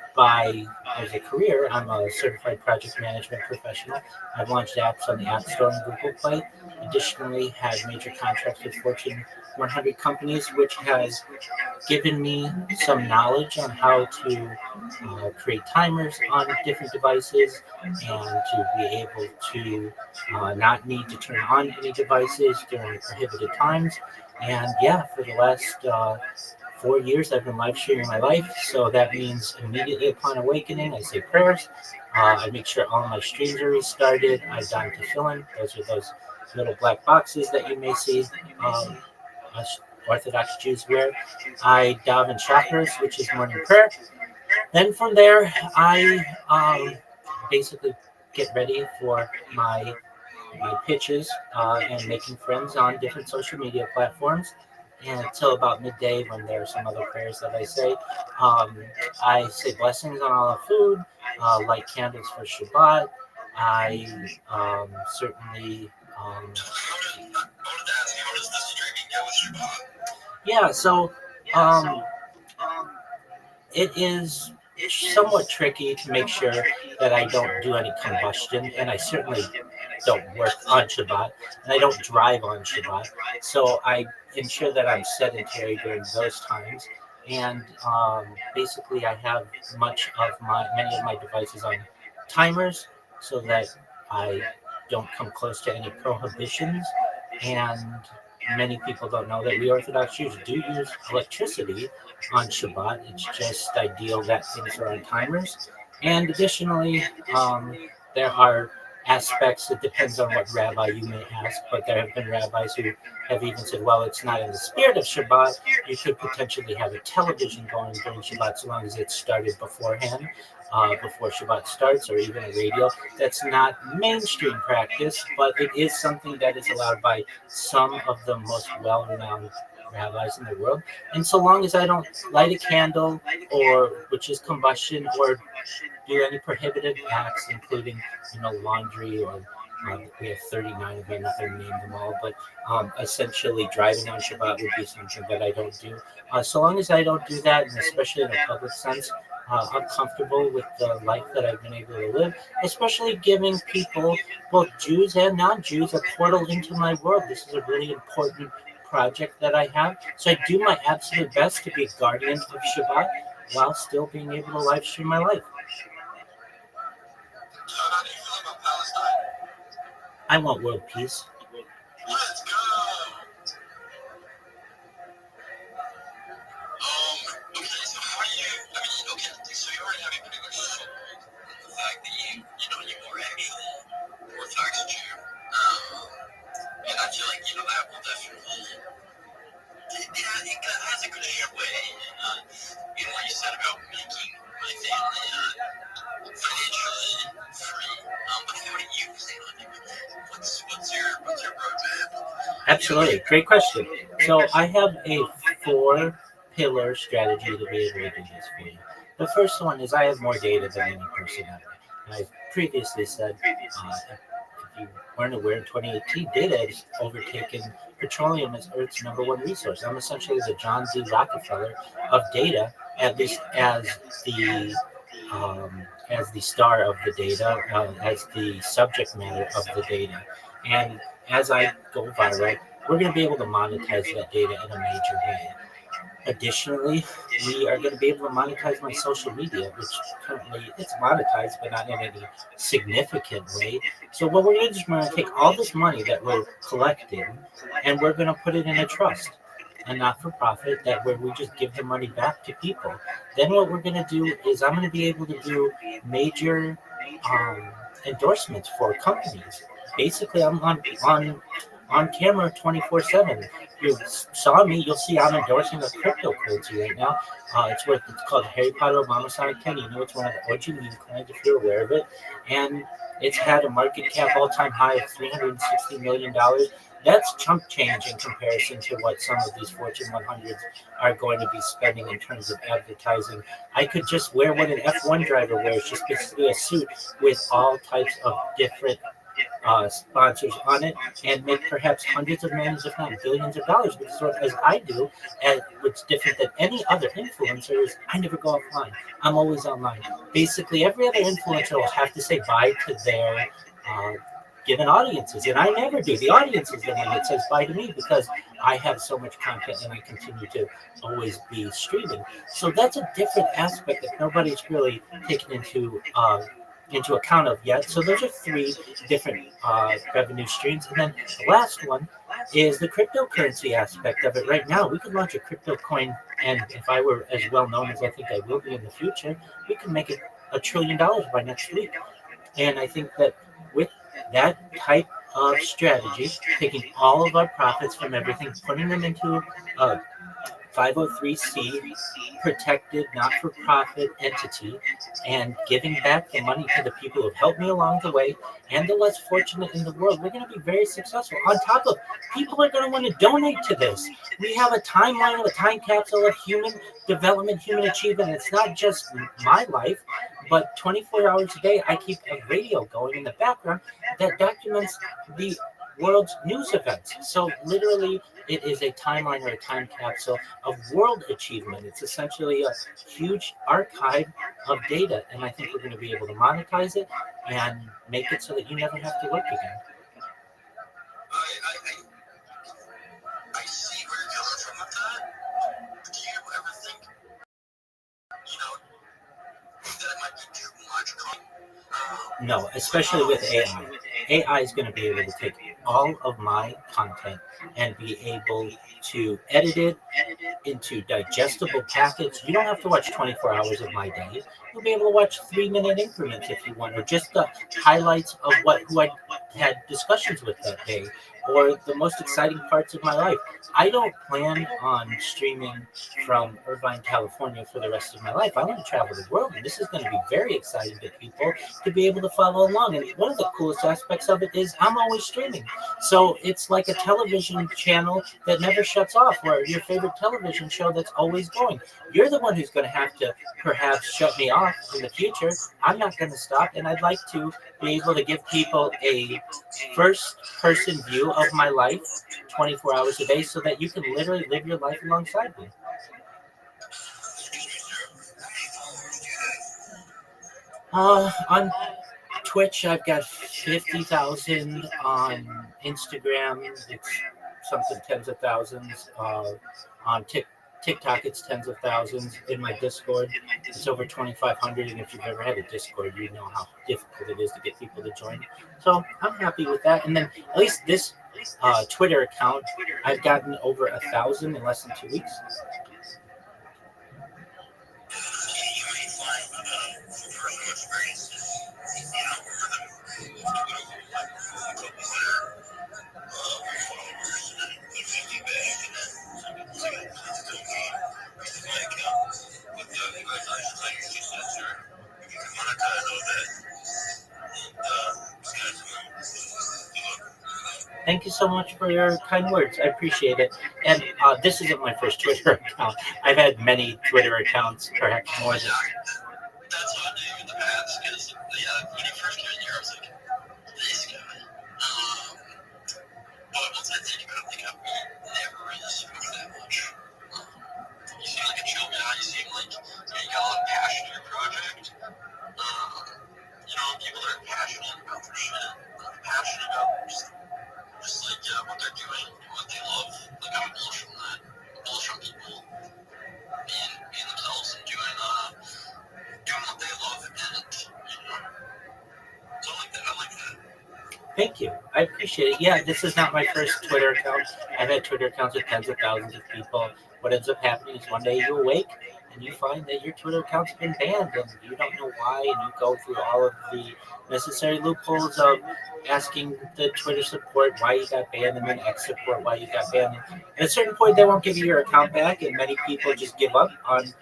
a career, I'm a certified project management professional. I've launched apps on the App Store and Google Play. Additionally, had major contracts with Fortune 100 companies, which has given me some knowledge on how to create timers on different devices and to be able to not need to turn on any devices during prohibited times. And yeah, for the last 4 years, I've been live streaming my life. So that means immediately upon awakening, I say prayers. I make sure all my streams are restarted. I don tefillin. Those are those little black boxes that you may see us Orthodox Jews wear. I daven chakras, which is morning prayer. Then from there, I basically get ready for my pitches and making friends on different social media platforms. And until about midday, when there are some other prayers that I say blessings on all our food, light candles for Shabbat. I certainly. Yeah, so it is somewhat tricky to make sure that I don't do any combustion, and I certainly don't work on Shabbat, and I don't drive on Shabbat. So I ensure that I'm sedentary during those times. And basically, I have many of my devices on timers so that I don't come close to any prohibitions. And many people don't know that we Orthodox Jews do use electricity on Shabbat. It's just ideal that things are on timers. And additionally, there are aspects, it depends on what rabbi you may ask, but there have been rabbis who have even said, well, it's not in the spirit of Shabbat. You could potentially have a television going during Shabbat so long as it's started beforehand, before Shabbat starts, or even a radio. That's not mainstream practice, but it is something that is allowed by some of the most well-renowned rabbis in the world. And so long as I don't light a candle, or which is combustion, or do any prohibited acts, including laundry, or we have 39 of them. I'm not going to name them all, but essentially driving on Shabbat would be something that I don't do. So long as I don't do that, and especially in a public sense, I'm comfortable with the life that I've been able to live, especially giving people, both Jews and non-Jews, a portal into my world. This is a really important project that I have. So I do my absolute best to be a guardian of Shabbat while still being able to live stream my life. So how do you feel about Palestine? I want world peace. Let's go. Okay, so how do you, so you already have a pretty good foot on the fact that you are actually Orthodox Jew. And I feel like, that will definitely, it has a good sway. What you said about making my family financially free. But how do you plan on doing that? What's your roadmap? Absolutely. Great question. So I have a 4-pillar strategy to be able to do this for you. The first one is I have more data than any person ever. And I've previously said, if you weren't aware, in 2018, data has overtaken petroleum as Earth's number one resource. I'm essentially the John D. Rockefeller of data, at least as the star of the data, as the subject matter of the data. And as I go viral, we're going to be able to monetize that data in a major way. Additionally, we are going to be able to monetize my social media, which currently it's monetized, but not in any significant way. So what we're going to do is we're going to take all this money that we're collecting, and we're going to put it in a trust, a not-for-profit, that where we just give the money back to people. Then what we're going to do is I'm going to be able to do major endorsements for companies. Basically, I'm on camera 24/7. You saw me, you'll see I'm endorsing a cryptocurrency right now. It's called Harry Potter Obama Sonic 10. It's one of the OG meme coins, if you're aware of it. And it's had a market cap all-time high of $360 million. That's chump change in comparison to what some of these Fortune 100s are going to be spending in terms of advertising. I could just wear what an F1 driver wears, just basically a suit with all types of different sponsors on it, and make perhaps hundreds of millions, if not billions of dollars, because as I do, and what's different than any other influencer is I never go offline. I'm always online. Basically, every other influencer will have to say bye to their given audiences, and I never do. The audience is the one that says bye to me because I have so much content and I continue to always be streaming. So that's a different aspect that nobody's really taken into account of yet. So those are 3 different revenue streams. And then the last one is the cryptocurrency aspect of it. Right now, we could launch a crypto coin, and if I were as well known as I think I will be in the future, we could make it $1 trillion by next week. And I think that with that type of strategy, taking all of our profits from everything, putting them into a 503c protected not-for-profit entity, and giving back the money to the people who have helped me along the way and the less fortunate in the world, we're going to be very successful. On top of, people are going to want to donate to this. We have a timeline, a time capsule of human development, human achievement. It's not just my life, but 24 hours a day, I keep a radio going in the background that documents the world's news events. So literally, it is a timeline or a time capsule of world achievement. It's essentially a huge archive of data, and I think we're going to be able to monetize it and make it so that you never have to work again. I see where you're coming from with that. Do you ever think, that it might be too much? No, especially with AI. AI is going to be able to take all of my content and be able to edit it into digestible packets. You don't have to watch 24 hours of my day. You'll be able to watch 3-minute increments if you want, or just the highlights of who I had discussions with that day, or the most exciting parts of my life. I don't plan on streaming from Irvine, California for the rest of my life. I want to travel the world, and this is going to be very exciting to people to be able to follow along. And one of the coolest aspects of it is I'm always streaming. So it's like a television channel that never shuts off, or your favorite television show that's always going. You're the one who's going to have to perhaps shut me off in the future. I'm not going to stop, and I'd like to be able to give people a first person view of my life 24 hours a day so that you can literally live your life alongside me. On Twitch, I've got 50,000. On Instagram, it's something tens of thousands. On TikTok, it's tens of thousands. In my Discord, it's over 2,500. And if you've ever had a Discord, you know how difficult it is to get people to join. So I'm happy with that. And then at least this Twitter account, I've gotten over 1,000 in less than 2 weeks. You may find, from personal experiences, the algorithm will do it over like a couple hundred followers and put 50 back, and then some people say, please don't me, this is my account. But like you just said, sir, if you can monetize all that, and sky's the limit. Good luck. Thank you so much for your kind words. I appreciate it. And this isn't my first Twitter account. I've had many Twitter accounts, perhaps more than. That's how I knew in the past, because when you first came in here, I was like, this guy. But once I think about it, I've never really spoke that much. You seem like a chill guy. You seem like you got a lot of passion in your project. People that are passionate about their shit, passionate about just like what they're doing, what they love. Like I'm bullish on that. I'm bullish on people being themselves and doing what they love, and so I like that. I like that. Thank you. I appreciate it. Yeah, this is not my first Twitter account. I've had Twitter accounts with tens of thousands of people. What ends up happening is one day you awake and you find that your Twitter account's been banned and you don't know why, and you go through all of the necessary loopholes of asking the Twitter support why you got banned, and then X support why you got banned. And at a certain point, they won't give you your account back, and many people just give up on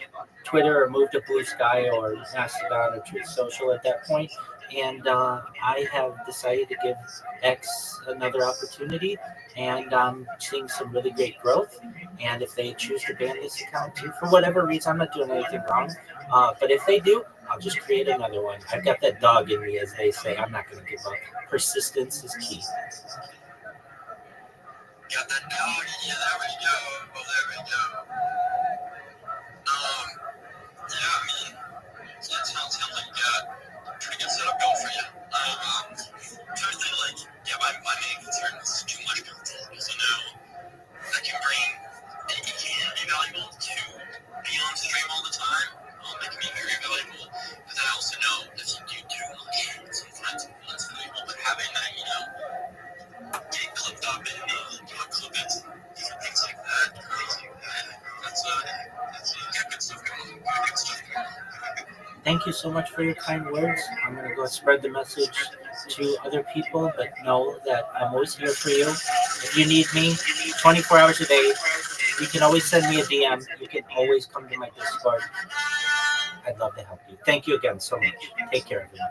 Twitter or move to Blue Sky or Mastodon or Truth Social at that point. And I have decided to give X another opportunity, and I'm seeing some really great growth. And if they choose to ban this account too, for whatever reason, I'm not doing anything wrong. But if they do, I'll just create another one. I've got that dog in me, as they say. I'm not going to give up. Persistence is key. Got that dog in you. There we go. There we go. Yeah, I mean, it sounds like you got a pretty good setup going for you. Truthfully, my main concern is too much content, because I know that can it can be valuable to be on stream all the time. It can be very valuable, because I also know if you do too much, sometimes it's valuable, but having that, get clipped up and clip it, different things like that, that's got good stuff going on. Good stuff going on. Thank you so much for your kind words. I'm going to go spread the message to other people, but know that I'm always here for you. If you need me 24 hours a day, you can always send me a DM. You can always come to my Discord. I'd love to help you. Thank you again so much. Take care, everyone.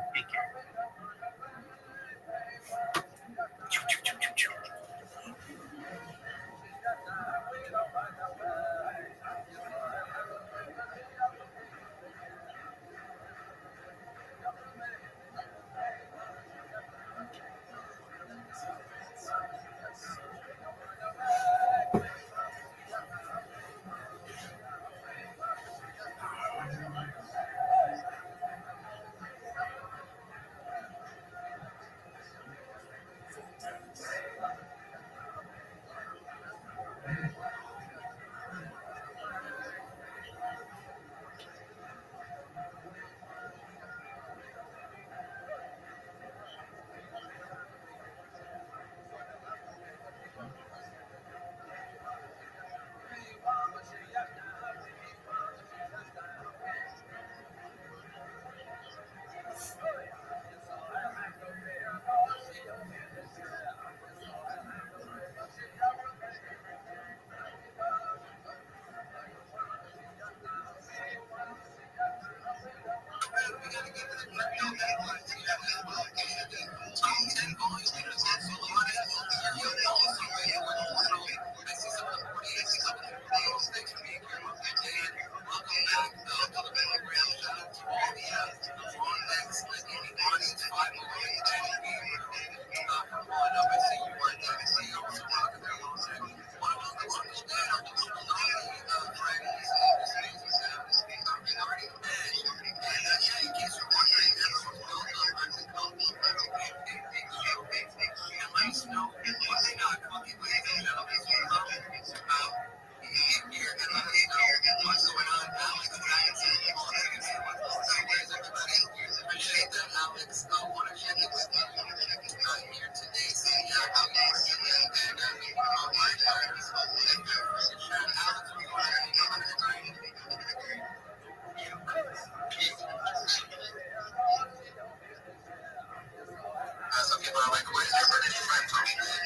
Some people are like, what is your religion? Right?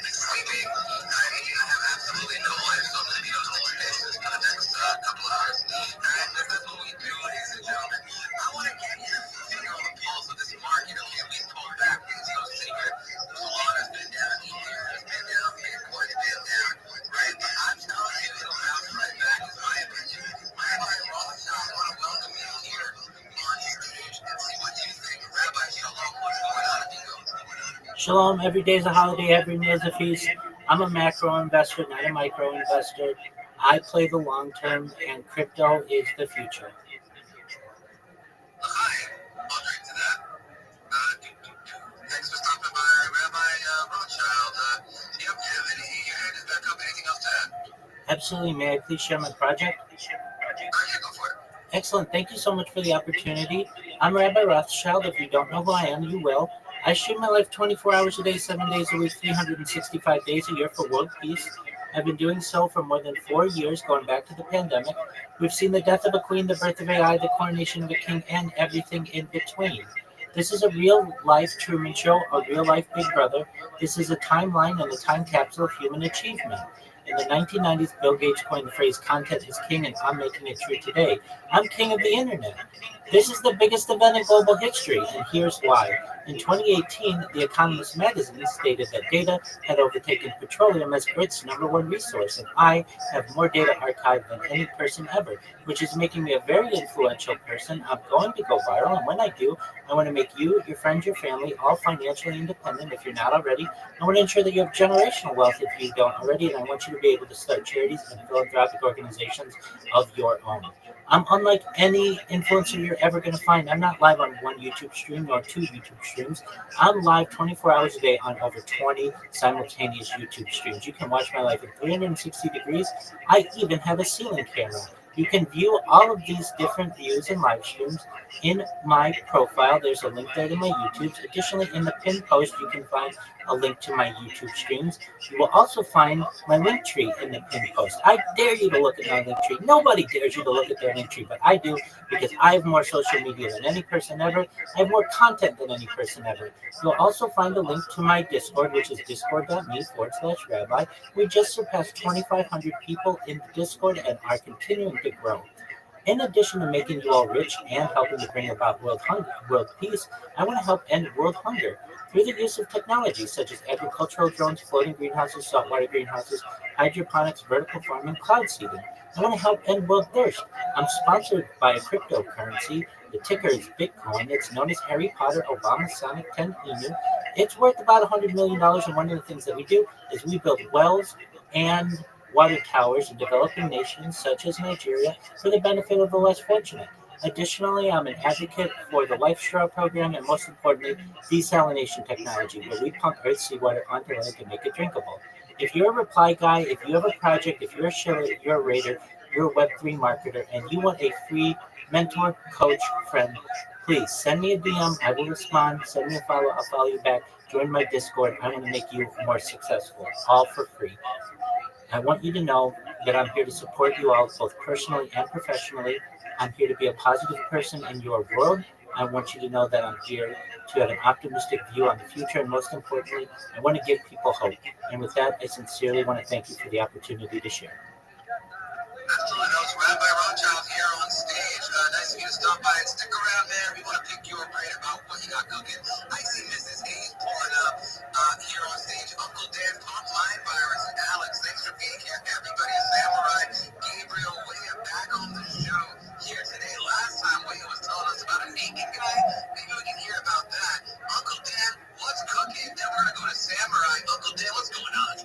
Sleeping. I have absolutely no life, so I'm going to be on a sleeping basis for the next couple hours. And that's what we do, ladies and gentlemen. I want to get your finger on the pulse of this market, okay? At least hold back, because you know, secret. The salon has been down, Ether has been down, Bitcoin has been down, right? But I'm telling you, it'll bounce right back, is my opinion. Rabbi Rothschild, I want to welcome you here on stage and see what you think. Rabbi Shalom, what's going on, amigo? Shalom, every day is a holiday, every day is a feast. I'm a macro investor, not a micro investor. I play the long term, and crypto is the future. Hi, I'll drink to that. Thanks for stopping by, Rabbi Rothschild. Do you have any hand is back up? Anything else to add? Absolutely. May I please share my project? Yeah, go for it. Excellent. Thank you so much for the opportunity. I'm Rabbi Rothschild. If you don't know who I am, you will. I stream my life 24 hours a day, 7 days a week, 365 days a year for world peace. I've been doing so for more than 4 years, going back to the pandemic. We've seen the death of a queen, the birth of AI, the coronation of a king, and everything in between. This is a real-life Truman Show, a real-life Big Brother. This is a timeline and a time capsule of human achievement. In the 1990s, Bill Gates coined the phrase "content is king," and I'm making it true today. I'm king of the internet. This is the biggest event in global history, and here's why. In 2018, The Economist magazine stated that data had overtaken petroleum as Earth's number one resource, and I have more data archived than any person ever, which is making me a very influential person. I'm going to go viral, and when I do, I want to make you, your friends, your family, all financially independent if you're not already. I want to ensure that you have generational wealth if you don't already, and I want you to be able to start charities and philanthropic organizations of your own. I'm unlike any influencer you're ever going to find. I'm not live on one YouTube stream nor two YouTube streams. I'm live 24 hours a day on over 20 simultaneous YouTube streams. You can watch my life in 360 degrees. I even have a ceiling camera. You can view all of these different views and live streams in my profile. There's a link there to my YouTubes. Additionally, in the pinned post, you can find a link to my YouTube streams. You will also find my link tree in the pinned post. I dare you to look at my link tree. Nobody dares you to look at their link tree, but I do because I have more social media than any person ever. I have more content than any person ever. You'll also find a link to my Discord, which is discord.me/rabbi. We just surpassed 2,500 people in the Discord and are continuing to grow. In addition to making you all rich and helping to bring about world peace, I want to help end world hunger through the use of technology such as agricultural drones, floating greenhouses, saltwater greenhouses, hydroponics, vertical farming, cloud seeding. I want to help end world thirst. I'm sponsored by a cryptocurrency. The ticker is Bitcoin. It's known as Harry Potter Obama Sonic 10 Emu. It's worth about $100 million, and one of the things that we do is we build wells and water towers in developing nations such as Nigeria for the benefit of the less fortunate. Additionally, I'm an advocate for the Life Straw program and, most importantly, desalination technology, where we pump Earth's seawater onto land to make it drinkable. If you're a reply guy, if you have a project, if you're a shiller, you're a raider, you're a Web3 marketer, and you want a free mentor, coach, friend, please send me a DM. I will respond. Send me a follow. I'll follow you back. Join my Discord. I want to make you more successful, all for free. I want you to know that I'm here to support you all, both personally and professionally. I'm here to be a positive person in your world. I want you to know that I'm here to have an optimistic view on the future, and most importantly, I want to give people hope. And with that, I sincerely want to thank you for the opportunity to share. Absolutely. That was Rabbi Rothschild here on stage. Nice of you to stop by and stick around, man. We want to pick your brain about what you got cooking. I see Mrs. Hayes pulling up here on stage. Uncle Dan, Pop Line Virus, Alex, thanks for being here. Everybody, Samurai, Gabriel, William, back on the show here today. Last time, William was telling us about a naked guy. Maybe we can hear about that. Uncle Dan, what's cooking? Then we're going to go to Samurai. Uncle Dan, what's going on?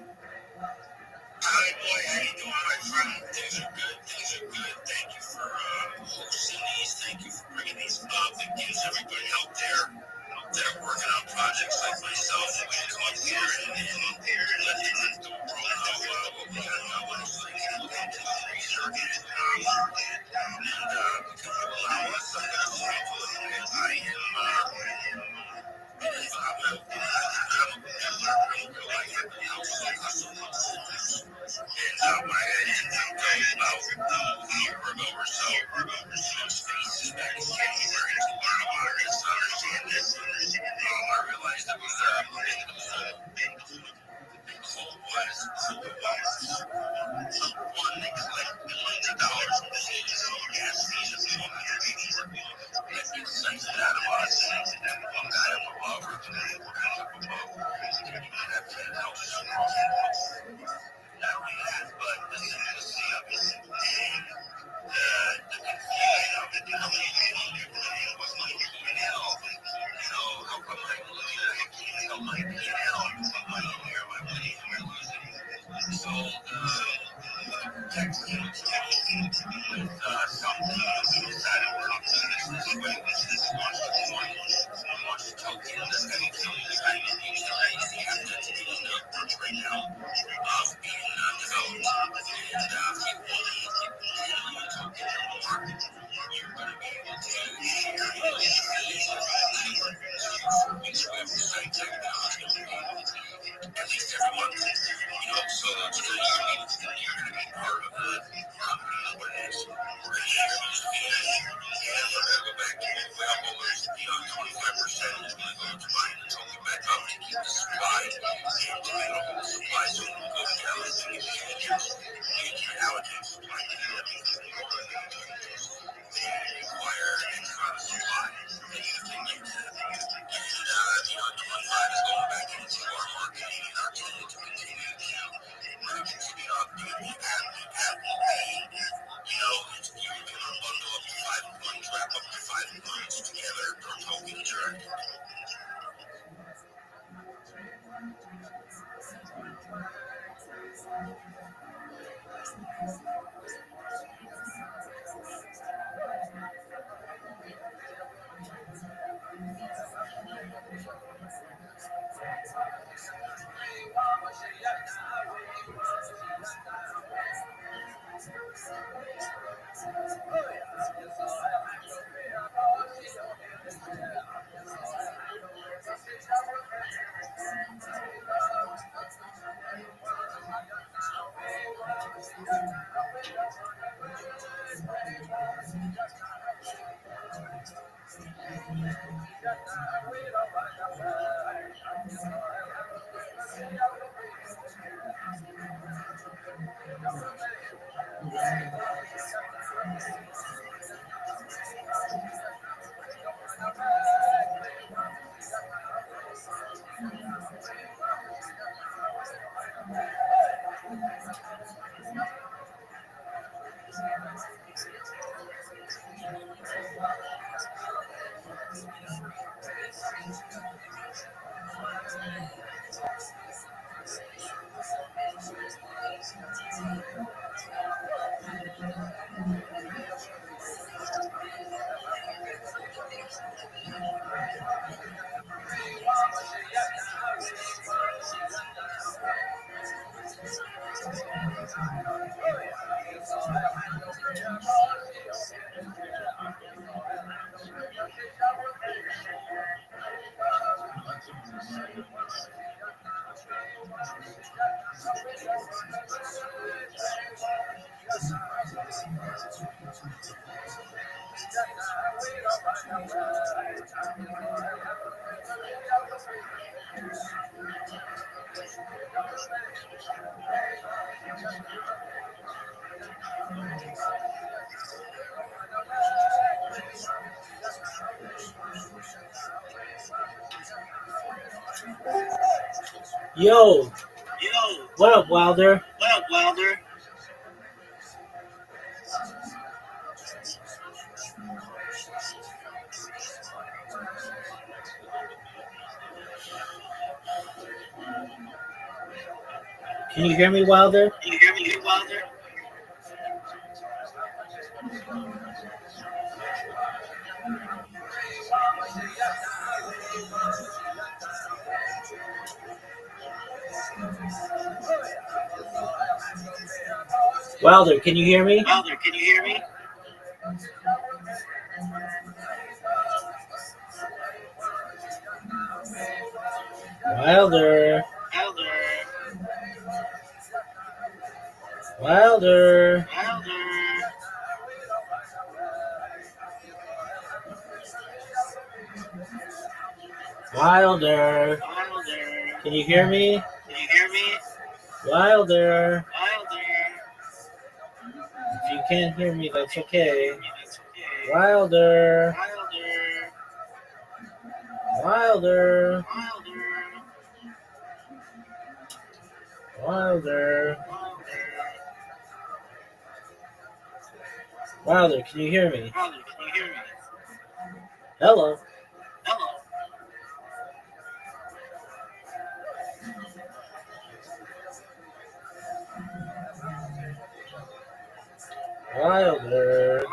Hi, boy. How you doing, my friend? Things are good. Things are good. Thank you for hosting these. Thank you for bringing these up. It gives everybody out there that are working on projects like myself that we can come up here and When I ended up going about Rabbi Rothschild spaces back in January to learn about it and to understand it, I realized it was a big hole one, they collect millions of dollars from the cities and gas stations and all that before that gets censored out of us. One guy up above, or two guys up above, that helps us. Not only that, but the simplicity of it and the confusion of it. How many people was my P&L? How come I'm losing? I can't tell my P&L. My money here, my money here, losing. So, text came with something that we decided we're not doing this way. This wants to join. Wants to token. This guy will kill you. This guy is the asset to the approach right now of being developed. And people token more. You're going to be able to share your website technology at least every month. So it's going to be part of the company awareness. We're going to share those fees, and we're going to go back to holders. 25% is going to go to buying the token back up to keep the supply, and to make a whole supply so we can go down and give you allocate supply to they require extra supply that you can use. And 25 is going back into our marketing and our team to continue to continue to update the app will be, you can bundle up to 5 points, wrap up to 5 points together per token journey. Yo, what up, Wilder? Can you hear me, Wilder? Wilder, can you hear me? Wilder. Wilder. Wilder. Can you hear me? Wilder. If you can't hear me, that's okay. Wilder. Wilder. Wilder. Wilder, can you hear me? Hello. Wilder.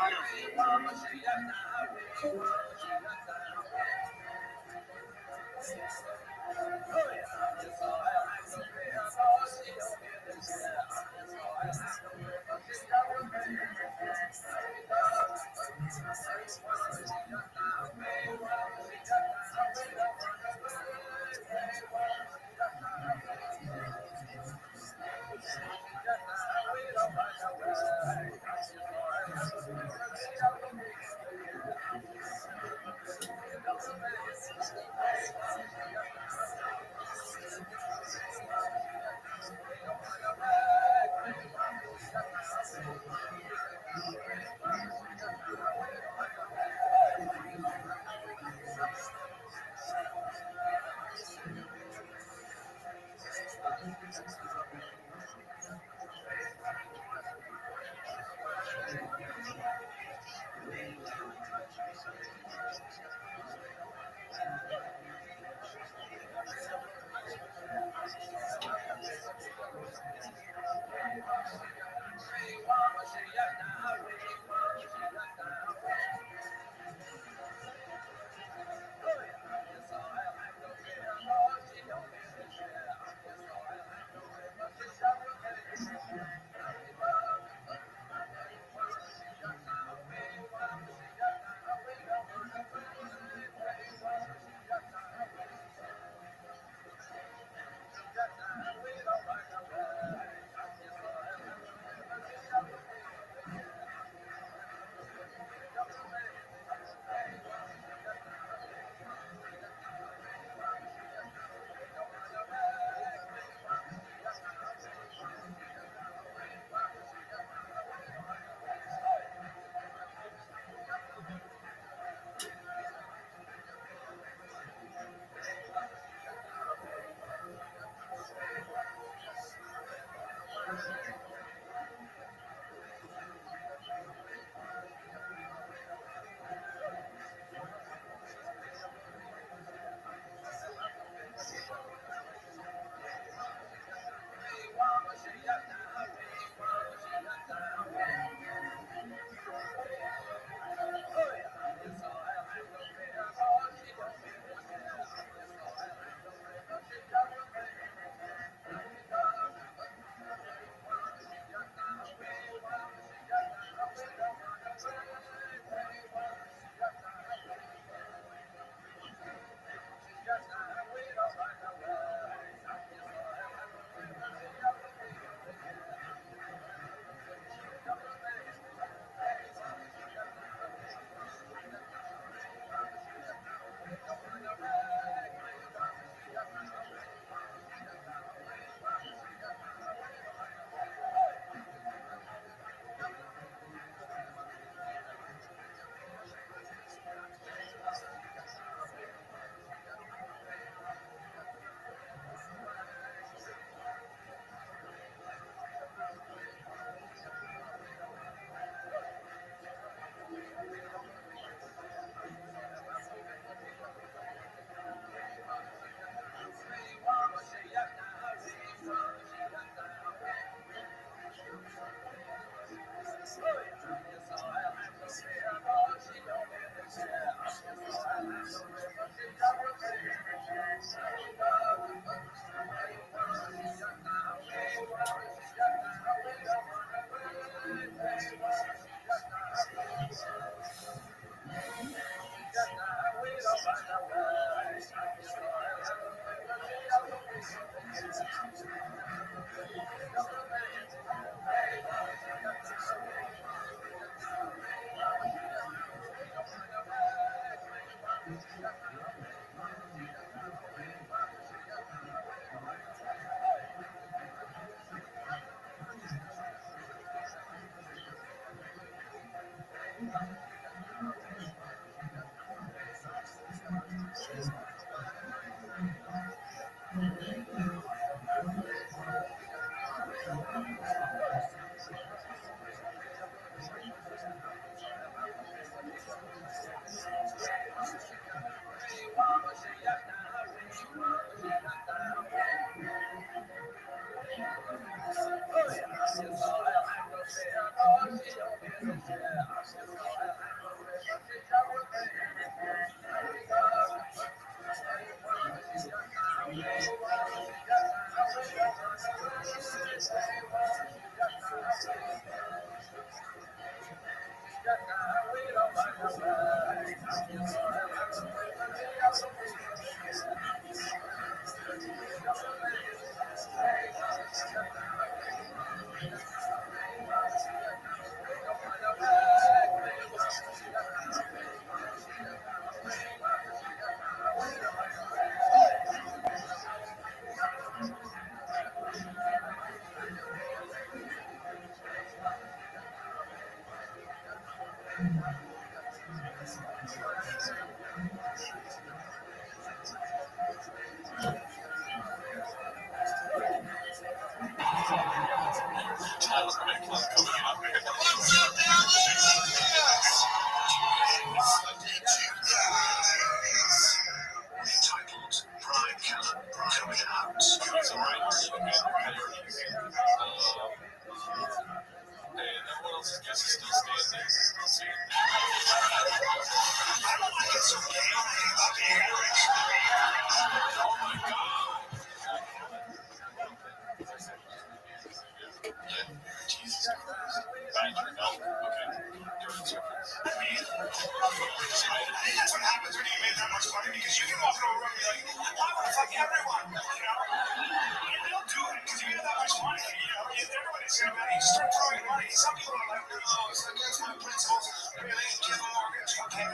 That's what happens when you make that much money, because you can walk over and be like, I want to fuck everyone, And they'll do it because you get that much money. Everybody's gonna money. You start throwing money. Some people are like, oh, it's against my principles. Maybe they can give a mortgage. Okay.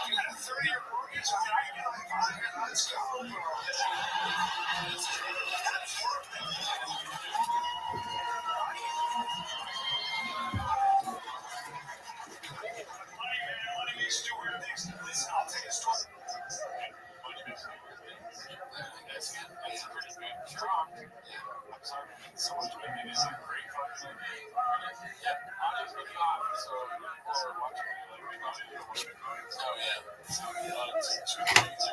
You got a 30-year mortgage. I can get like 5 years. Let's go, bro. That's worth it. Money makes you do weird things. Listen, I'll tell you a story. That's a pretty good job. I'm sorry, so much money. It is a great fucking movie. Yep, I was really off, so people are watching me like they thought it would have been going. Oh, yeah. It's two things.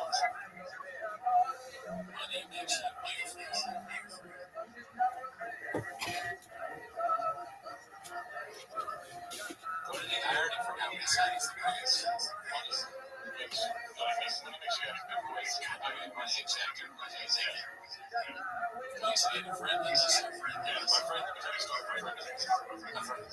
Money makes you beautiful. What did I already forgot what he said. He's the greatest. Money makes you have a good voice. I mean, money exactly. Can you say to a friend? Yeah, my friend. Let me tell you a story. My friend.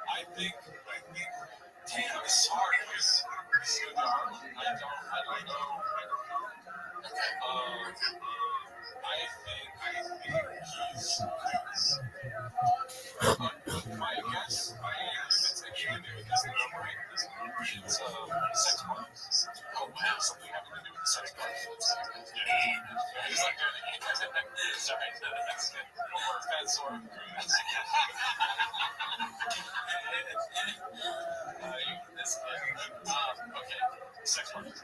I think, damn, it's hard. I don't know. I think he's. My guess, it's a candy because the number it's sex parties. Oh wow, something having to do with sex parties. Yeah, he's like doing it. Sorry, that's good. No more fat sore. Okay, sex parties.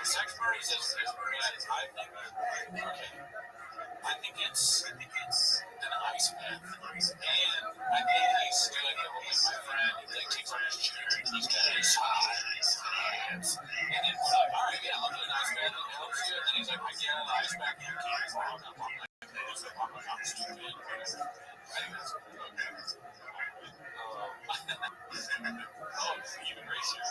Sex parties is I think okay. I think it's an ice bath, and I think he's doing it with my friend. He like takes off his chair and he's got his hands, and then we're like, all right, yeah, I'll do an ice bath. And it helps you. And then he's like, I get an ice bath. You can't. So I'm like, it's like, I'm stupid. I think that's okay. Oh, even racier.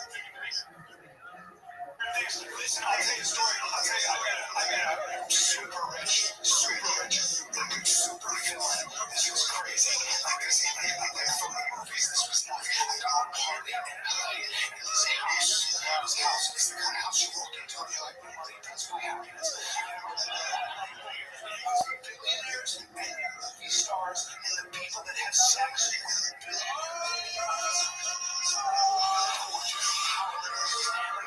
Listen, I'll tell you a story. I met a super rich, fucking super villain. This was crazy. Like from the movies, this was not. I got a party in LA, in this house. This house is the kind of house you walk into and you're like, money, that's my happiness. Billionaires and movie stars and the people that have sex with billionaires.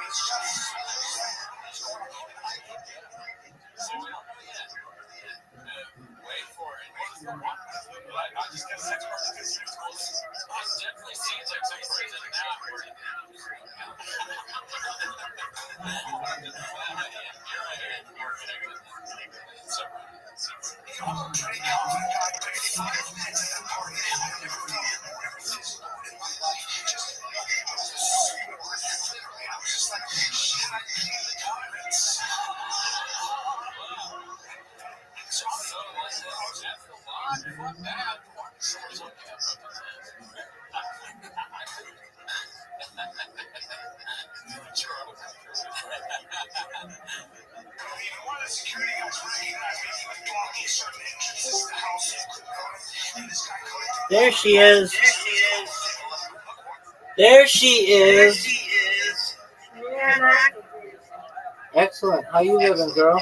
It's just Wait for it. I just got sex parties. It definitely seems like sex parties and now we're one of the security guys recognized me. He was blocking certain entrances to the house. And this guy collected. There she is. There she is. Excellent. How you living, girl?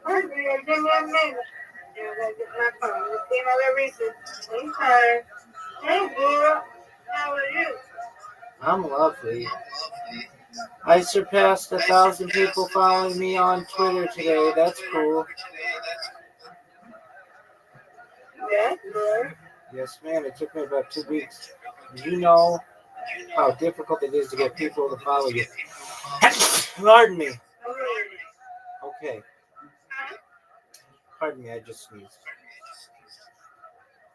I'm good. Give me a minute. Yeah, I gotta get my phone. Let's see my Larissa. Okay. Hey, girl. How are you? I'm lovely. I surpassed 1,000 people following me on Twitter today. That's cool. That's good. Yes, ma'am. It took me about 2 weeks. You know how difficult it is to get people to follow you. Pardon me. Okay. Pardon me, I just sneezed.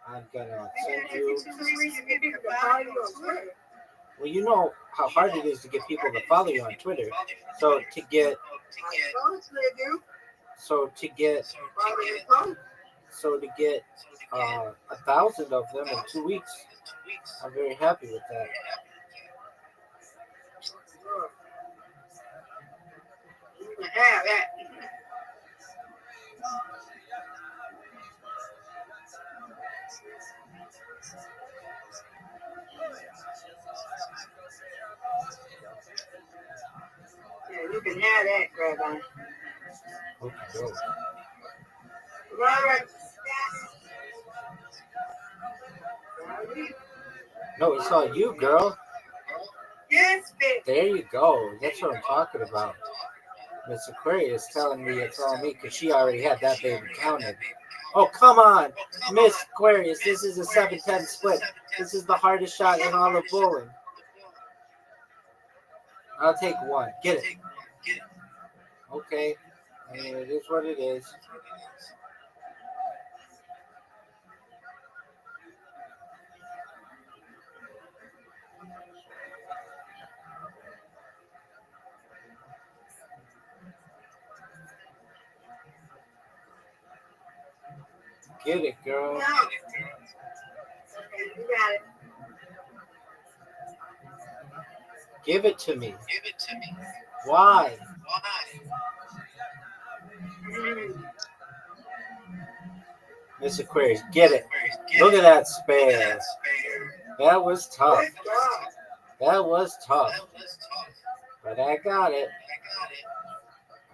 I'm gonna send you. Well, you know how hard it is to get people to follow you on Twitter. So to get 1,000 of them in 2 weeks, I'm very happy with that. Yeah, you can have that, Rabbi. Okay. Robert. No, it's all you, girl. Yes, bitch. There you go. That's what I'm talking about. Miss Aquarius telling me it's all me because she already had that baby counted. Oh, come on. Miss Aquarius, this is a 7-10 split. This is the hardest shot in all of bowling. I'll take one. Get it. Okay. I mean, it is what it is. Get it, girl. You got it. Give it to me. Why? Miss Aquarius, get it. Look at that spare. That was tough. That was tough. But I got it.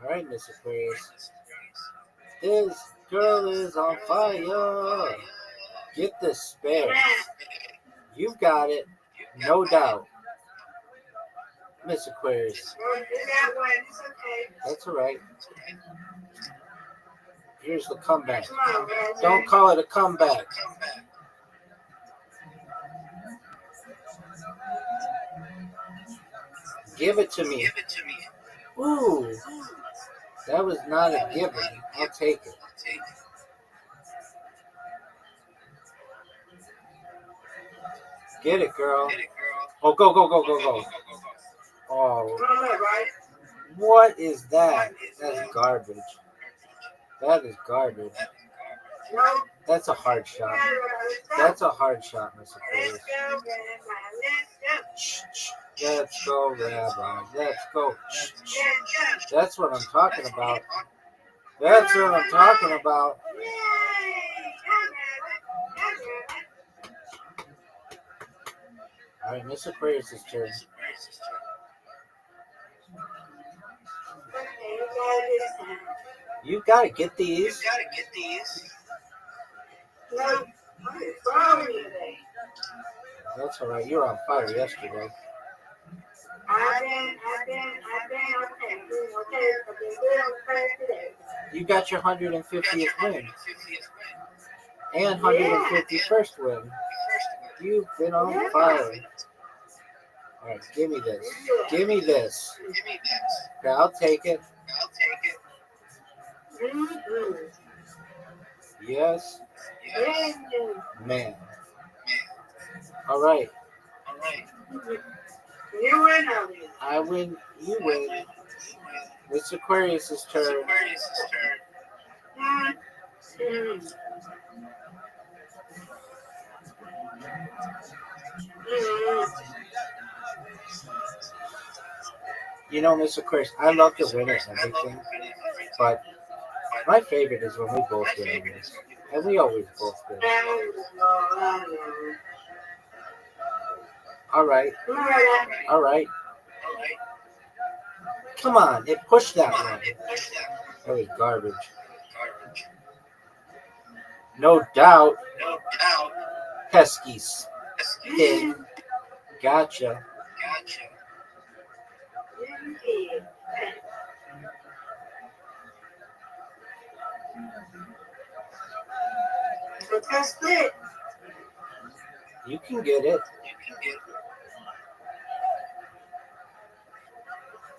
All right, Miss Aquarius. This girl is on fire. Get the spare. You've got it. No doubt. Miss Aquarius. That's all right. Here's the comeback. Don't call it a comeback. Give it to me. Ooh. That was not a given. I'll take it. Get it, girl. Oh, go. Oh. What is that? That's garbage. That is garbage. That's a hard shot. That's a hard shot, Miss Aquarius. Let's go, Rabbi. Let's go. That's what I'm talking about. That's what I'm talking about. All right, Miss Aquarius' turn. You gotta get these. That's all right. You were on fire yesterday. Okay. I've been good on the first today. You got your 150th win and 151st win. You've been on fire. All right, give me this. Give me this. Okay, I'll take it. Mm-hmm. Yes, Mm-hmm. man. All right. You win on me. I win. You win. It's Aquarius's turn. Mm-hmm. Mm-hmm. You know, Miss Aquarius, I love to win at everything, but my favorite is when we both win on this. And we always both win. All right. All right. Come on. It pushed that one. That was garbage. No doubt. Pesky spin. Gotcha. You can get it.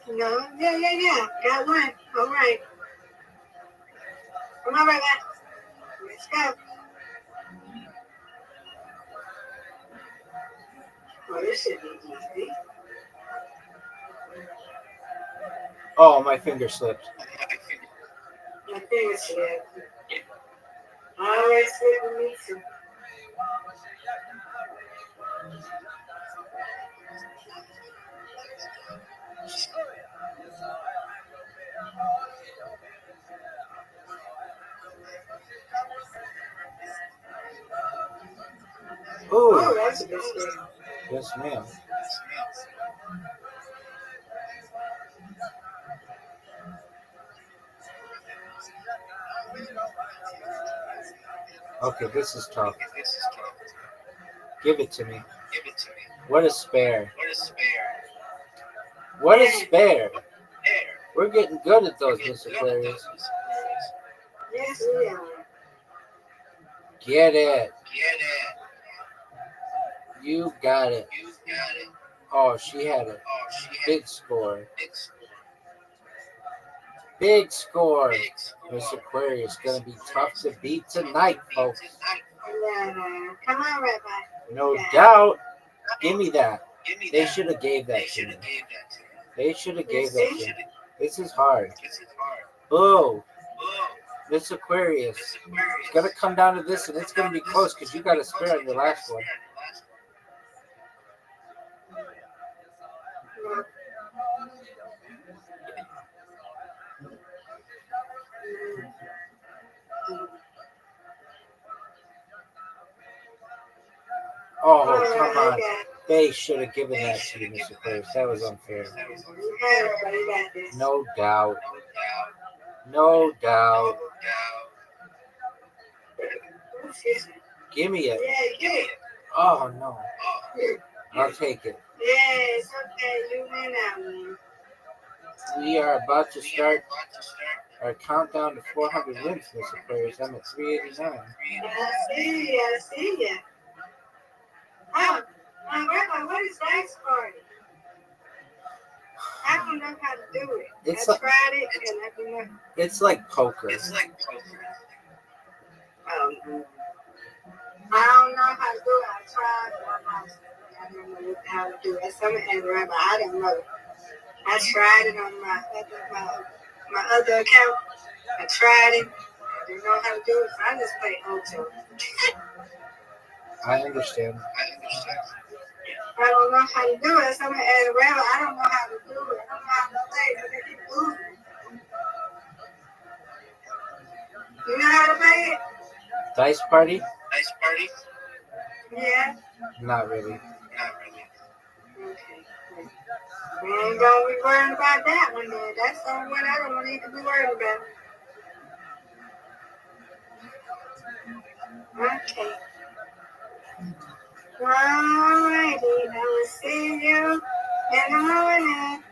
No, yeah. Got one. All right. Come on, baby. Let's go. Oh, this should be easy. Oh, my finger slipped. My finger slipped. I always slip with me too. Oh, Oh, that's a good slip. yes, ma'am. Okay, this is tough. Give it to me. What a spare. What a spare. We're getting good at those, Miss Aquarius. Yes, we are. Get it. You got it. Oh, she had a big score. Big score. Miss Aquarius gonna be tough to beat tonight, folks. Come on, Rabbi. No doubt. Give me that. They should have gave that to me. They should have gave that to me. This is hard. Oh, Miss Aquarius. It's gonna come down to this, and it's gonna be close because you got a spare on your last one. Oh, come on. They should have given that to you, Miss Aquarius. That was unfair. No doubt. No doubt. Give me it. Oh, no. I'll take it. Yes, okay, you win that one. We are about to start our countdown to 400 wins, Miss Aquarius. I'm at 389. I see ya. Oh, Rabbi, what is dice party? I don't know how to do it. It's I like- tried it and I didn't know. It's like poker. I don't know how to do it. I tried, but I don't know how to do it. Some and Rabbi, I don't know. I tried it on my other account. I tried it. I didn't know how to do it, so I just played Ocho. I understand. I don't know how to do it. Someone asked Rabbi, I don't know how to do it. I don't know how to play it because they keep losing. You know how to play it? Dice party? Yeah. Not really. Okay. We ain't gonna be worrying about that one then. That's the only one I don't need to be worried about. Okay. Alrighty, I will see you In the morning.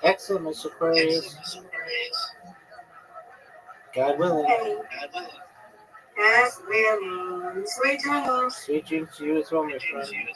Excellent, Miss Aquarius. God willing. Hey, that's really sweet dreams. Sweet dreams to you as well, my friend.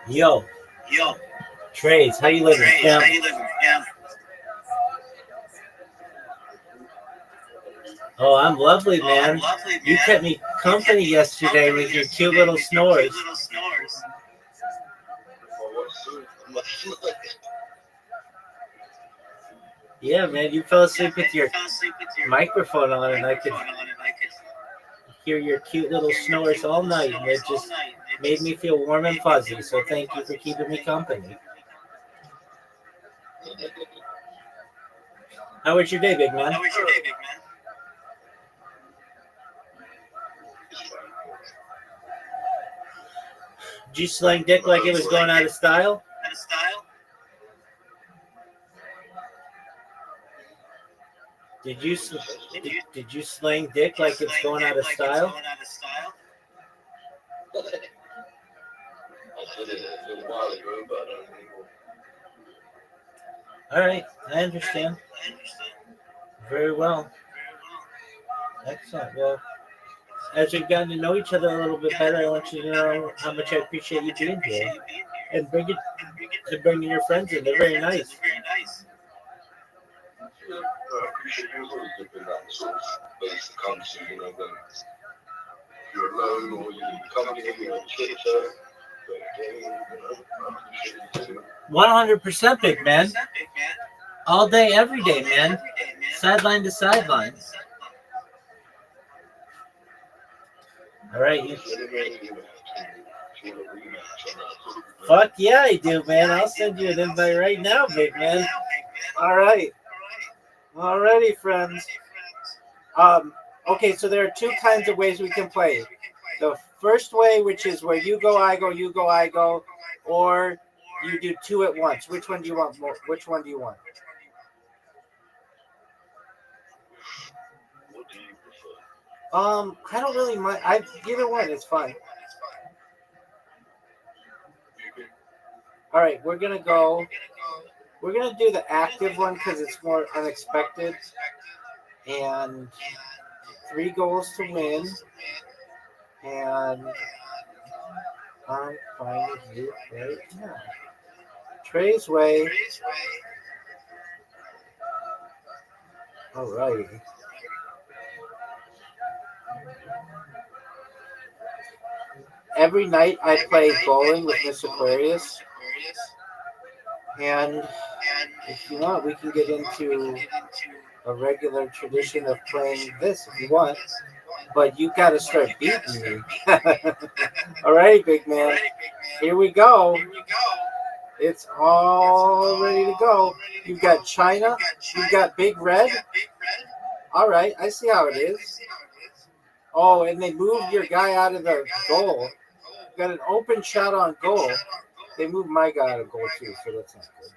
Yo, Yo, Trace, how you living? Trey, Yeah. how you living? Yeah. Oh, I'm lovely, Oh, I'm man. lovely, man. You kept me company yesterday with your cute little snores. Little snores. Yeah, man, you fell asleep with your Fell asleep with your microphone on, and I could microphone on, and I could hear your cute little snores all night, and it just made me feel warm and fuzzy. So thank you for keeping me company. How was your day, big man? How was your day, big man? Did you slang dick like it was going out of style? Out of style? Did you slang dick like it's going out of style? Going out of style? All right, I understand. I understand. Very well. Excellent. Well, as we've gotten to know each other a little bit better, I want you to know how much I appreciate you being here and bringing your friends in. They're very nice. Very nice. I appreciate you as well as giving that sort of space to come to, you know, when you're alone or you need company or chit chat. 100%, big man. All day, every day, man. Sideline to sideline. All right. Fuck yeah, I do, man. I'll send you an invite right now, big man. All right. Alrighty, friends. Um, okay, so there are two kinds of ways we can play. The first way, which is where you go, I go, you go, I go, or you do two at once. Which one do you want more? Which one do you want? What do you prefer? I don't really mind. Either one is fine. All right, we're gonna go. We're gonna do the active one because it's more unexpected, and 3 goals to win, and I'm finding you right now. Trey's way. All right. Every night I play bowling with Miss Aquarius, and if you want, we can get into a regular tradition of playing this if you want. But you got to start beating me. All right, big man. Here we go. It's all ready to go. You've got China. You've got Big Red. All right, I see how it is. Oh, and they moved your guy out of the goal. Got an open shot on goal. They moved my guy out of goal too, so that's not good.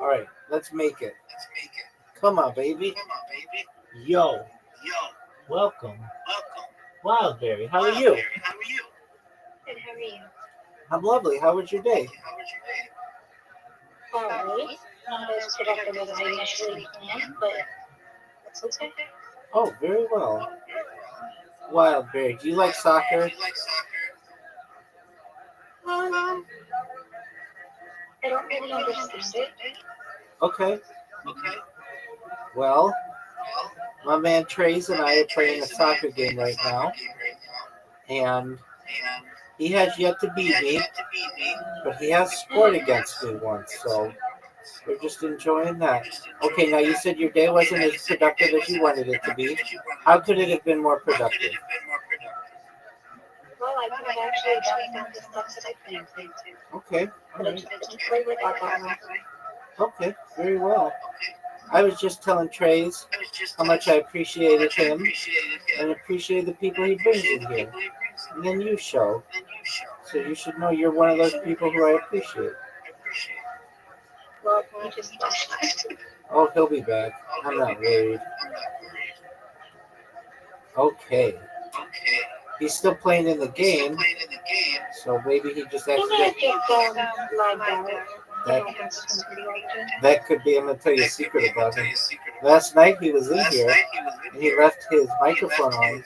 All right, let's make it. Come on, baby. Yo, welcome. Wildberry, how are you? Good, how are you? I'm lovely. How was your day? Alright. Not as productive as I initially planned, but that's okay. Oh, very well. Wildberry, do you like soccer? I don't really understand it. Okay. Well, my man Trace and I are playing a soccer game right now, and he has yet to beat me, but he has scored against me once, so we're just enjoying that. Okay, now you said your day wasn't as productive as you wanted it to be. How could it have been more productive? Well, I could have actually done some of the stuff that I planned to. Okay, all But I right. didn't play without that one. Okay, very well. I was just telling Trace how much I appreciated him and appreciate the people he brings in here. And then you show. So you should know you're one of those people who I appreciate. Well, he just left. Oh, he'll be back. I'm not worried. Okay. He's still playing in the game, so maybe he just He may have accidentally. just lagged out. That, That's pretty often. that could be. I'm going to tell you a secret about him. Last night he was in here, and he left his microphone on,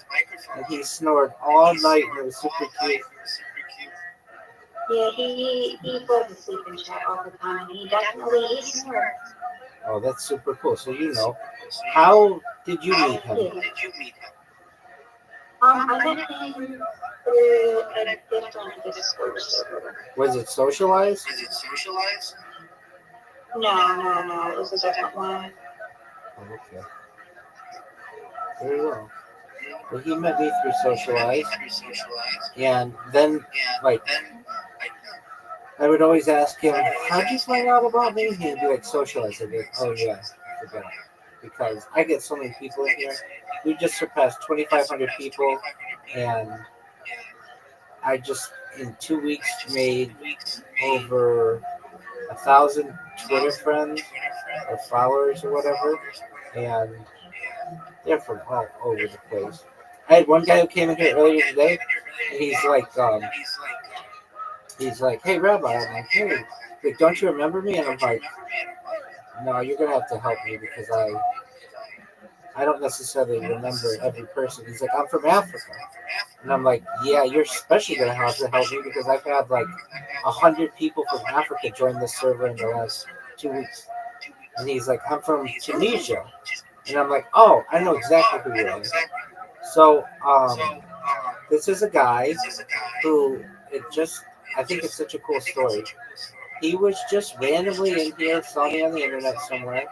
and he snored all night, and it was super cute. Yeah, he falls asleep in chat all the time, and he definitely snores. Oh, that's super cool. So you know. How did you meet him? Yeah. I met him through a different Discord server. Was it socialized? No, it was a different one. Oh, okay. Very well. Well, he met me through socialized, and then, like, I would always ask him, how'd you find out about me? He'd be like, socialized. I'd be like, oh yeah, I forgot. Because I get so many people in here. We just surpassed 2,500 people, and I just, in 2 weeks, made over 1,000 Twitter friends or followers or whatever, and they're from all over the place. I had one guy who came in here earlier today, and he's like, hey, Rabbi. I'm like, hey, like, don't you remember me? And I'm like, no, you're gonna have to help me because I don't necessarily remember every person. He's like, I'm from Africa, and I'm like, yeah, you're especially gonna have to help me because I've had like 100 people from Africa join this server in the last 2 weeks. And he's like, I'm from Tunisia, and I'm like, oh, I know exactly who you are. So this is a guy who I think it's such a cool story. He was just randomly in here, saw me on the internet somewhere,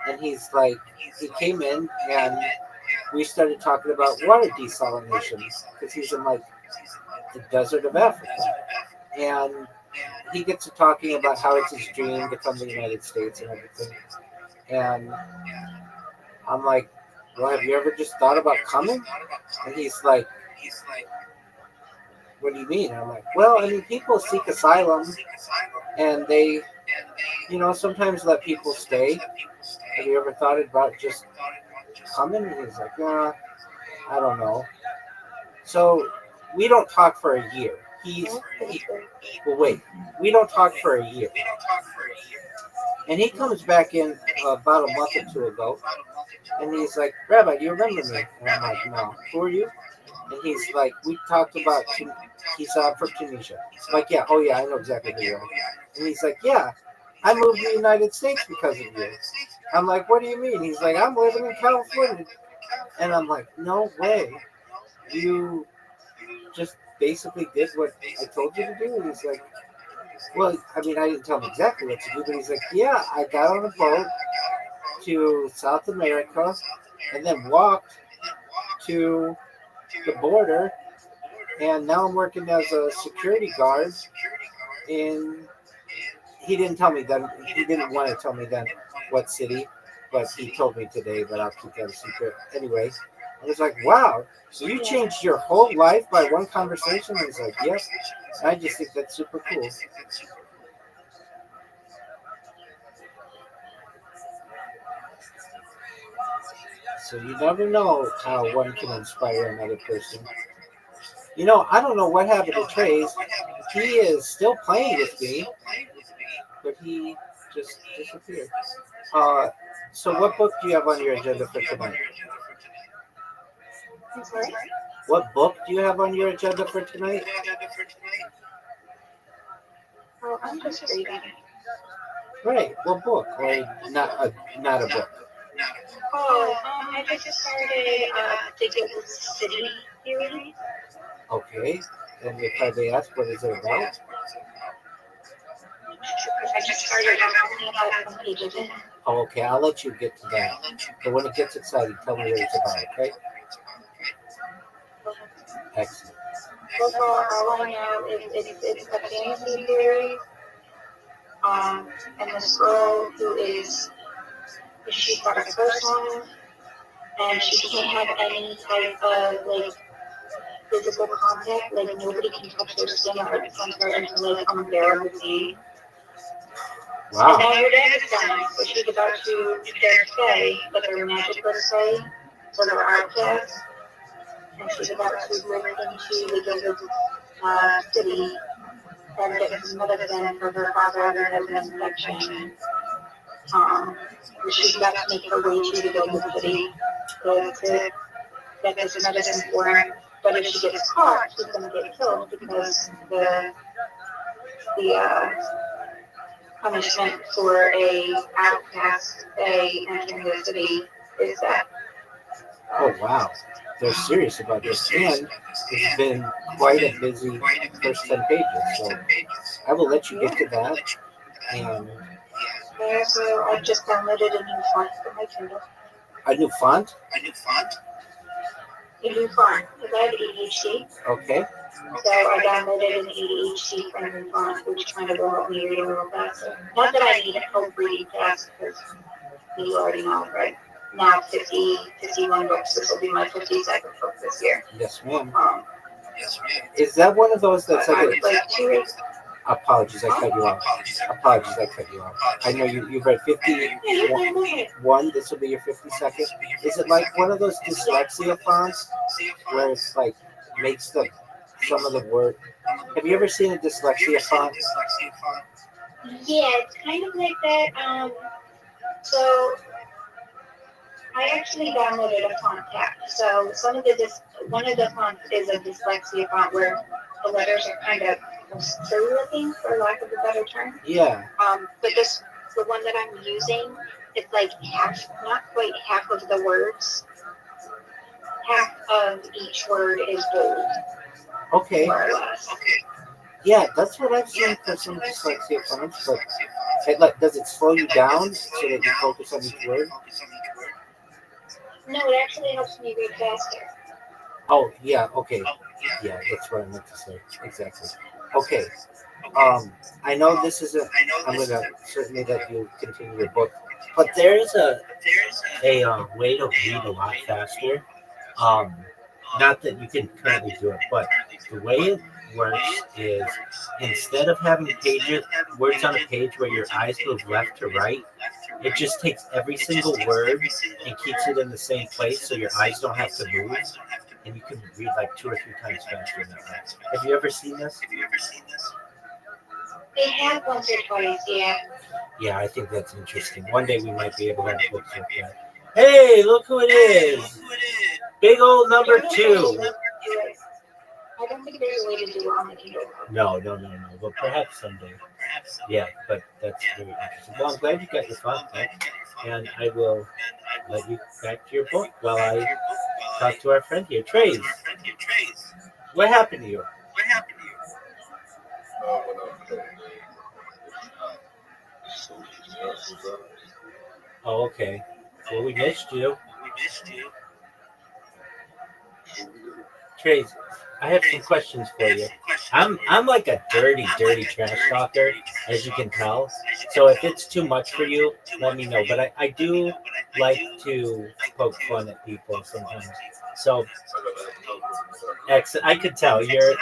and he's like, he came in and we started talking about water desalination because he's in like the desert of Africa. And he gets to talking about how it's his dream to come to the United States and everything. And I'm like, well, have you ever just thought about coming? And he's like, what do you mean? And I'm like, well, I mean, people seek asylum and they, sometimes let people stay. Have you ever thought about just coming? And he's like, nah, I don't know. So we don't talk for a year. Well, wait, we don't talk for a year. And he comes back in about a month or two ago, and he's like, Rabbi, do you remember me? And I'm like, no. Who are you? And he's like, we talked about, he's from Tunisia. I'm like, yeah, oh yeah, I know exactly who you are. And he's like, yeah, I moved to the United States because of you. I'm like, what do you mean? He's like, I'm living in California. And I'm like, no way. You just basically did what I told you to do. And he's like, well, I mean, I didn't tell him exactly what to do, but he's like, yeah, I got on a boat to South America and then walked to the border, and now I'm working as a security guard in, he didn't tell me then, he didn't want to tell me then what city, but he told me today, but I'll keep that a secret. Anyway, I was like, wow, so you changed your whole life by one conversation? He's like, yep. I just think that's super cool. So you never know how one can inspire another person. I don't know what happened to Trace. He is still playing with me, but he just disappeared. So what book do you have on your agenda for tonight? I'm sorry? What book do you have on your agenda for tonight? Oh, I'm just reading. Right. What book? Or not a book. Oh, I just started the Gilbert City series. Okay. And if I may ask, what is it about? I just started only about some pages in. Oh, okay. I'll let you get to that. But when it gets exciting, tell me what it's about, okay? Excellent. So far, all I know is it's a fantasy series. And this girl who she's got a curse on her, and she can't have any type of like physical contact. Like nobody can touch her skin or it sends her into like unbearable pain. Wow. And now her dad is dying, so she's about to stay, but they're magical stay, so they're outcasts. And she's about to break into the Gilbert city and get some medicine for her father that has an infection. She's about to make her way to the Gilbert city to get this medicine for him. But if she gets caught, she's going to get killed because the punishment for a outcast entering the city is that. Oh, wow. They're serious about this. And it's been quite a busy first 10 pages. So I will let you get to that. And Yeah, so I just downloaded a new font for my Kindle. a new font? A new font, because I have ADHD. Okay. So I downloaded an ADHD friendly font, which kind of will help me read a little faster. Not that I need help reading fast, because you already know, right? Now 51 books. This will be my 52nd book this year. Yes, ma'am. Is that one of those that's like apologies, I cut you off. I know you've read 51. This will be your 52nd. Is it like one of those dyslexia fonts where it's like makes some of the word? Have you ever seen a dyslexia font? Yeah, it's kind of like that. So I actually downloaded a font pack. So one of the fonts is a dyslexia font where the letters are kind of silly looking, for lack of a better term. Yeah. But the one that I'm using, it's like half, not quite half of the words. Half of each word is bold. Okay. More or less. Yeah, that's what I've seen for some dyslexia fonts, but does it slow you down so that you focus on each word? No, it actually helps me read faster. Oh, yeah, okay. Yeah, that's what I meant to say. Exactly. Okay. I know this isn't. I'm gonna certainly let you continue your book, but there is a way to read a lot faster. Um, Not that you can currently do it, but the way it works is instead of having pages, words on a page where your eyes move left to right, it just takes every single word and keeps it in the same place so your eyes don't have to move, and you can read like 2 or 3 times faster than that. Have you ever seen this? They have once or twice, yeah. Yeah, I think that's interesting. One day we might be able to have books like that. Hey, look who it is! Big old number 2. I don't think there's a way to do it on the Kindle. No. But perhaps someday. Yeah, but that's very interesting. Well, I'm glad you got your fun back, and I will let you back to your book while I talk to our friend here, Trace. What happened to you? When I was Oh, okay. Well, we missed you, Trace. I have some questions for you. I'm like a dirty trash talker, as you can tell. So if it's too much for you, let me know. But I do like to poke fun at people sometimes. So I could tell you're a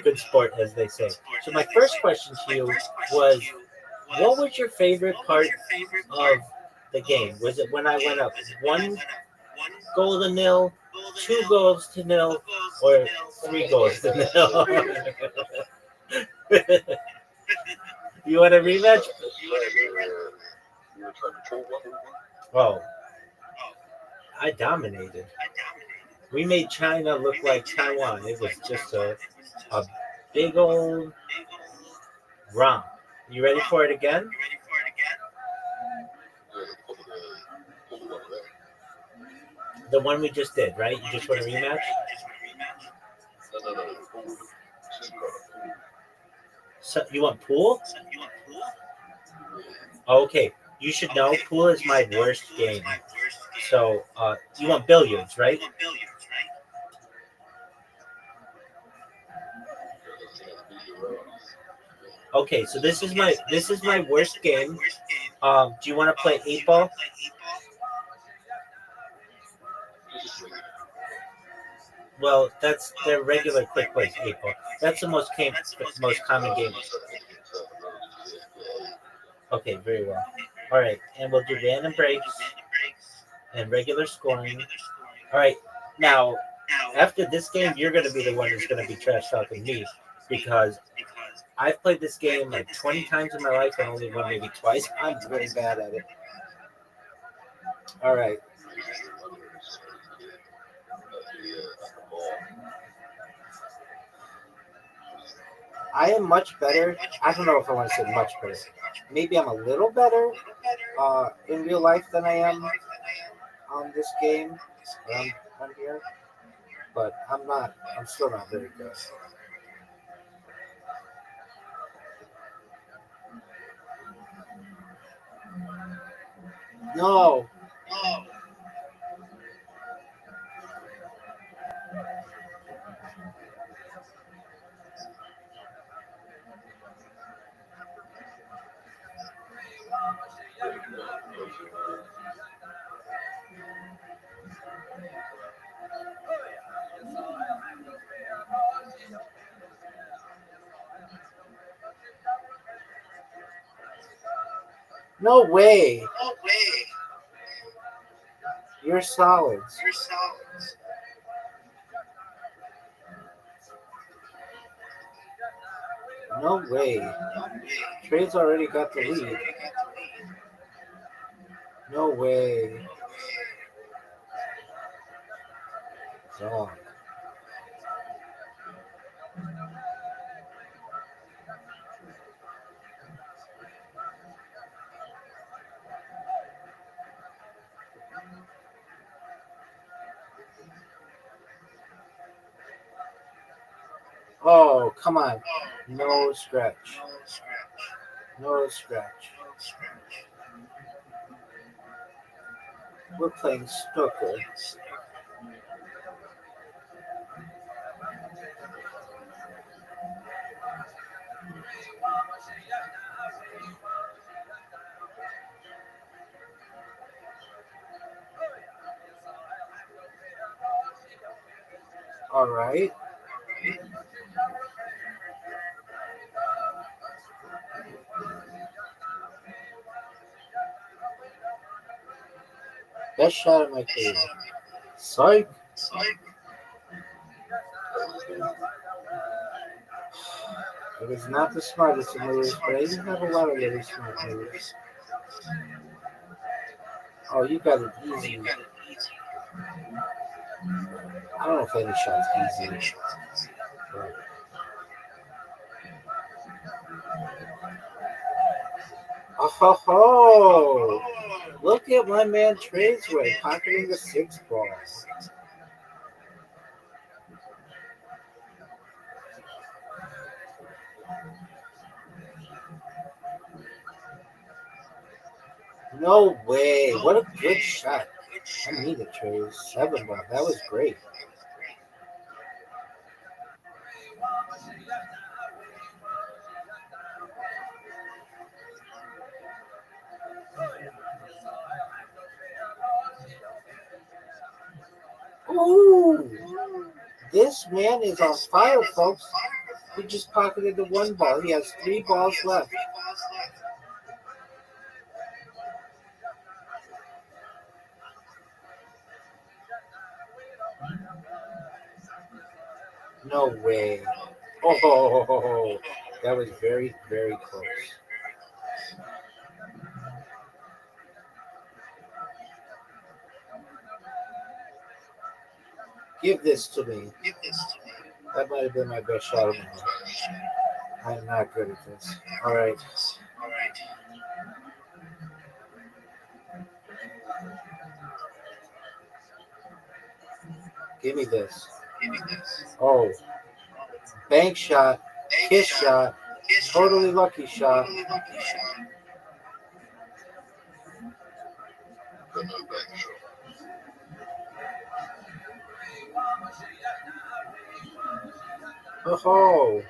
good sport, as they say. So my first question to you was, what was your favorite part of the game? Was it when I went up 1 goal to 0, 2 goals to 0, or 3 goals to 0? You want a rematch? Oh, I dominated. We made China look like Taiwan. It was just a big old romp. You ready for it again? The one we just did, right? You just want a rematch? So you want pool? Okay. You should know pool is my worst game. So you want billiards, right? Okay, so this is my worst game. Do you want to play 8 ball? Well, that's their regular quick plays 8 ball. That's the most common game. Okay, very well. All right, and we'll do random breaks and regular scoring. All right, now after this game, you're going to be the one who's going to be trash talking me because I've played this game like 20 times in my life and only won maybe twice. I'm very bad at it. All right. I am much better. I don't know if I want to say much better. Maybe I'm a little better in real life than I am on this game. On here, but I'm not. I'm still not very good. No. No way. You're solid. No way. Trey's already got the lead. No way. Dog. Oh, come on. No scratch. No scratch. We're playing snooker. All right. Best shot of my career. Psych. It was not the smartest of moves, but I didn't have a lot of really smart moves. Oh, you got it easy. I don't know if any shot's easy. But... Oh ho ho! Look at my man Tradesway pocketing the 6 ball. No way! What a good shot! I need a trade. 7 ball. That was great. Ooh! This man is on fire, folks. He just pocketed the 1 ball. He has 3 balls left. No way. Oh, that was very, very close. Give this to me. That might have been my best shot of the night. I'm not good at this. All right. Give me this. Oh, bank shot, kiss shot, totally lucky shot. Oh,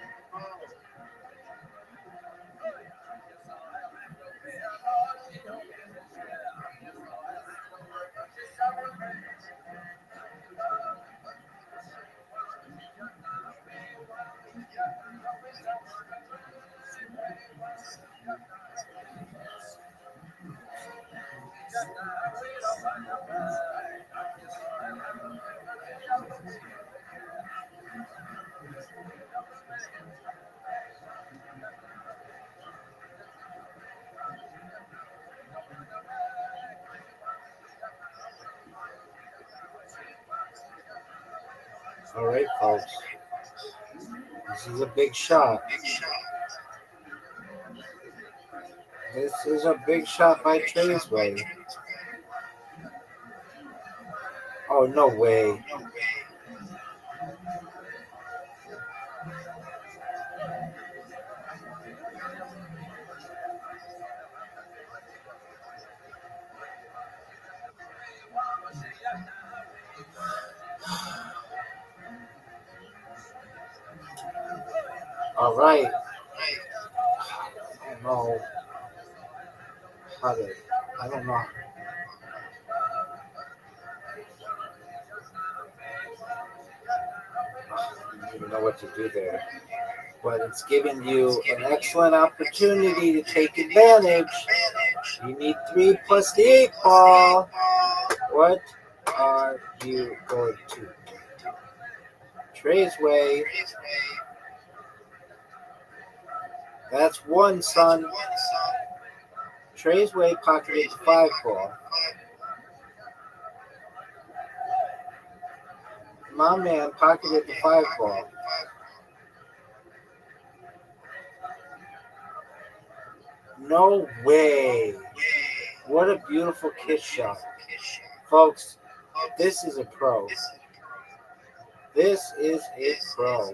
all right, folks. This is a big shot. This is a big shot by Tradesway. Oh, no way. All right. I don't know how to. I don't know. I don't even know what to do there. But it's giving you an excellent opportunity to take advantage. You need 3 plus the 8 ball. What are you going to do? Tradesway. That's 1, son. Tradesway pocketed the 5 ball. My man pocketed the 5 ball. No way. What a beautiful kiss shot. Folks, this is a pro. This is a pro.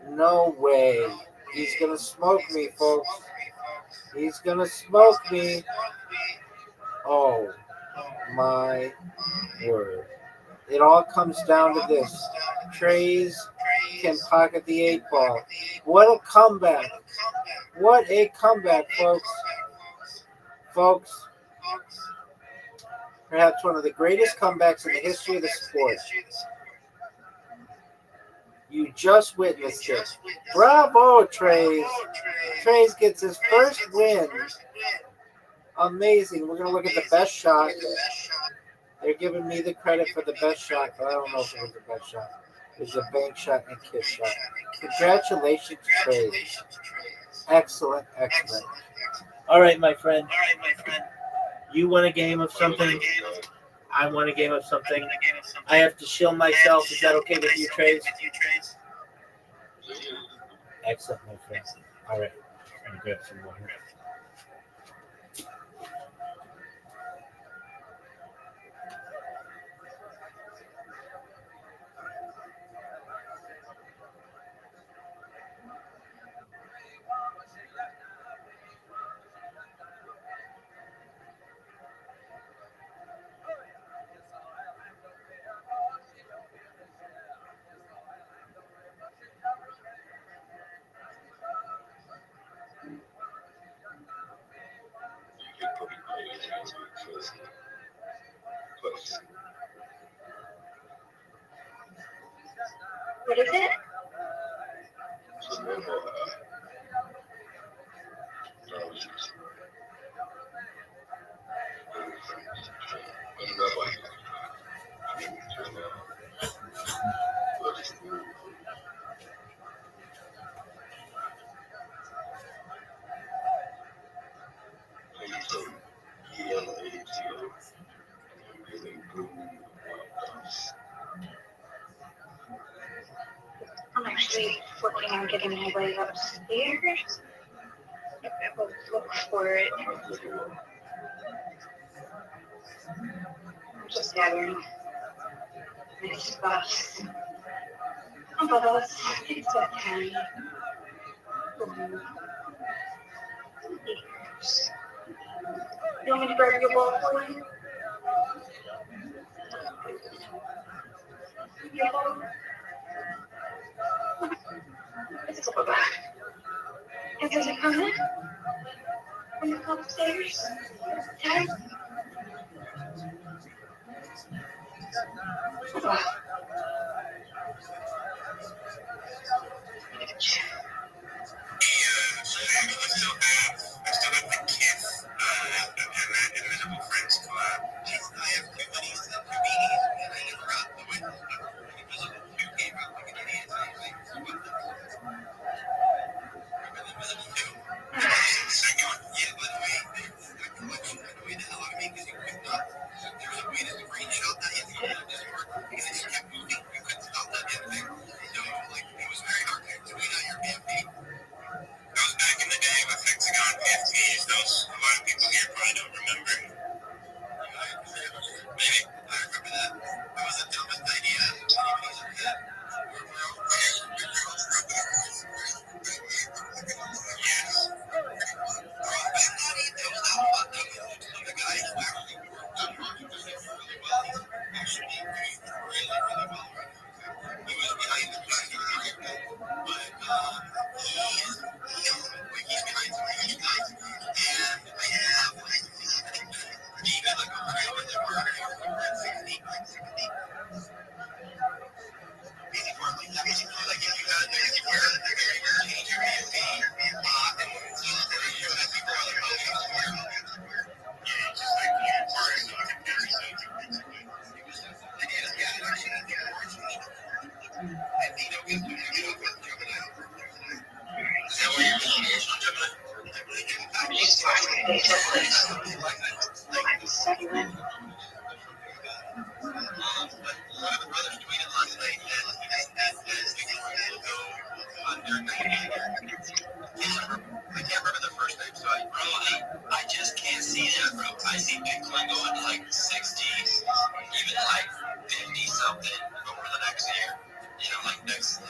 No way. He's going to smoke me, folks. He's going to smoke me. Oh, my word. It all comes down to this. Trays can pocket the 8 ball. What a comeback. What a comeback, folks. Folks, perhaps one of the greatest comebacks in the history of the sport. You just witnessed it. Bravo, Trace. Trace gets his first win. Amazing. We're going to look at the best shot. They're giving me the credit for the best shot, but I don't know if it was the best shot. It was a bank shot and kiss shot. Congratulations, Trace. Excellent, excellent. All right, my friend. You won a game of something. I won a game of something. I have to shill myself. Is that okay with you, Trace? Excellent, my friend. All right. I'm going to grab some water. What is it? I'm actually working on getting my way upstairs. I will look for it. I'm just gathering my stuff. But it's okay. You want me to grab your ball for you? Your ball? Let's go back. And does it come in? When you come upstairs? Okay? I just can't see that, bro. I see Bitcoin going to like 60, even like 50 something over the next year. You know, like next.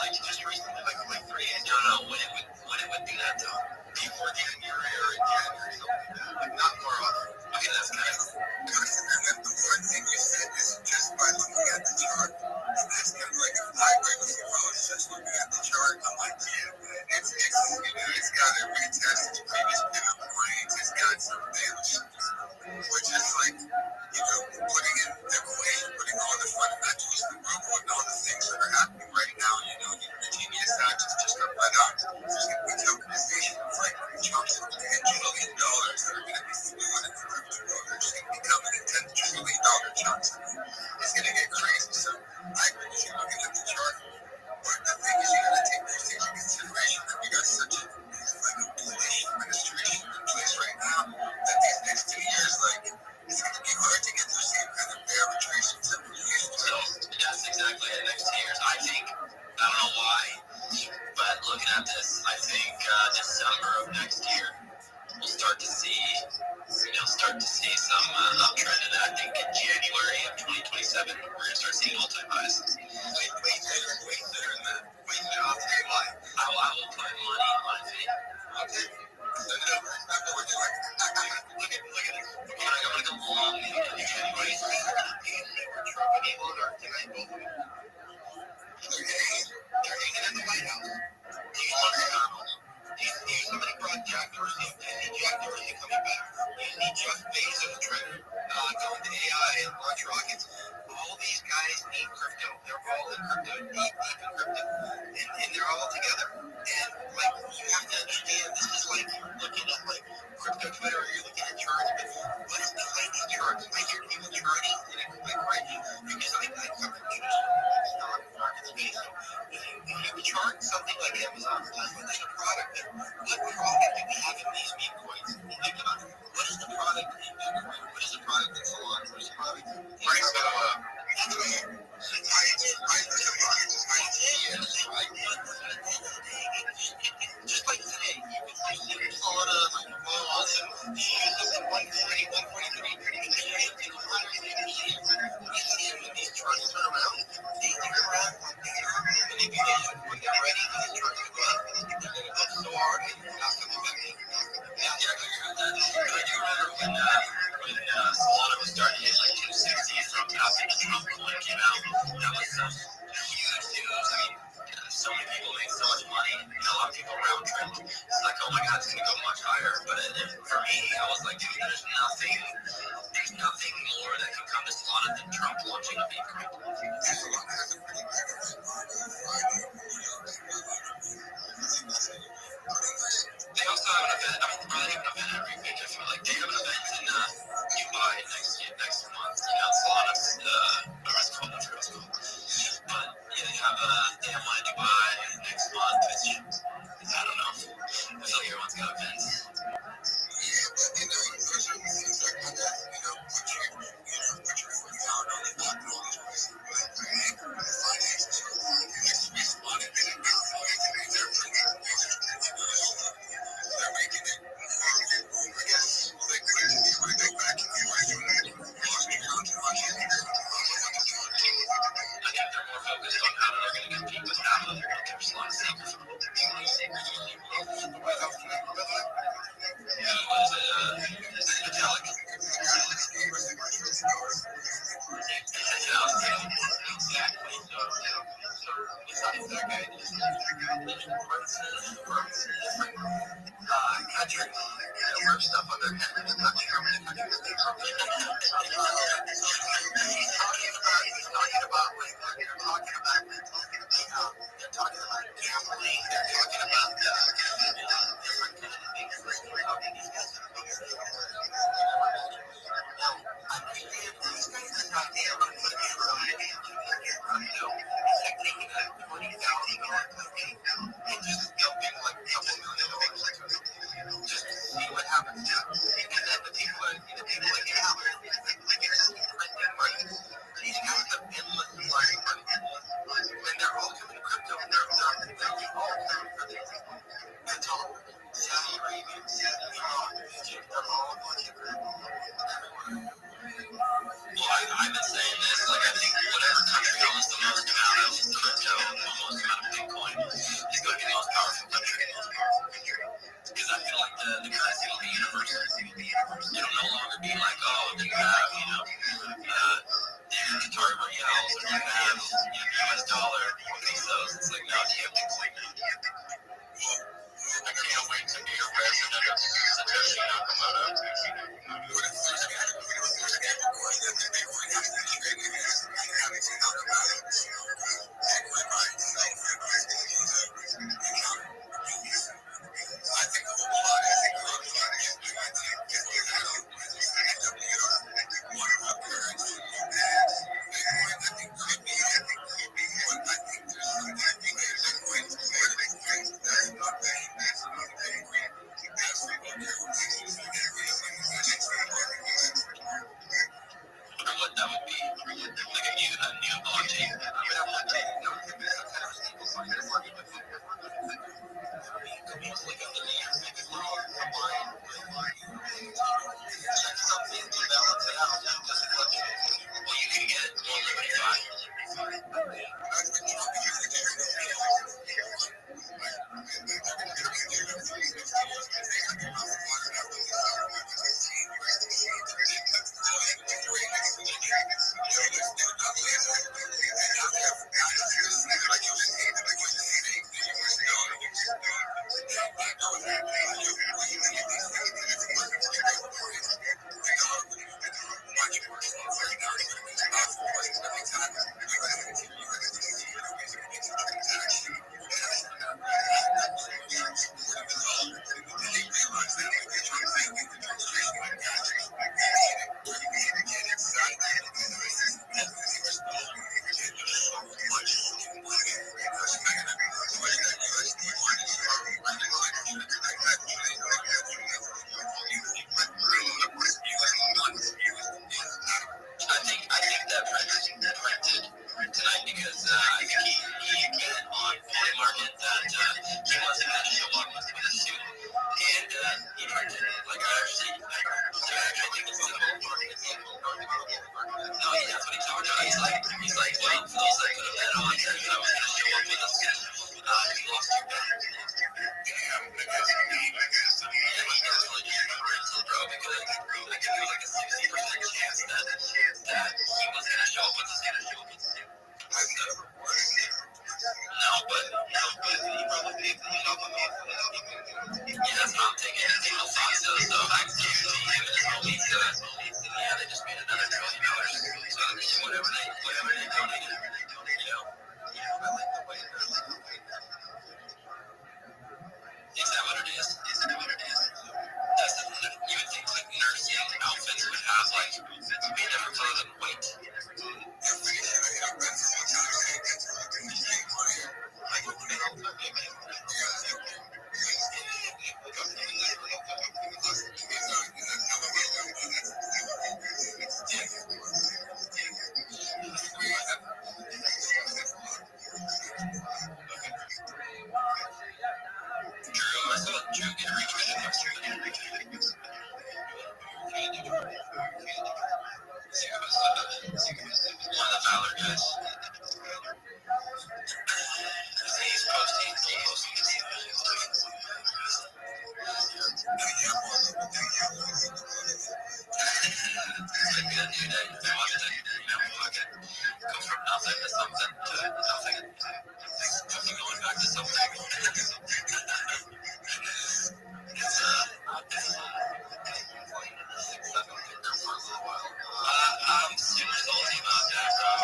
like just recently, like 3 days ago. I don't know when it would do that though. Before January or in January, something like that. Like not more often. Okay, that's nice. And then the one thing you said is just by looking at the chart, and that's kind of like I agree with you. I was just looking at the chart. I'm like, yeah, it's got to retest its previous pivot points. It's got some damage, which is like, putting in the equation, putting all the fundamentals, the rubble, and all the things that are happening right now. The genius act is just a let out. There's going to be tokenization of like chunks of $10 trillion that are going to be fluid in the crypto world. They're just going to be coming in $10 trillion chunks. It's going to get crazy. So I agree with you looking at the chart. But the thing is, you got to take those things into consideration that we got such a bullish administration in place right now that these next 2 years, like, it's going to be hard to get those same kind of bear retracements that we're used to. So that's exactly the next 2 years. I think, I don't know why, but looking at this, I think December of next year, we'll start to see some uptrend, and I think in January of 2027, we're going to start seeing all-time highs. Way better than that. Way better. I'll tell you why. I will put money on it. Okay. The numbers. I know what you're like. Look at it. I'm going to go long in January. Trump and Elon are tonight, both of them. They're hanging in the White House. Somebody brought Jack Dorsey. Jack Dorsey coming back. You see Jeff Bezos trying to go into AI and launch rockets. All these guys need crypto. They're all in crypto, deep in crypto, and they're all together. And like you have to understand, this is like looking at like crypto Twitter, or you're looking at charts. But what is behind these charts? I hear people charting, and it's like crazy because I cover the stock market space. If you chart something like Amazon, there's a product there. What product do we have in these meme coins? Think about it. What is the product in Bitcoin? What is the product in Solana? What is the product? Price go up. Just like today, you can see Solana balls and you use them at 140, 143, 100. You see them when these charts turn around. They turn around and if you when they're ready, these charts go up. They're going to go so hard and not coming back in. Yeah, I do remember when Solana was starting to hit like 260 from after the Trump coin came out. That was so huge news. I mean, so many people make so much money. A lot of people round trip. It's like, oh my God, it's going to go much higher. But for me, I was like, dude, there's nothing more that can come to Solana than Trump launching a Bitcoin. They also have an event. I mean, they have an event every week. I feel like they have an event in Dubai next month. Solana's whatever it's called. That's what it's called. But yeah, they have one in Dubai next month. I don't know. I feel like everyone's got events. Yeah, but there's certain things like that, put your foot down on the top of all these places. But the finances are next to be spotted in it now. They're making it I guess liquid to be able to go back and be right doing that. Lost account to money. I think they're more focused on how they're going to compete with Apple. They're going to keep Solana safe or something. The White House and that, Yeah, what is it? Metallic? Exactly. So besides that guy, there's country, rip stuff on their head and it's not German. He's talking about gambling. They're talking about different kind of things. These guys are understand these guys are not there to put a variety of it's like taking a $20,000 company and just dumping like a couple million dollars just to see what happens. And then the people like, like it's printing money. These guys have endless supply of money. point, is going to be the most powerful country. Because I feel like the currency will be universal. It'll no longer be like, oh, do you have, the Qatar reals, or do you have, US dollar, pesos? It's like, no, do you have Bitcoin? I can't wait to be a resident of Satoshi Nakamoto. What that would be, like a new blockchain. Something to balance it out. Well, you can get 175. I think that printed tonight because I think he admitted on the market that he wasn't going to show up with a suit, and he printed it. Like I actually think it's simple. No, that's what he talked about. He's like, well, for those that could have bet on that I was going to show up with a suit, he lost two bets. Bro, because I give you like a 60% chance that he was gonna show up with the suit. No, but he probably paid for the album. Yeah, that's what I'm taking. So I guarantee him and his homies they just made another $1 trillion. So whatever they donated, I like the way is that what it is? That's you would think like nursing outfits would have like be a different color than white. Drew, I saw Drew get retweeted yesterday. One of the Valor guys. He's posting. Go from nothing to something to nothing. Going back to something. I'm super salty about that, bro. I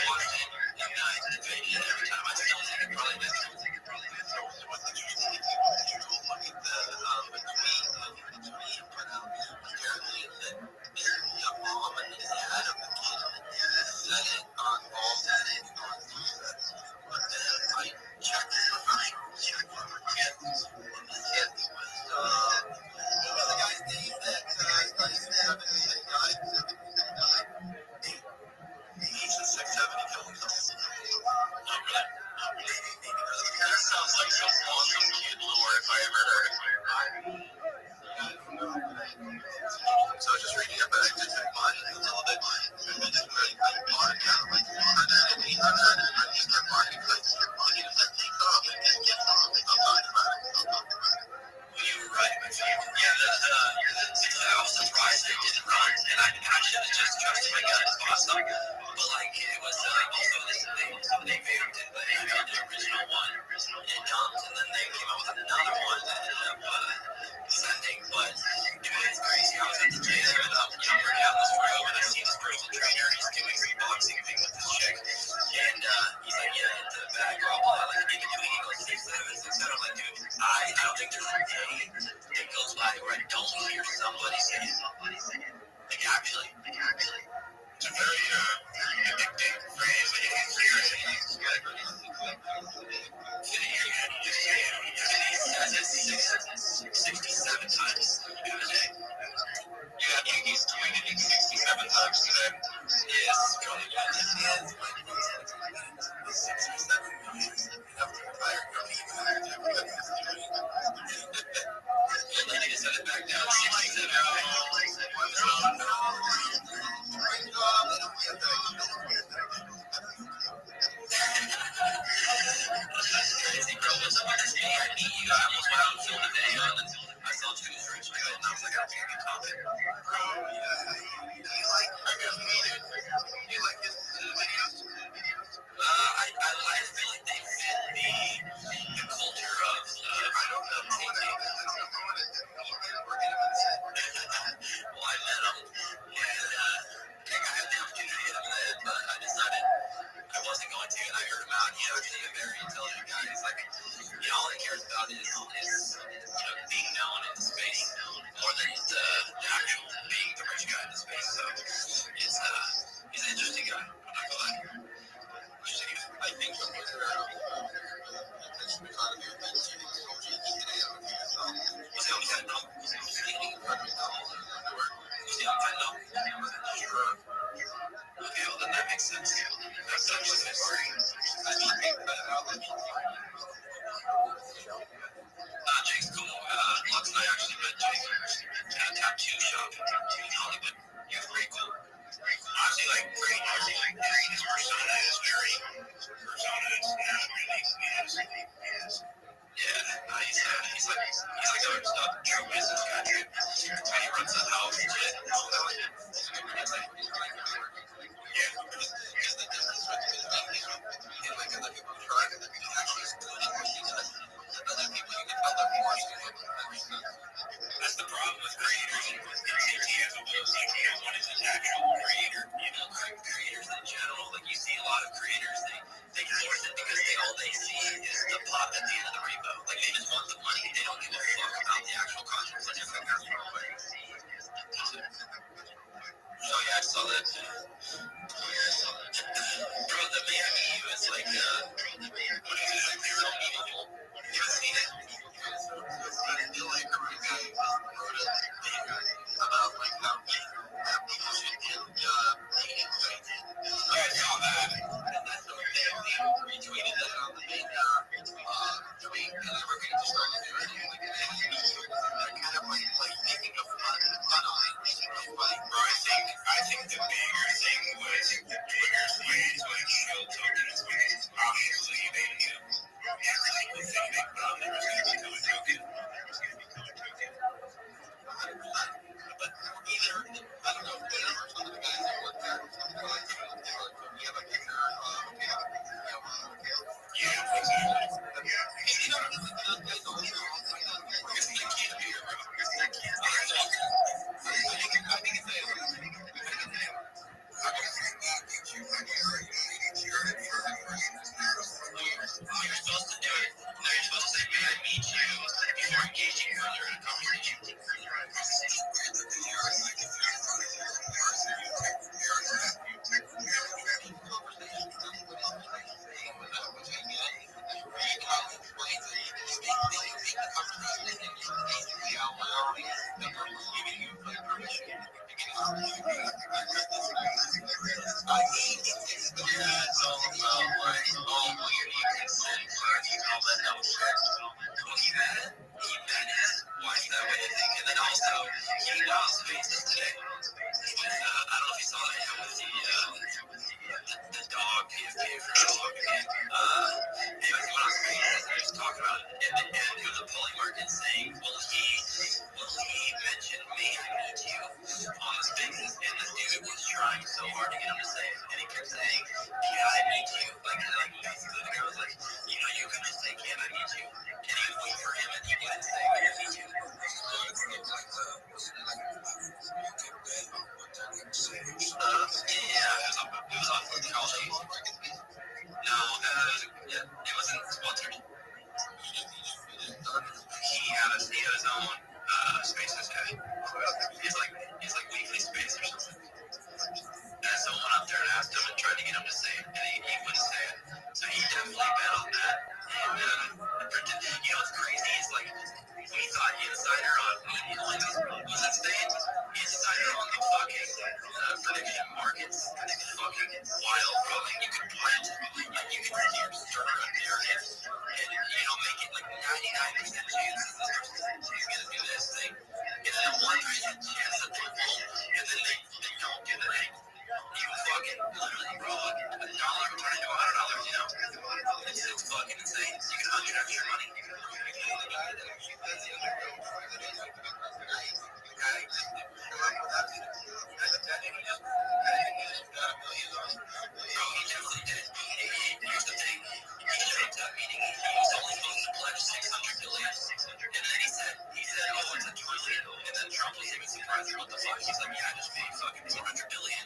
watched it and I debated it every time. I still think it probably did. That sounds like some awesome kid lore if I ever heard it. So just reading it back to mine a little bit. Marketing private, etc. I'm like, dude, I don't think there's a day that goes by where I don't hear somebody say it. Like, actually. It's a very addicting phrase. Like, it's seriously. You says it 67 times in a day. Yeah, he's doing it 67 times today. Yes, probably one that is. 67 times. I need to set it back down. 67. That's crazy, bro. When someone says, hey, I meet you, I almost went out and filmed a video, and then I saw Juice Rich good, and I was like, I think I can top it. Bro, you like his videos? I feel like they fit the culture of, I don't know, TikTok. Well, I met him, and I had the opportunity to meet him, but I decided I wasn't going to, and I heard him out. He's a very intelligent guy. He's like, all he cares about is being known in the space more than the actual being the rich guy in the space. So he's an interesting guy. I'm not gonna lie. I think the winner attention economy of that city is OG was on Fentanyl. Was he on Fentanyl? Sure. Okay, well then that makes sense. That's actually my story. I just think that Jake's cool. Lux and I actually met Jake at a tattoo shop in Hollywood. He was pretty cool. Honestly, pretty nosy. His persona is very yeah, he's like a true business guy, dude. He runs a house and shit. Yeah, because the difference between other people try to actually excluding what he does. Other people, you can tell they're more that's the problem with creators and with CT as a whole. Like, everyone is an actual creator. Creators in general. Like, you see a lot of creators, they force it because all they see is the pot at the end of the rainbow. Like, they just want the money. They don't give a fuck about the actual content. So just like that's what they see is the pot. So yeah, I saw that. Bro, the Miami U is like, what is it? Like, so meaningful. You haven't seen it? You like a guy wrote a thing about like how people should get yeah, I saw that. And that's the they retweeted that on the main tweet, and everybody just started doing it. They're kind of like making a fun on it. Bro, I think the bigger thing was Twitter's way to like shield tokens because obviously they knew every single thing they put on there was going to become a token. But either, I don't know, whatever, some of the guys that work there, they were like, we have a kicker, yeah, exactly. You know, those guys don't know. Because they can't be here, bro. Because they can't be here. I think it's you're supposed to do it. No, you're supposed to say, may I meet you before engaging further in a conversation. his own spaces. He's like weekly space or something. And so I went up there and asked him and tried to get him to say it, and he wouldn't say it. So he definitely bet on that. And it's crazy. It's like we thought insider on meme coins was insane. Insider on the fucking prediction markets, fucking wild, bro. Like you could print, like you could start a narrative and make it like 99% chance that this person's gonna do this thing, and then a 1% chance that they won't, and then they don't do the thing. You fucking literally, bro, $1 turn into $100, It's fucking insane. You can 100x your money. Bro, he definitely did. Here's the thing. He showed up that meeting. He was only supposed to pledge $600 billion. And then he said, oh, it's $1 trillion. And then Trump was even surprised. What the fuck? He's like, yeah, I just made fucking $400 billion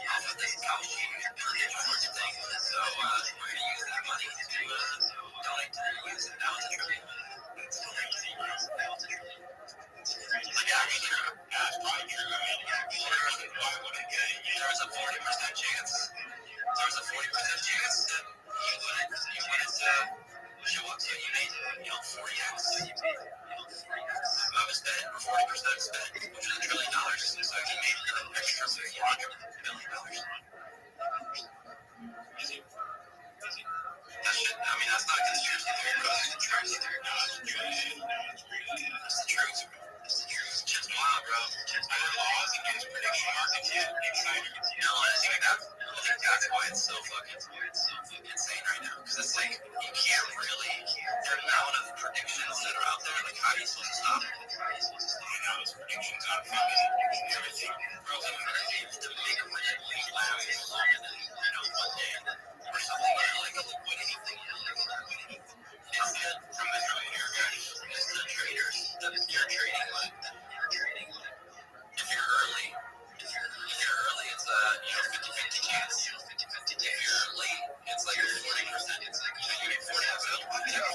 off of this couch fucking thing. So we're gonna use that money to donate to the US. And now it's $1 trillion. Like, actually, that's probably true. I mean, why would it get it? There was a 40% chance. There was a 40% chance that you wouldn't show up. So you made, 40x. I was betting 40% spent, which is $1 trillion. So he made an extra $400 billion. That shit, I mean, that's not conspiracy theory, bro. That's conspiracy theory. That's the truth. Shit's wild, bro. Other laws against prediction markets yet. I think that's why it's so fucking insane right now. Because it's like, you can't really, the amount of predictions that are out there, like, how are you supposed to stop it? Those predictions on fucking everything. Bro, the big win lasts longer than, one day. Or something, like a liquidity thing. It's from the trader, guys. It's the traders that you're trading with. If you're early, it's a 50-50 chance. If you're late, it's like 40%. It's like you get 40%. You're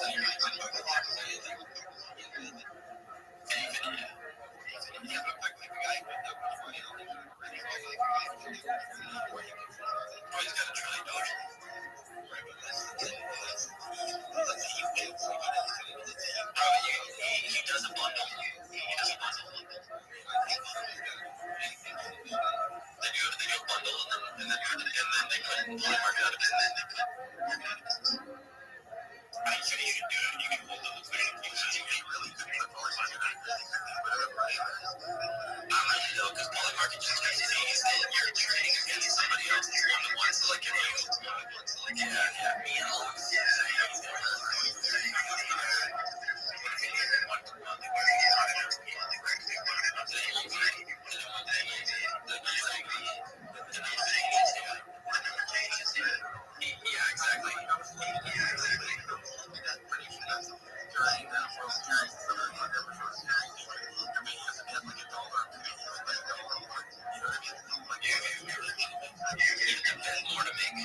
he's got $1 trillion. Bro, he does a bundle. They do a bundle and then they put bullet market out of business. I said you should do it. You can hold the liquidity. You can really put bullet market out of business. Not really though, because bullet market just means that you're trading against somebody else. It's one-to-one. So like if you, me and Lux. Yeah, exactly. More to make.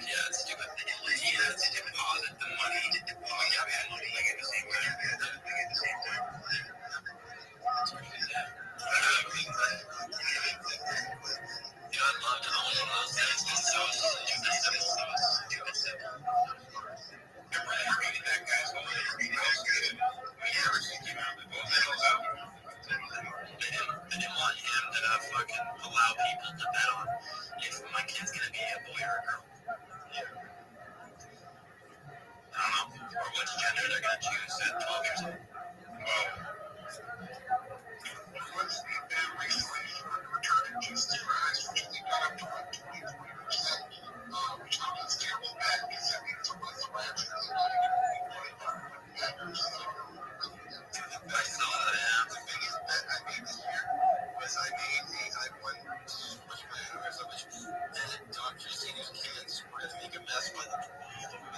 Yeah, it's stupid. It's stupid. Deposit the money. Like at the same time. I'd love to own one of those things. It's so stupid. Remember that guy's going to be good. They didn't want him to fucking allow people to bet on if my kid's going to be a boy or a girl. I don't know. Or which gender they're going to choose at 12 years old. I saw that. Doctors and kids were going to make a mess by the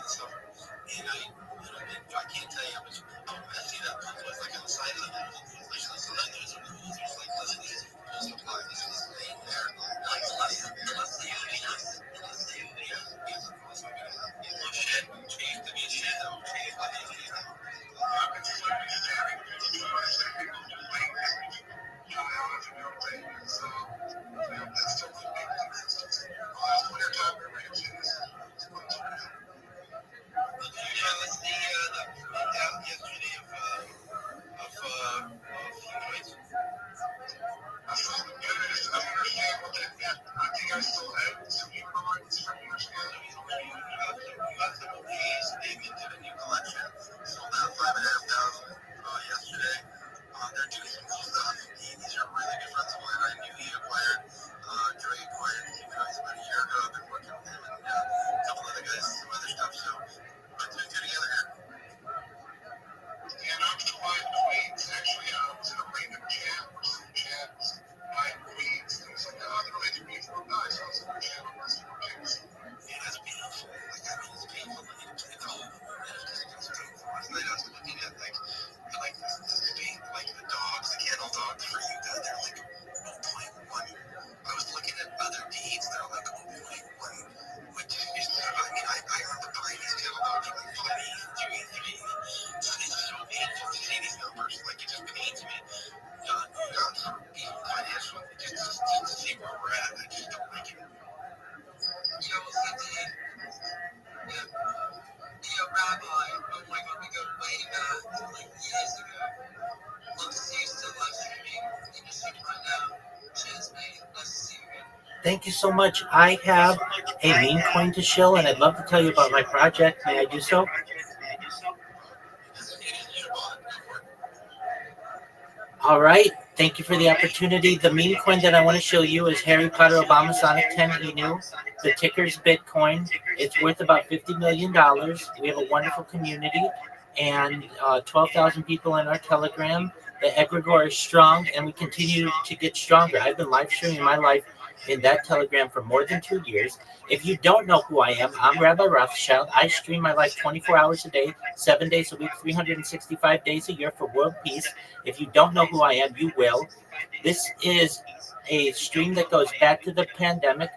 summer. And I can't tell you how messy that was. Like on the side of the there's like listen, apply this thing there. Like unless the oh shit, change to be a shit though. we go way back, like years ago. Love to see you still live streaming in your stream right now. Cheers, mate. Nice to see you again. Thank you so much. I have a meme coin to shill, and I'd love to tell you about my project. May I do so? All right. Thank you for the opportunity. The meme coin that I want to show you is Harry Potter Obama Sonic 10 Inu. The ticker's Bitcoin. It's worth about $50 million. We have a wonderful community and 12,000 people in our Telegram. The egregore is strong, and we continue to get stronger. I've been live streaming my life in that Telegram for more than 2 years. If you don't know who I am, I'm Rabbi Rothschild. I stream my life 24 hours a day, 7 days a week, 365 days a year for world peace. If you don't know who I am, you will. This is a stream that goes back to the pandemic.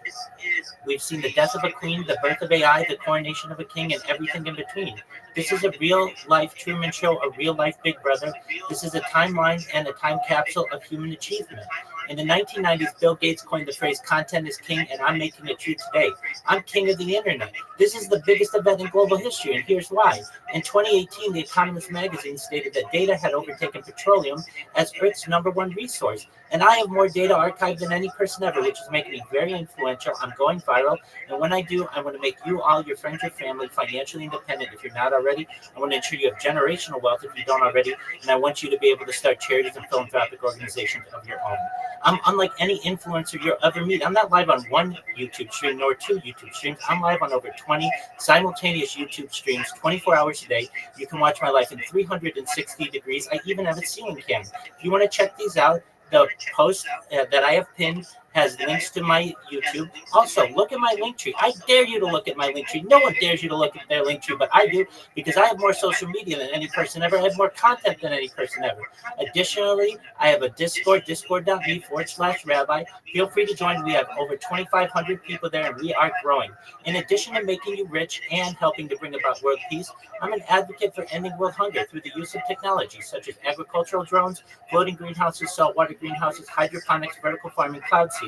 We've seen the death of a queen, the birth of AI, the coronation of a king, and everything in between. This is a real-life Truman Show, a real-life Big Brother. This is a timeline and a time capsule of human achievement. In the 1990s, Bill Gates coined the phrase "content is king," and I'm making it true today. I'm king of the internet. This is the biggest event in global history, and here's why. In 2018, The Economist magazine stated that data had overtaken petroleum as Earth's #1 resource. And I have more data archived than any person ever, which is making me very influential. I'm going viral. And when I do, I want to make you all, your friends, your family, financially independent if you're not already. I want to ensure you have generational wealth if you don't already. And I want you to be able to start charities and philanthropic organizations of your own. I'm unlike any influencer you'll ever meet. I'm not live on one YouTube stream nor 2 YouTube streams. I'm live on over 20 simultaneous YouTube streams, 24 hours a day. You can watch my life in 360 degrees. I even have a ceiling cam. If you want to check these out, the post that I have pinned has links to my YouTube. Also, look at my link tree. I dare you to look at my link tree. No one dares you to look at their link tree, but I do because I have more social media than any person ever. I have more content than any person ever. Additionally, I have a Discord, discord.me/rabbi. Feel free to join. We have over 2,500 people there, and we are growing. In addition to making you rich and helping to bring about world peace, I'm an advocate for ending world hunger through the use of technology such as agricultural drones, floating greenhouses, saltwater greenhouses, hydroponics, vertical farming, cloud seeding.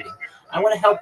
I want to help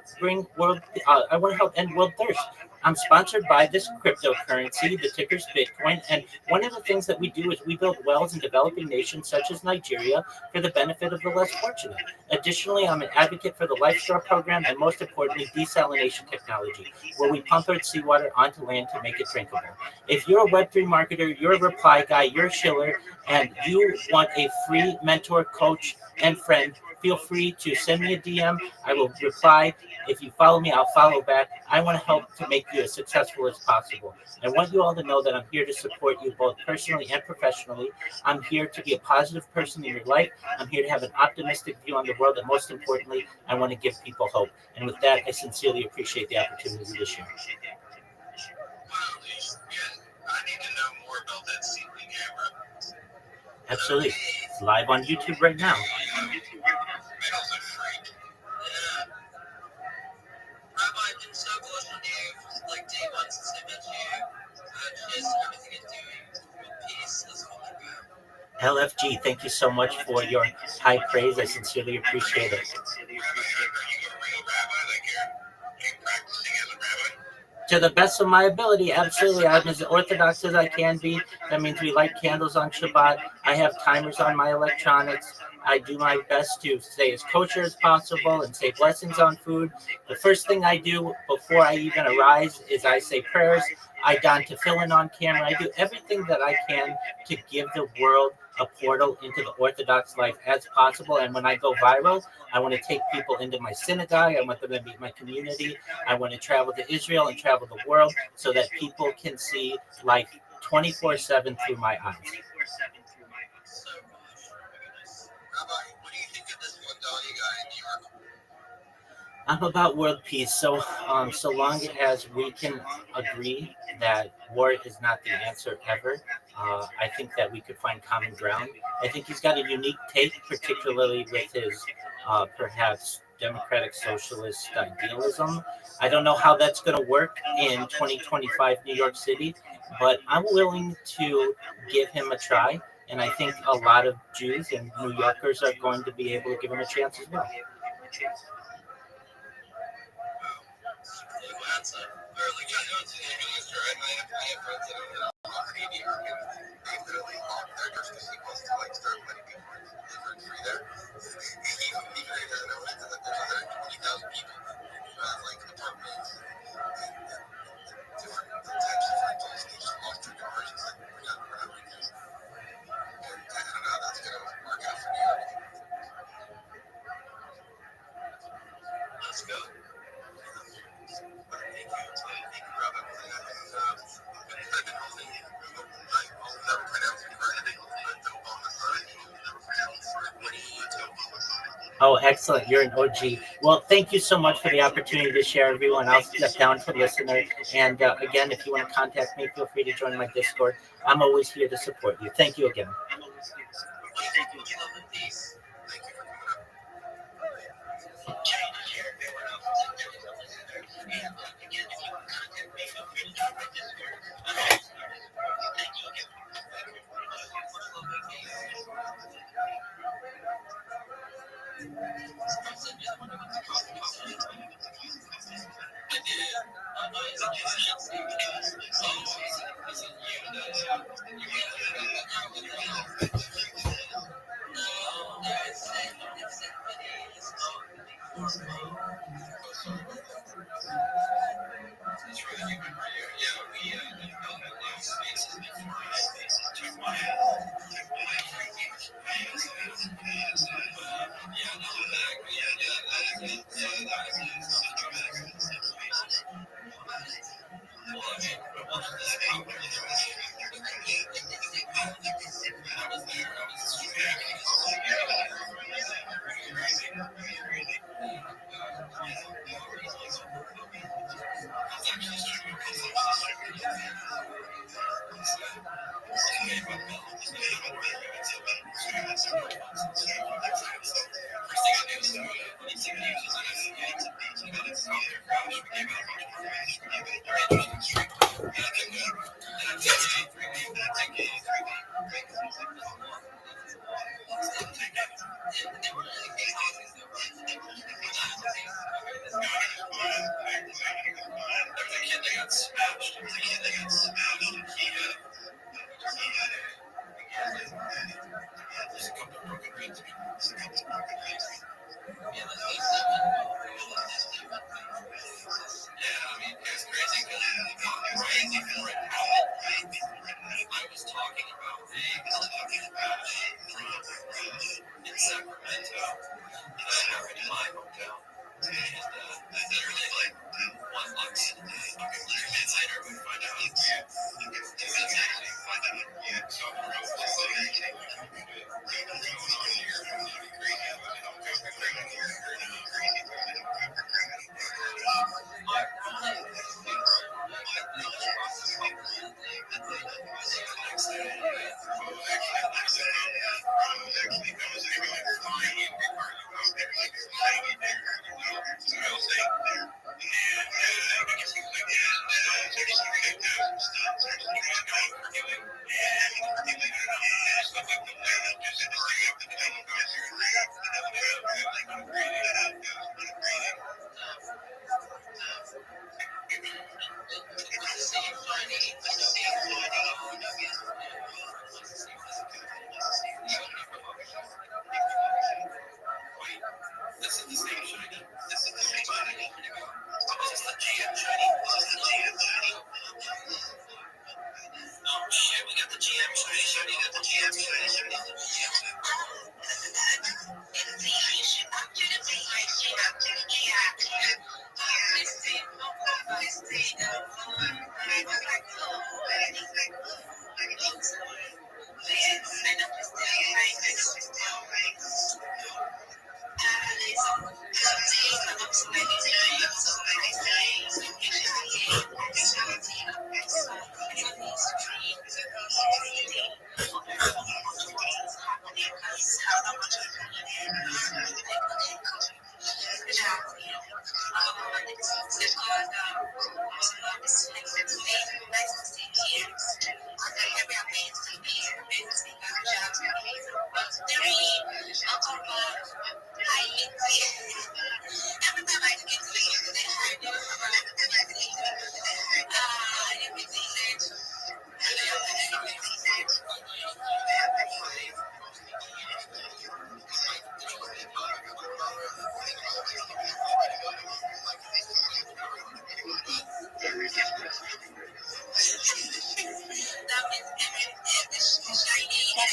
end world thirst. I'm sponsored by this cryptocurrency, the ticker's Bitcoin, and one of the things that we do is we build wells in developing nations such as Nigeria for the benefit of the less fortunate. Additionally, I'm an advocate for the LifeStar program and most importantly, desalination technology, where we pump out seawater onto land to make it drinkable. If you're a Web3 marketer, you're a reply guy, you're a shiller, and you want a free mentor, coach, and friend, feel free to send me a DM. I will reply. If you follow me, I'll follow back. I want to help to make you as successful as possible. I want you all to know that I'm here to support you both personally and professionally. I'm here to be a positive person in your life. I'm here to have an optimistic view on the world. And most importantly, I want to give people hope. And with that, I sincerely appreciate the opportunity to share. Wow, I need to know more about that ceiling camera. Absolutely. It's live on YouTube right now. Metal's a freak. Yeah. Rabbi, I've been so close on you, like day one since I met you. Cheers to everything you're doing. With peace, let's hold it go. LFG, thank you so much for your high praise. I sincerely appreciate it. Rabbi, are you a real rabbi? Like you're practicing as a rabbi? To the best of my ability, absolutely. I'm as orthodox as I can be. That means we light candles on Shabbat. I have timers on my electronics. I do my best to stay as kosher as possible and say blessings on food. The first thing I do before I even arise is I say prayers. I don tefillin on camera. I do everything that I can to give the world a portal into the Orthodox life as possible. And when I go viral, I want to take people into my synagogue. I want them to meet my community. I want to travel to Israel and travel the world so that people can see life 24/7 through my eyes. So much. Rabbi, what do you think of this $1 you got in New York? I'm about world peace. So long as we can agree that war is not the answer ever, I think that we could find common ground. I think he's got a unique take, particularly with his perhaps democratic socialist idealism. I don't know how that's going to work in 2025 New York City, but I'm willing to give him a try. And I think a lot of Jews and New Yorkers are going to be able to give him a chance as well. That's a fairly good answer. I have friends that don't know. maybe they literally walked there just to see us to like start letting people in. There's free there. He doesn't know that there's other 20,000 people who have like apartments and different types of rentals. They just lost their cars. It's like we're not renting. And I don't know how that's gonna work out for New York. Let's go. But thank you, Robin, for that. And I've been holding you. I'll never pronounce it correctly. But Obama side, I'll never pronounce it correctly. Let's go Obama side. Oh, excellent. You're an OG. Well, thank you so much for the opportunity to share, everyone. I'll step down for listener. And again, if you want to contact me, feel free to join my Discord. I'm always here to support you. Thank you again. Thank you, Jonathan. Peace. Thank you for coming up. China here, everyone else is in there, listener. And again, if you want to contact me, feel free to join my Discord. Thank you again. It's really human right here. Yeah, we built a lot of spaces before spaces took my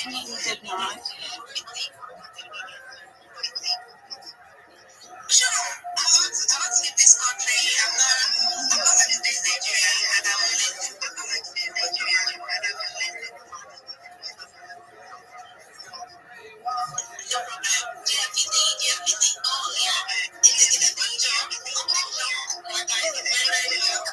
Unfortunately, did not. Sure. I want to leave this country. I'm not going to stay Nigeria, and I will leave. I'm not going to stay Nigeria, and I will leave. No problem. JFTD. Oh, yeah. Is it a danger? What I will very well.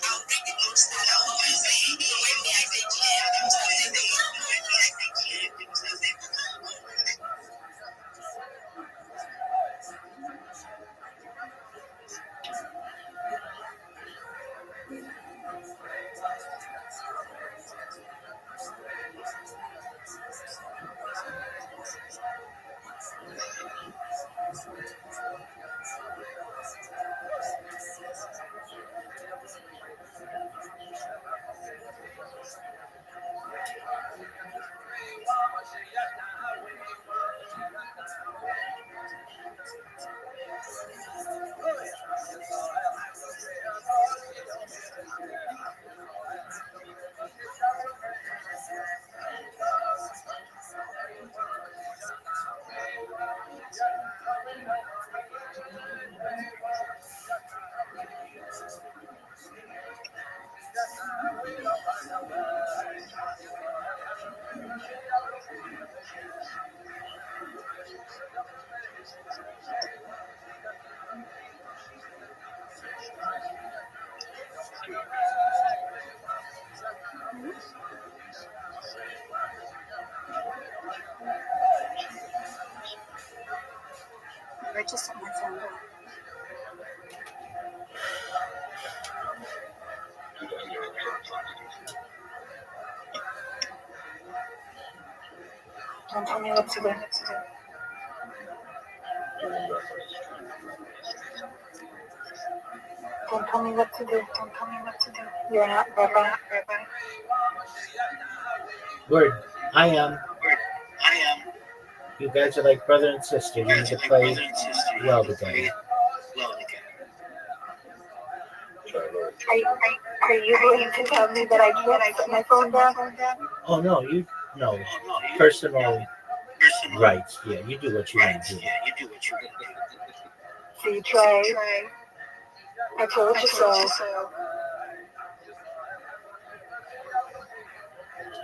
I'll bring the blue star. I'll always say, when may I say GM? I'm sorry. When may I say GM? Just on my phone. Don't tell me what to do. Don't tell me what to do. Don't tell me what to do. You're not Rabbi. Word. I am. I am. You guys are like brother and sister. You need to play well together. Are you going to tell me that I can't put my phone down? Oh no, you no personal rights. Yeah, you do what you want to do. So you try. I told you so.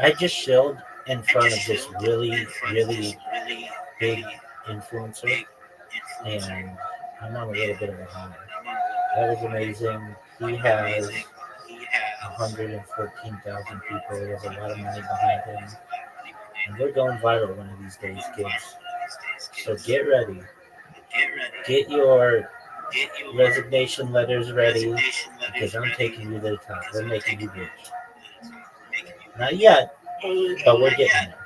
I just chilled in front of this really, really big influencer, and I'm on a little bit of a high. That was amazing. He has 114,000 people. There's a lot of money behind him, and they're going viral one of these days, kids. So get ready. Get your resignation letters ready, because I'm taking you to the top. We're making you rich. Not yet, but we're getting there.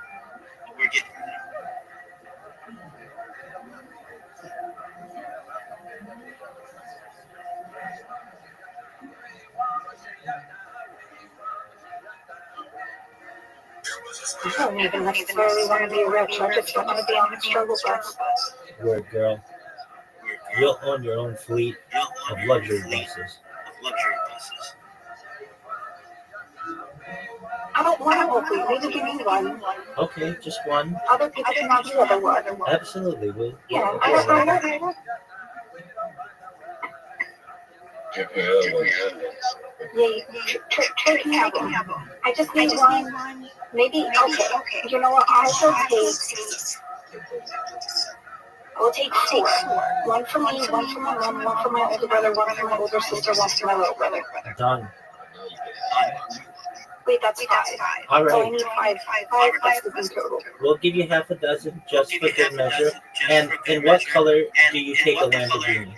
I don't even necessarily want to be rich. I just want to be on the struggle bus. Word, girl. You'll own your own fleet of luxury buses. I don't want a whole fleet. Maybe give me one. Okay, just one. Other people can have the other one. Absolutely. Yeah, I don't. Yeah, Trey can have them. I just need one. Maybe, okay. You know what? I will take 4. One for me, one for my mom, one for my older brother, one for my older sister, one for my little brother. Done. Wait, that's 5. All right. So I need 5. 5 has to be total. We'll give you half a dozen just for good measure. And in what color do you take a Lamborghini?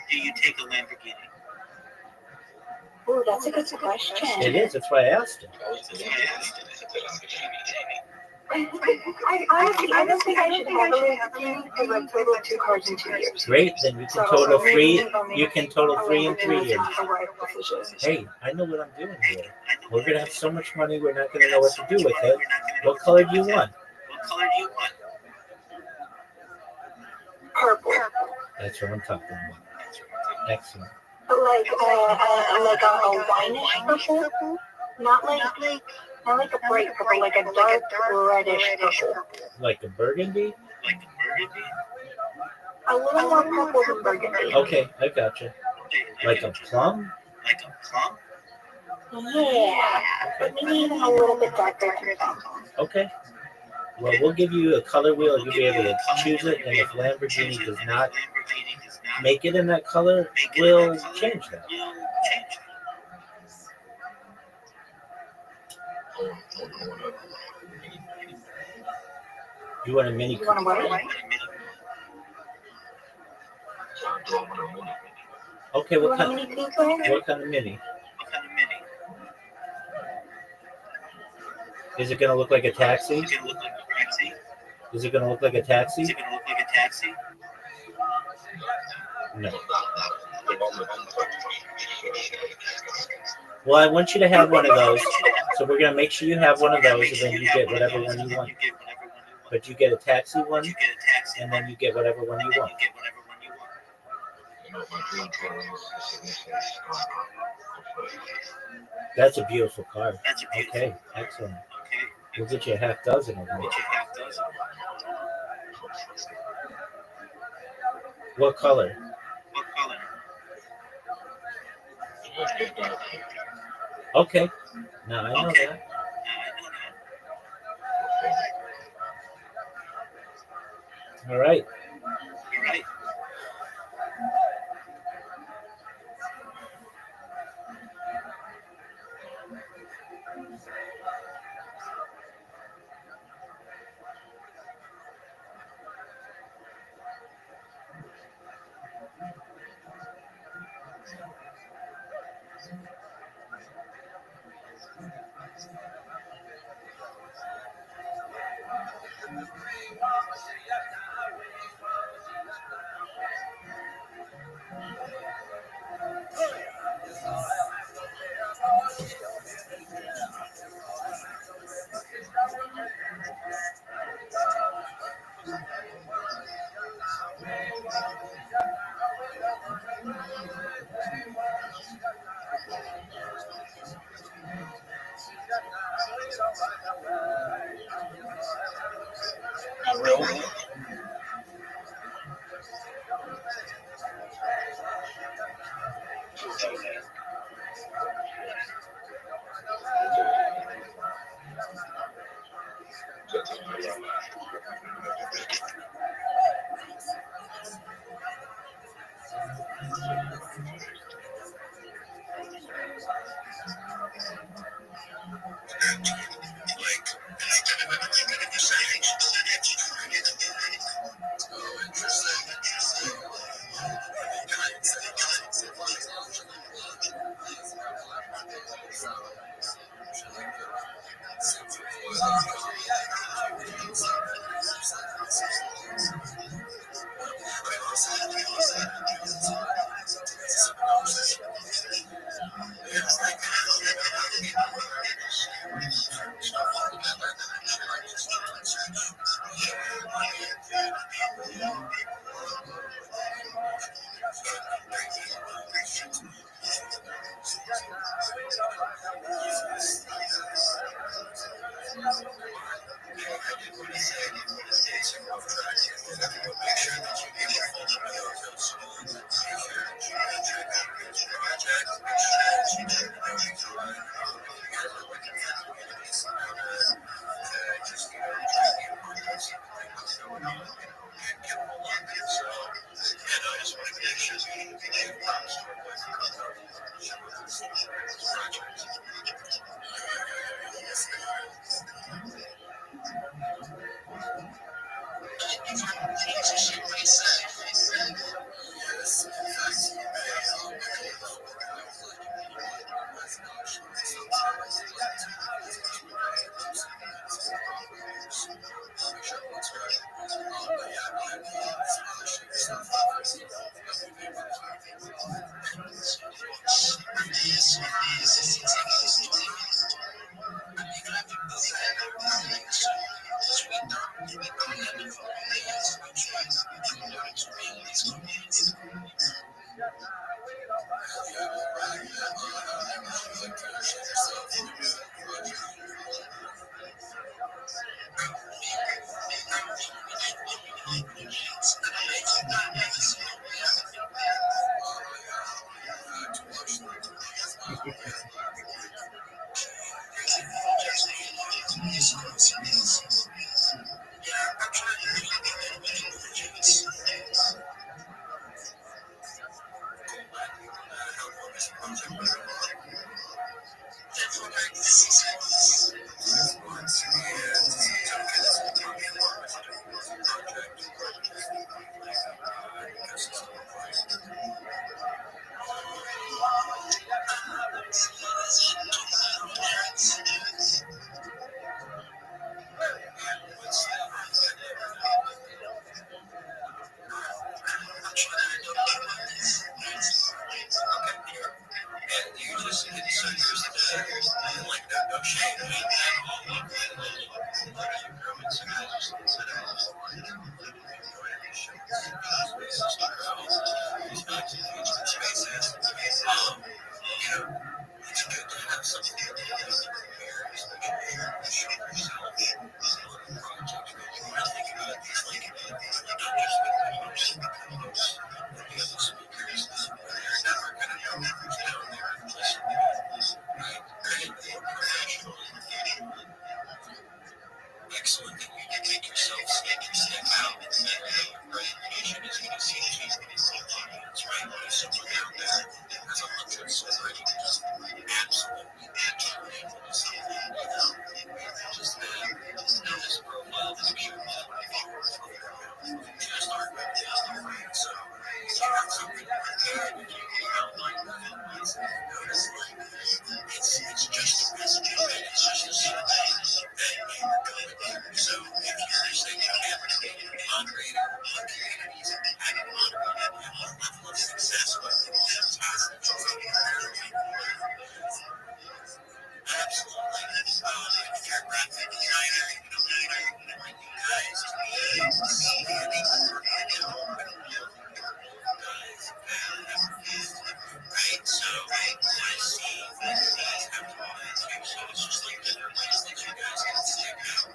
Ooh, that's a good question. It is. That's why I asked it. I don't think I should have a bikini because I've totaled 2 cars in 2 years. Great, then you can total three. You can total 3 in 3 years. Hey, I know what I'm doing here. We're gonna have so much money, we're not gonna know what to do with it. What color do you want? Purple. That's what I'm talking about. Excellent. Like a wineish purple, not like a bright purple, like a dark reddish purple. Like a burgundy? A little more purple than burgundy. Okay, I gotcha. Like a plum? Yeah, but maybe even a little bit darker than that. Okay. Well, we'll give you a color wheel. You'll be able to choose it, and if Lamborghini does not make it in that color, we'll change that. You want a mini? You want to wear it? Okay, what kind of mini? Is it going to look like a taxi? Is it going to look like a taxi? No. Well, I want you to have one of those. So we're going to make sure you have one of those, and then you get whatever one you want. But you get a taxi one, and then you get whatever one you want. That's a beautiful car. Okay, excellent. We'll get you a half dozen of them. What color? Okay. Now I know that. All right. Excellent. You take yourself, step out, and radiation is going to see you. That's right. There's someone out there that has 100 already. Just absolutely naturally. Just know this profile to be just our right. So you have something prepared and you can outline that. It's just a message, it's just a survey that you are going through. So if you're saying you have a moderator, communities, I can moderate at a level of success, but it's fantastic. Absolutely. If you're a graphic designer, you guys to be standing for right? So I see that these have to so it's just like different ways that you guys can stick out,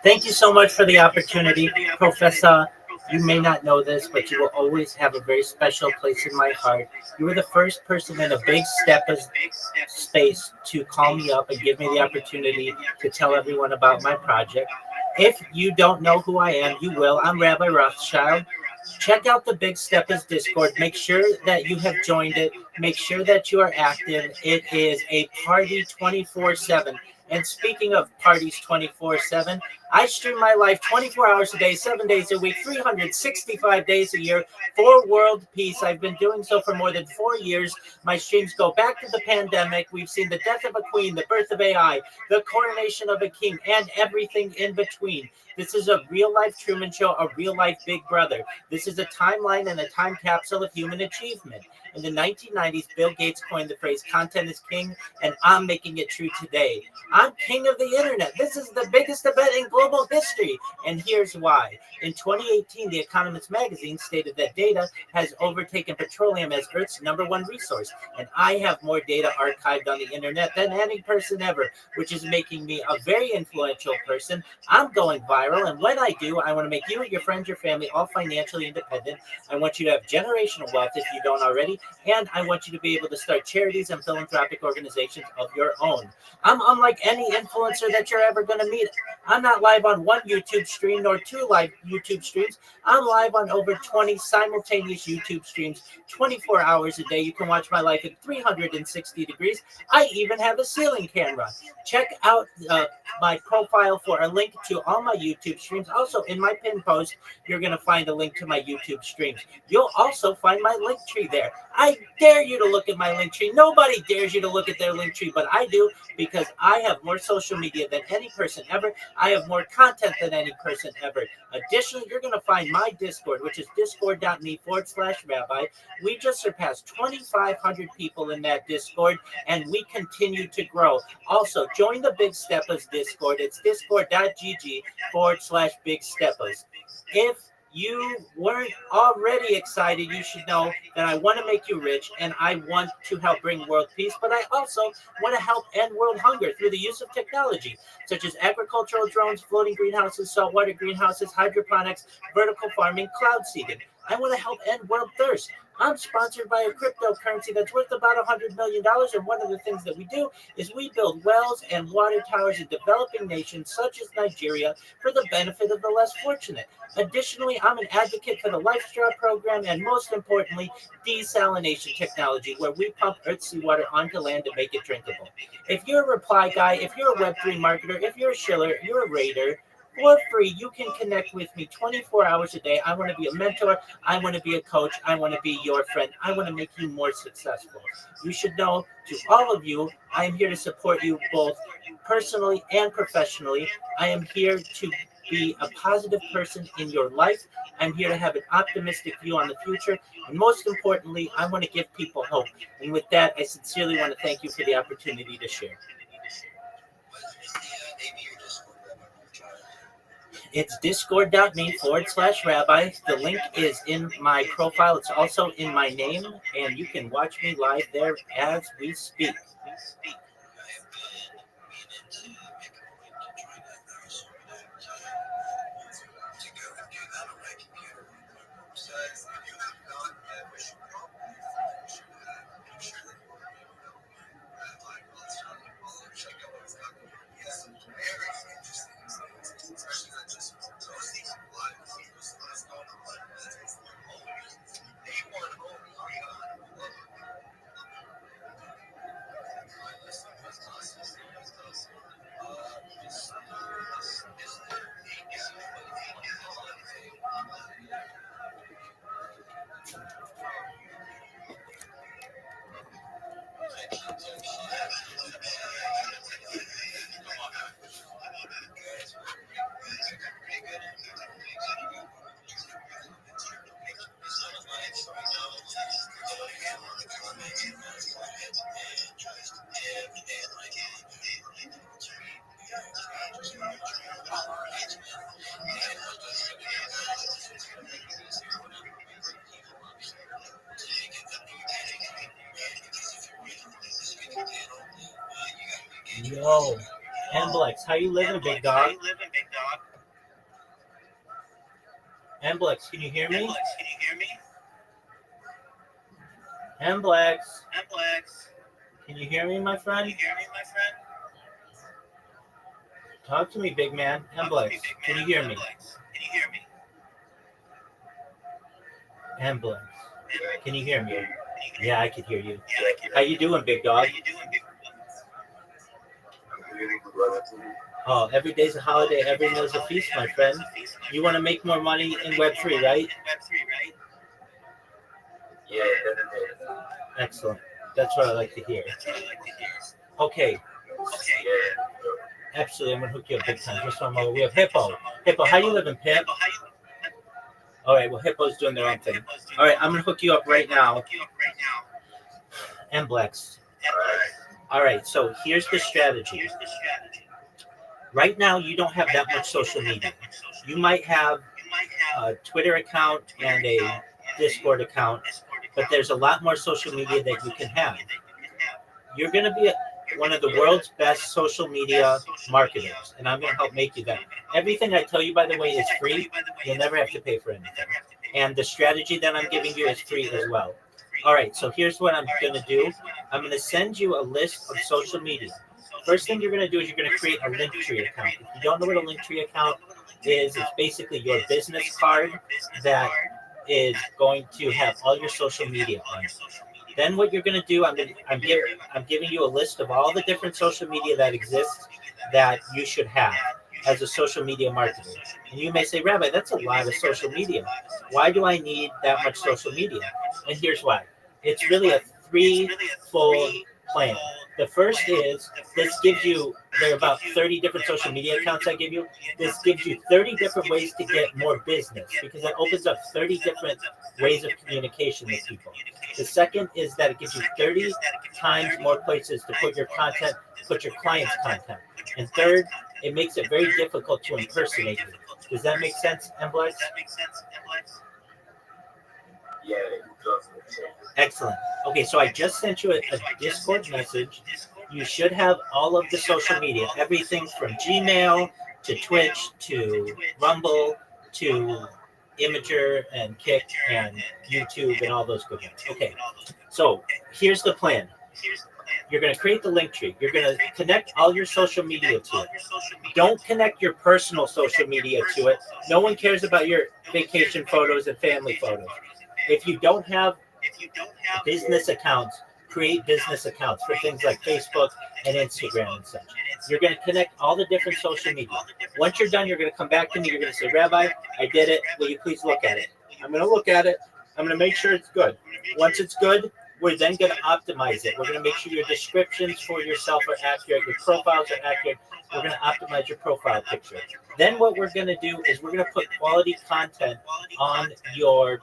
Thank you so much for the opportunity, Professor. You may not know this, but you will always have a very special place in my heart. You were the first person in a big step of space to call me up and give me the opportunity to tell everyone about my project. If you don't know who I am, you will. I'm Rabbi Rothschild. Check out the Big Steppers Discord. Make sure that you have joined it. Make sure that you are active. It is a party 24/7. And speaking of parties 24/7, I stream my life 24 hours a day, 7 days a week, 365 days a year for world peace. I've been doing so for more than 4 years. My streams go back to the pandemic. We've seen the death of a queen, the birth of AI, the coronation of a king, and everything in between. This is a real life Truman Show, a real life Big Brother. This is a timeline and a time capsule of human achievement. In the 1990s, Bill Gates coined the phrase content is king, and I'm making it true today. I'm king of the internet. This is the biggest event in global history, and here's why. In 2018, The Economist magazine stated that data has overtaken petroleum as Earth's #1 resource, and I have more data archived on the internet than any person ever, which is making me a very influential person. I'm going viral, and when I do, I want to make you, your friends, your family all financially independent. I want you to have generational wealth if you don't already, and I want you to be able to start charities and philanthropic organizations of your own. I'm unlike any influencer that you're ever going to meet. I'm not live on one YouTube stream nor 2 live YouTube streams. I'm live on over 20 simultaneous YouTube streams, 24 hours a day. You can watch my life at 360 degrees. I even have a ceiling camera. Check out my profile for a link to all my YouTube streams. Also, in my pin post, you're going to find a link to my YouTube streams. You'll also find my link tree there. I dare you to look at my link tree. Nobody dares you to look at their link tree, but I do, because I have more social media than any person ever. I have more content than any person ever. Additionally, you're going to find my Discord, which is discord.me/rabbi. We just surpassed 2,500 people in that Discord, and we continue to grow. Also, join the Big Steppers Discord. It's discord.gg/Big Steppers. If you weren't already excited, you should know that I want to make you rich, and I want to help bring world peace, but I also want to help end world hunger through the use of technology, such as agricultural drones, floating greenhouses, saltwater greenhouses, hydroponics, vertical farming, cloud seeding. I want to help end world thirst. I'm sponsored by a cryptocurrency that's worth about $100 million, and one of the things that we do is we build wells and water towers in developing nations such as Nigeria for the benefit of the less fortunate. Additionally, I'm an advocate for the Life Straw program, and most importantly, desalination technology, where we pump Earth's seawater onto land to make it drinkable. If you're a reply guy, if you're a Web3 marketer, if you're a shiller, you're a raider, for free, you can connect with me 24 hours a day. I want to be a mentor. I want to be a coach. I want to be your friend. I want to make you more successful. You should know, to all of you, I am here to support you both personally and professionally. I am here to be a positive person in your life. I'm here to have an optimistic view on the future. And most importantly, I want to give people hope. And with that, I sincerely want to thank you for the opportunity to share. It's discord.me/rabbi. The link is in my profile. It's also in my name, and you can watch me live there as we speak. Yo, Amblex, how you living, big dog? Amblex, can you hear me? Amblex, can you hear me, my friend? Talk to me, big man. Amblex, can you hear me? Amblex, can you hear me? Yeah, I can hear you. How you doing, big dog? Oh, every day's a holiday, every meal's a feast, my friend. You want to make more money in Web3, right? Yeah, Excellent. That's what I like to hear. Okay, absolutely. I'm gonna hook you up big time. Just one moment. We have Hippo. Hippo, how you living, Pip? All right. Well, Hippo's doing their own thing. All right. I'm gonna hook you up right now. Amblex. All right. So here's the strategy. Right now, you don't have that much social media. You might have a Twitter account and a Discord account, but there's a lot more social media that you can have. You're going to be one of the world's best social media marketers, and I'm going to help make you that. Everything I tell you, by the way, is free. You'll never have to pay for anything. And the strategy that I'm giving you is free as well. All right, so here's what I'm going to do. I'm going to send you a list of social media. First thing you're going to do is you're going to create a Linktree account. If you don't know what a Linktree account is, it's basically your business card that is going to have all your social media on it. Then what you're going to do, I'm giving you a list of all the different social media that exists that you should have as a social media marketer. And you may say, Rabbi, that's a lot of social media. Why do I need that much social media? And here's why. It's really a threefold plan. The first is this gives you, there are about 30 different social media accounts I give you. This gives you 30 different ways to get more business because it opens up 30 different ways of communication with people. The second is that it gives you 30 times more places to put your content, put your clients' content. And third, it makes it very difficult to impersonate you. Does that make sense, Amblex? yeah, Excellent. Okay, so I just sent you a Discord message. You should have all of the social media, everything from Gmail to Twitch to Rumble to Imager and Kick and YouTube and all those good ones. Okay, so here's the plan. You're going to create the link tree. You're going to connect all your social media to it. Don't connect your personal social media to it. No one cares about your vacation photos and family photos. If you don't have business accounts, create business accounts for things like Facebook and Instagram and such. You're going to connect all the different social media. Once you're done, you're going to come back to me. You're going to say, Rabbi, I did it. Will you please look at it? I'm going to look at it. I'm going to make sure it's good. Once it's good, we're then going to optimize it. We're going to make sure your descriptions for yourself are accurate, your profiles are accurate. We're going to optimize your profile picture. Then what we're going to do is we're going to put quality content on your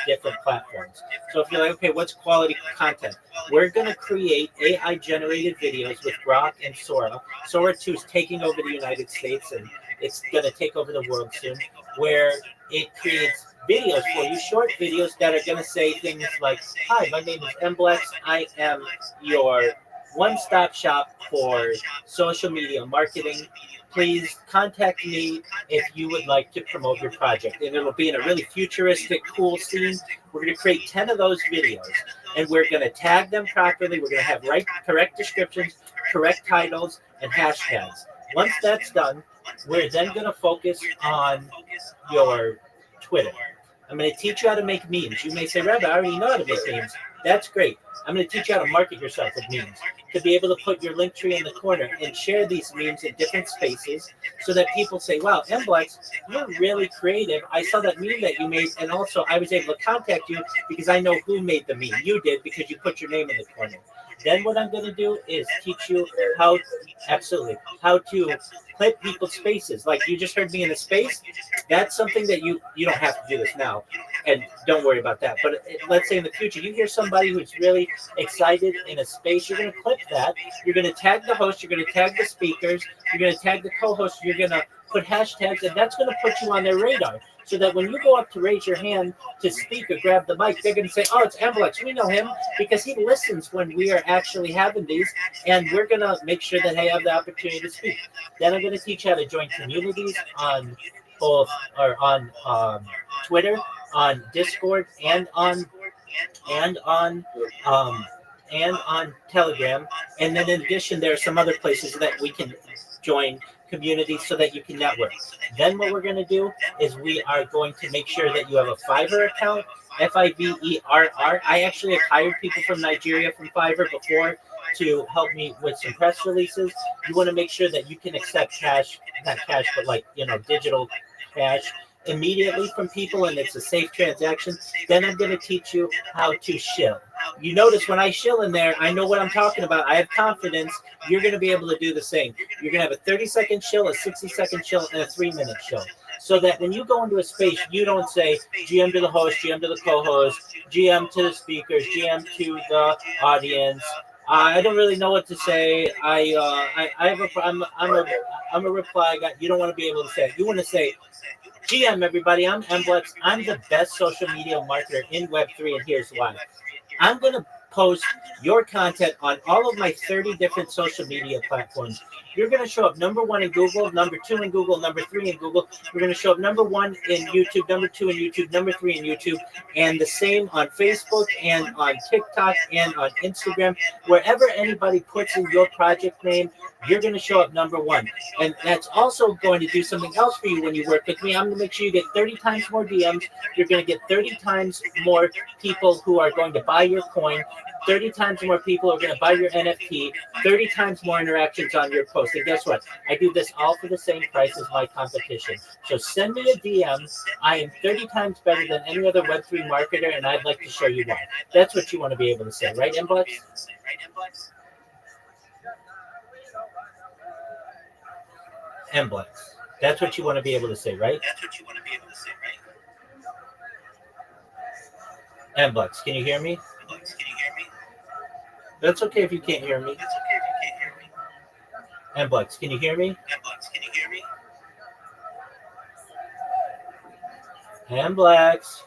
different platforms. So if you're like, okay, what's quality content? We're going to create AI-generated videos with Grok and Sora. Sora 2 is taking over the United States, and it's going to take over the world soon, where it creates videos for you, short videos that are going to say things like, hi, my name is Amblex. I am your one-stop shop for social media marketing. Please contact me if you would like to promote your project. And it'll be in a really futuristic, cool scene. We're going to create 10 of those videos, and we're going to tag them properly. We're going to have correct descriptions, correct titles, and hashtags. Once that's done, we're then going to focus on your Twitter. I'm going to teach you how to make memes. You may say, Rabbi, I already know how to make memes. That's great. I'm going to teach you how to market yourself with memes, to be able to put your link tree in the corner and share these memes in different spaces so that people say, wow, Amblex, you're really creative. I saw that meme that you made, and also I was able to contact you because I know who made the meme. You did because you put your name in the corner. Then what I'm going to do is teach you how to clip people's faces. Like you just heard me in a space. That's something that you don't have to do this now, and don't worry about that. But let's say in the future, you hear somebody who's really excited in a space, you're going to clip that. You're going to tag the host. You're going to tag the speakers. You're going to tag the co-host. You're going to put hashtags, and that's going to put you on their radar. So that when you go up to raise your hand to speak or grab the mic, they're going to say, oh, it's Amblex. We know him because he listens when we are actually having these, and we're going to make sure that they have the opportunity to speak. Then I'm going to teach you how to join communities on Twitter, on Discord, and on Telegram. And then in addition, there are some other places that we can join communities so that you can network. Then what we're going to do is we are going to make sure that you have a Fiverr account, Fiverr. I actually have hired people from Nigeria from Fiverr before to help me with some press releases. You want to make sure that you can accept cash, not cash, but like, digital cash immediately from people, and it's a safe transaction. Then I'm going to teach you how to shill. You notice when I shill in there, I know what I'm talking about. I have confidence. You're going to be able to do the same. You're going to have a 30-second shill, a 60-second shill, and a 3-minute shill. So that when you go into a space, you don't say GM to the host, GM to the co-host, GM to the speakers, GM to the audience. I don't really know what to say. I'm a reply guy. You don't want to be able to say it. You want to say, GM, everybody, I'm Mblex. I'm the best social media marketer in Web3, and here's why. I'm going to post your content on all of my 30 different social media platforms. You're going to show up number 1 in Google, number 2 in Google, number 3 in Google. You're going to show up number 1 in YouTube, number 2 in YouTube, number 3 in YouTube, and the same on Facebook and on TikTok and on Instagram. Wherever anybody puts in your project name, you're going to show up number 1. And that's also going to do something else for you when you work with me. I'm going to make sure you get 30 times more DMs. You're going to get 30 times more people who are going to buy your coin, 30 times more people are going to buy your NFT, 30 times more interactions on your post. And guess what? I do this all for the same price as my competition. So send me a DM. I am 30 times better than any other Web3 marketer, and I'd like to show you why. That's what you want to be able to say, right, Mblex? Mblex. That's what you want to be able to say, right? Mblex, can you hear me? That's okay if you can't hear me. Mblex, can you hear me? Mblex.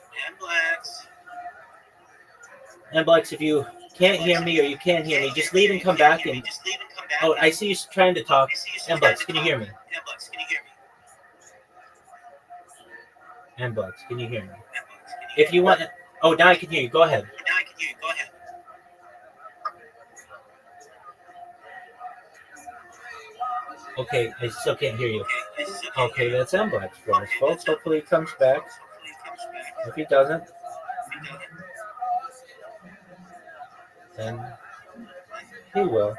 Mblex, if you can't hear me or you can't hear me, just leave and come back. And oh, I see you trying to talk. Mblex, can you hear me? Mblex, can you hear me? If you want, oh, now I can hear you. Go ahead. Okay, I still can't hear you. Okay, that's Mblex for us, folks. Hopefully he comes back. If he doesn't, then he will.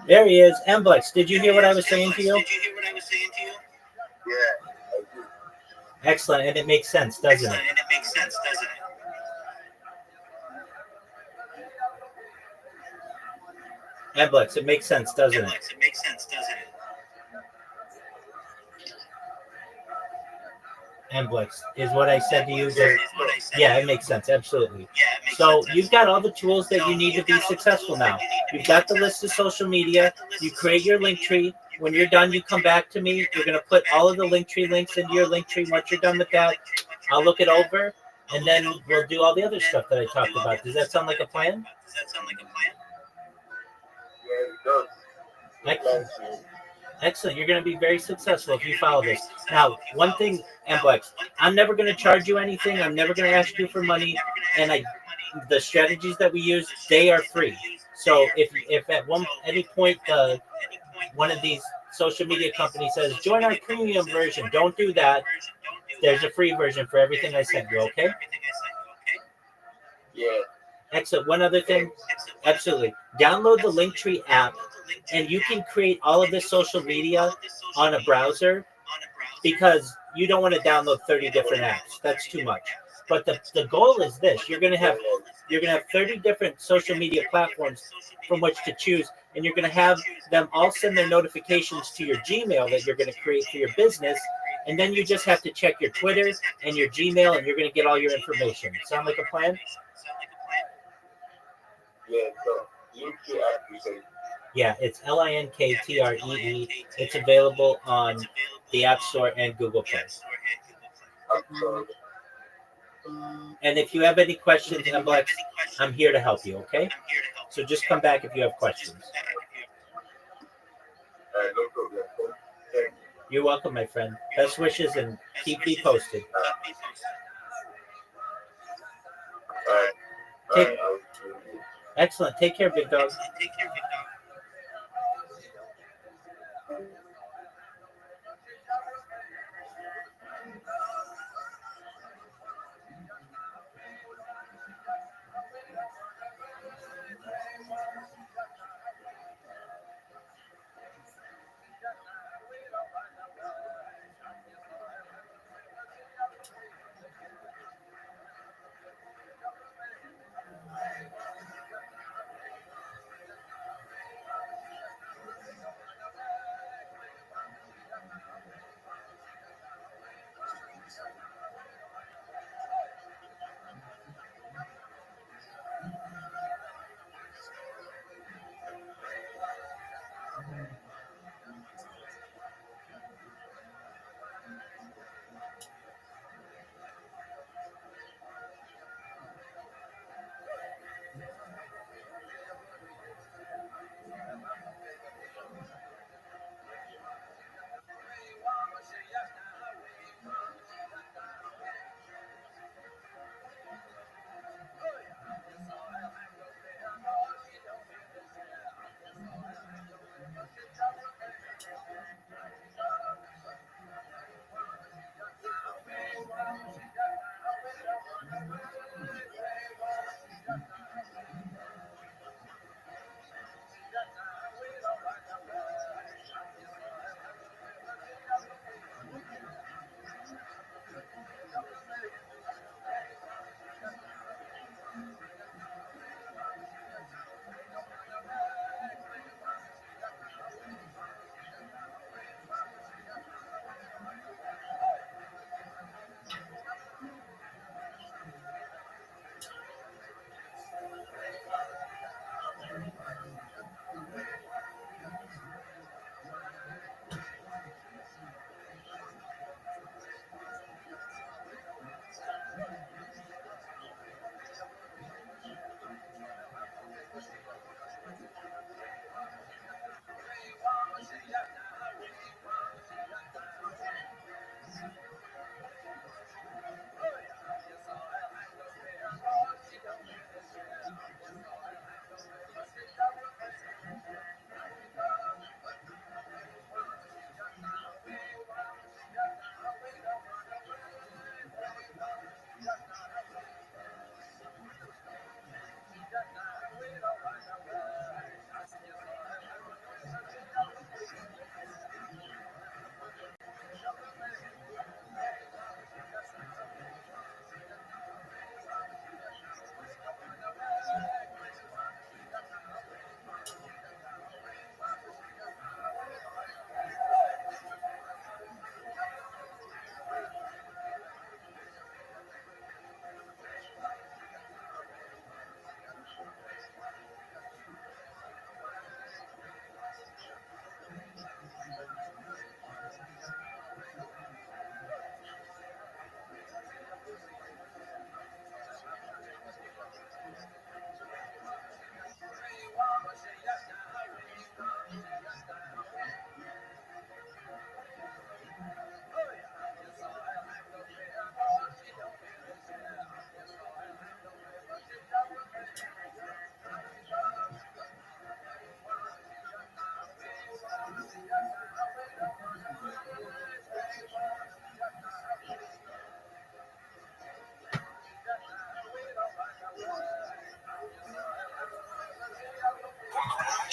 There he is. Mblex, did you hear what I was saying to you? Yeah. Excellent, and it makes sense, doesn't it? Mblex, it makes sense, doesn't it? Mblex, is what I said to you. Yeah, it makes sense, absolutely. So you've got all the tools that you need to be successful now. You've got the list of social media. You create your link tree. When you're done, you come back to me. You're going to put all of the link tree links into your link tree. Once you're done with that, I'll look it over, and then we'll do all the other stuff that I talked about. Does that sound like a plan? Yeah, it does. Excellent. You're going to be very successful if you follow this. Now, one thing, Mblex, I'm never going to charge you anything. I'm never going to ask you for money. And the strategies that we use, they are free. So if at any point the one of these social media companies says, join our premium version. Don't do that. There's a free version for everything I sent you, okay? Yeah. Excellent. One other thing, absolutely. Download the Linktree app, and you can create all of this social media on a browser because you don't want to download 30 different apps. That's too much. But the goal is this: you're gonna have 30 different social media platforms from which to choose, and you're gonna have them all send their notifications to your Gmail that you're gonna create for your business, and then you just have to check your Twitter and your Gmail, and you're gonna get all your information. Sound like a plan? Yeah, so Linktree app you say. Yeah, it's Linkree. It's available on the App Store and Google Play. So, And if you have any questions, MBlex, I'm here to help you, okay? So just come back if you have questions. no problem. Thank you. You're welcome, my friend. Best wishes and keep me posted. Take, excellent. Take care, big dog.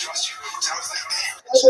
trust you. So I was like, man. It's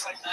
like,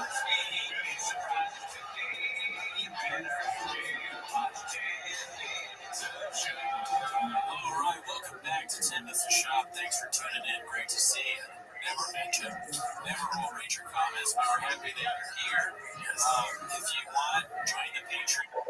All right, welcome back to 10 Minutes to Shop. Thanks for tuning in. Great to see you. Never met you. Never will read your comments, but we're happy that you're here. If you want, join the Patreon.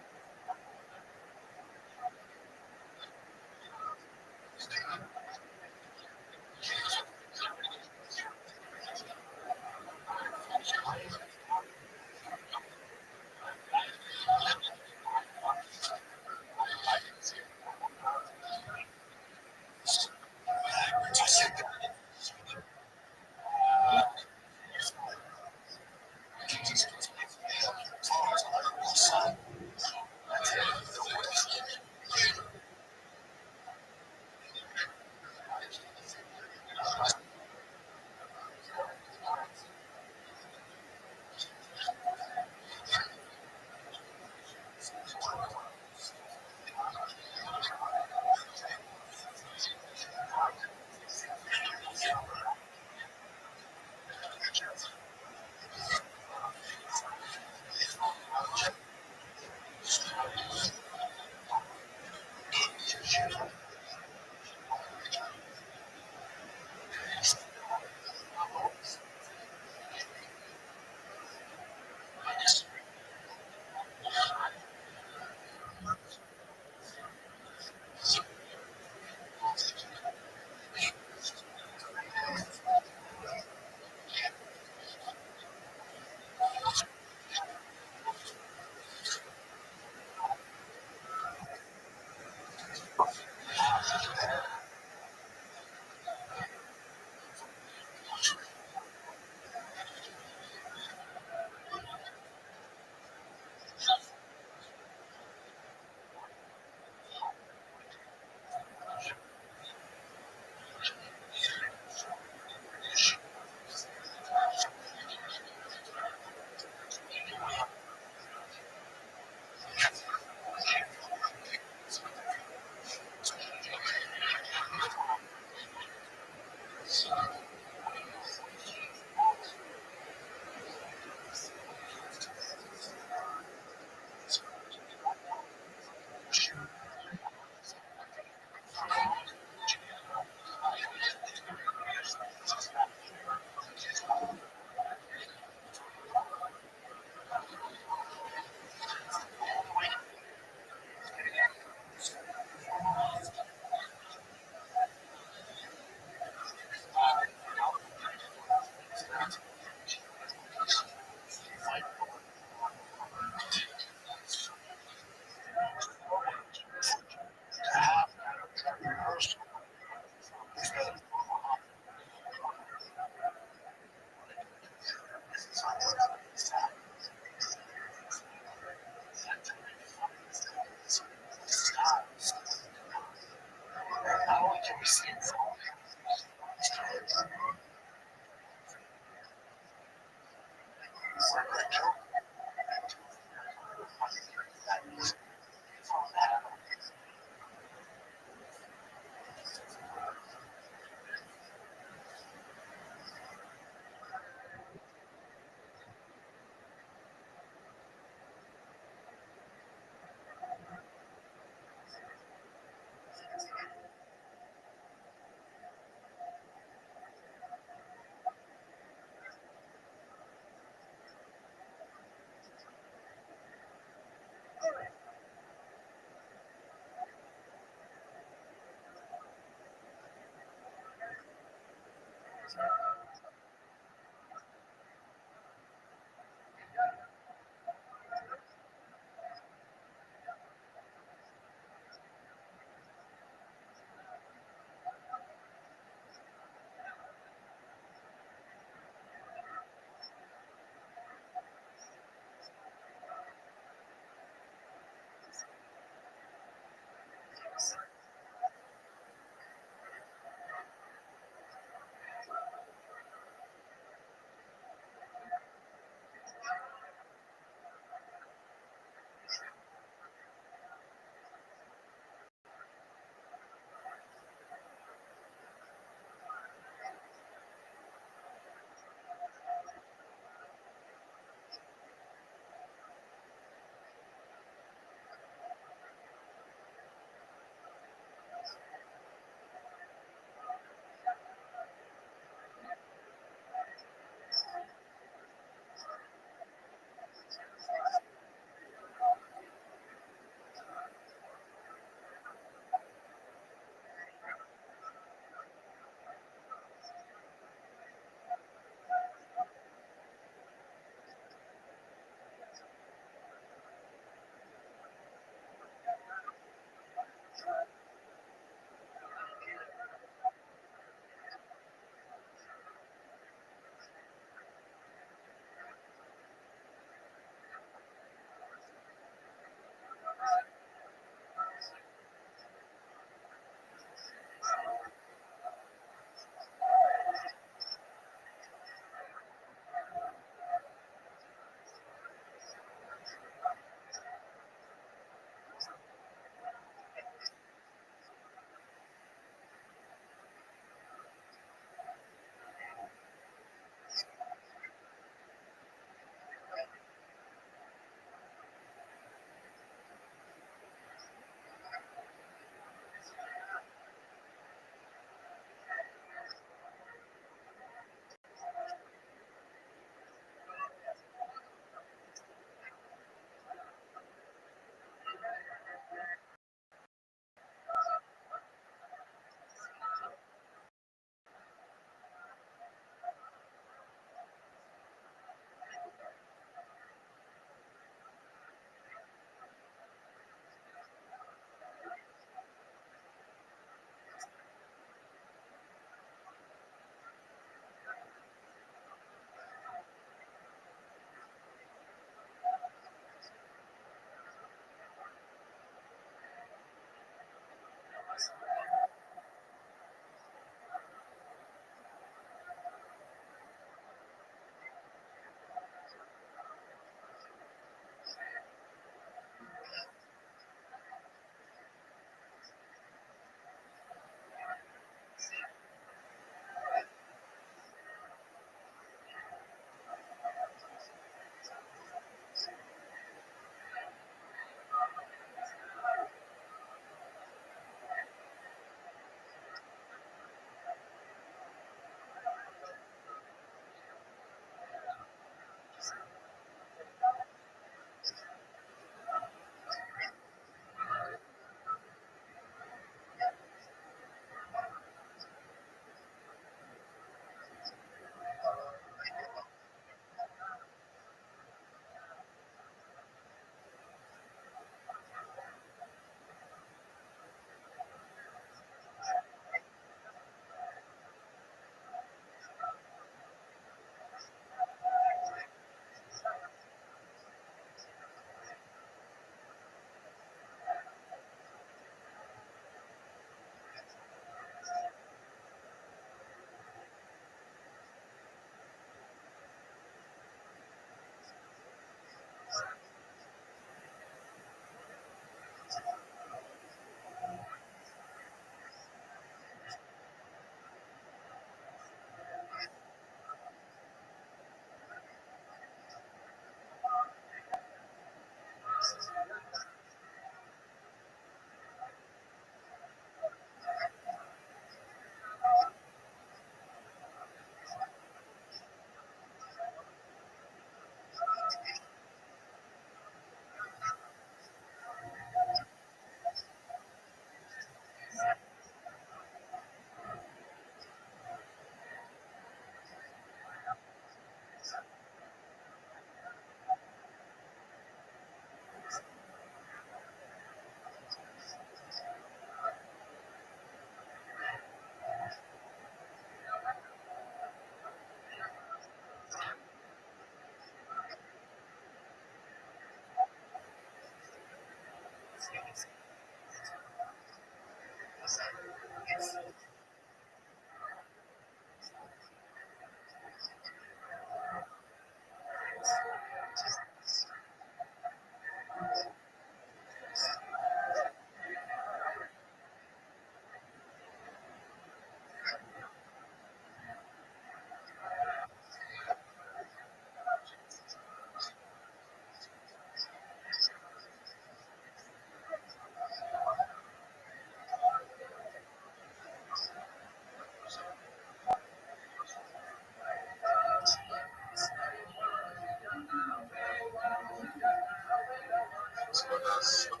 us about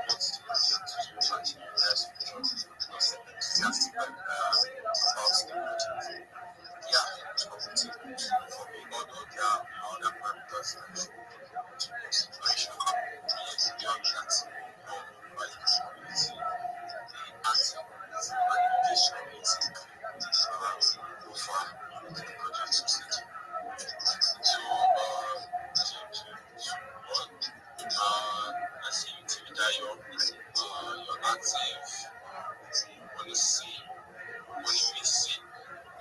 what's to yes, enthusiastic about yeah, for me, although there are other factors like situation, young that by the community, the acting and engaged community go far to the project succeed. So, I see you, Dayo, you're active on the scene, on the scene.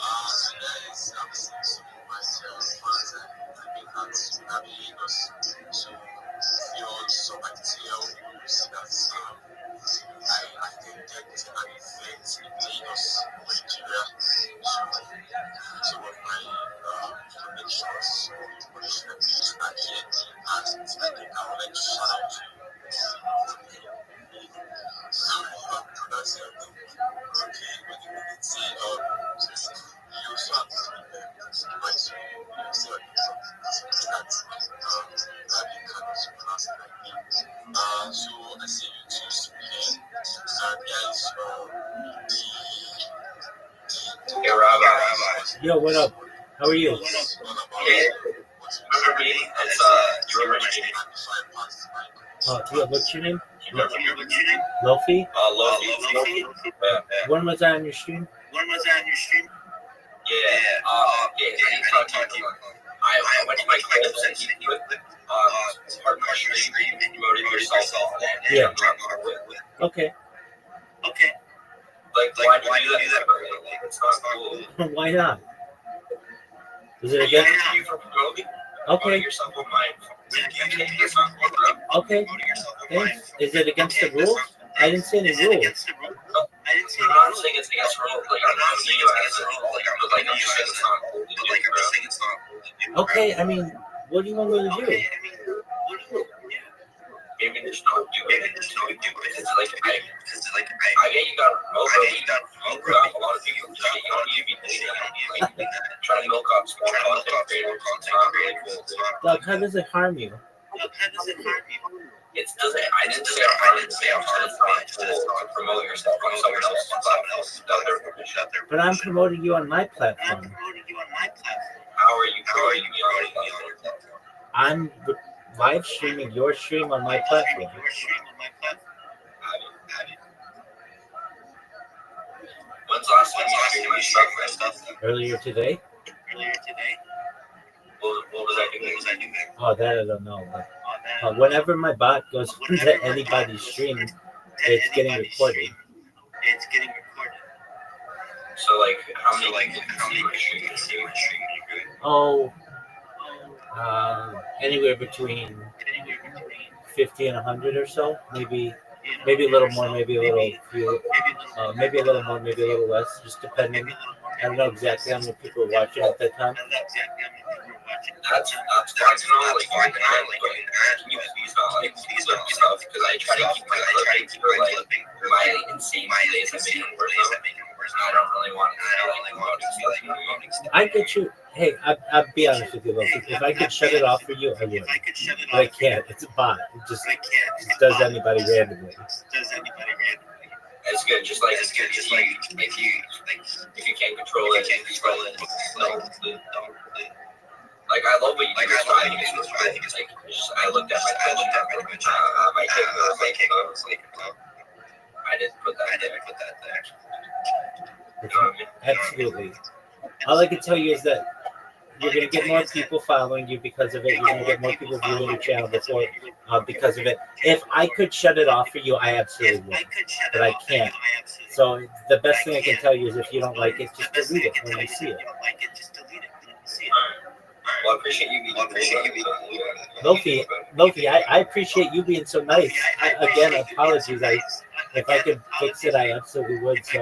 So guys, I'm seeing some of my fans and fans in Lagos. So if you also like to tell you see that I attended an event in Lagos, Nigeria. So some of my connections or connections are here, and I think I would like to shout out to sorry if I'm pronouncing your name okay, but it's you also have to invite you also have something that Rabbi can also pronounce it like me. So I see you two speaking. Guys, Hey, Rabbi. Yo, what up? How are you? Hey, for me, it's your religion. Yeah, what's your name? What's your name? Lofi? Lofi. Yeah. When was I on your stream? Yeah. I talk to you. I went to my clips and you put part of your stream and you wrote it yourself. Yeah. Okay. Like, why do you do that? Like, it's not cool. Why not? Is it Yeah, against? you for promoting Okay. yourself online. It's not cool, bro. Okay. Thanks. Is it against the rules? I didn't see any rules. I'm not saying it's against the rules. Like, I'm not saying it's against the rules. But like, I'm just saying it's not cool to do, bro. Okay. I mean, what do you want me to do? Maybe there's no do it. Because I get you got promoted. A lot of people just you don't need to be dating. Trying to milk up small content creators. It's not really cool. Doug, how does it harm you? It doesn't. I didn't say I'm hard to promote yourself on someone else's platform. But I'm promoting you on my platform. How are you promoting me on your platform? I'm live streaming your stream on my platform. When's the last time you struck for stuff? Earlier today? What was I doing? Oh, that I don't know. But whenever my bot goes into anybody's stream, it's getting recorded. So like, how many were streaming? Oh, anywhere between 50 and 100 or so. Maybe a little more, maybe a little few, maybe a little more, maybe a little less, just depending. I don't know exactly how many people are watching at that time. That's fine to know, like, but can you please not, like, please let me stuff, because I try to keep my clippings for, like, my insane days I make them worse, and I don't really want to, stuff. I get you. Hey, I'll be honest with you, Loki. If I could shut it off for you, I would. But I can't. It's a bot. It just does anybody randomly. It's good, just like if you can't control it, don't. Like, I love what you do. I think it's like, I looked at my kid, I was like, I didn't put that there. You know what I mean? Absolutely. All I can tell you is that you're going to get more people following you because of it. You're going to get more people viewing your channel before because of it. If I could shut it off for you, I absolutely would. But I can't. So the best thing I can tell you is if you don't like it, just delete it when you see it. Well, I appreciate you being Lofi, I appreciate you being so nice. Again, apologies. If I could fix it, I absolutely would. So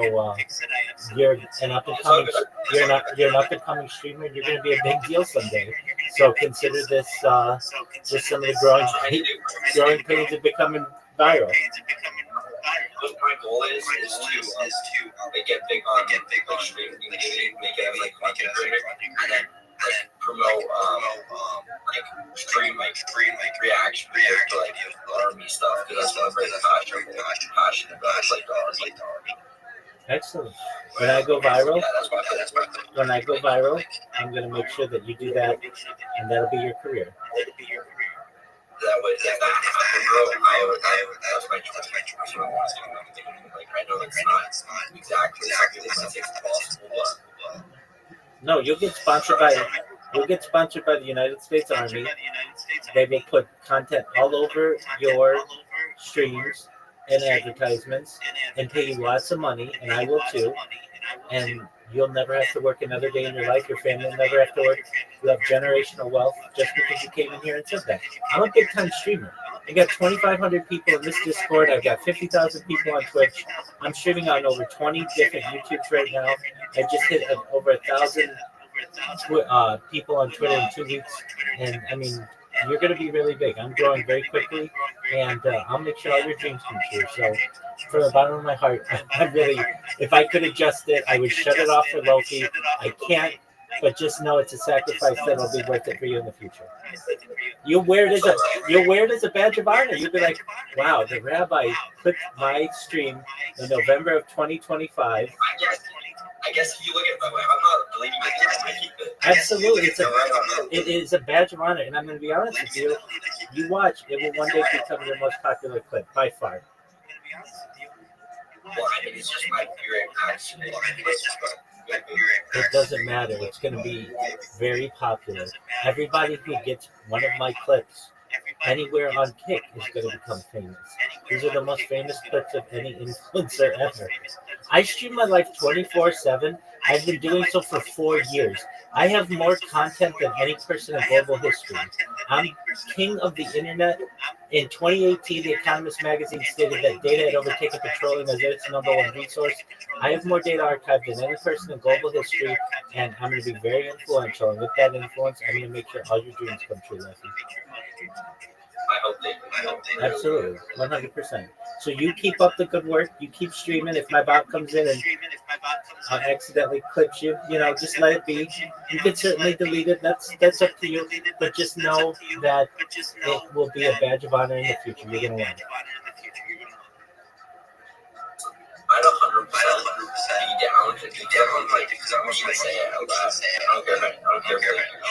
you're an up and coming streamer. You're going to be a big deal someday. So consider this just some of the growing pains of becoming viral. What my goal is to like, get big on streaming, make it like content creator, and then promote like stream reaction videos to like army stuff because that's what I'm very passionate about. It's like the army. Excellent. When I go viral, Yeah, that's my when I go viral, I'm gonna make sure that you do that, and that'll be your career. that way. If that happened, bro, that's my choice. That's what I want to do. Like, I know it's not exactly something that's possible, but No, you'll get sponsored by the United States Army. They will put content all over your streams and advertisements and pay you lots of money, and I will too. And you'll never have to work another day in your life. Your family will never have to work. You'll have generational wealth just because you came in here and said that. I'm a big time streamer. I got 2,500 people in this Discord. I've got 50,000 people on Twitch. I'm streaming on over 20 different YouTubes right now. I just hit over 1,000 people on Twitter in 2 weeks. And I mean, you're going to be really big. I'm growing very quickly, and I'll make sure all your dreams come true. So, from the bottom of my heart, I really, if I could adjust it, I would shut it off for Loki. I can't, but just know it's a sacrifice that'll be worth it for you in the future. You'll wear it as a badge of honor. You'll be like, wow, the rabbi put my stream in November of 2025. I guess if you look at it that way, I'm not believing it. I keep it. Absolutely, it is a badge of honor, and I'm going to be honest with you. You watch, it will one day become your most popular clip by far. Well, I mean, it's just my favorite action. It doesn't matter. It's going to be very popular. Everybody who gets one of my clips anywhere on Kick is going to become famous. These are the most famous clips of any influencer ever. I stream my life 24/7. I've been doing so for 4 years. I have more content than any person in global history. I'm king of the internet. In 2018, The Economist magazine stated that data had overtaken petroleum as its number one resource. I have more data archived than any person in global history, and I'm going to be very influential. And with that influence, I'm going to make sure all your dreams come true, Leslie. I hope they Absolutely, 100%. So you keep up the good work. You keep streaming. If my bot comes in and accidentally clips you, just let it be. You can certainly delete it. That's up to you. But just know that it will be a badge of honor in the future. You're gonna learn. I'd 100% be down, like, because I'm just gonna say it out loud. I don't care if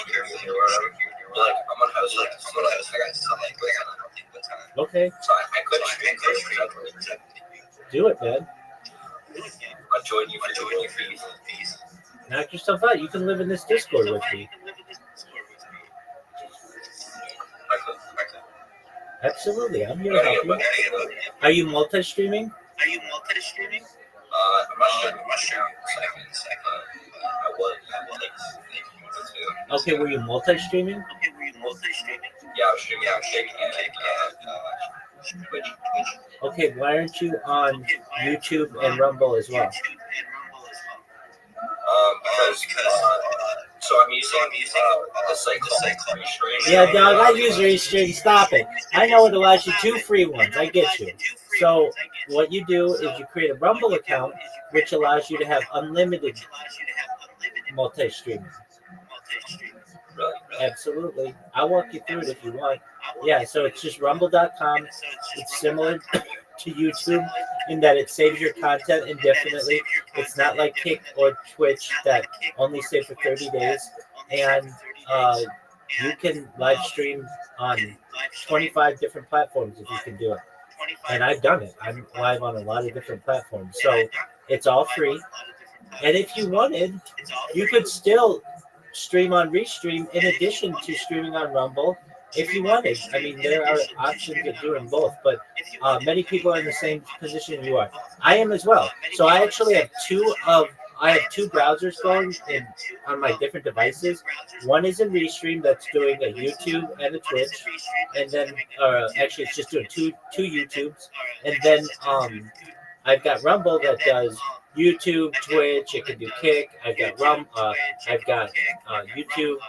you hear whatever. But, like, I'm gonna host it. I got something with time. Okay. So I could stream Do it, man. I'll join you for peace. Knock yourself out. You can live in this Discord with me. I could. Absolutely. I'm here to help you. Are you multi-streaming? I'm not sure. I was. Okay, were you multi-streaming? Yeah, I was streaming on Kick and Twitch. Okay, why aren't you on YouTube and Rumble as well? Because so I'm using the site called Restream. Yeah, dog, I use Restream. Stop it. I know it allows you 2 free ones. I get you. So what you do is you create a Rumble account, which allows you to have unlimited multi-streaming. Really? Absolutely. I'll walk you through it if you want. Yeah, so it's just rumble.com. It's similar to YouTube in that it saves your content indefinitely. It's not like Kick or Twitch that only save for 30 days. And you can live stream on 25 different platforms if you can do it. And I've done it. I'm live on a lot of different platforms. So it's all free. And if you wanted, you could still stream on Restream in addition to streaming on Rumble if you wanted. I mean, there are options of doing both, but many people are in the same position you are. I am as well. So I actually have two browsers going on my different devices. One is in Restream that's doing a YouTube and a Twitch, and then actually it's just doing two YouTubes, and then I've got Rumble that does YouTube, Twitch. It can do Kick. I've got YouTube,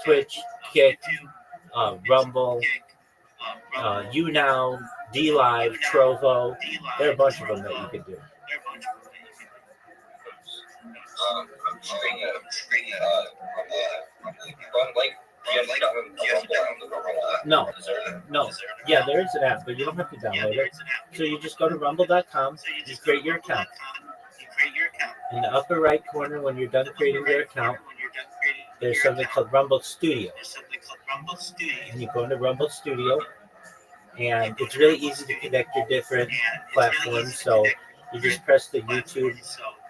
Twitch, Kick, Rumble, YouNow, DLive, Trovo. There are a bunch of them that you can do. I'm streaming like, do you have like, No, Is there an app? no. Is there an app? Yeah, there is an app, but you don't have to Yeah, download there it. is an app. So you just go to rumble.com, So you you just create your account. You create your account. In the upper right corner, when you're done creating your account, When you're done creating there's your something account, called Rumble Studio. there's something called Rumble Studio. And you go into Rumble Studio, and it's really easy to connect your different platforms. So you just press the YouTube,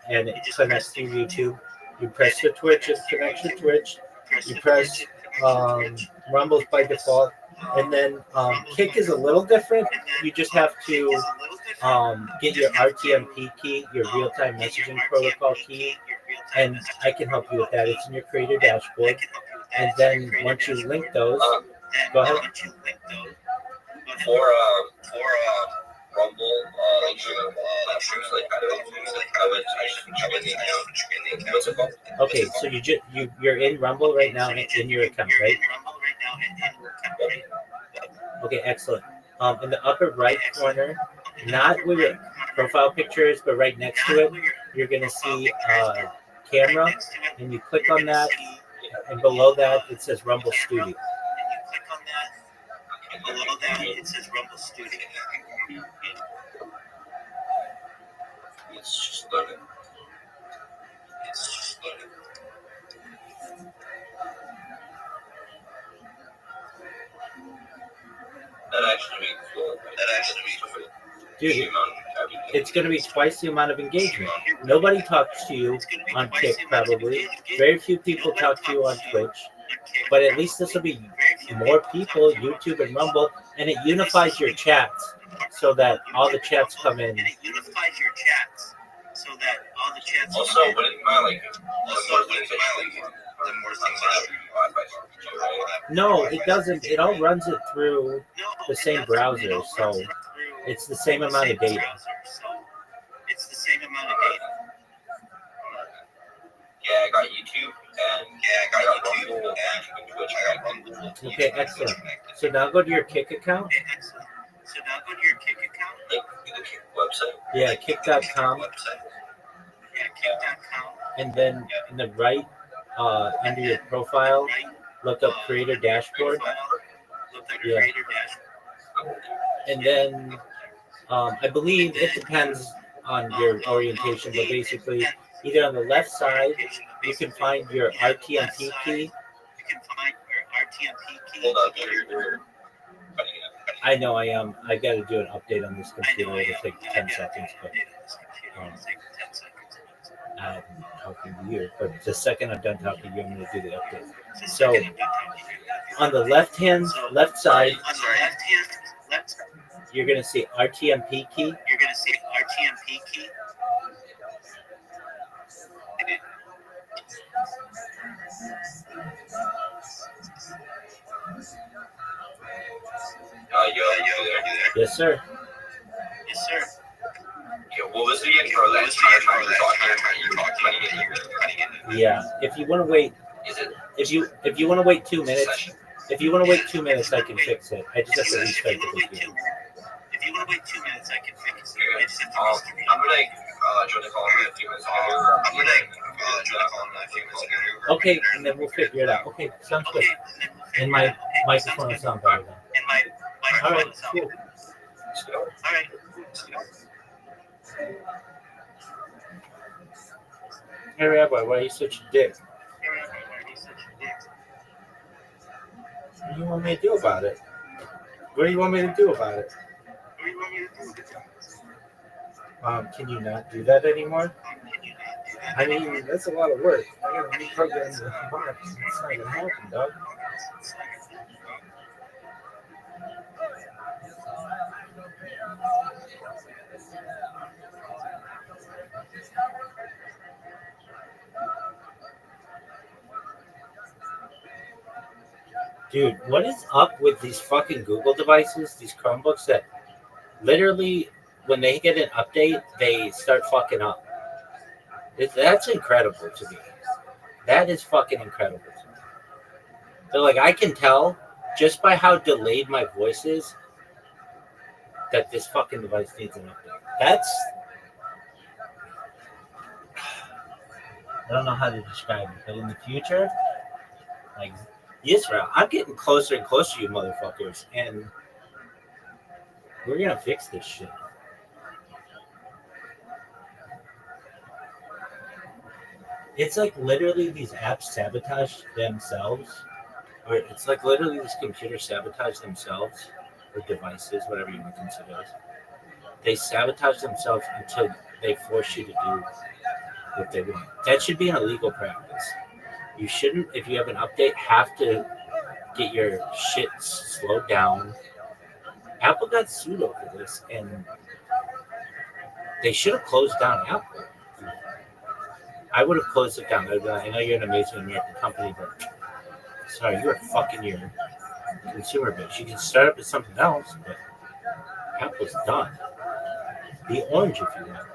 and it connects to YouTube. You press the Twitch, it connects to Twitch. You press Rumbles by default, and then Kick is a little different. You just have to get your RTMP key, your real-time messaging protocol key, and I can help you with that. It's in your creator dashboard, and then once you link those, go ahead. For Rumble, like streams, like I would what's it called? Okay, so you're in Rumble right now in your account, right? Okay, excellent. In the upper right corner, not where your profile picture is, but right next to it, you're gonna see camera, and you click on that, and below that it says Rumble Studio. And below that it says Rumble Studio. It's just loading. That actually makes cool. Dude, it's going to be twice the amount of engagement. Nobody talks to you on Kick, probably. Very few people talk to you on Twitch. But at least this will be more people, YouTube and Rumble, and it unifies your chats so that all the chats come in. Also, wouldn't you mind the more things No, it doesn't. It all runs it through the same browser, so it's the same amount of data. Yeah, I got YouTube and I got Rumble and Twitch. I got Rumble. Okay, excellent. So now go to your Kick account. Like the Kick website. Yeah, kick.com. And then in the right, under your profile, look up Creator Dashboard. Yeah. And then I believe it depends on your orientation, but basically, either on the left side, you can find your RTMP key. Hold on, you're I know I am. I got to do an update on this computer. It'll take 10 seconds, but I'm talking to you. But the second I'm done talking to you, I'm going to do the update. So on the left side, you're going to see RTMP key. Yes, sir. Yeah, what was the last time you were talking? Yeah. If you want to wait, Is it? if you want to wait 2 minutes, if you want to wait 2 minutes, I can fix it. I just have to restart the computer. If you want to wait 2 minutes, I can fix it. I'm gonna join the call in a few minutes. I'm gonna join the call in a few minutes. Okay, and then we'll figure it out. Okay, sounds good. And my microphone will sound better then. All right, cool. Let's go. Hey, Rabbi, why are you such a dick? What do you want me to do about it? What do you want me to do about it? Can you not do that anymore? I mean, that's a lot of work. I gotta reprogram the box. It's not gonna happen, dog. Dude, what is up with these fucking Google devices, these Chromebooks that literally, when they get an update, they start fucking up? That's incredible to me. That is fucking incredible to me. They're like, I can tell just by how delayed my voice is that this fucking device needs an update. I don't know how to describe it, but in the future, like Yisrael, I'm getting closer and closer to you motherfuckers, and we're gonna fix this shit. It's like literally these apps sabotage themselves, or it's like literally these computers sabotage themselves, or devices, whatever you want to consider it. They sabotage themselves until they force you to do what they want. That should be an illegal practice. You shouldn't, if you have an update, have to get your shit slowed down. Apple got sued over this, and they should have closed down Apple. I would have closed it down. I know you're an amazing American company, but sorry, you're fucking your consumer base. You can start up with something else, but Apple's done. Be orange if you want.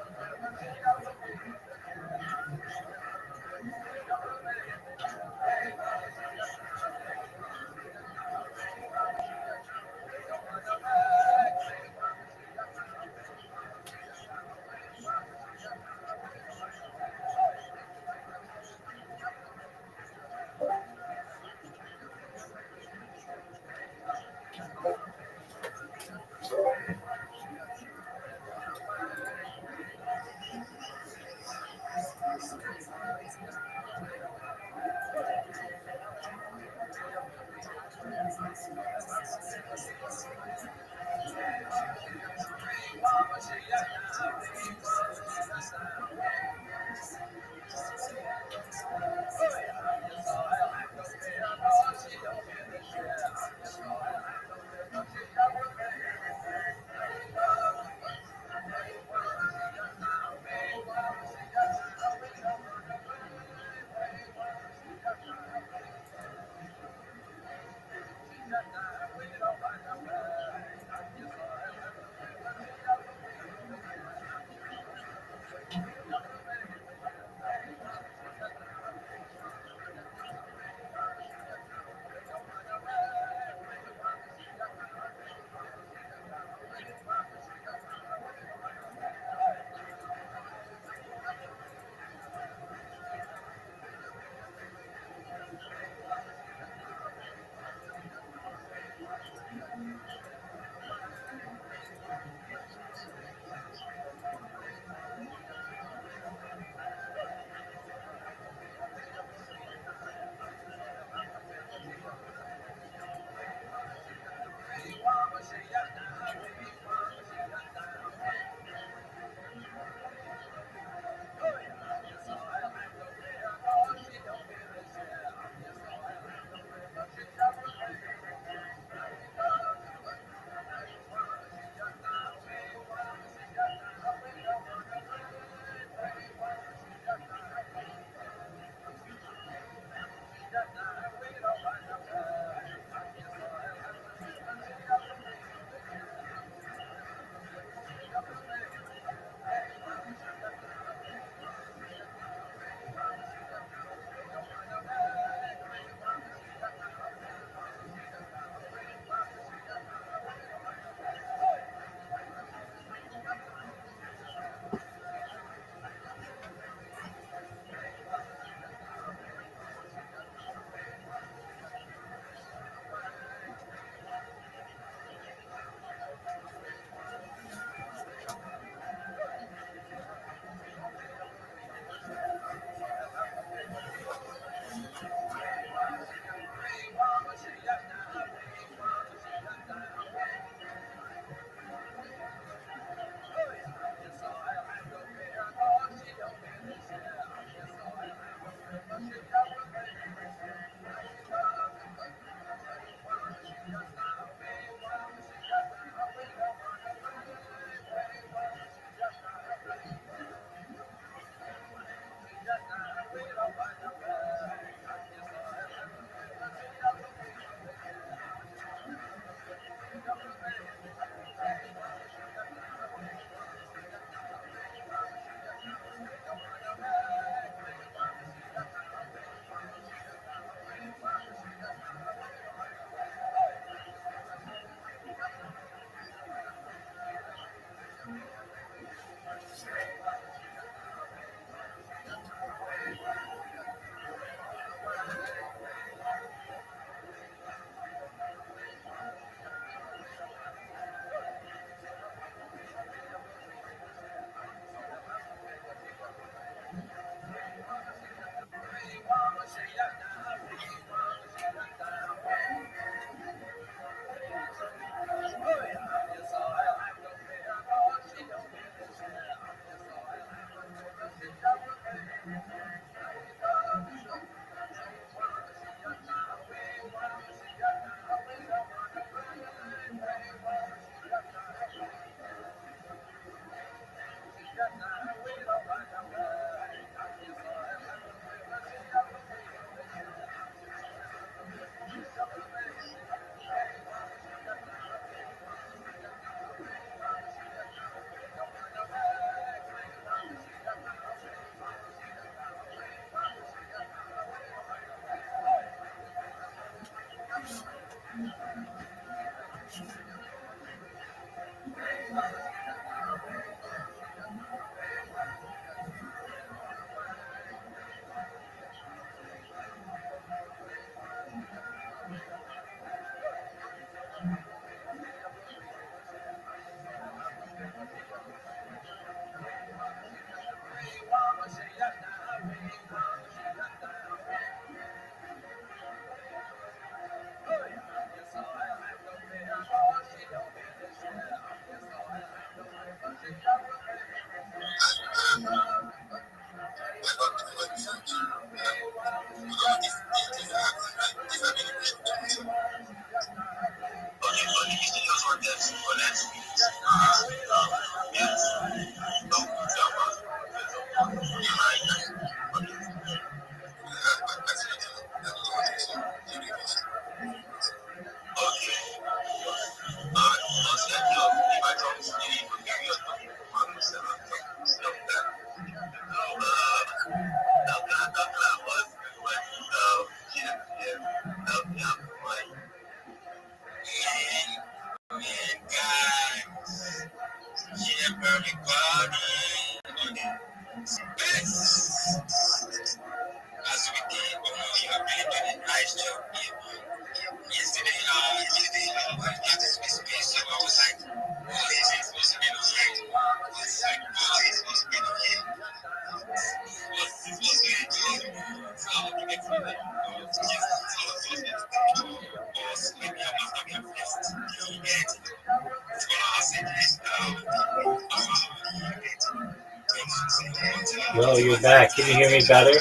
Yo, you're back. Can you hear me better?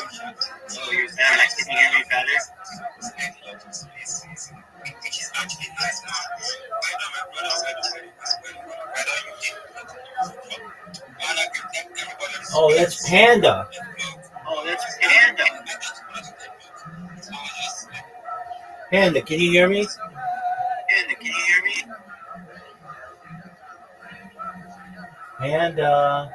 Oh, that's Panda. Panda, can you hear me? Panda.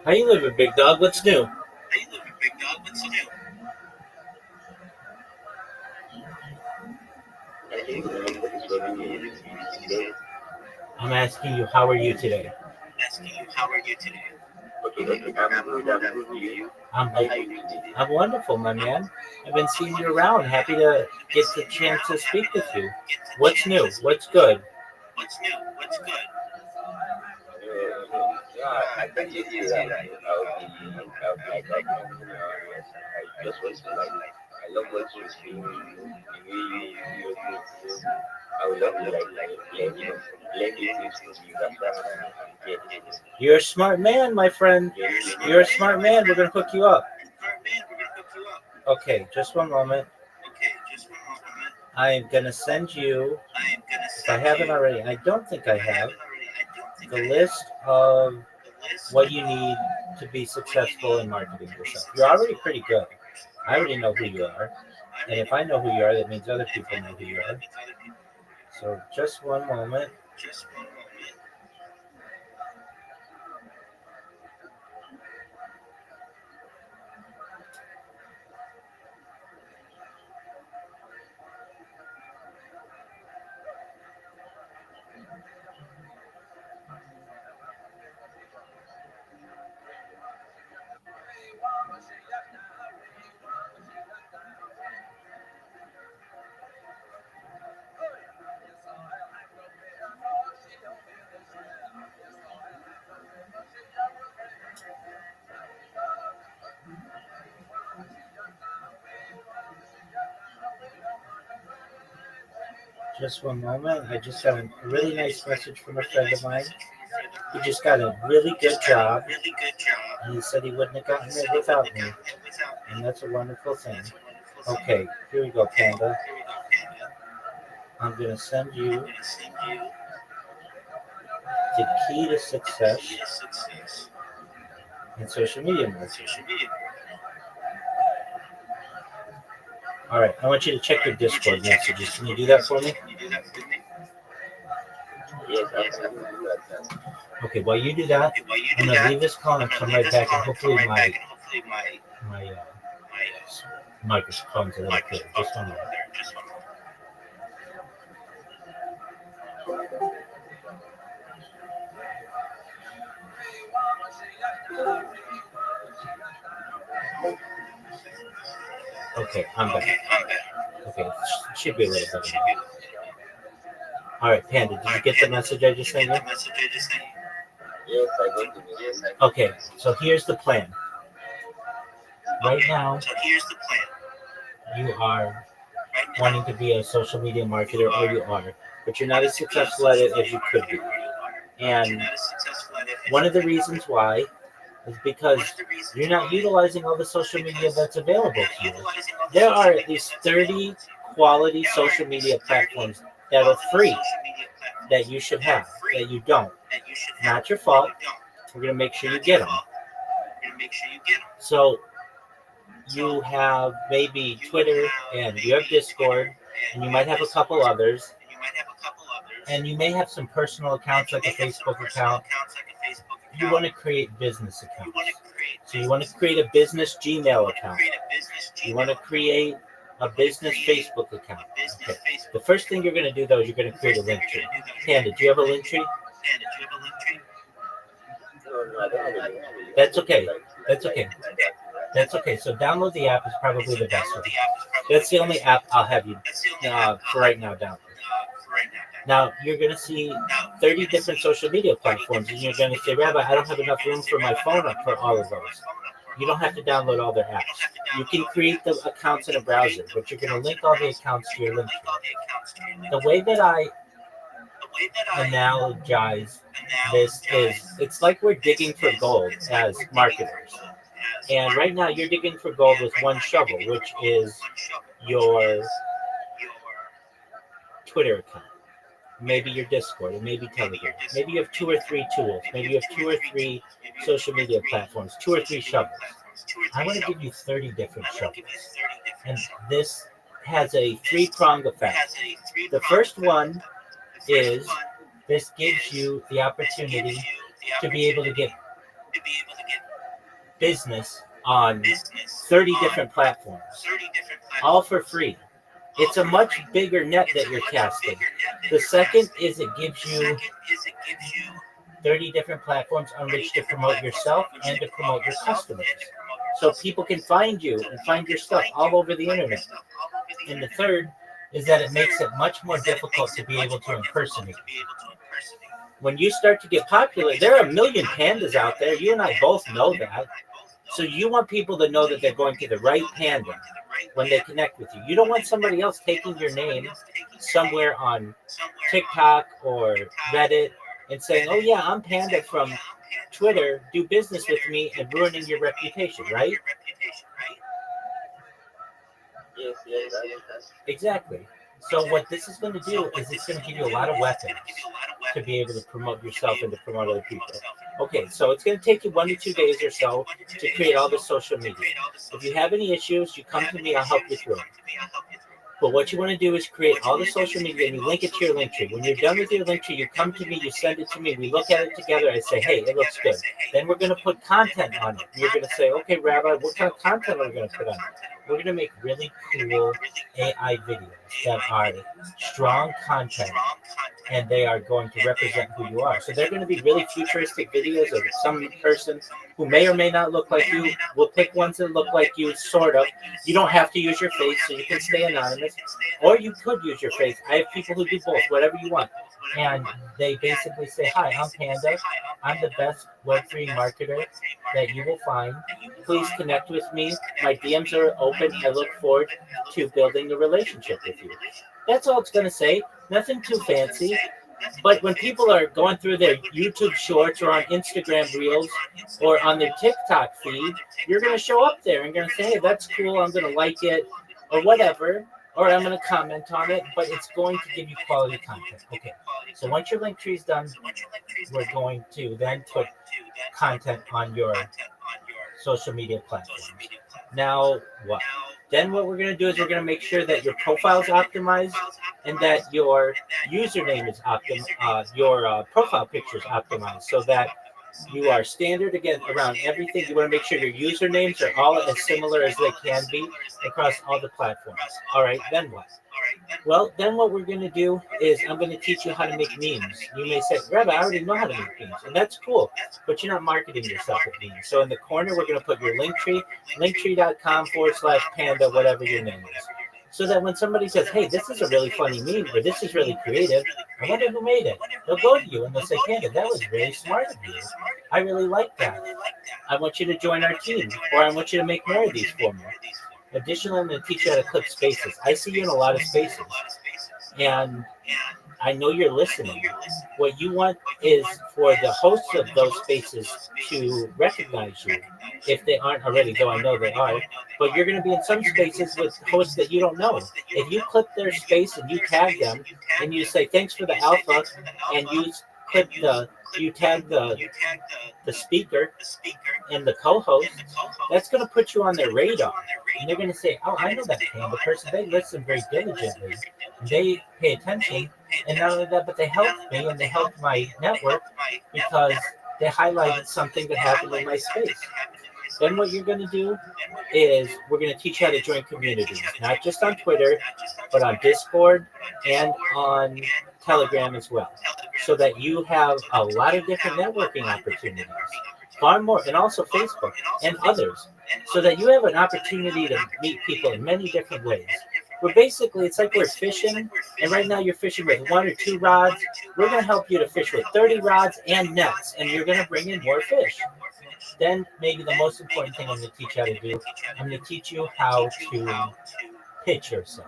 How you living, big dog? What's new? I'm asking you, how are you today? I'm wonderful, my man. I've been seeing you around. Happy to get the chance to speak with you. What's new? What's good? I think it is like I just want to I love what you're saying, the way you things. I would love to blend it into Uganda and get it. You're a smart man, my friend. You're a smart man. We're going to hook you up. Okay, just one moment. I'm going to send you, if I haven't already, I don't think I have, the list of what you need to be successful in marketing yourself. You're already pretty good. I already know who you are. And if I know who you are, that means other people know who you are. So just one moment. Just one moment. I just got a really nice message from a friend of mine. He just got a really good job, and he said he wouldn't have gotten it without me, and that's a wonderful thing. Okay, here we go, Panda. I'm going to send you the key to success in social media marketing. All right, I want you to check your Discord messages. Can you do that for me? Yes, I can do that. Okay, while you do that, I'm going to leave this call and come right back, and hopefully my microphone's a little clear. Just one moment. Okay, I'm back. Okay, it should be a little better now. All right, Panda, did you get the message I just sent you? Yes, I got it. Okay, so here's the plan. Right now, you are wanting to be a social media marketer, or you are, but you're not as successful at it as you could be. And one of the reasons why is because you're not utilizing all the social media that's available to you. There are at least 30 quality social media platforms that are free that you should have, that you don't. Not your fault. We're going to make sure you get them. So you have maybe Twitter and you have Discord and you might have a couple others. And you may have some personal accounts like a Facebook account. You want to create business accounts. So you want to create a business Gmail account. You want to create a business Facebook account. Okay. The first thing you're going to do, though, is you're going to create a link tree. Panda, do you have a link tree? That's okay. That's okay. That's okay. So download the app is probably the best one. That's the only app I'll have you for right now download. Now, you're going to see 30 different social media platforms, and you're going to say, Rabbi, I don't have enough room for my phone up for all of those. You don't have to download all their apps. You can create the accounts in a browser, but you're going to link all the accounts to your link tree. The way that I analogize this is, it's like we're digging for gold as marketers. And right now, you're digging for gold with one shovel, which is your Twitter account. Maybe your Discord, and maybe Telegram. Maybe you have 2 or 3 tools. Maybe you have 2 or 3 social media platforms, 2 or 3 shovels. I want to give you 30 different shovels. And this has a 3-pronged effect. The first one is this gives you the opportunity to be able to get business on 30 different platforms, all for free. It's a much bigger net that you're casting. The second is it gives you 30 different platforms on which to promote yourself and to promote your customers. So people can find you and find your stuff all over the internet. And the third is that it makes it much more difficult to be able to impersonate. When you start to get popular, there are a million pandas out there. You and I both know that. So you want people to know that they're going to the right panda when they connect with you. You don't want somebody else taking your name somewhere on TikTok or Reddit and saying, oh yeah, I'm Panda from Twitter, do business with me, and ruining your reputation, right? Yes. Exactly. So what this is going to do is it's going to give you a lot of weapons to be able to promote yourself and to promote other people. Okay, so it's going to take you 1 to 2 days or so to create all the social media. If you have any issues, you come to me, I'll help you through it. But what you want to do is create all the social media and you link it to your link tree. When you're done with your link tree, you come to me, you send it to me, we look at it together, I say, hey, it looks good. Then we're going to put content on it. You're going to say, okay, Rabbi, what kind of content are we going to put on it? We're going to make really cool AI videos that are strong content, and they are going to represent who you are. So they're going to be really futuristic videos of some person who may or may not look like you. We'll pick ones that look like you, sort of. You don't have to use your face, so you can stay anonymous. Or you could use your face. I have people who do both, whatever you want. And they basically say, hi, I'm Panda. I'm the best Web3 marketer that you will find. Please connect with me. My DMs are open. I look forward to building a relationship with you. That's all it's going to say. Nothing too fancy. But when people are going through their YouTube shorts or on Instagram reels or on their TikTok feed, you're going to show up there and going to say, hey, that's cool. I'm going to like it or whatever. Or I'm going to comment on it, but it's going to give you quality content. Okay, so once your link tree is done, we're going to then put content on your social media platforms. Now, what? Then what we're going to do is we're going to make sure that your profile is optimized and that your username is optimized, your profile picture is optimized so that you are standard again around everything. You want to make sure your usernames are all as similar as they can be across all the platforms. All right, then what? Well, then what we're going to do is I'm going to teach you how to make memes. You may say, Rabbi, I already know how to make memes, and that's cool, but you're not marketing yourself with memes. So in the corner, we're going to put your link tree, linktree.com/panda, whatever your name is. So that when somebody says, hey, this is a really funny meme, or this is really creative, I wonder who made it. They'll go to you and they'll say, Panda, that was really smart of you. I really like that. I want you to join our team, or I want you to make more of these for me. Additionally, I'm going to teach you how to clip spaces. I see you in a lot of spaces. And I know you're listening. What you want is for the hosts of those spaces to recognize you if they aren't already, though I know they are. But you're going to be in some spaces with hosts that you don't know. If you clip their space and you tag them and you say thanks for the alpha and clip the you tag the speaker and the co-host, that's going to put you on their radar. And they're going to say, oh, I know that Panda person. They listen very diligently. They pay attention. And not only that, but they helped me and they helped my network because they highlighted something that happened in my space. Then what you're going to do is we're going to teach you how to join communities, not just on Twitter, but on Discord and on Telegram as well, so that you have a lot of different networking opportunities, far more, and also Facebook and others, so that you have an opportunity to meet people in many different ways. We're basically, it's like we're fishing, and right now you're fishing with 1 or 2 rods. We're going to help you to fish with 30 rods and nets, and you're going to bring in more fish. Then maybe the most important thing I'm going to teach you how to do, I'm going to teach you how to pitch yourself.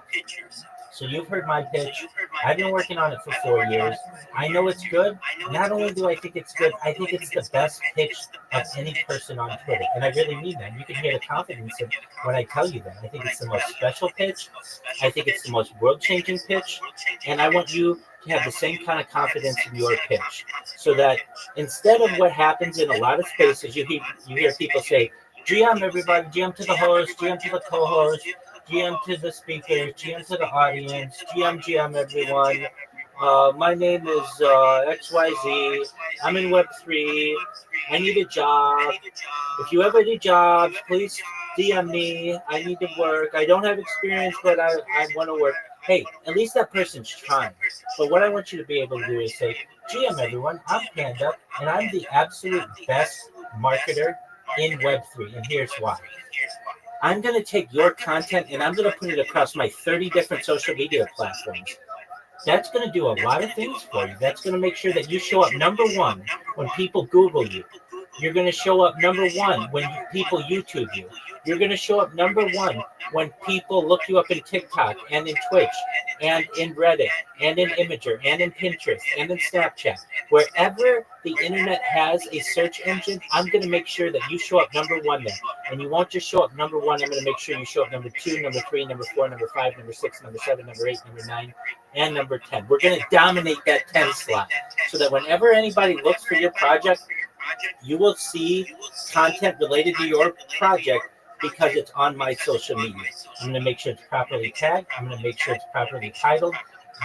So you've heard my pitch. I've been working on it for 4 years. I know it's good. Not only do I think it's good, I think it's the best pitch of any person on Twitter. And I really mean that. You can hear the confidence when I tell you that. I think it's the most special pitch. I think it's the most world-changing pitch. And I want you to have the same kind of confidence in your pitch. So that instead of what happens in a lot of spaces, you hear people say, GM everybody, GM to the host, GM to the co-host, GM to the speakers, GM to the audience, GM everyone. My name is XYZ. I'm in Web3. I need a job. If you ever need jobs, please DM me. I need to work. I don't have experience, but I want to work. Hey, at least that person's trying. But what I want you to be able to do is say, GM everyone, I'm Panda, and I'm the absolute best marketer in Web3, and here's why. I'm going to take your content and I'm going to put it across my 30 different social media platforms. That's going to do a lot of things for you. That's going to make sure that you show up number 1 when people Google you. You're going to show up number 1 when people YouTube you. You're going to show up number 1 when people look you up in TikTok and in Twitch and in Reddit and in Imager and in Pinterest and in Snapchat. Wherever the internet has a search engine, I'm going to make sure that you show up number 1 there. And you won't just show up number 1. I'm going to make sure you show up number 2, number 3, number 4, number 5, number 6, number 7, number 8, number 9, and number 10. We're going to dominate that 10 slot so that whenever anybody looks for your project, you will see content related to your project because it's on my social media. I'm going to make sure it's properly tagged. I'm going to make sure it's properly titled,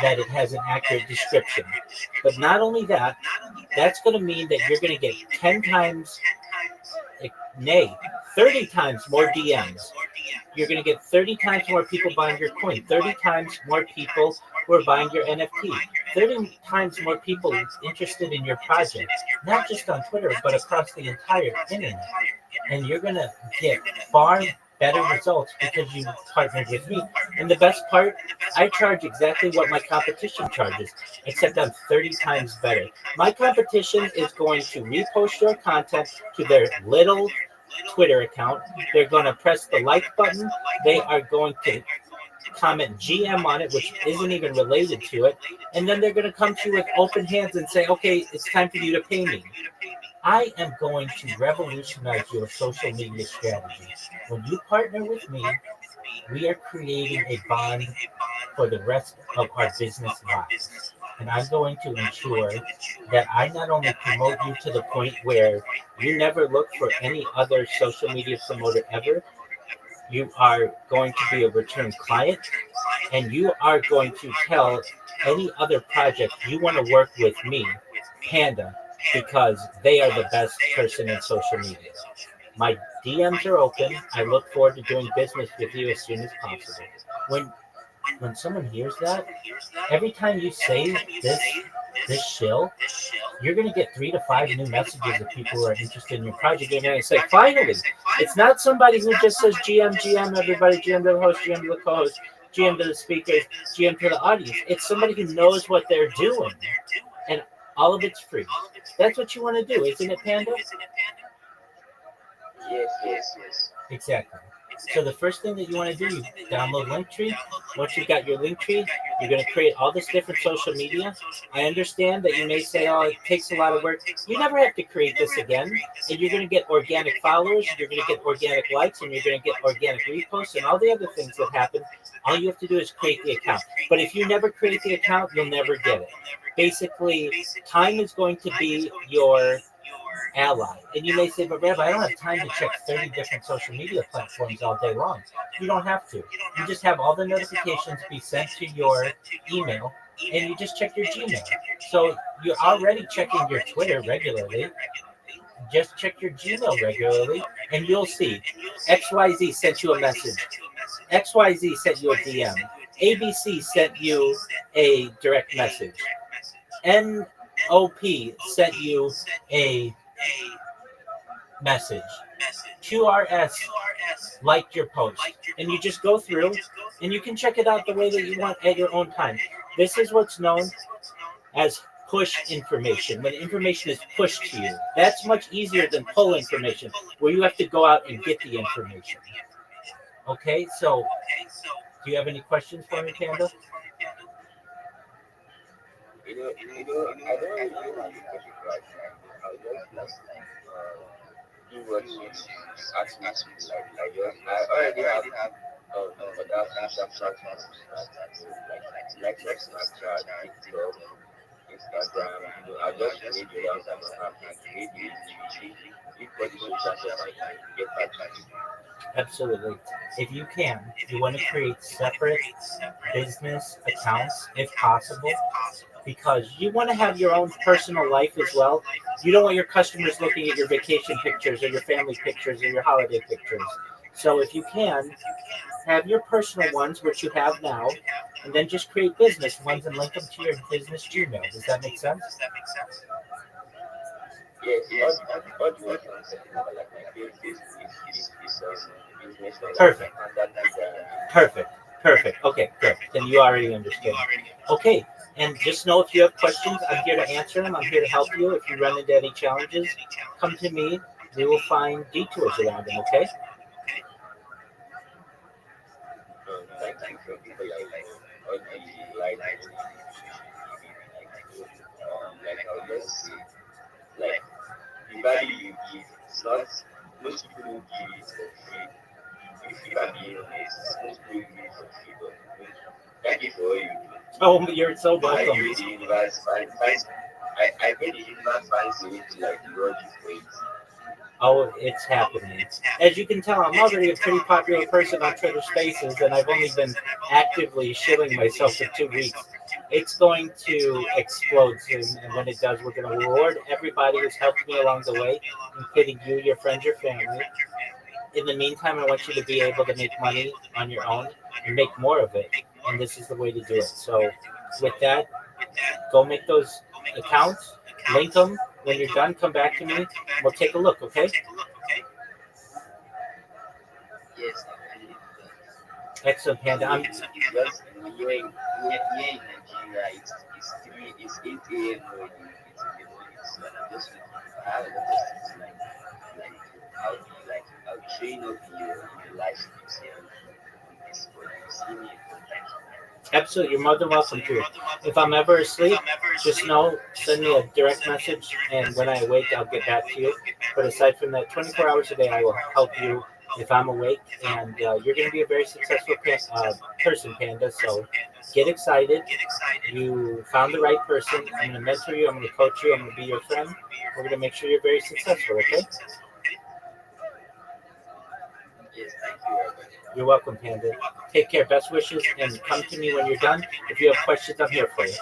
that it has an accurate description. But not only that, that's going to mean that you're going to get 10 times, 30 times more DMs. You're going to get 30 times more people buying your coin, 30 times more people who are buying your NFT, 30 times more people interested in your project, not just on Twitter, but across the entire internet. And you're going to get far better results because you partnered with me. And the best part, I charge exactly what my competition charges, except I'm 30 times better. My competition is going to repost your content to their little Twitter account. They're going to press the like button. They are going to comment GM on it, which isn't even related to it. And then they're going to come to you with open hands and say, okay, it's time for you to pay me. I am going to revolutionize your social media strategy. When you partner with me, we are creating a bond for the rest of our business lives. And I'm going to ensure that I not only promote you to the point where you never look for any other social media promoter ever, you are going to be a return client, and you are going to tell any other project you want to work with me, Panda, because they are the best person in social media. My DMs are open. I look forward to doing business with you as soon as possible. When someone hears that, every time you say this shill, you're going to get 3 to 5 new messages of people who are interested in your project. You're going to say, finally, it's not somebody who just says GM, everybody, GM to the host, GM to the co-host, GM to the speakers, GM to the audience. It's somebody who knows what they're doing. And all of it's free. That's what you want to do, isn't it, Panda? Yes. Exactly. So the first thing that you want to do, you download Linktree, Once you've got your link tree, you're going to create all this different social media. I understand that you may say, oh, it takes a lot of work. You never have to create this again. And you're going to get organic followers, you're going to get organic likes, and you're going to get organic reposts and all the other things that happen. All you have to do is create the account. But if you never create the account, you'll never get it. Basically, time is going to be your ally. And you may say, but Rabbi, I don't have time to check 30 different social media platforms all day long. You don't have to. You just have all the notifications be sent to your email, and you just check your Gmail. So you're already checking your Twitter regularly. Just check your Gmail regularly, and you'll see XYZ sent you a message. XYZ sent you a DM. ABC sent you a direct message. NOP sent you a message. QRS liked your post. And you just go through and you can check it out the way that you want at your own time. This is what's known as push information. When information is pushed to you, that's much easier than pull information, where you have to go out and get the information. Okay, so do you have any questions for me, Panda? I don't really have a question right now. I just do what you ask me to. I already have other platforms like Snapchat, TikTok, Instagram. I just create the ones that I have and create the if possible social I can get back to you. Absolutely. If you can, you want to create separate business accounts if possible, because you want to have your own personal life as well. You don't want your customers looking at your vacation pictures or your family pictures or your holiday pictures. So if you can, have your personal ones, which you have now, and then just create business ones and link them to your business Gmail. Does that make sense? Yes, all the ones I'm setting up, like my page is business one, like my Perfect. contact is Perfect. Perfect. Okay, good. Then you already understand. Okay, and just know if you have questions, I'm here to answer them. I'm here to help you. If you run into any challenges, come to me. We will find detours around them, okay? thank you for all the light information you give me. Like I'll just say, like the value you give, it's not most people don't give it for free. If I'm being honest, most people give it for free, but thank you for all you do. Oh, you're so I welcome. pray the universe finds I pray the universe finds a way to like reward you for it. Oh, it's happening. As you can tell, I'm already a pretty popular person on Twitter Spaces, and I've only been actively shilling myself for 2 weeks. It's going to explode soon, and when it does, we're going to reward everybody who's helped me along the way, including you, your friends, your family. In the meantime, I want you to be able to make money on your own and make more of it, and this is the way to do it. So, with that, go make those accounts, link them. When you're done, come back to me. We'll take a look, okay? Yes, I will really do that. Excellent, Panda. It's just here in Nigeria. It's 8 a.m. already. It's in the morning, so and I'm just waking up. I have a lot of things to like do. I'll be showing up in your live streams here on this. But it's really a good thank you. Absolutely, you're more than welcome to. If I'm ever asleep, just know, send me a direct message, and when I awake, I'll get back to you. But aside from that, 24 hours a day, I will help you if I'm awake, and you're going to be a very successful person, Panda. So get excited. You found the right person. I'm going to mentor you. I'm going to coach you. I'm going to be your friend. We're going to make sure you're very successful, okay? Yes, thank you, Robert. You're welcome, Panda. Take care. Best wishes, and come to me when you're done. If you have questions, I'm here for you.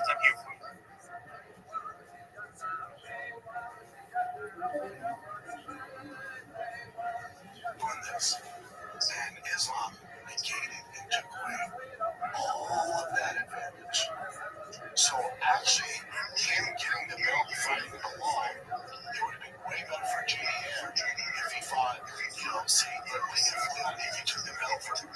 Pundits and Islam negated and took away all of that advantage. So actually, him getting the belt fighting alone, it would have been way better for JDM if he fought, say, if he took the belt from him.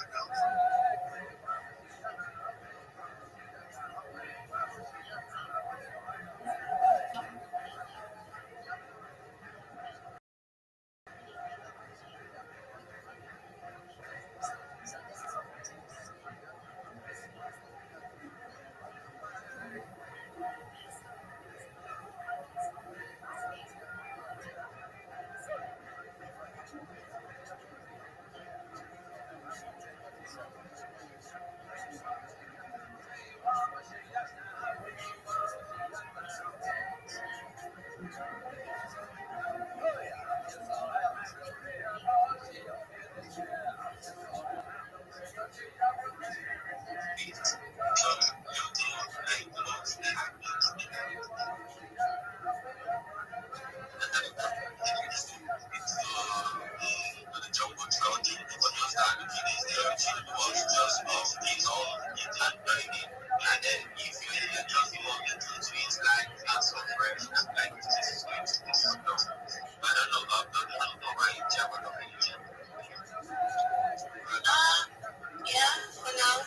Yeah, for now.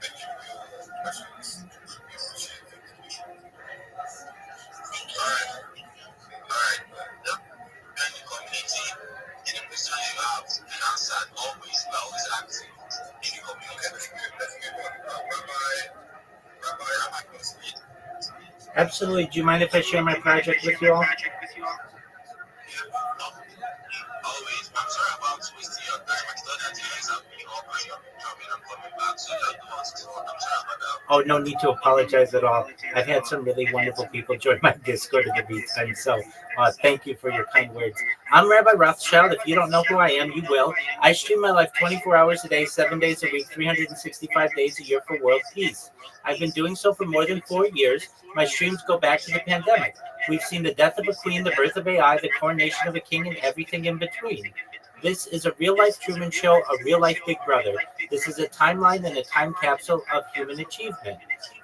Thank you. Absolutely. Do you mind if I share my project with you all? Always. I'm sorry about wasting your time. I thought that you guys have been up and you're coming and coming back. So you're the ones to I'm sorry about that. Oh, no need to apologize at all. I've had some really wonderful people join my Discord at the meantime, so thank you for your kind words. I'm Rabbi Rothschild. If you don't know who I am, you will. I stream my life 24 hours a day, 7 days a week, 365 days a year for world peace. I've been doing so for more than 4 years. My streams go back to the pandemic. We've seen the death of a queen, the birth of AI, the coronation of a king, and everything in between. This is a real-life Truman Show, a real-life Big Brother. This is a timeline and a time capsule of human achievement.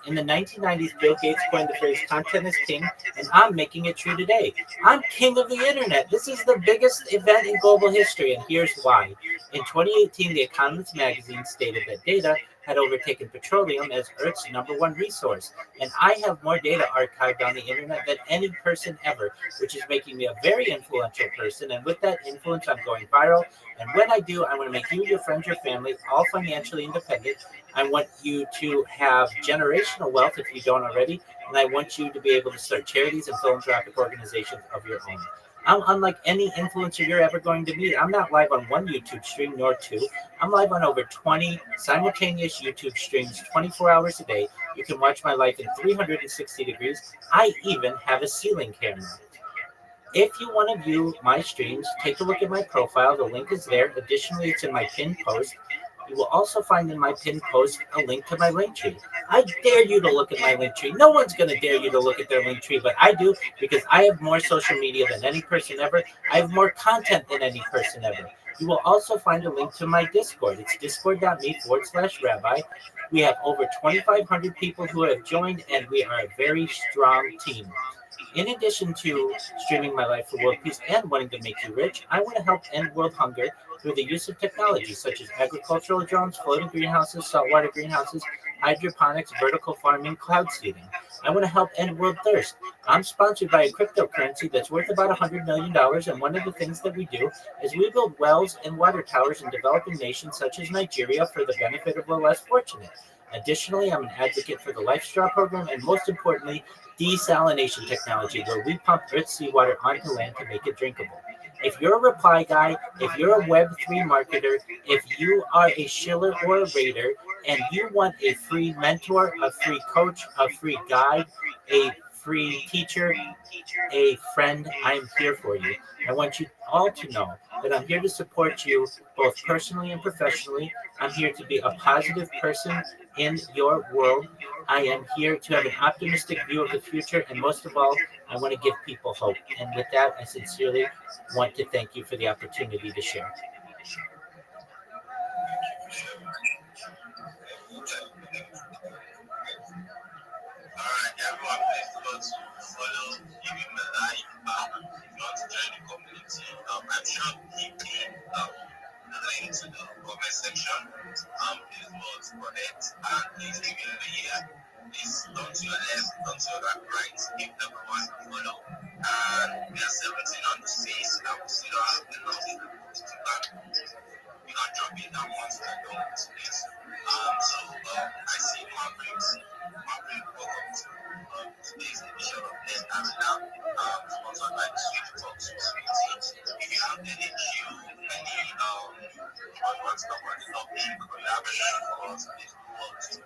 In the 1990s, Bill Gates coined the phrase "content is king," and I'm making it true today. I'm king of the internet. This is the biggest event in global history, and here's why. In 2018, The Economist magazine stated that data had overtaken petroleum as Earth's #1 resource, and I have more data archived on the internet than any person ever, which is making me a very influential person, and with that influence, I'm going viral. And when I do, I want to make you, your friends, your family, all financially independent. I want you to have generational wealth if you don't already, and I want you to be able to start charities and philanthropic organizations of your own. I'm unlike any influencer you're ever going to meet. I'm not live on one YouTube stream nor two. I'm live on over 20 simultaneous YouTube streams 24 hours a day. You can watch my life in 360 degrees. I even have a ceiling camera. If you want to view my streams, take a look at my profile. The link is there. Additionally, it's in my pinned post. You will also find in my pinned post a link to my link tree. I dare you to look at my link tree. No one's going to dare you to look at their link tree, but I do because I have more social media than any person ever. I have more content than any person ever. You will also find a link to my Discord. It's discord.me/rabbi. We have over 2,500 people who have joined, and we are a very strong team. In addition to streaming my life for world peace and wanting to make you rich, I want to help end world hunger through the use of technology such as agricultural drones, floating greenhouses, saltwater greenhouses, hydroponics, vertical farming, cloud seeding. I want to help end world thirst. I'm sponsored by a cryptocurrency that's worth about $100 million, and one of the things that we do is we build wells and water towers in developing nations such as Nigeria for the benefit of the less fortunate. Additionally, I'm an advocate for the Life Straw program, and most importantly, desalination technology, where we pump Earth's seawater onto land to make it drinkable. If you're a reply guy, if you're a Web3 marketer, if you are a shiller or a raider, and you want a free mentor, a free coach, a free guide, a free teacher, a friend, I'm here for you. I want you all to know that I'm here to support you both personally and professionally. I'm here to be a positive person in your world. I am here to have an optimistic view of the future, and most of all, I want to give people hope. And with that, I sincerely want to thank you for the opportunity to share. Alright, everyone, please do not follow him in the live. If you want to join the community, I'm sure he can the link to the comment section. Please vote for it and please give it a year. Please turn to your left, turn to your right, give everyone a follow. And we are 17 on the space, and we still don't have the nothing to back. You can drop it down once we're done with this place. I see Maverick, welcome to today's edition of Let's Have It Now, sponsored by the Sweet Talks Community. If you have any issue, any what's the word, topic, or you have a show for us, please do want to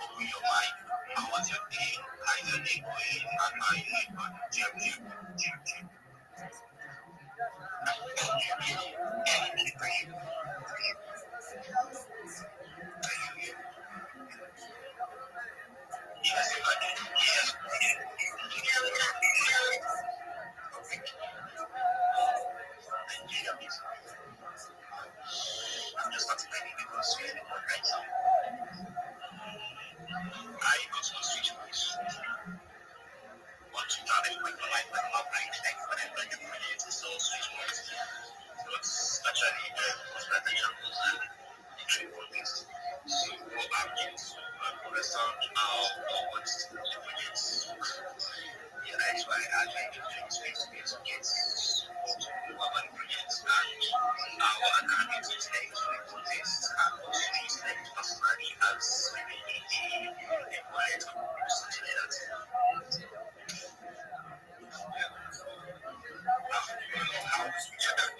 open your mic. How was your day? How is your day going? And how you live on Jim? Actually, most of the time, the trade for this. So, I'm into understand how what the projects. Yeah, that's why I like to get more about the projects and how I can use like for this and also use like personally as a wallet or something like that. Yeah. How to switch that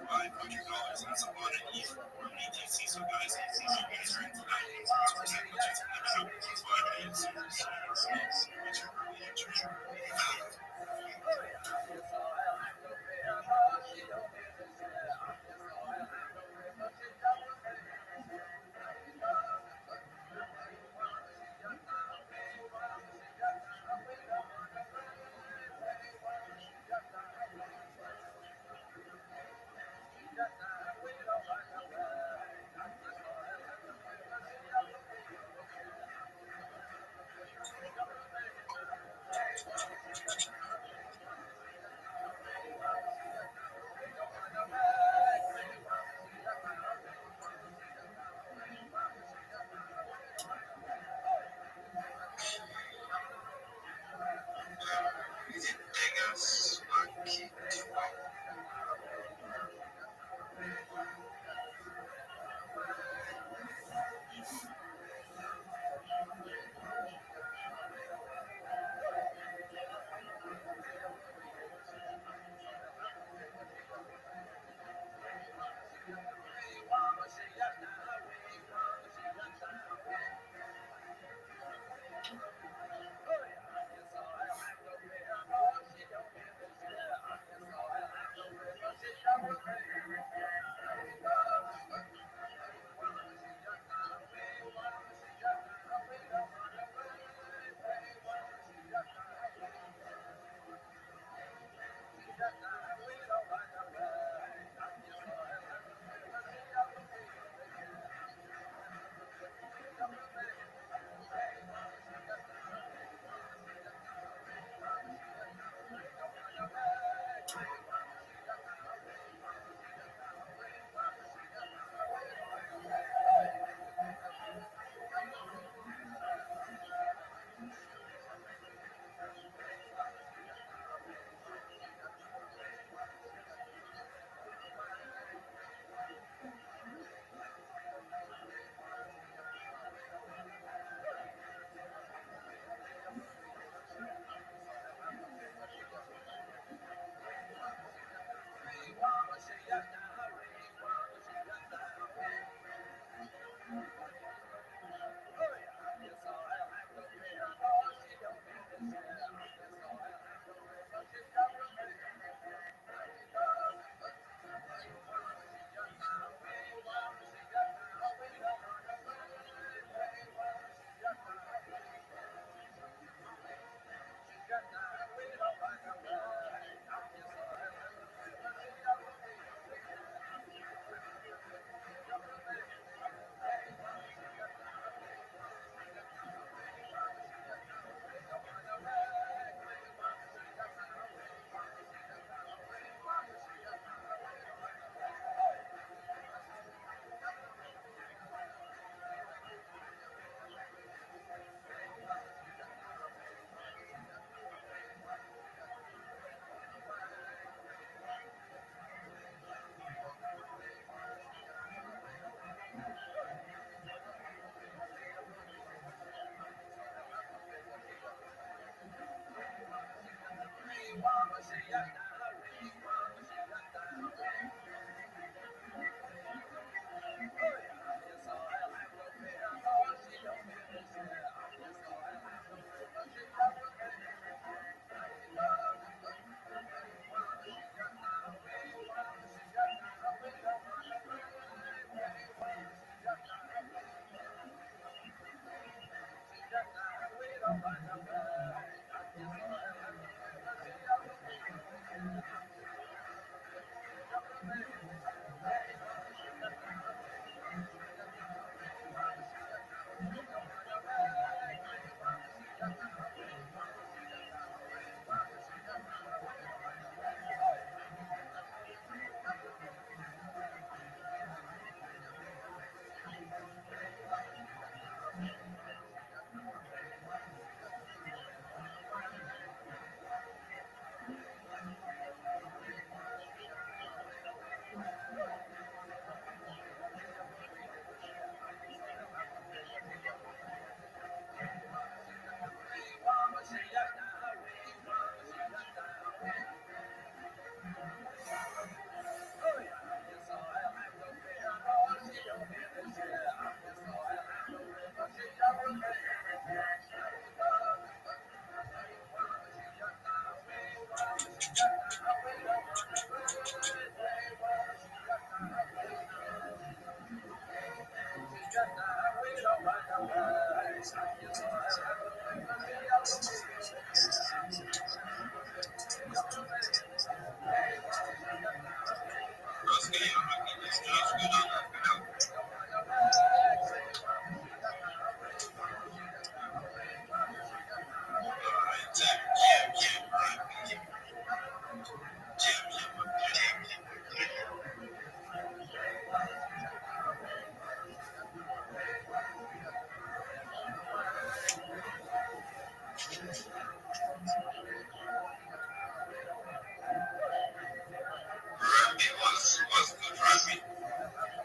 $500 and some other BTC. So guys, if you guys are into that, to protect what you're going to do, it's why I use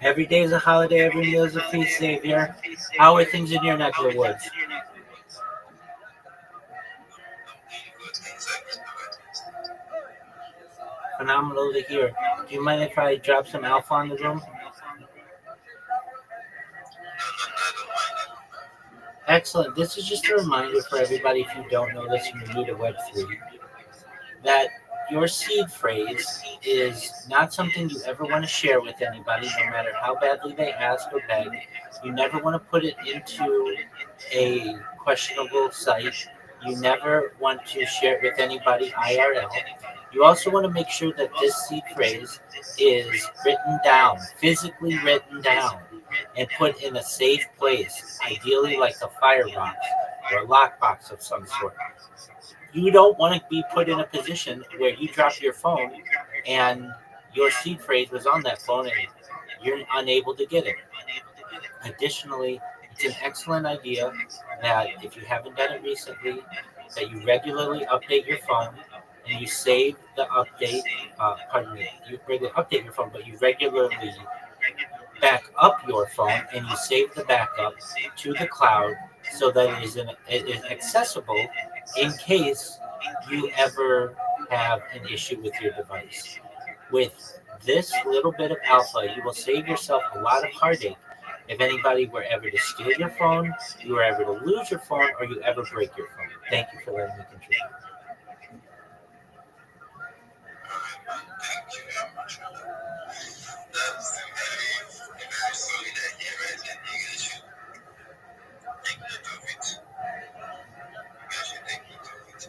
Every day is a holiday, every meal is a feast, Xavier. How are things in your neck of the woods? Phenomenal to hear. Do you mind if I drop some alpha on the room? Excellent. This is just a reminder for everybody, if you don't know this and you're new to Web3, that your seed phrase is not something you ever want to share with anybody, no matter how badly they ask or beg. You never want to put it into a questionable site. You never want to share it with anybody IRL. You also want to make sure that this seed phrase is written down, physically written down, and put in a safe place, ideally like a firebox or a lockbox of some sort. You don't want to be put in a position where you drop your phone and your seed phrase was on that phone and you're unable to get it. Additionally, it's an excellent idea that if you haven't done it recently, that you regularly update your phone and you save the update. You regularly update your phone, but you regularly back up your phone and you save the backup to the cloud so that it is accessible in case you ever have an issue with your device. With this little bit of alpha, you will save yourself a lot of heartache if anybody were ever to steal your phone, you were ever to lose your phone, or you ever break your phone. Thank you for letting me contribute. Thank you very much for that. That's very solid idea, right? And you guys should take note of it.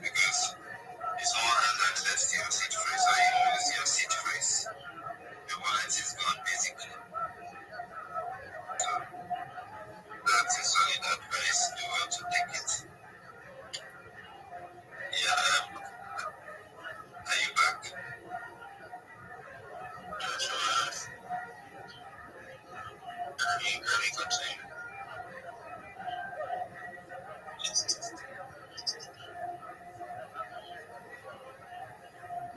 Because if someone has access to your seed phrase or you lose your seed phrase, your wallet is gone basically. So that's a solid advice. Do well to take it. Yeah, are you back? Joshua, can we continue?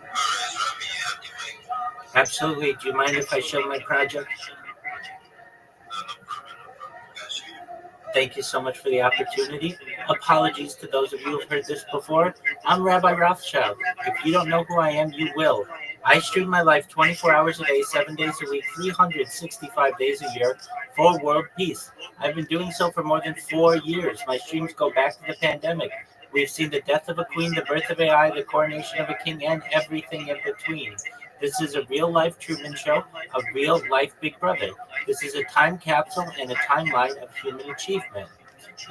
Alright, Rabbi, you have the mic. Absolutely. Do you mind if I show my project? No problem. Got you. Thank you so much for the opportunity. Apologies to those of you who have heard this before. I'm Rabbi Rothschild. If you don't know who I am, you will. I stream my life 24 hours a day, 7 days a week, 365 days a year for world peace. I've been doing so for more than 4 years. My streams go back to the pandemic. We've seen the death of a queen, the birth of AI, the coronation of a king, and everything in between. This is a real-life Truman Show, a real-life Big Brother. This is a time capsule and a timeline of human achievement.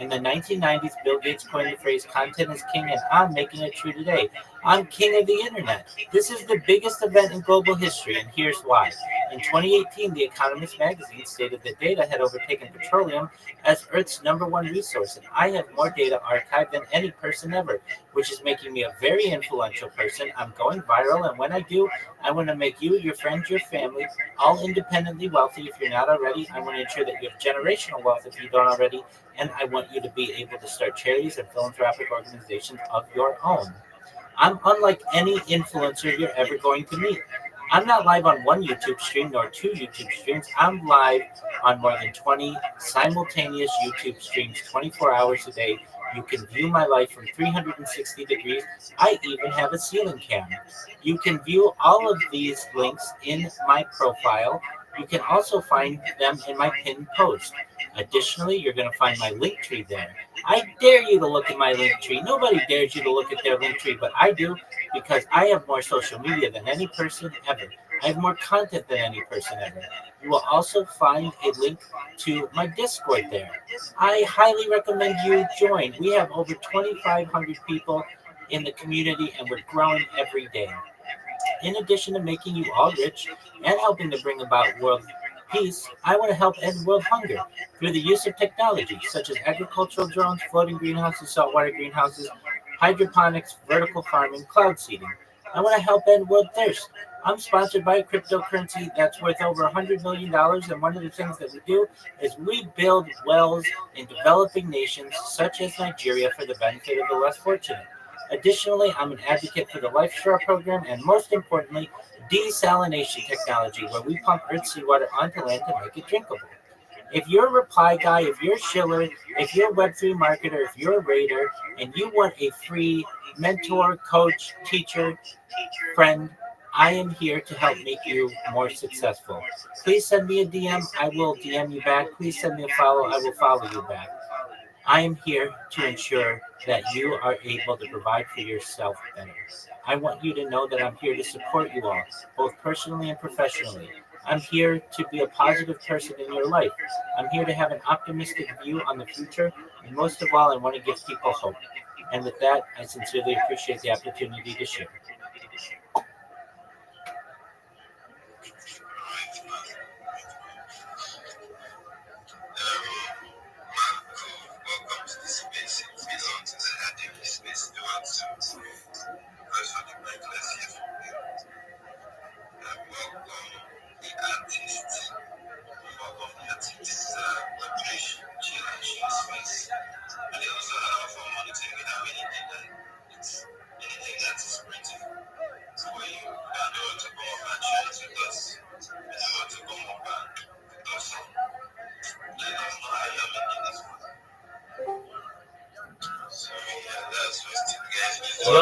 In the 1990s, Bill Gates coined the phrase "content is king," and I'm making it true today. I'm king of the internet. This is the biggest event in global history, and here's why. In 2018, The Economist magazine stated that data had overtaken petroleum as Earth's #1 resource, and I have more data archived than any person ever, which is making me a very influential person. I'm going viral, and when I do, I want to make you, your friends, your family, all independently wealthy if you're not already. I want to ensure that you have generational wealth if you don't already, and I want you to be able to start charities and philanthropic organizations of your own. I'm unlike any influencer you're ever going to meet. I'm not live on one YouTube stream nor 2 YouTube streams. I'm live on more than 20 simultaneous YouTube streams 24 hours a day. You can view my life from 360 degrees. I even have a ceiling cam. You can view all of these links in my profile. You can also find them in my pinned post. Additionally, you're going to find my link tree there. I dare you to look at my link tree. Nobody dares you to look at their link tree, but I do because I have more social media than any person ever. I have more content than any person ever. You will also find a link to my Discord there. I highly recommend you join. We have over 2,500 people in the community, and we're growing every day. In addition to making you all rich and helping to bring about world peace, I want to help end world hunger through the use of technology such as agricultural drones, floating greenhouses, saltwater greenhouses, hydroponics, vertical farming, cloud seeding. I want to help end world thirst. I'm sponsored by a cryptocurrency that's worth over $100 million, and one of the things that we do is we build wells in developing nations such as Nigeria for the benefit of the less fortunate. Additionally, I'm an advocate for the Life Shore program and, most importantly, desalination technology, where we pump earth seawater onto land to make it drinkable. If you're a reply guy, if you're a shiller, if you're a Web3 marketer, if you're a raider, and you want a free mentor, coach, teacher, friend, I am here to help make you more successful. Please send me a DM. I will DM you back. Please send me a follow. I will follow you back. I am here to ensure that you are able to provide for yourself better. I want you to know that I'm here to support you all, both personally and professionally. I'm here to be a positive person in your life. I'm here to have an optimistic view on the future. And most of all, I want to give people hope. And with that, I sincerely appreciate the opportunity to share. Welcome to the space. It belongs to the active space. Do it soon. First for the breakless here from you. And welcome the artist. Welcome the artist. Vibration, chill space. And they also allow for monitoring without anything that is written for you. And they want to come up and share it with us. And they want to come up and also let us know how you're making this one. So yeah, that's what's together. Yo,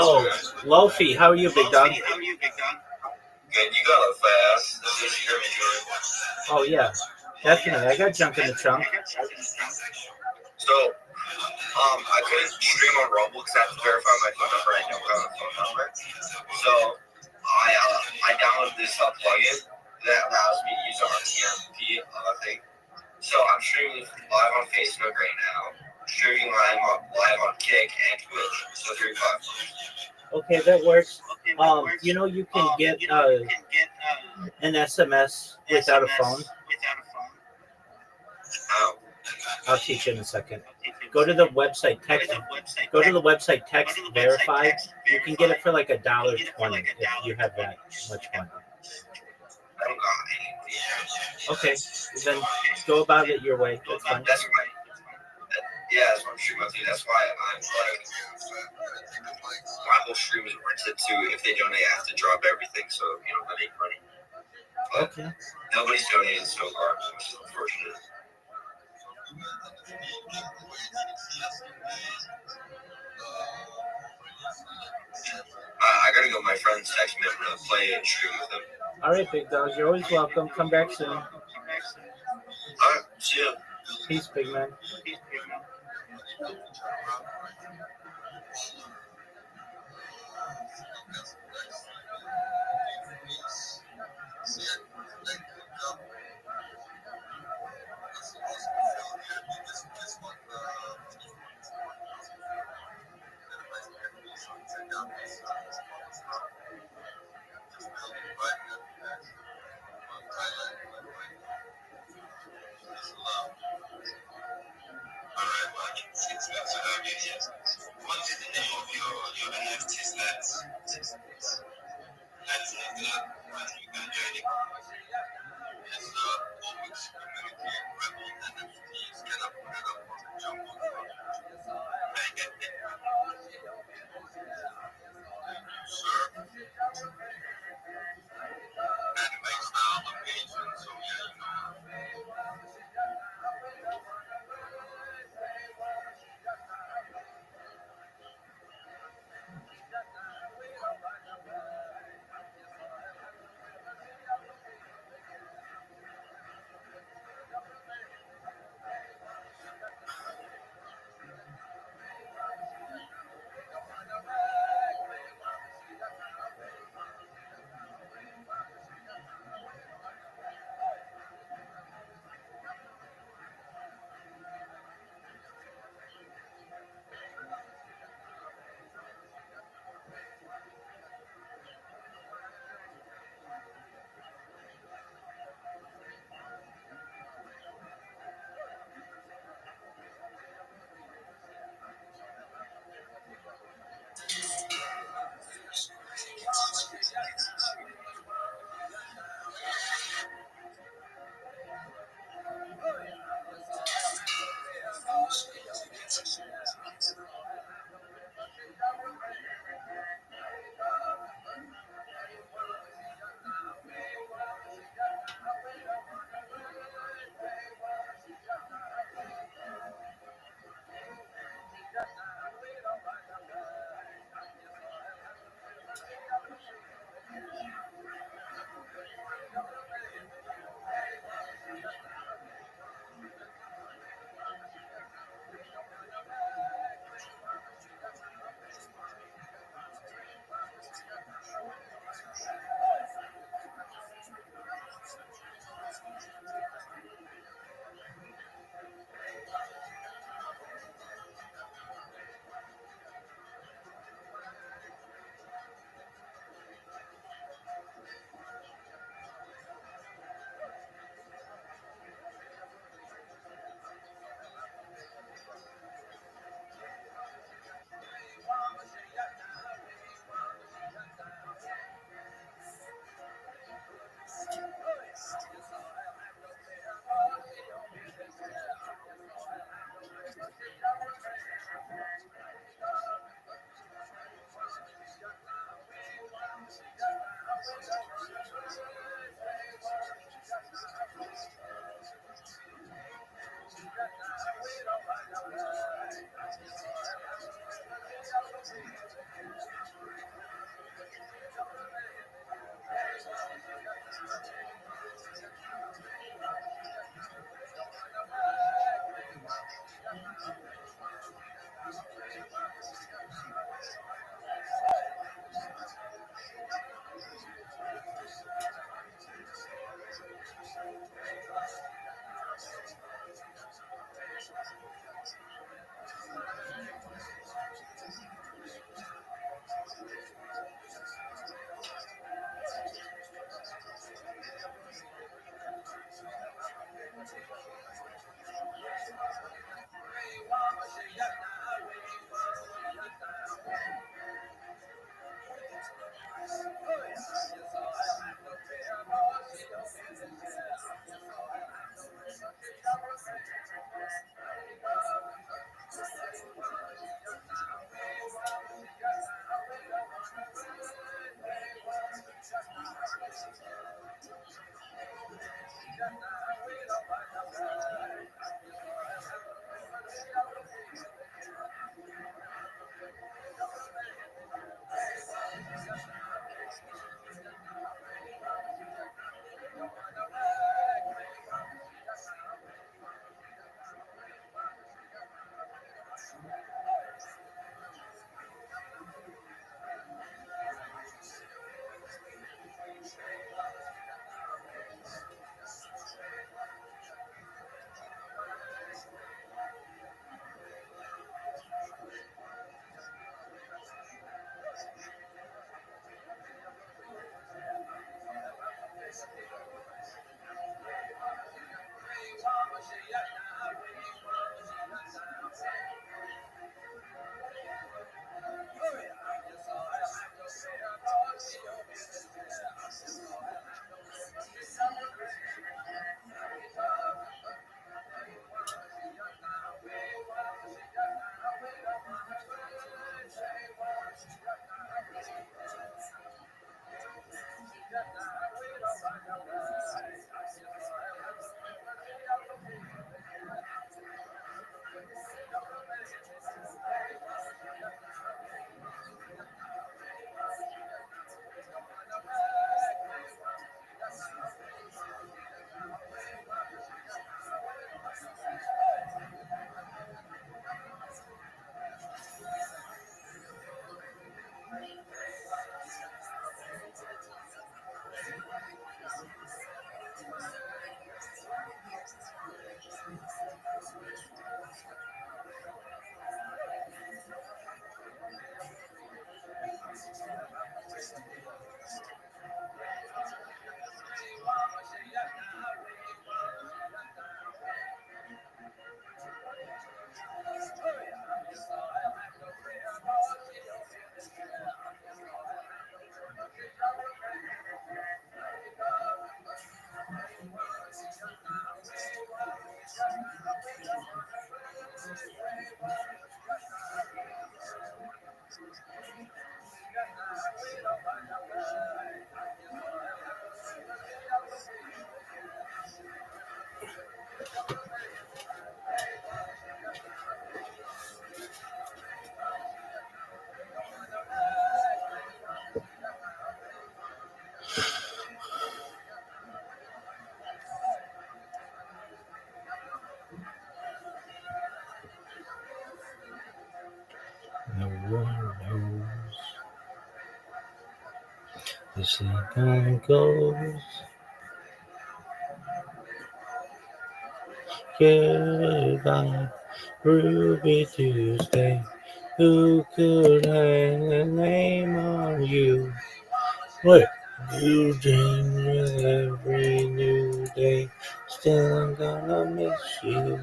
Lofi, how are you, big dog? Good, you got a fast. This is your video. Oh, yeah, definitely. I got junk in the trunk. So, I couldn't stream on Rumble because I have to verify my phone number. I don't have a phone number. So, I downloaded this plugin that allows me to use our TMP thing. So, I'm streaming live on Facebook right now. Streaming live on Kick and Twitch. So, 3 platforms. Okay, that works. You can get an SMS without a phone. How? I'll teach you in a second. Go to the website, text verify. You can get it for like $1.20 if you have that much money. I don't got any. Okay, then go about it your way. That's fine. That's right. Yeah, that's what I'm streaming to. That's why I'm like, my whole stream is oriented to if they donate, I have to drop everything, so I make money. But Okay. nobody's donated so far, which is unfortunate. I gotta go. My friends text me. I'm gonna play and stream with them. All right, big dog. You're always welcome. Come back soon. Alright, see ya. Peace, big man. What is the name of your NFTs? Let's look up when you can join it. It's Omics Community Rebel NFTs. Can I put it up on the jumbo? Sir. Anime style location, so No one knows. As the time goes, goodbye, Ruby Tuesday. Who could hang a name on you? What? You change with every new day. Still, I'm gonna miss you.